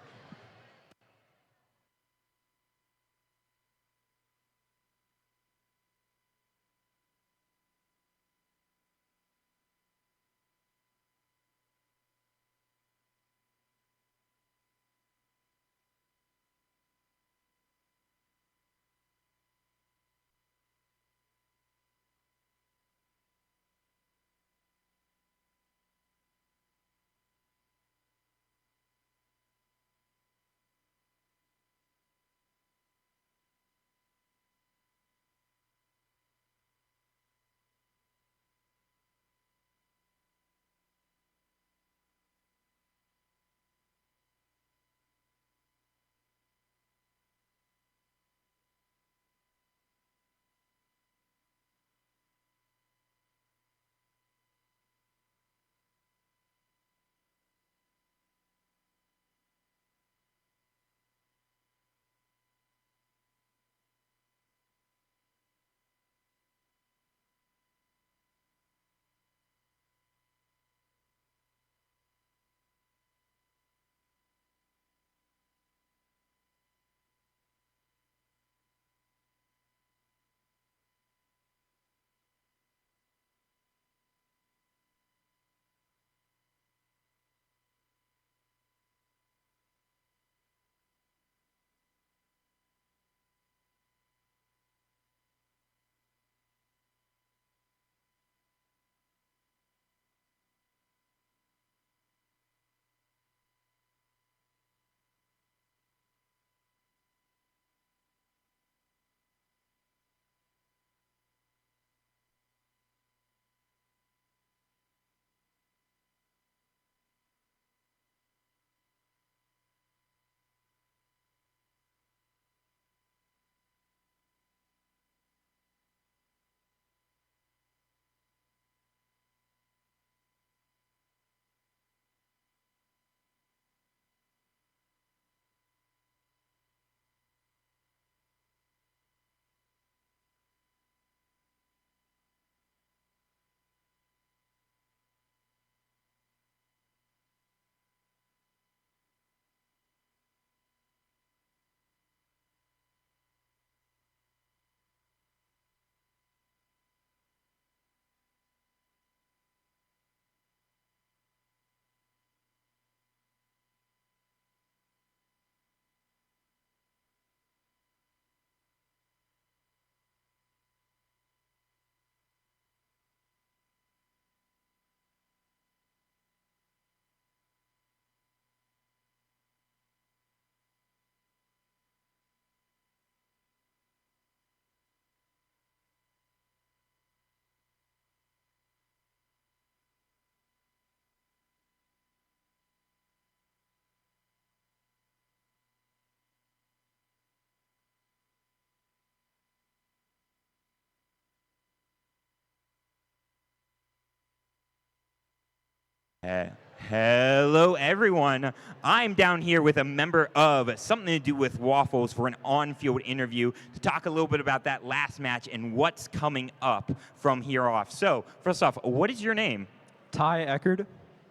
Hello, everyone. I'm down here with a member of Something to Do with Waffles for an on-field interview to talk a little bit about that last match and what's coming up from here off. So, first off, what is your name? Ty Eckerd.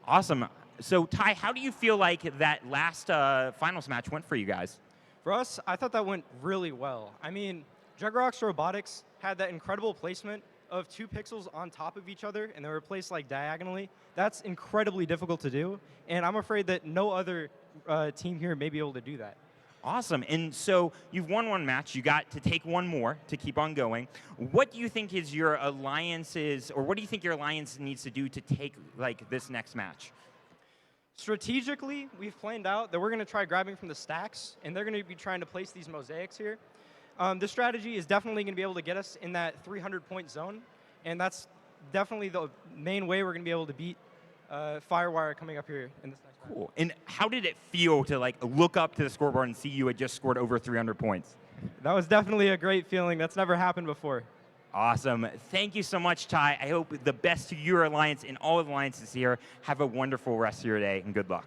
Awesome. So, Ty, how do you feel like that last finals match went for you guys? For us, I thought that went really well. I mean, Jugrox Robotics had that incredible placement of 2 pixels on top of each other, and they were placed like diagonally. That's incredibly difficult to do, and I'm afraid that no other team here may be able to do that. Awesome. And so you've won one match. You got to take one more to keep on going. What do you think is your alliances, or what do you think your alliance needs to do to take like this next match? Strategically, we've planned out that we're going to try grabbing from the stacks, and they're going to be trying to place these mosaics here. This strategy is definitely going to be able to get us in that 300-point zone, and that's definitely the main way we're going to be able to beat Firewire coming up here in this next match. Cool. And how did it feel to like look up to the scoreboard and see you had just scored over 300 points? That was definitely a great feeling. That's never happened before. Awesome. Thank you so much, Ty. I hope the best to your alliance and all alliances here. Have a wonderful rest of your day, and good luck.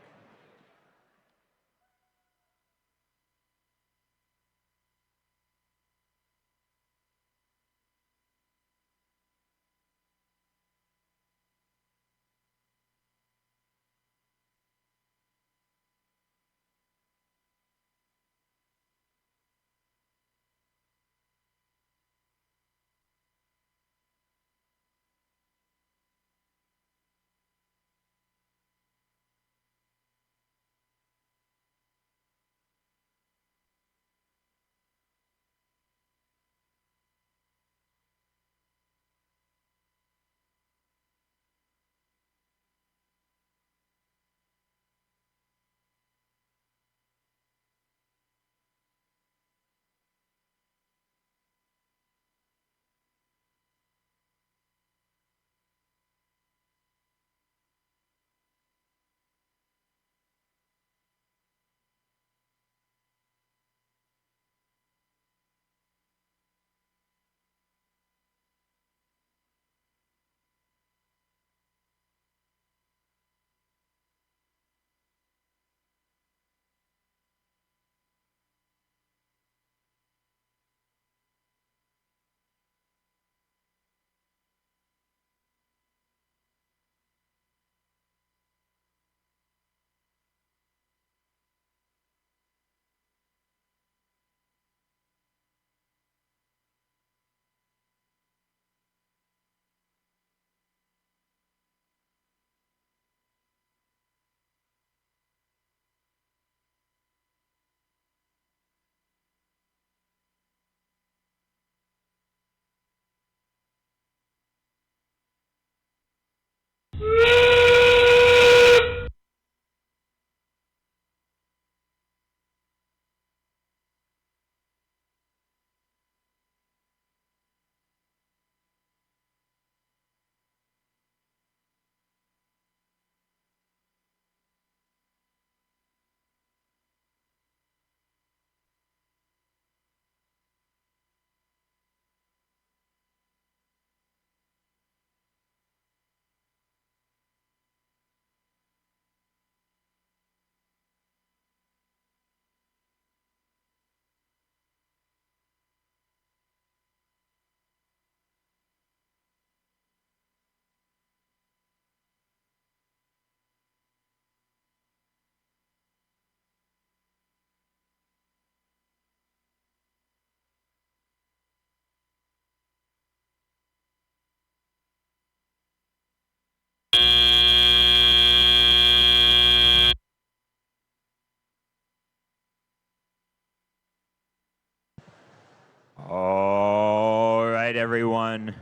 All right, everyone.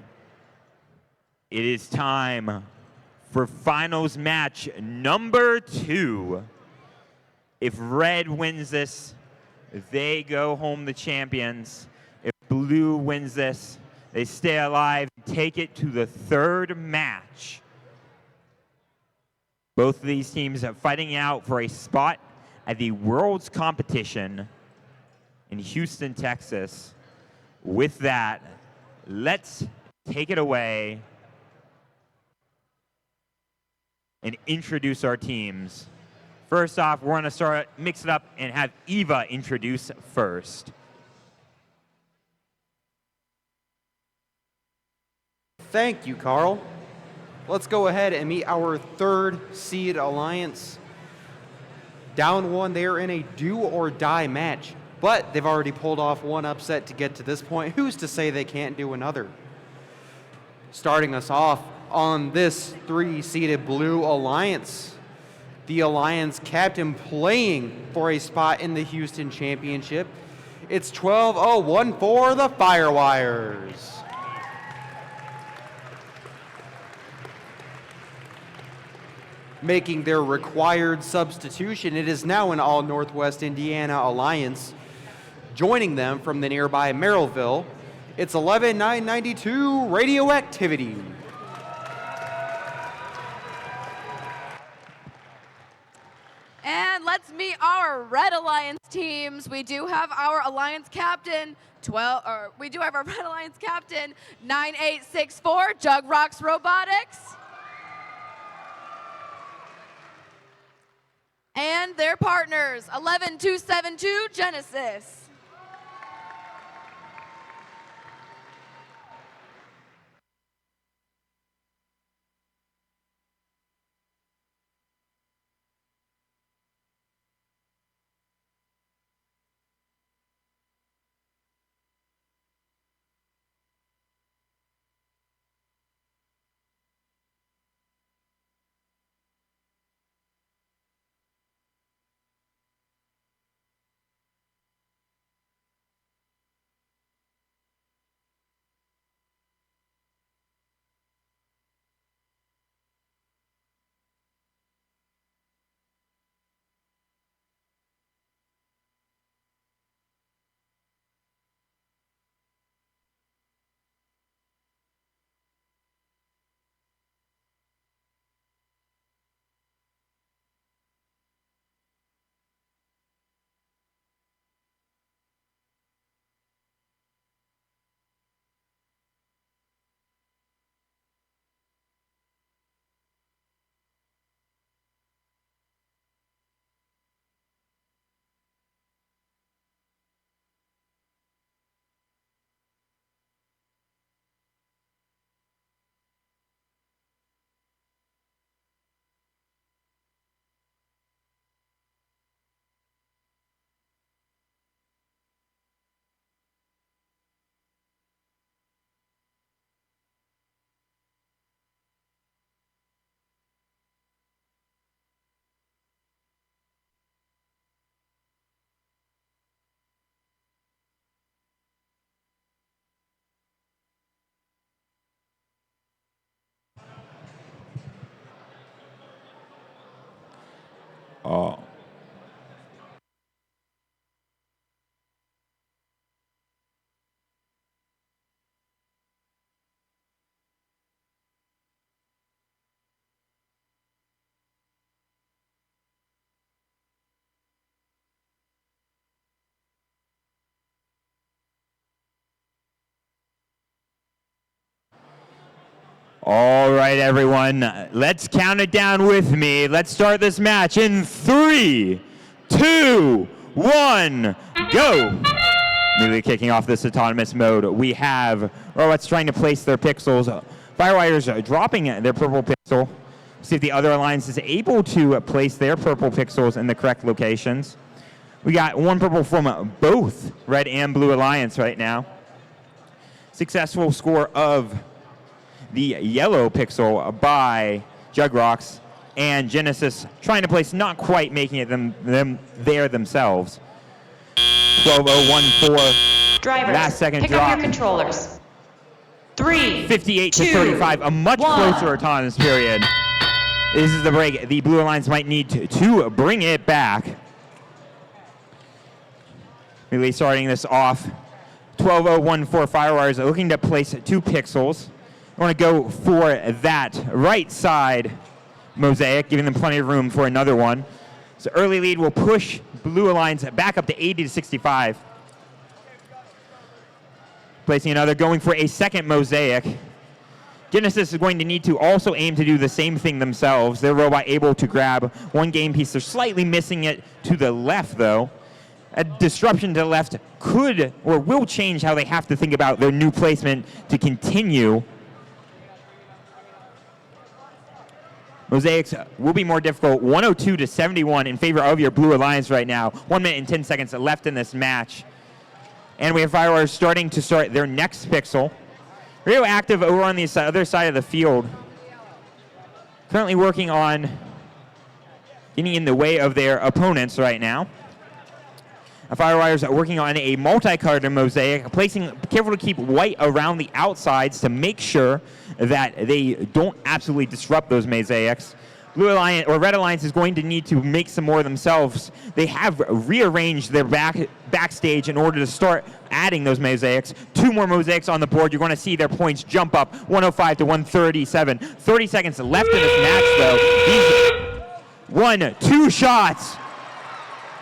It is time for finals match number 2. If red wins this, they go home the champions. If blue wins this, they stay alive, take it to the 3rd match. Both of these teams are fighting out for a spot at the World's Competition in Houston, Texas. With that, let's take it away. and introduce our teams. First off, we're going to mix it up and have Eva introduce first. Thank you, Carl. Let's go ahead and meet our third seed alliance. Down one, they are in a do or die match, but they've already pulled off one upset to get to this point. Who's to say they can't do another? Starting us off on this three-seeded blue alliance, the alliance captain playing for a spot in the Houston Championship. It's 12-0-1 for the Firewires. Making their required substitution, it is now an all Northwest Indiana alliance. Joining them from the nearby Merrillville, it's 11992 Radioactivity. And let's meet our Red Alliance teams. We do have our Alliance captain, we do have our Red Alliance captain, 9864 Jug Rocks Robotics. And their partners, 11272 Genesis. Oh. All right, everyone, let's count it down with me. Let's start this match in 3, 2, 1, go. Immediately kicking off this autonomous mode, we have robots trying to place their pixels. Firewires dropping their purple pixel. See if the other alliance is able to place their purple pixels in the correct locations. We got one purple from both red and blue alliance right now. Successful score of the yellow pixel by Jugrocks, and Genesis trying to place, not quite making it them there themselves. 12-0-1-4. Drivers, last second pick drop. up your controllers. 3, 58 2, to 35, a much 1. closer autonomous period. This is the break the Blue Alliance might need to bring it back. Really starting this off. 12-0-1-4 Firewires looking to place 2 pixels. I want to go for that right side mosaic, giving them plenty of room for another one. So early lead will push Blue Alliance back up to 80 to 65. Placing another, going for a second mosaic. Genesis is going to need to also aim to do the same thing themselves. Their robot able to grab one game piece. They're slightly missing it to the left, though. A disruption to the left could or will change how they have to think about their new placement to continue. Mosaics will be more difficult. 102 to 71 in favor of your Blue Alliance right now. 1 minute and 10 seconds left in this match. And we have Firewires starting to start their next pixel. Real active over on the other side of the field. Currently working on getting in the way of their opponents right now. Firewires are working on a multi-colored mosaic, careful to keep white around the outsides to make sure that they don't absolutely disrupt those mosaics. Blue Alliance or Red Alliance is going to need to make some more themselves. They have rearranged their backstage in order to start adding those mosaics. 2 more mosaics on the board. You're going to see their points jump up 105 to 137. 30 seconds left in this match, though. 2 shots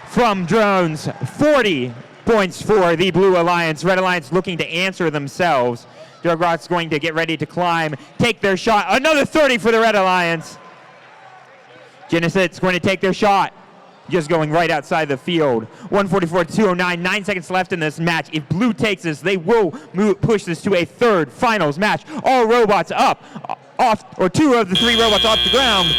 from drones. 40 points for the Blue Alliance. Red Alliance looking to answer themselves. Juggernaut's going to get ready to climb, take their shot. Another 30 for the Red Alliance. Genesis going to take their shot. Just going right outside the field. 144 to 209. 9 seconds left in this match. If Blue takes this, they will push this to a third finals match. All robots up, off, or 2 of the 3 robots off the ground.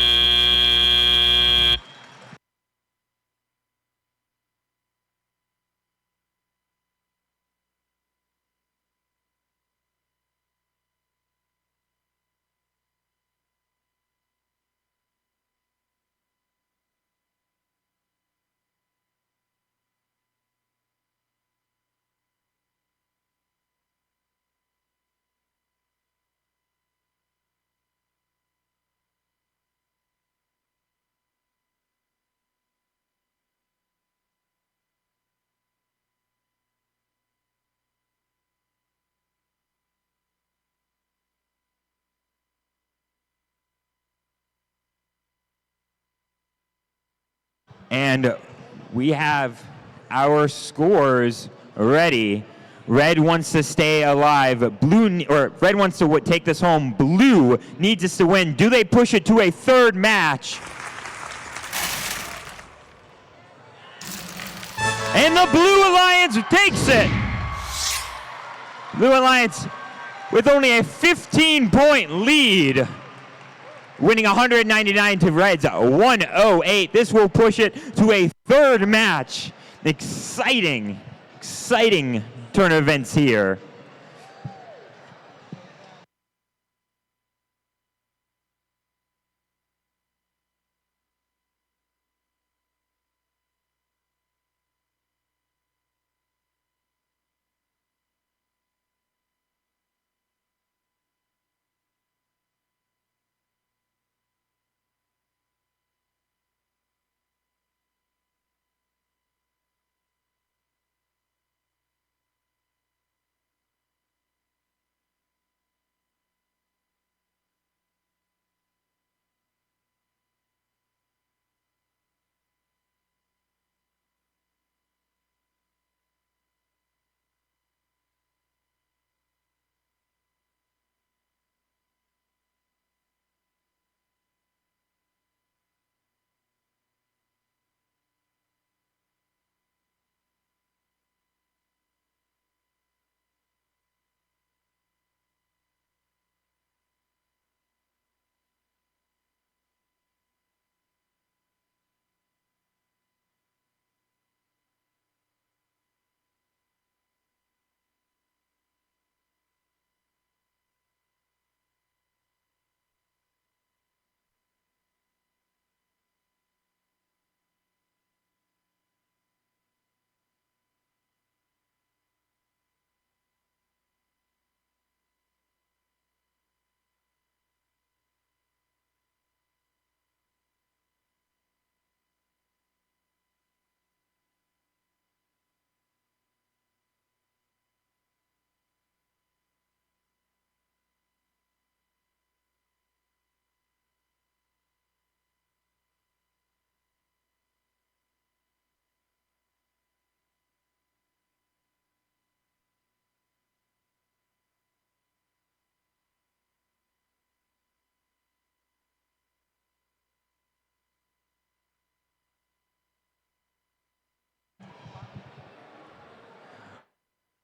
And we have our scores ready. Red wants to stay alive. Red wants to take this home. Blue needs us to win. Do they push it to a third match? And the Blue Alliance takes it. Blue Alliance with only a 15-point lead, winning 199 to Reds 108. This will push it to a third match. Exciting turn of events here.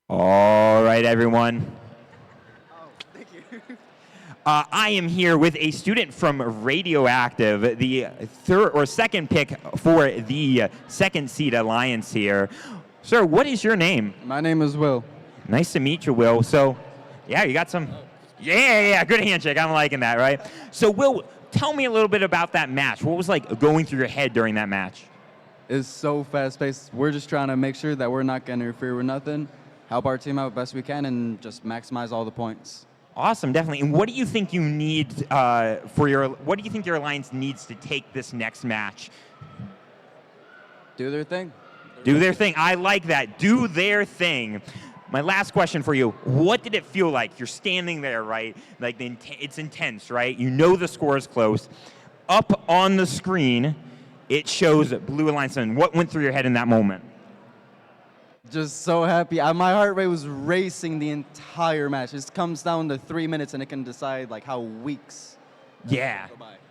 All right, everyone. I am here with a student from Radioactive, the second pick for the second seed alliance here. Sir, what is your name? My name is Will. Nice to meet you, Will. So, yeah, you got some. Yeah, good handshake. I'm liking that, right? So, Will, tell me a little bit about that match. What was like going through your head during that match? It's so fast-paced. We're just trying to make sure that we're not going to interfere with nothing, help our team out best we can, and just maximize all the points. Awesome, definitely. And what do you think you need what do you think your alliance needs to take this next match? Do their thing. Do their thing. I like that. Do their thing. My last question for you, what did it feel like? You're standing there, right? Like it's intense, right? You know the score is close. Up on the screen, it shows Blue Alliance. And what went through your head in that moment? Just so happy. My heart rate was racing the entire match. It comes down to 3 minutes, and it can decide like how weeks. Yeah,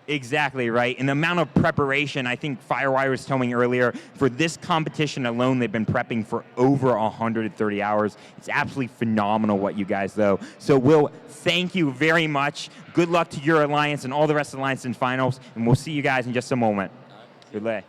exactly right. And the amount of preparation, I think Firewire was telling me earlier, for this competition alone, they've been prepping for over 130 hours. It's absolutely phenomenal what you guys though. So Will, thank you very much. Good luck to your alliance and all the rest of the alliance in finals, and we'll see you guys in just a moment. Good luck.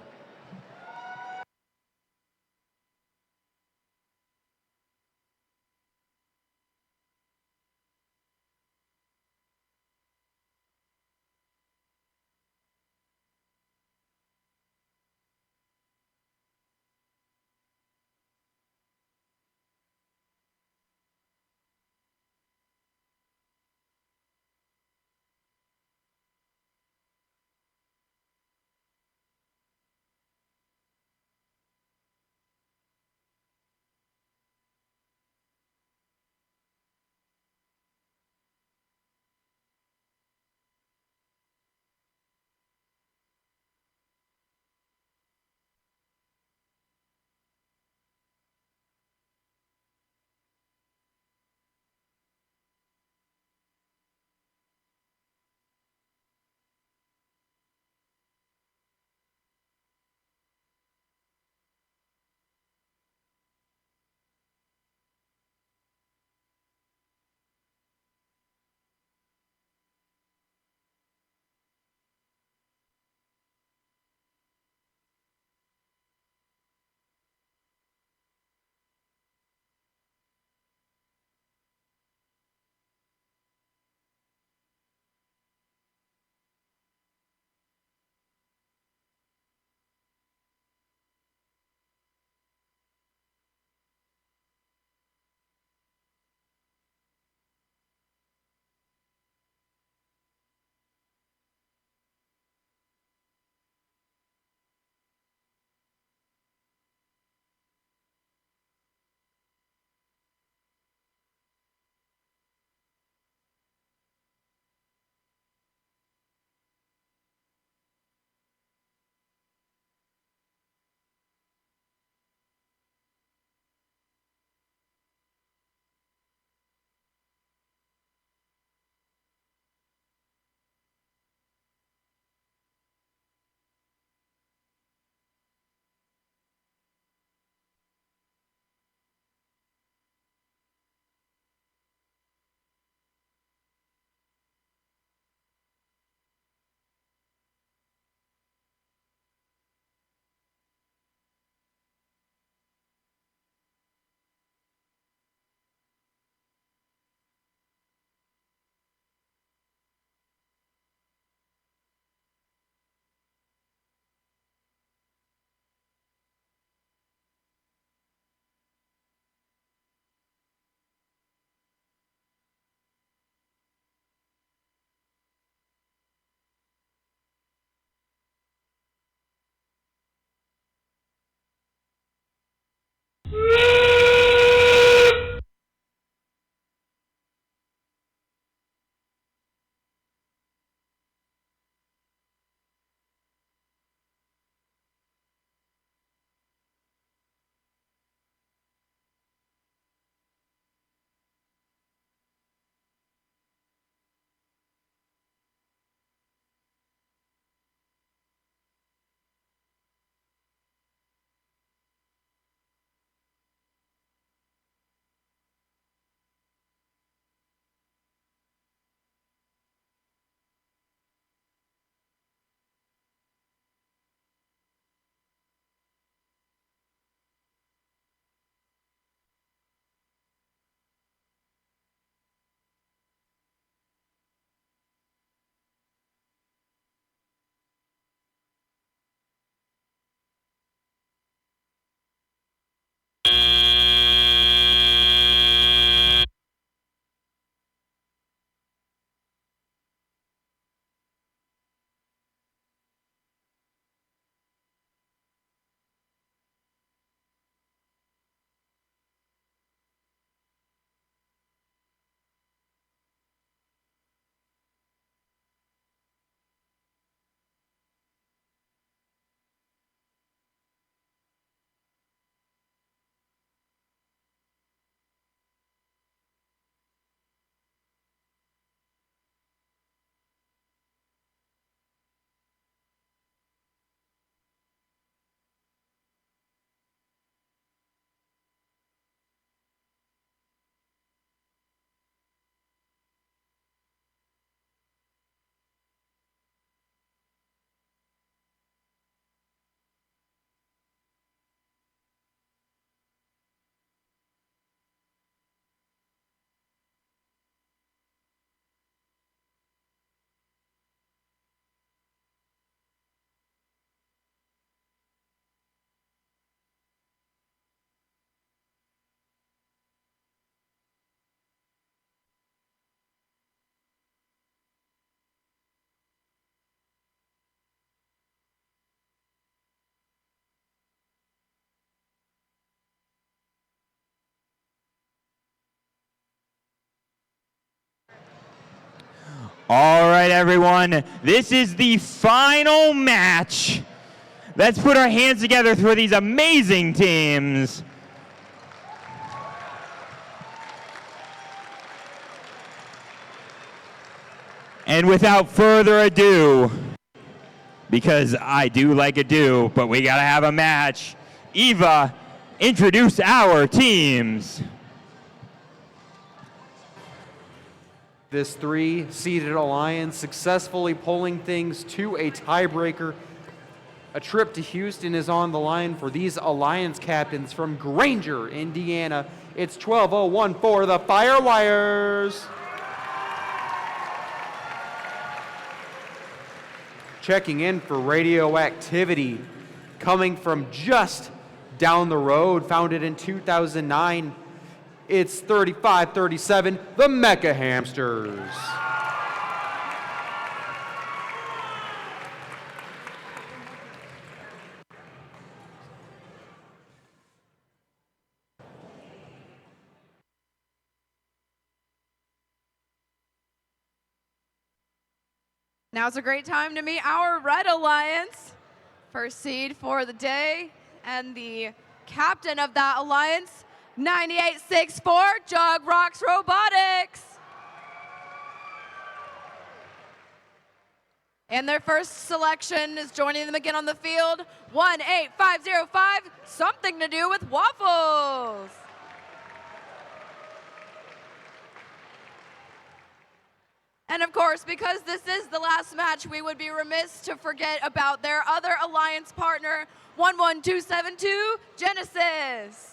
All right, everyone. This is the final match. Let's put our hands together for these amazing teams. And without further ado, because I do like ado, but we gotta have a match. Eva, introduce our teams. This three-seeded alliance successfully pulling things to a tiebreaker. A trip to Houston is on the line for these alliance captains from Granger, Indiana. It's 12:01 for the Firewires. Checking in for radioactivity, coming from just down the road, founded in 2009. It's 3537, the Mecha Hamsters. Now's a great time to meet our Red Alliance. First seed for the day, and the captain of that alliance, 9864, Jug Rocks Robotics. And their first selection is joining them again on the field, 18505, something to do with waffles. And of course, because this is the last match, we would be remiss to forget about their other alliance partner, 11272, Genesis.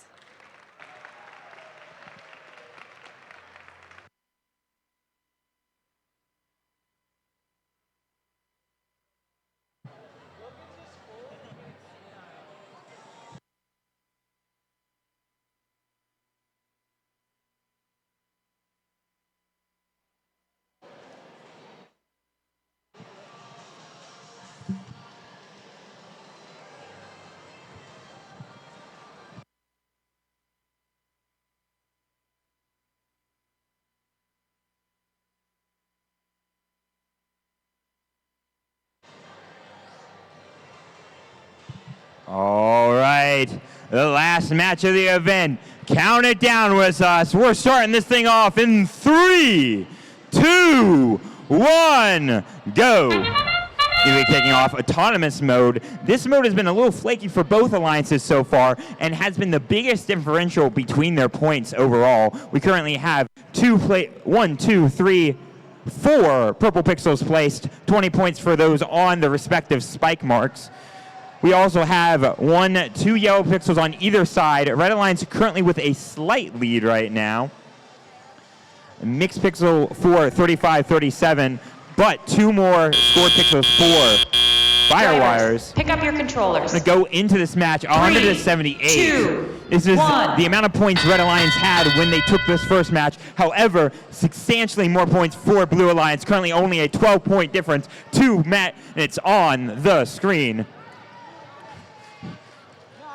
All right, the last match of the event. Count it down with us. We're starting this thing off in 3, 2, 1, go. We'll be kicking off autonomous mode. This mode has been a little flaky for both alliances so far and has been the biggest differential between their points overall. We currently have 4 purple pixels placed, 20 points for those on the respective spike marks. We also have 2 yellow pixels on either side. Red Alliance currently with a slight lead right now. Mixed pixel for 3537, but 2 more scored pixels for Firewires. Pick up your controllers. Going to go into this match 178. 2, This is 1. the amount of points Red Alliance had when they took this first match. However, substantially more points for Blue Alliance. Currently only a 12-point difference to Matt, and it's on the screen.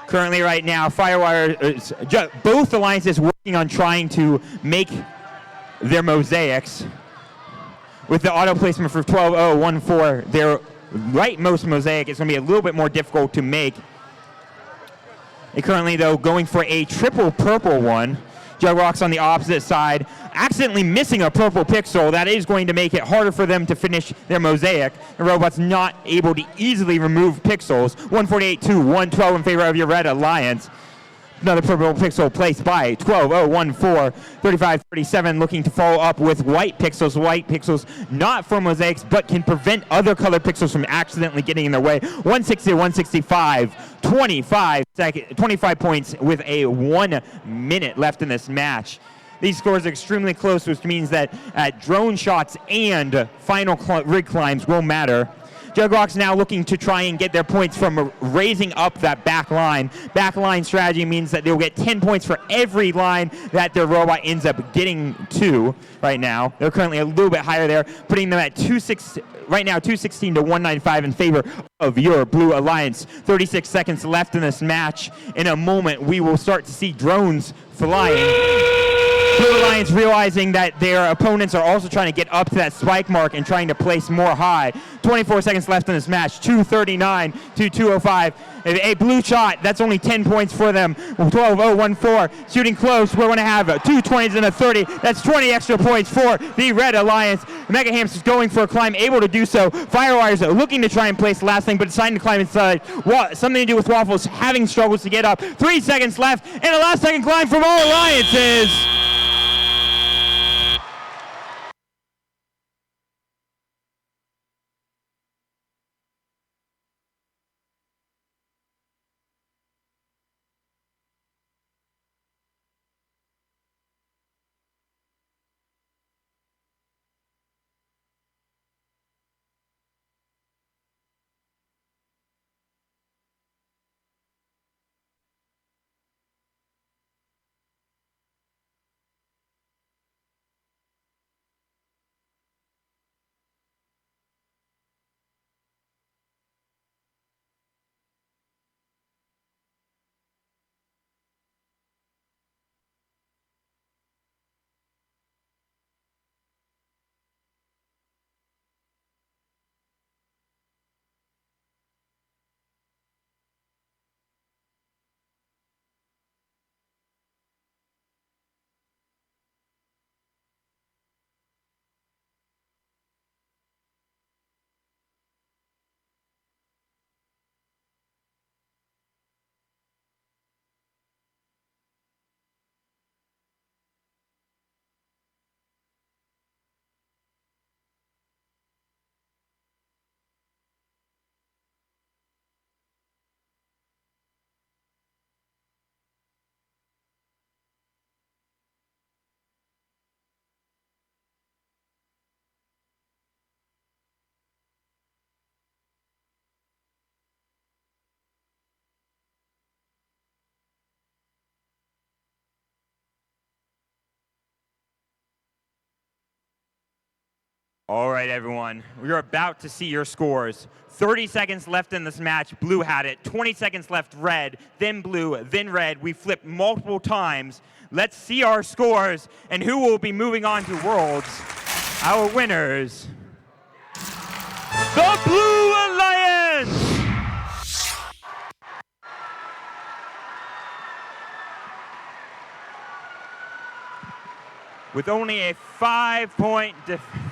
Currently right now, Firewire, both alliances working on trying to make their mosaics. With the auto placement for 12014, their rightmost mosaic is going to be a little bit more difficult to make. They currently, though, going for a triple purple one. Jugrock's on the opposite side, accidentally missing a purple pixel. That is going to make it harder for them to finish their mosaic. The robot's not able to easily remove pixels. 148 to 112 in favor of your Red Alliance. Another purple pixel placed by 12014. 3537 looking to follow up with white pixels. White pixels not for mosaics, but can prevent other colored pixels from accidentally getting in their way. 160 to 165. 25 points with a 1 minute left in this match. These scores are extremely close, which means that drone shots and final rig climbs will matter. Jugrock's now looking to try and get their points from raising up that back line. Back line strategy means that they'll get 10 points for every line that their robot ends up getting to right now. They're currently a little bit higher there, putting them at right now 216 to 195 in favor of your Blue Alliance. 36 seconds left in this match. In a moment, we will start to see drones flying. Blue Alliance realizing that their opponents are also trying to get up to that spike mark and trying to place more high. 24 seconds left in this match, 239 to 205. A blue shot, that's only 10 points for them. 12-0-1-4, shooting close. We're going to have 2 20s and a 30. That's 20 extra points for the Red Alliance. Mega Hamsters going for a climb, able to do so. Firewires looking to try and place last thing, but deciding to climb inside. Something to do with Waffles having struggles to get up. 3 seconds left, and a last second climb from all alliances. All right, everyone. We're about to see your scores. 30 seconds left in this match. Blue had it. 20 seconds left, red, then blue, then red. We flipped multiple times. Let's see our scores and who will be moving on to Worlds. Our winners, the Blue Alliance! With only a 5-point difference.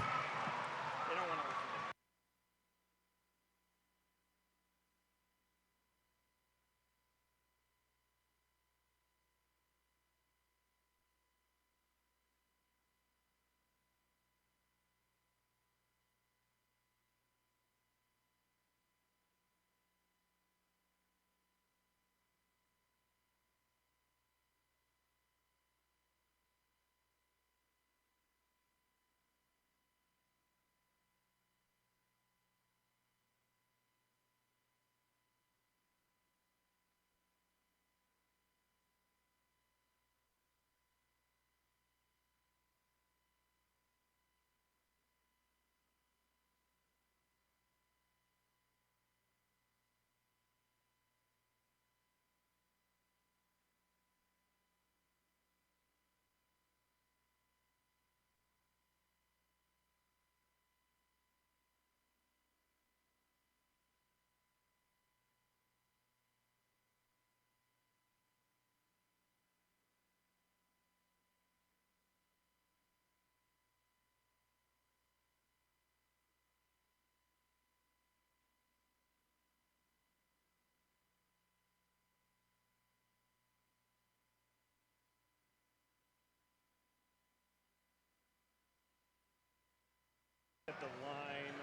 At the line,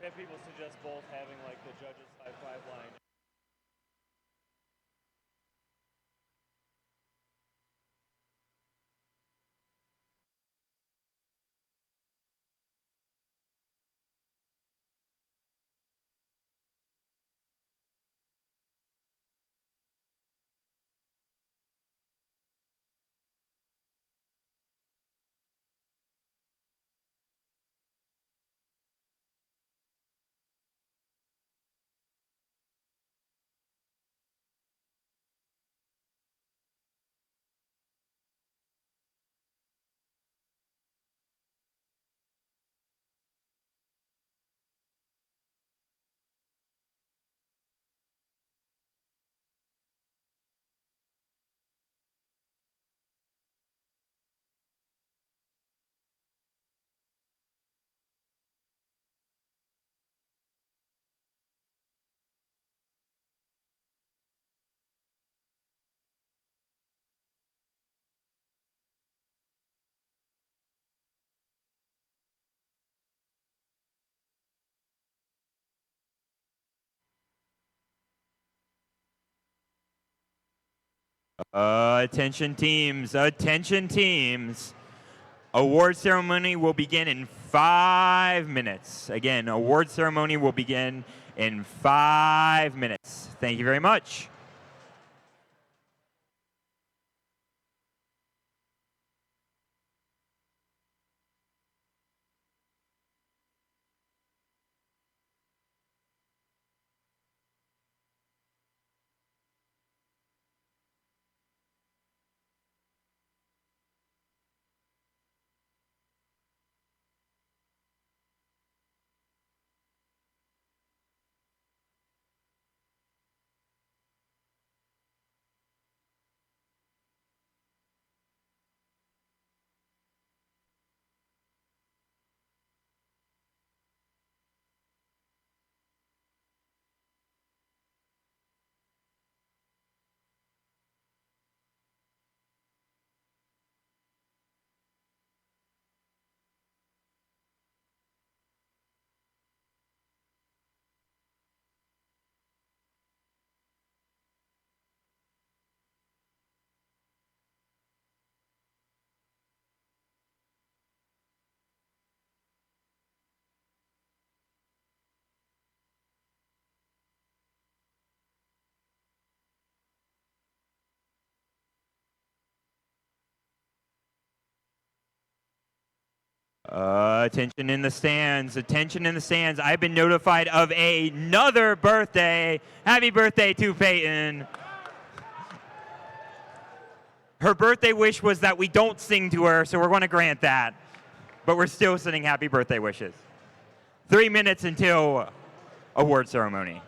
we've had people suggest both having like the judges high five line. Attention teams, attention teams. Award ceremony will begin in 5 minutes. Again, award ceremony will begin in 5 minutes. Thank you very much. Attention in the stands, attention in the stands. I've been notified of another birthday. Happy birthday to Peyton. Her birthday wish was that we don't sing to her, so we're going to grant that. But we're still sending happy birthday wishes. 3 minutes until award ceremony.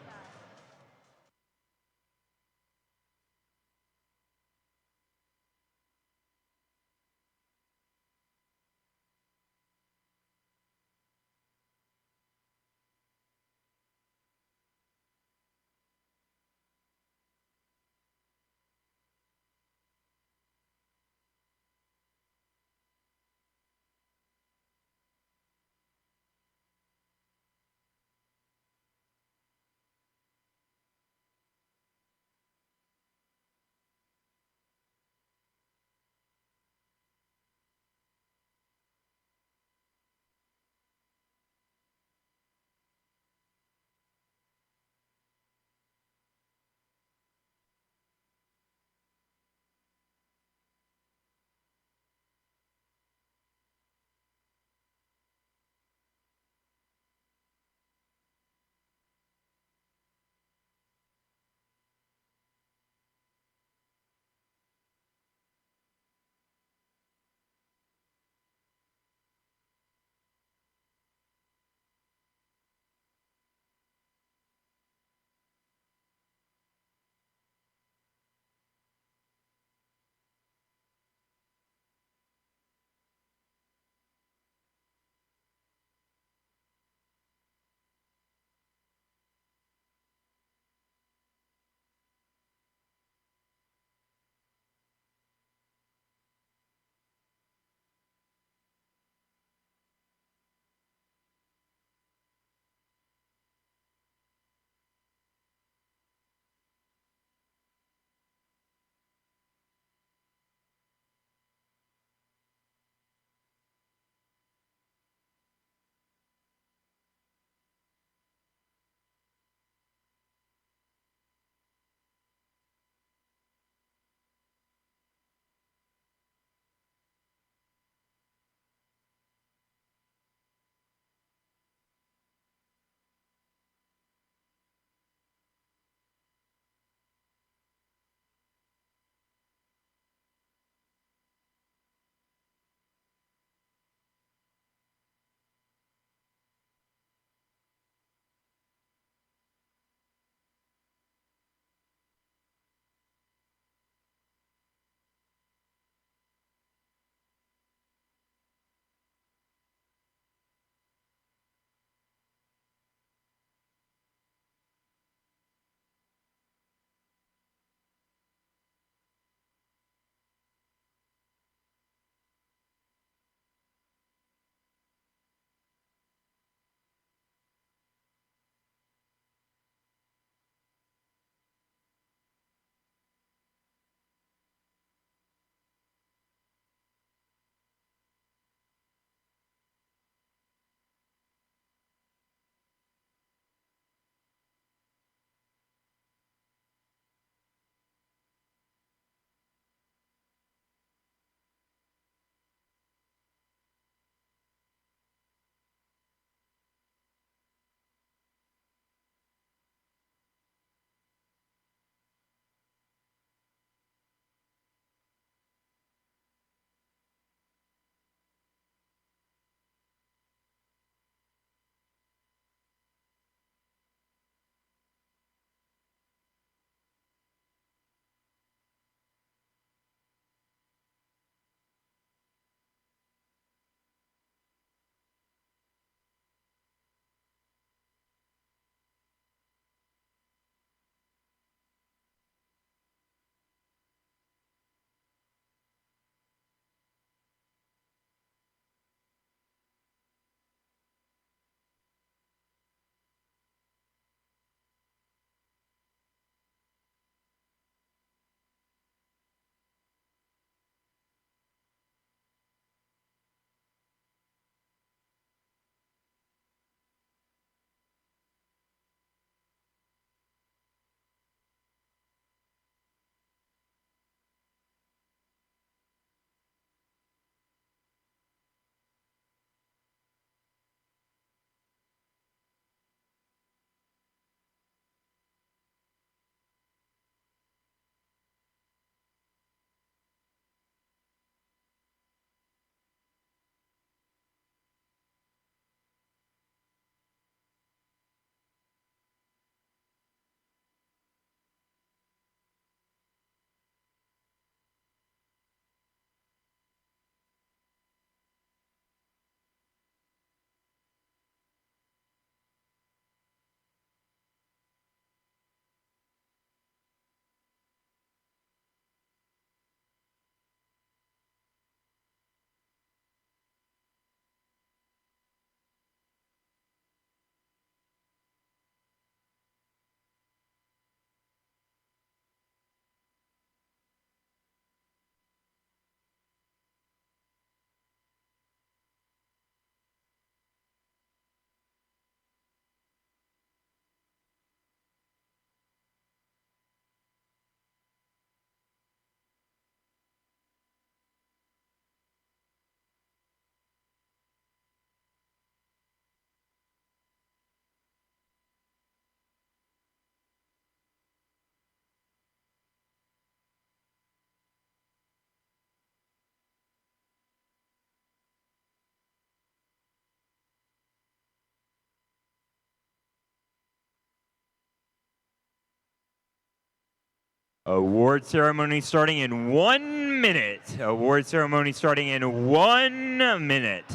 Award ceremony starting in 1 minute. Award ceremony starting in 1 minute.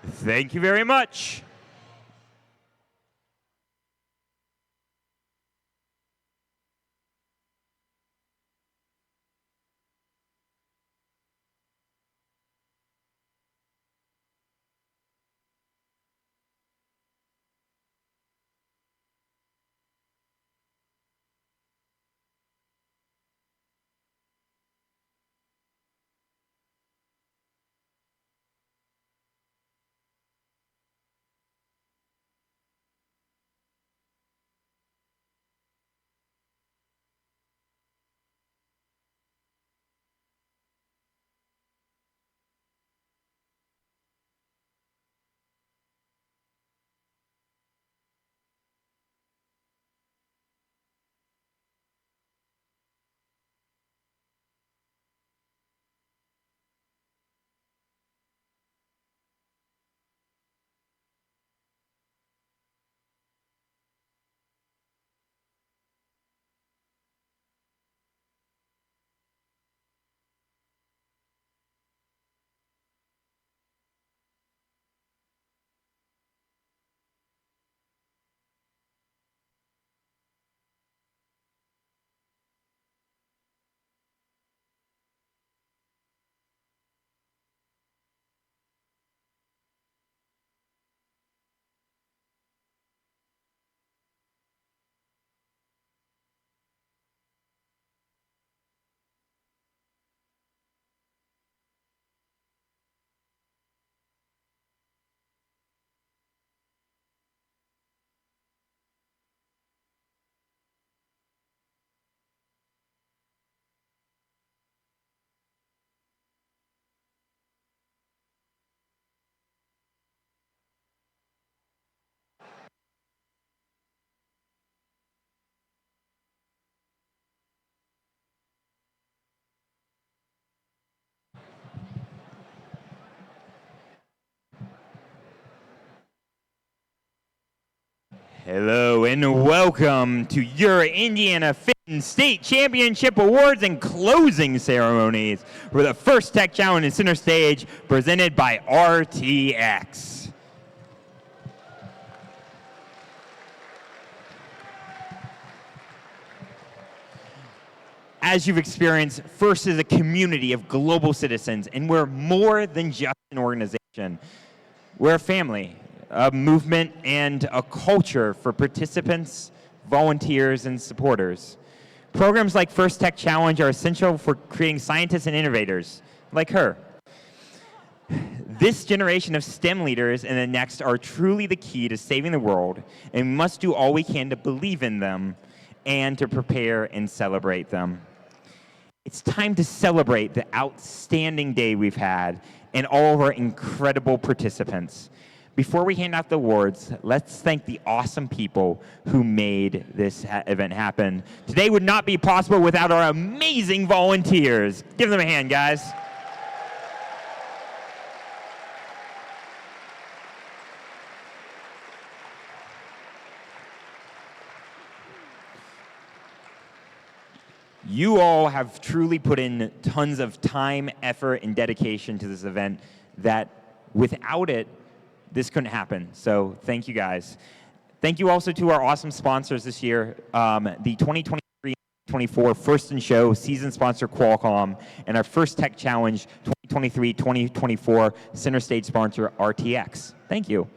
Thank you very much. Hello and welcome to your Indiana Fitting State Championship Awards and closing ceremonies for the first Tech Challenge in Center Stage presented by RTX. As you've experienced, FIRST is a community of global citizens, and we're more than just an organization. We're a family, a movement, and a culture for participants, volunteers, and supporters. Programs like FIRST Tech Challenge are essential for creating scientists and innovators like her. This generation of STEM leaders and the next are truly the key to saving the world, and we must do all we can to believe in them and to prepare and celebrate them. It's time to celebrate the outstanding day we've had and all of our incredible participants. Before we hand out the awards, let's thank the awesome people who made this event happen. Today would not be possible without our amazing volunteers. Give them a hand, guys. You all have truly put in tons of time, effort, and dedication to this event that without it, this couldn't happen. So thank you guys. Thank you also to our awesome sponsors this year, the 2023-24 First in Show season sponsor Qualcomm, and our First Tech Challenge 2023-2024 center stage sponsor RTX. Thank you.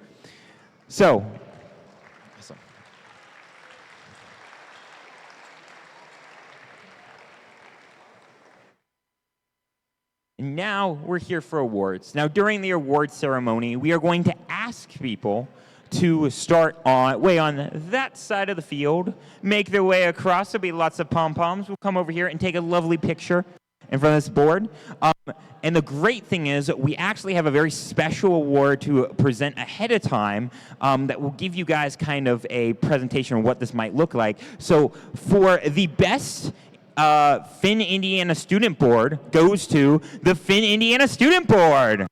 So, awesome. Now we're here for awards. Now during the award ceremony, we are going to ask people to start way on that side of the field, make their way across. There'll be lots of pom-poms. We'll come over here and take a lovely picture in front of this board. And the great thing is we actually have a very special award to present ahead of time that will give you guys kind of a presentation of what this might look like. So for the best Finn Indiana Student Board goes to the Finn Indiana Student Board.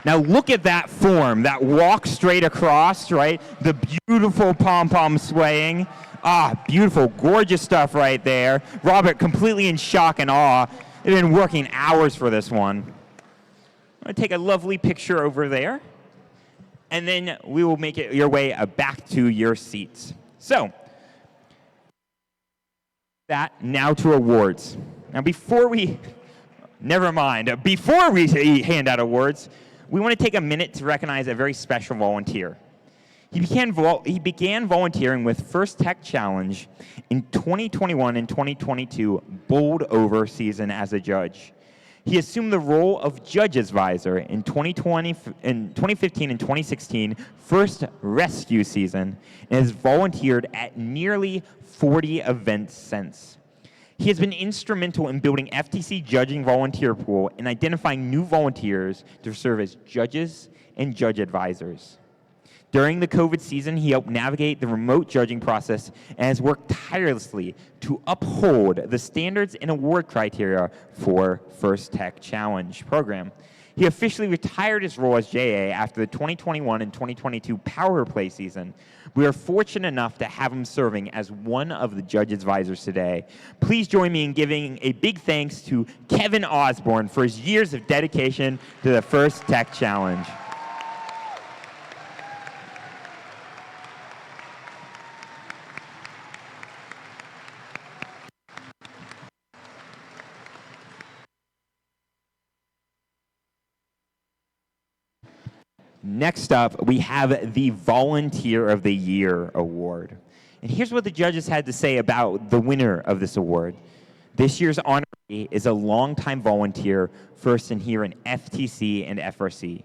Now look at that form, that walk straight across, right? The beautiful pom-pom swaying. Beautiful, gorgeous stuff right there. Robert completely in shock and awe. They've been working hours for this one. I'm going to take a lovely picture over there, and then we will make it your way back to your seats. So, now to awards. Now before we hand out awards, we want to take a minute to recognize a very special volunteer. He began volunteering with First Tech Challenge in 2021 and 2022 bowled over season as a judge. He assumed the role of judge's advisor in 2015 and 2016 First Rescue season and has volunteered at nearly 40 events since. He has been instrumental in building FTC judging volunteer pool and identifying new volunteers to serve as judges and judge advisors. During the COVID season, he helped navigate the remote judging process and has worked tirelessly to uphold the standards and award criteria for First Tech Challenge program. He officially retired his role as JA after the 2021 and 2022 Power Play season. We are fortunate enough to have him serving as one of the judge advisors today. Please join me in giving a big thanks to Kevin Osborne for his years of dedication to the First Tech Challenge. Next up, we have the Volunteer of the Year award. And here's what the judges had to say about the winner of this award. This year's honoree is a longtime volunteer, first in here in FTC and FRC.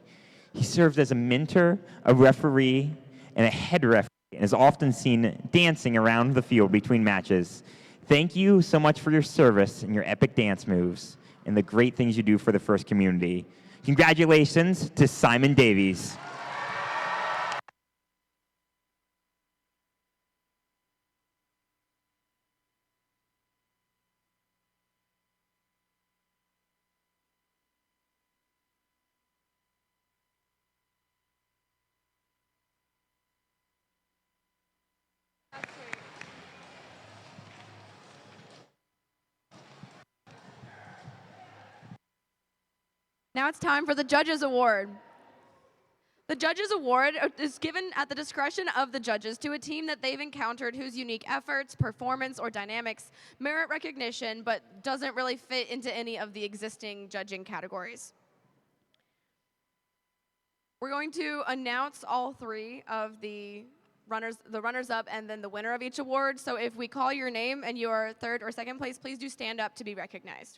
He served as a mentor, a referee, and a head referee, and is often seen dancing around the field between matches. Thank you so much for your service and your epic dance moves and the great things you do for the First community. Congratulations to Simon Davies. Now it's time for the Judges Award. The Judges Award is given at the discretion of the judges to a team that they've encountered whose unique efforts, performance, or dynamics merit recognition but doesn't really fit into any of the existing judging categories. We're going to announce all three of the runners-up and then the winner of each award. So if we call your name and you are third or second place, please do stand up to be recognized.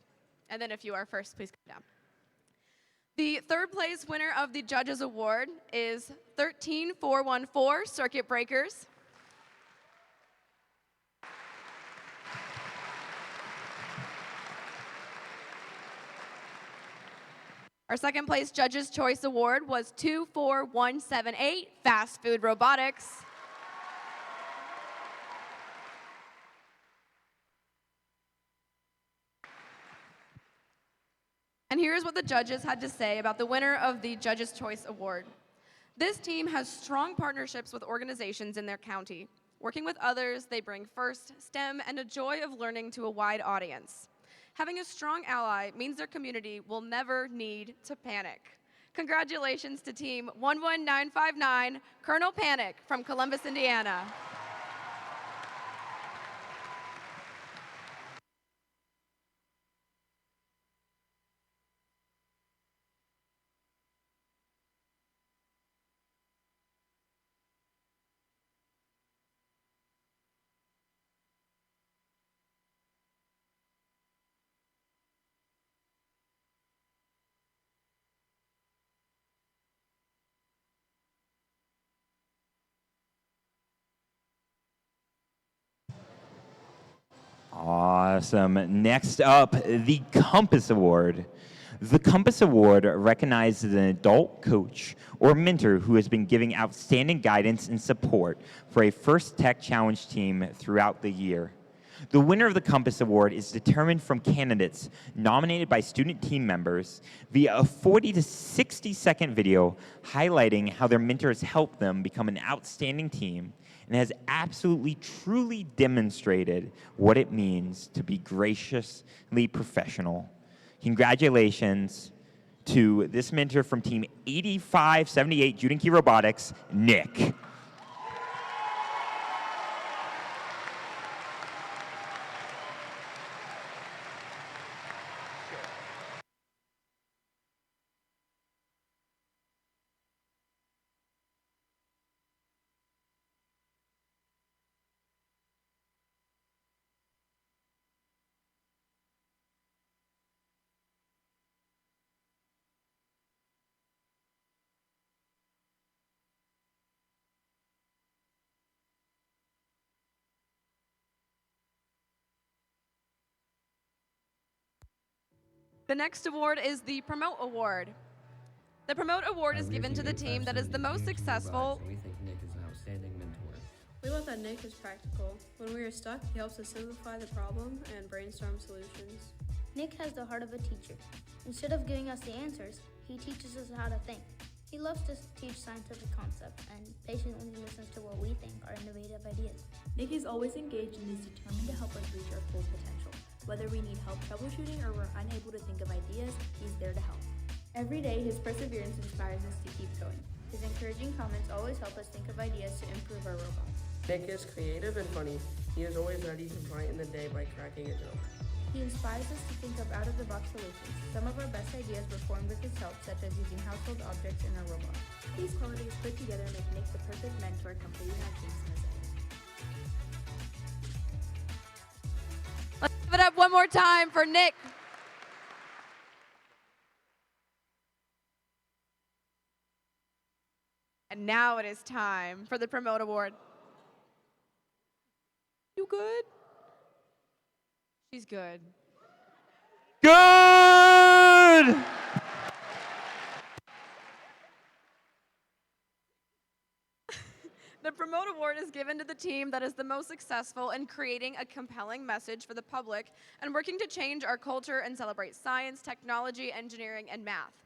And then if you are first, please come down. The third place winner of the Judges Award is 13414 Circuit Breakers. Our second place Judges Choice Award was 24178 Fast Food Robotics. And here's what the judges had to say about the winner of the Judges' Choice Award. This team has strong partnerships with organizations in their county. Working with others, they bring FIRST, STEM, and a joy of learning to a wide audience. Having a strong ally means their community will never need to panic. Congratulations to Team 11959, Colonel Panic from Columbus, Indiana. Awesome. Next up, the Compass Award. The Compass Award recognizes an adult coach or mentor who has been giving outstanding guidance and support for a First Tech Challenge team throughout the year. The winner of the Compass Award is determined from candidates nominated by student team members via a 40 to 60 second video highlighting how their mentors helped them become an outstanding team and has absolutely truly demonstrated what it means to be graciously professional. Congratulations to this mentor from Team 8578 Judenke Robotics, Nick. The next award is the Promote Award. The Promote Award is given to the team that is the most successful. We think Nick is an outstanding mentor. We love that Nick is practical. When we are stuck, he helps us simplify the problem and brainstorm solutions. Nick has the heart of a teacher. Instead of giving us the answers, he teaches us how to think. He loves to teach scientific concepts and patiently listens to what we think are innovative ideas. Nick is always engaged and is determined to help us reach our full potential. Whether we need help troubleshooting or we're unable to think of ideas, he's there to help. Every day, his perseverance inspires us to keep going. His encouraging comments always help us think of ideas to improve our robot. Nick is creative and funny. He is always ready to brighten the day by cracking a joke. He inspires us to think of out-of-the-box solutions. Some of our best ideas were formed with his help, such as using household objects in our robot. These qualities put together make Nick the perfect mentor completing our team's mosaic. Let's give it up one more time for Nick. And now it is time for the Promote Award. You good? She's good. Good! The Promote Award is given to the team that is the most successful in creating a compelling message for the public and working to change our culture and celebrate science, technology, engineering, and math.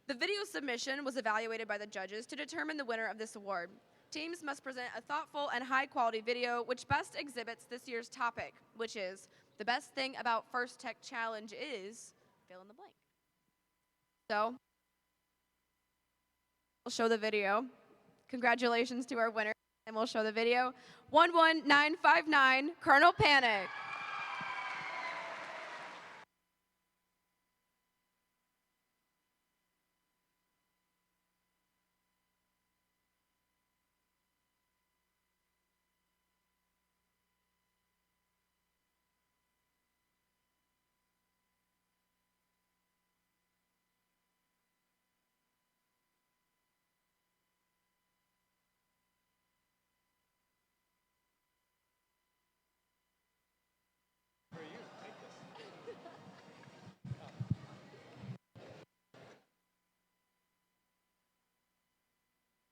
The video submission was evaluated by the judges to determine the winner of this award. Teams must present a thoughtful and high-quality video which best exhibits this year's topic, which is the best thing about First Tech Challenge is fill in the blank. So, we'll show the video. Congratulations to our winner, and we'll show the video. 11959, Colonel Panic.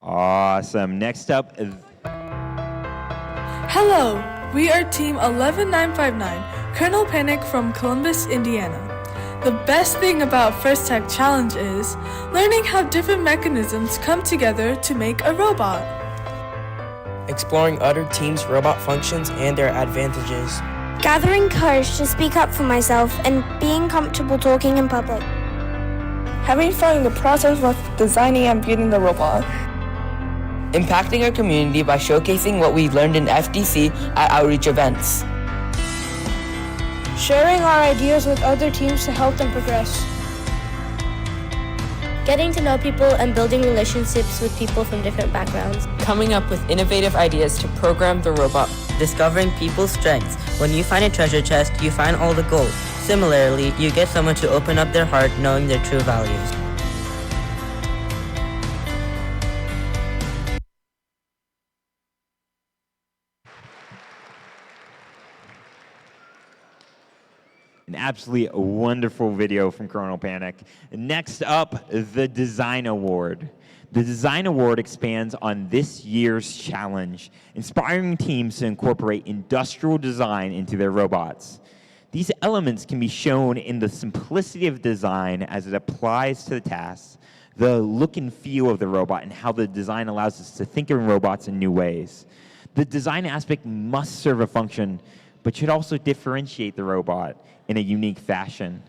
Awesome. Next up. Hello, we are Team 11959, Colonel Panic from Columbus, Indiana. The best thing about First Tech Challenge is learning how different mechanisms come together to make a robot. Exploring other teams' robot functions and their advantages. Gathering courage to speak up for myself and being comfortable talking in public. Having fun in the process of designing and building the robot. Impacting our community by showcasing what we learned in FDC at outreach events. Sharing our ideas with other teams to help them progress. Getting to know people and building relationships with people from different backgrounds. Coming up with innovative ideas to program the robot. Discovering people's strengths. When you find a treasure chest, you find all the gold. Similarly, you get someone to open up their heart knowing their true values. An absolutely wonderful video from Colonel Panic. Next up, the Design Award. The Design Award expands on this year's challenge, inspiring teams to incorporate industrial design into their robots. These elements can be shown in the simplicity of design as it applies to the tasks, the look and feel of the robot, and how the design allows us to think of robots in new ways. The design aspect must serve a function, but should also differentiate the robot in a unique fashion.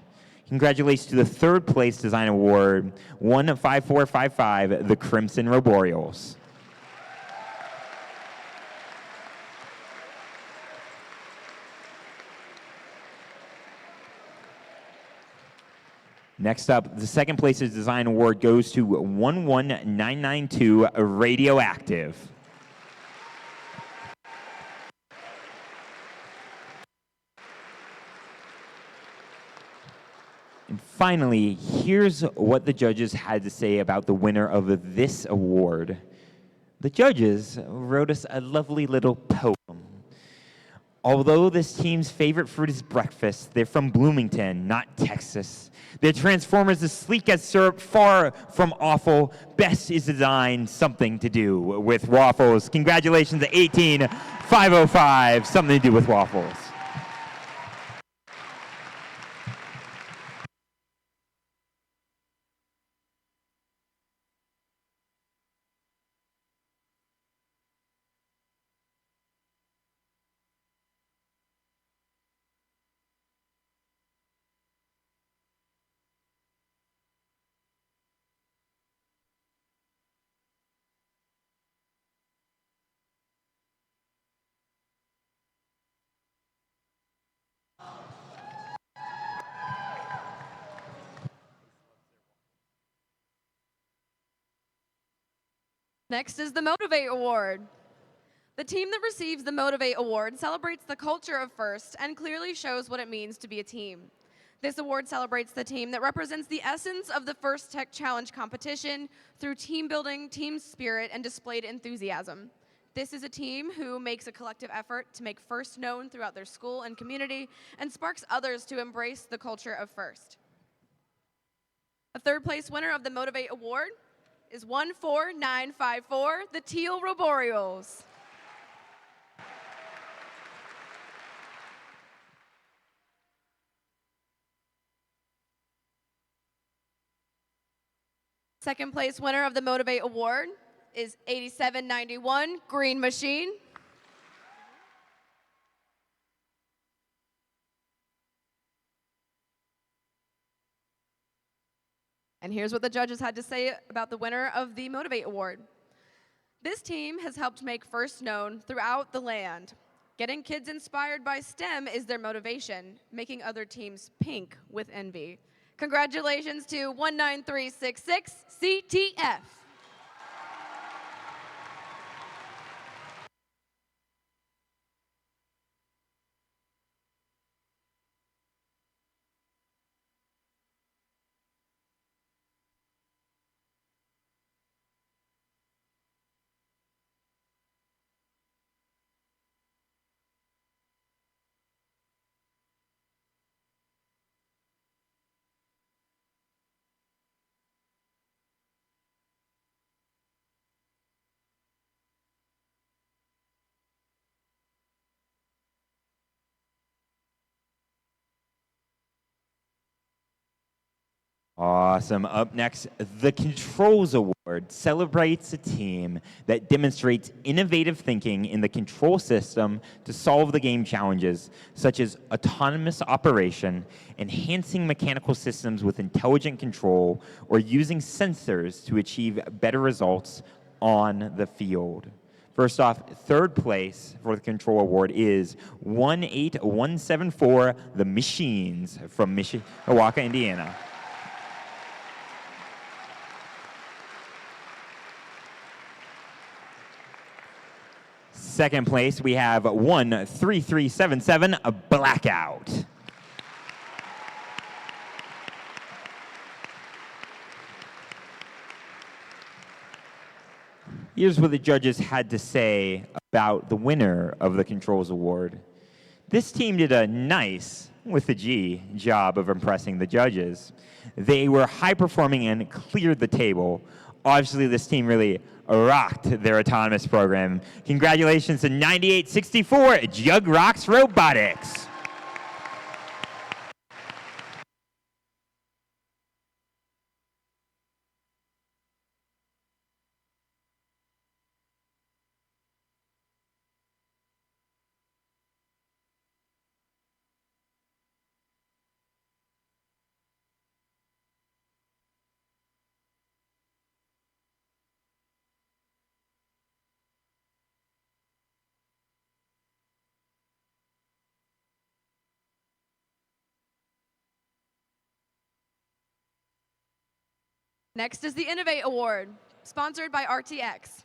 Congratulations to the third place design award, 15455, the Crimson Roboreals. Next up, the second place's design award goes to 11992 Radioactive. And finally, here's what the judges had to say about the winner of this award. The judges wrote us a lovely little poem. Although this team's favorite fruit is breakfast, they're from Bloomington, not Texas. Their Transformers is sleek as syrup, far from awful. Best is designed something to do with waffles. Congratulations to 18505, something to do with waffles. Next is the Motivate Award. The team that receives the Motivate Award celebrates the culture of FIRST and clearly shows what it means to be a team. This award celebrates the team that represents the essence of the FIRST Tech Challenge competition through team building, team spirit, and displayed enthusiasm. This is a team who makes a collective effort to make FIRST known throughout their school and community and sparks others to embrace the culture of FIRST. A third place winner of the Motivate Award is 14954, the Teal Roboreals. Second place winner of the Motivate Award is 8791, Green Machine. And here's what the judges had to say about the winner of the Motivate Award. This team has helped make FIRST known throughout the land. Getting kids inspired by STEM is their motivation, making other teams pink with envy. Congratulations to 19366 CTF. Awesome. Up next, the Controls Award celebrates a team that demonstrates innovative thinking in the control system to solve the game challenges, such as autonomous operation, enhancing mechanical systems with intelligent control, or using sensors to achieve better results on the field. First off, third place for the Control Award is 18174, the Machines from Mishawaka, Indiana. Second place, we have 13377, a Blackout. Here's what the judges had to say about the winner of the Controls Award. This team did a nice, with a G, job of impressing the judges. They were high-performing and cleared the table. Obviously, this team really rocked their autonomous program. Congratulations to 9864 Jug Rocks Robotics. Next is the Innovate Award, sponsored by RTX.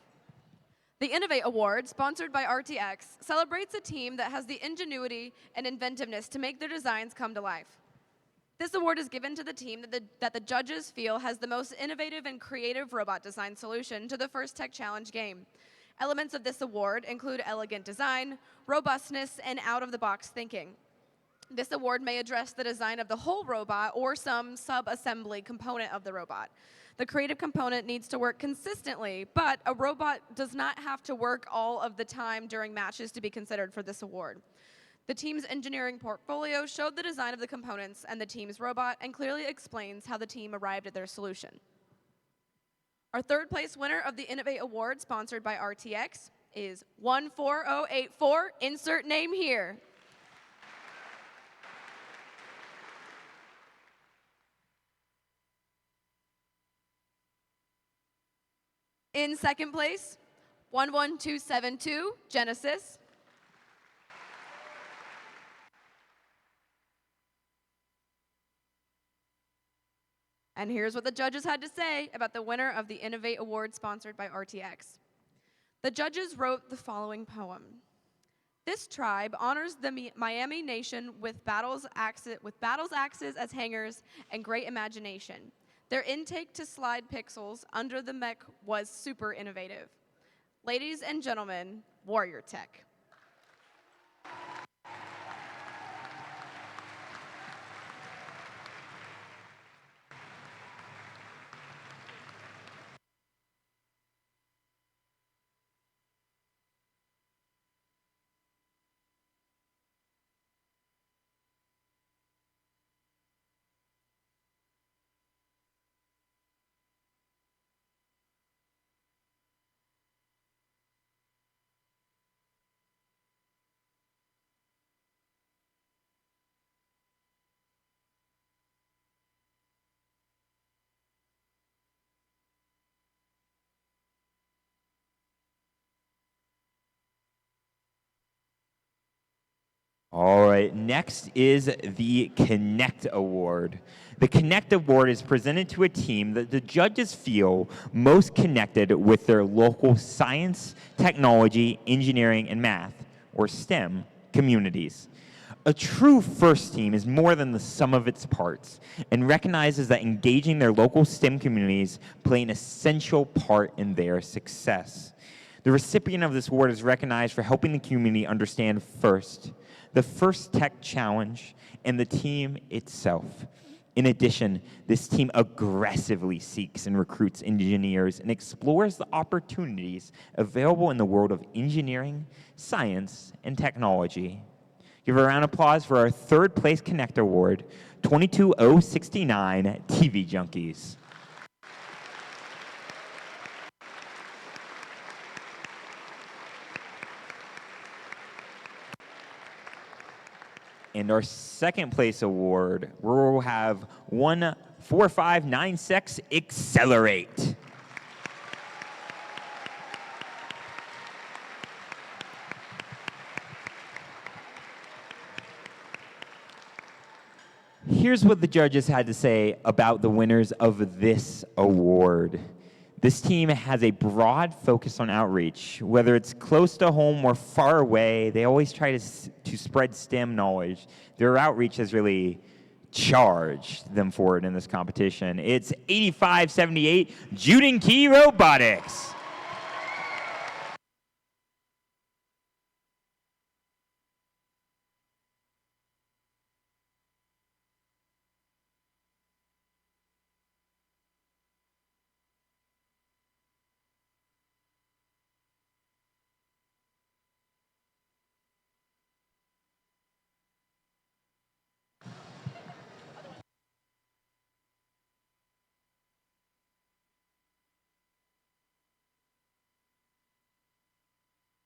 The Innovate Award, sponsored by RTX, celebrates a team that has the ingenuity and inventiveness to make their designs come to life. This award is given to the team that the judges feel has the most innovative and creative robot design solution to the First Tech Challenge game. Elements of this award include elegant design, robustness, and out-of-the-box thinking. This award may address the design of the whole robot or some sub-assembly component of the robot. The creative component needs to work consistently, but a robot does not have to work all of the time during matches to be considered for this award. The team's engineering portfolio showed the design of the components and the team's robot and clearly explains how the team arrived at their solution. Our third place winner of the Innovate Award, sponsored by RTX, is 14084, insert name here. In second place, 11272, Genesis. And here's what the judges had to say about the winner of the Innovate Award sponsored by RTX. The judges wrote the following poem. This tribe honors the Miami nation with battles axes as hangers and great imagination. Their intake to slide pixels under the mech was super innovative. Ladies and gentlemen, Warrior Tech. All right, next is the Connect Award. The Connect Award is presented to a team that the judges feel most connected with their local science, technology, engineering, and math, or STEM, communities. A true FIRST team is more than the sum of its parts and recognizes that engaging their local STEM communities play an essential part in their success. The recipient of this award is recognized for helping the community understand FIRST, the First Tech Challenge, and the team itself. In addition, this team aggressively seeks and recruits engineers and explores the opportunities available in the world of engineering, science, and technology. Give a round of applause for our third place Connect Award, 22069 TV Junkies. And our second place award, we'll have 14596 Accelerate. Here's what the judges had to say about the winners of this award. This team has a broad focus on outreach. Whether it's close to home or far away, they always try to spread STEM knowledge. Their outreach has really charged them forward in this competition. It's 8578 Juden Key Robotics.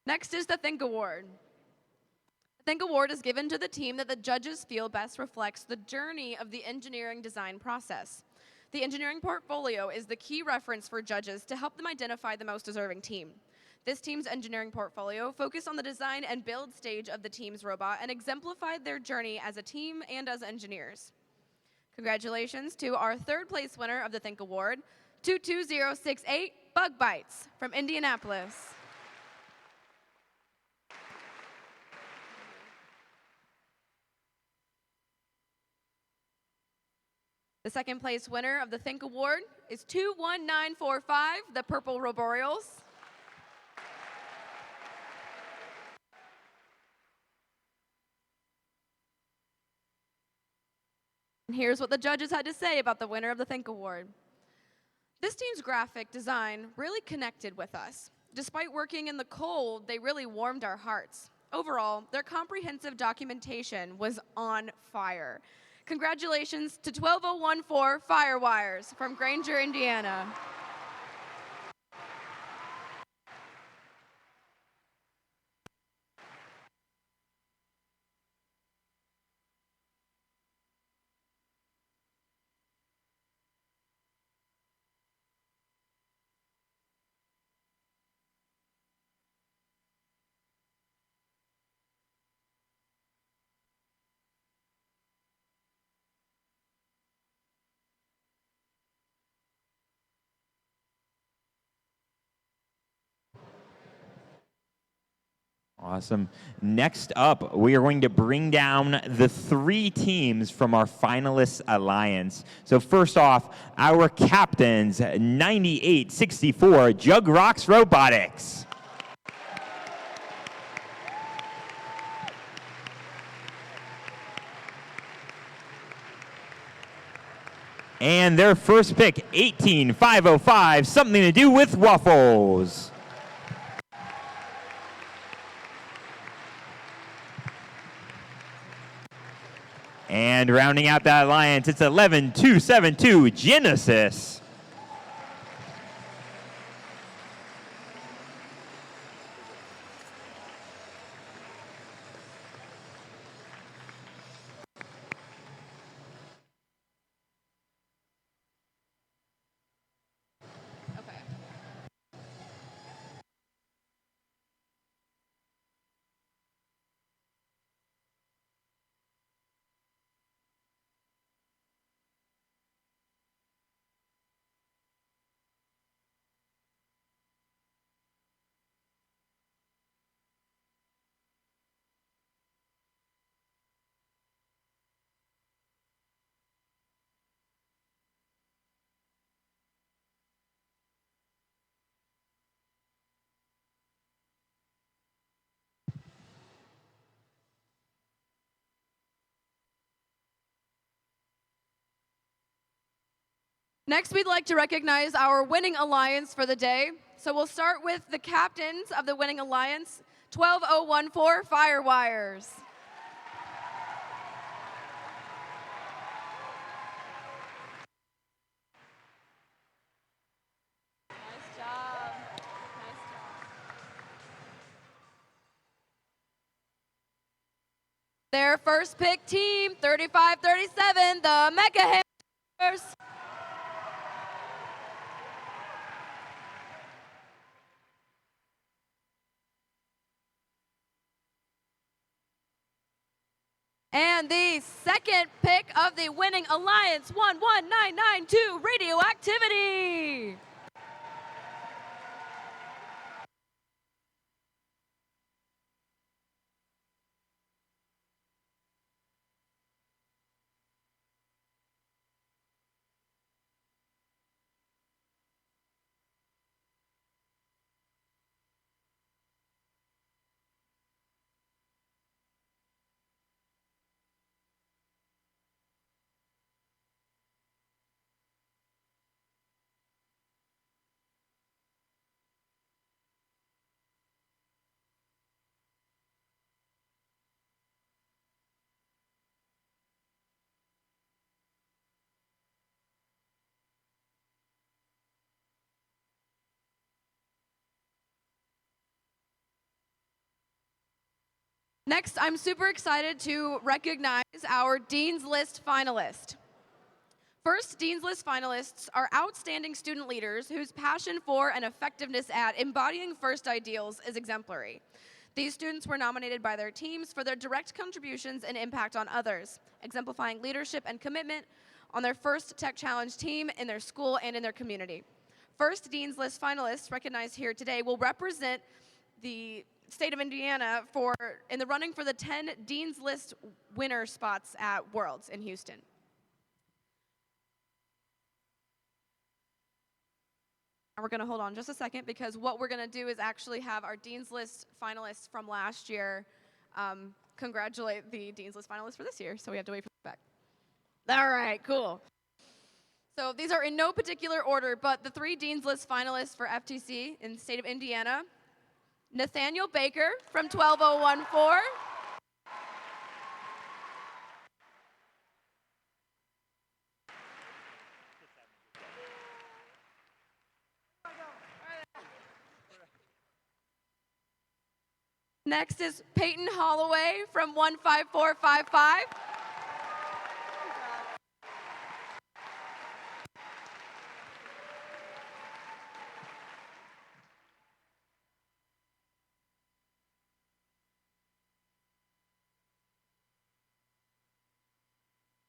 Next is the Think Award. The Think Award is given to the team that the judges feel best reflects the journey of the engineering design process. The engineering portfolio is the key reference for judges to help them identify the most deserving team. This team's engineering portfolio focused on the design and build stage of the team's robot and exemplified their journey as a team and as engineers. Congratulations to our third place winner of the Think Award, 22068 Bug Bites from Indianapolis. The second place winner of the Think Award is 21945, the Purple Roboreals. And here's what the judges had to say about the winner of the Think Award. This team's graphic design really connected with us. Despite working in the cold, they really warmed our hearts. Overall, their comprehensive documentation was on fire. Congratulations to 12014 Firewires from Granger, Indiana. Awesome. Next up, we are going to bring down the 3 teams from our finalist alliance. So first off, our captains, 9864 Jug Rocks Robotics. And their first pick, 18505, something to do with waffles. And rounding out that alliance, it's 11272 Genesis. Next, we'd like to recognize our winning alliance for the day. So we'll start with the captains of the winning alliance, 12014 Firewires. Nice job. Nice job. Their first pick team, 3537, the Mecha Hammers. And the second pick of the winning alliance, 11992, Radioactivity. Next, I'm super excited to recognize our Dean's List finalist. First, Dean's List finalists are outstanding student leaders whose passion for and effectiveness at embodying FIRST ideals is exemplary. These students were nominated by their teams for their direct contributions and impact on others, exemplifying leadership and commitment on their FIRST Tech Challenge team in their school and in their community. First, Dean's List finalists recognized here today will represent the state of Indiana in the running for the 10 Dean's List winner spots at Worlds in Houston. We're going to hold on just a second because what we're going to do is actually have our Dean's List finalists from last year congratulate the Dean's List finalists for this year, so we have to wait for the back. All right, cool. So these are in no particular order, but the 3 Dean's List finalists for FTC in the state of Indiana: Nathaniel Baker from 12014. Next is Peyton Holloway from 15455.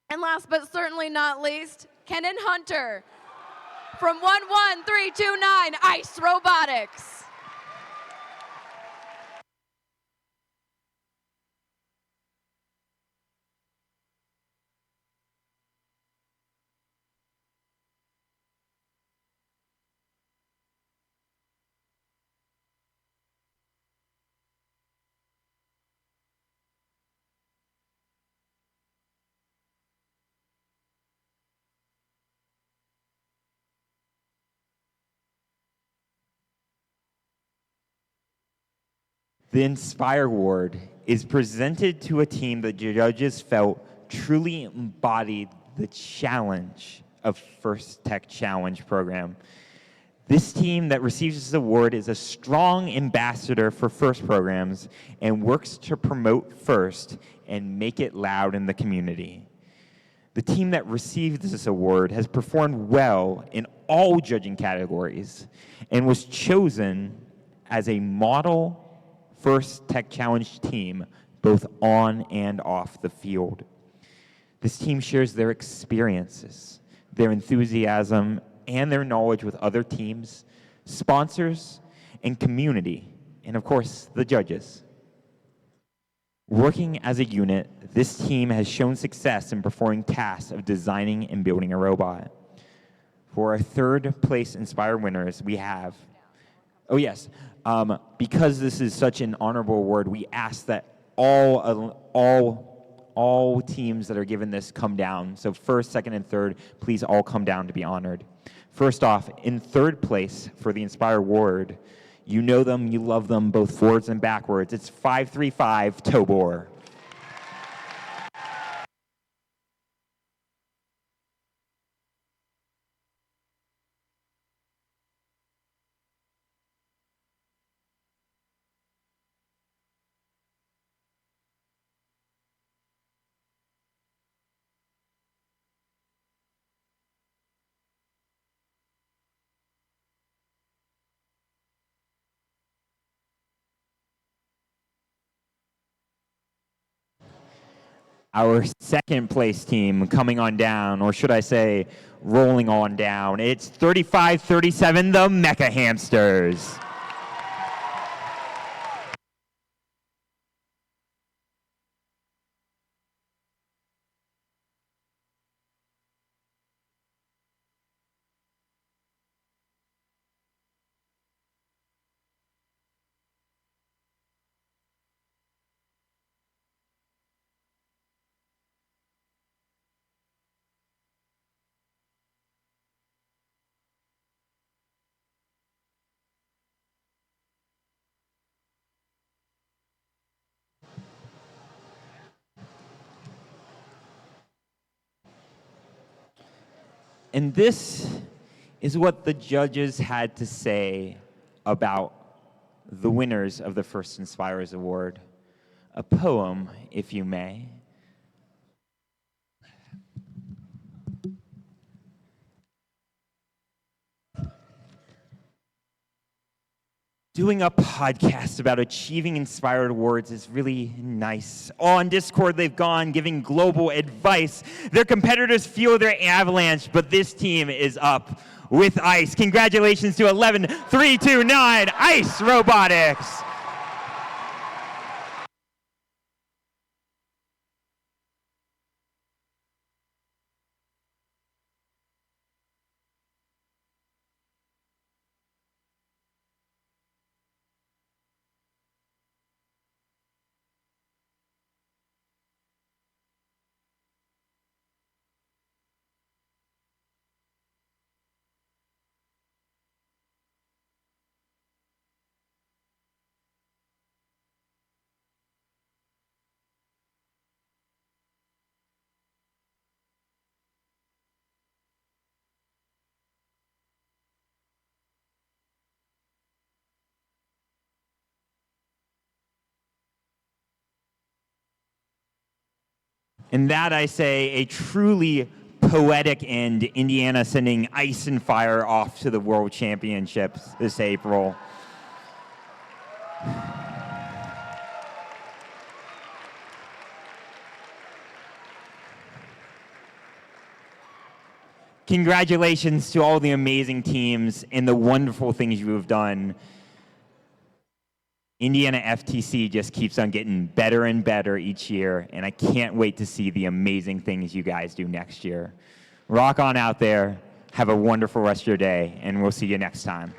And last but certainly not least, Kenan Hunter from 11329 ICE Robotics. The Inspire Award is presented to a team that judges felt truly embodied the challenge of First Tech Challenge program. This team that receives this award is a strong ambassador for FIRST programs and works to promote FIRST and make it loud in the community. The team that received this award has performed well in all judging categories and was chosen as a model First Tech Challenge team, both on and off the field. This team shares their experiences, their enthusiasm, and their knowledge with other teams, sponsors, and community, and of course, the judges. Working as a unit, this team has shown success in performing tasks of designing and building a robot. For our third place Inspire winners, we have, because this is such an honorable award, we ask that all teams that are given this come down. So first, second, and third, please all come down to be honored. First off, in third place for the Inspire Award, you know them, you love them, both forwards and backwards. It's 535 Tobor. Our second place team coming on down, or should I say, rolling on down. It's 35-37, the Mecha Hamsters. And this is what the judges had to say about the winners of the First Inspirers Award. a poem, if you may. Doing a podcast about achieving inspired awards is really nice. On Discord, they've gone giving global advice. Their competitors feel their avalanche, but this team is up with ice. Congratulations to 11-3-2-9 Ice Robotics. And that, I say, a truly poetic end. Indiana sending ice and fire off to the World Championships this April. Congratulations to all the amazing teams and the wonderful things you have done. Indiana FTC just keeps on getting better and better each year, and I can't wait to see the amazing things you guys do next year. Rock on out there. Have a wonderful rest of your day, and we'll see you next time.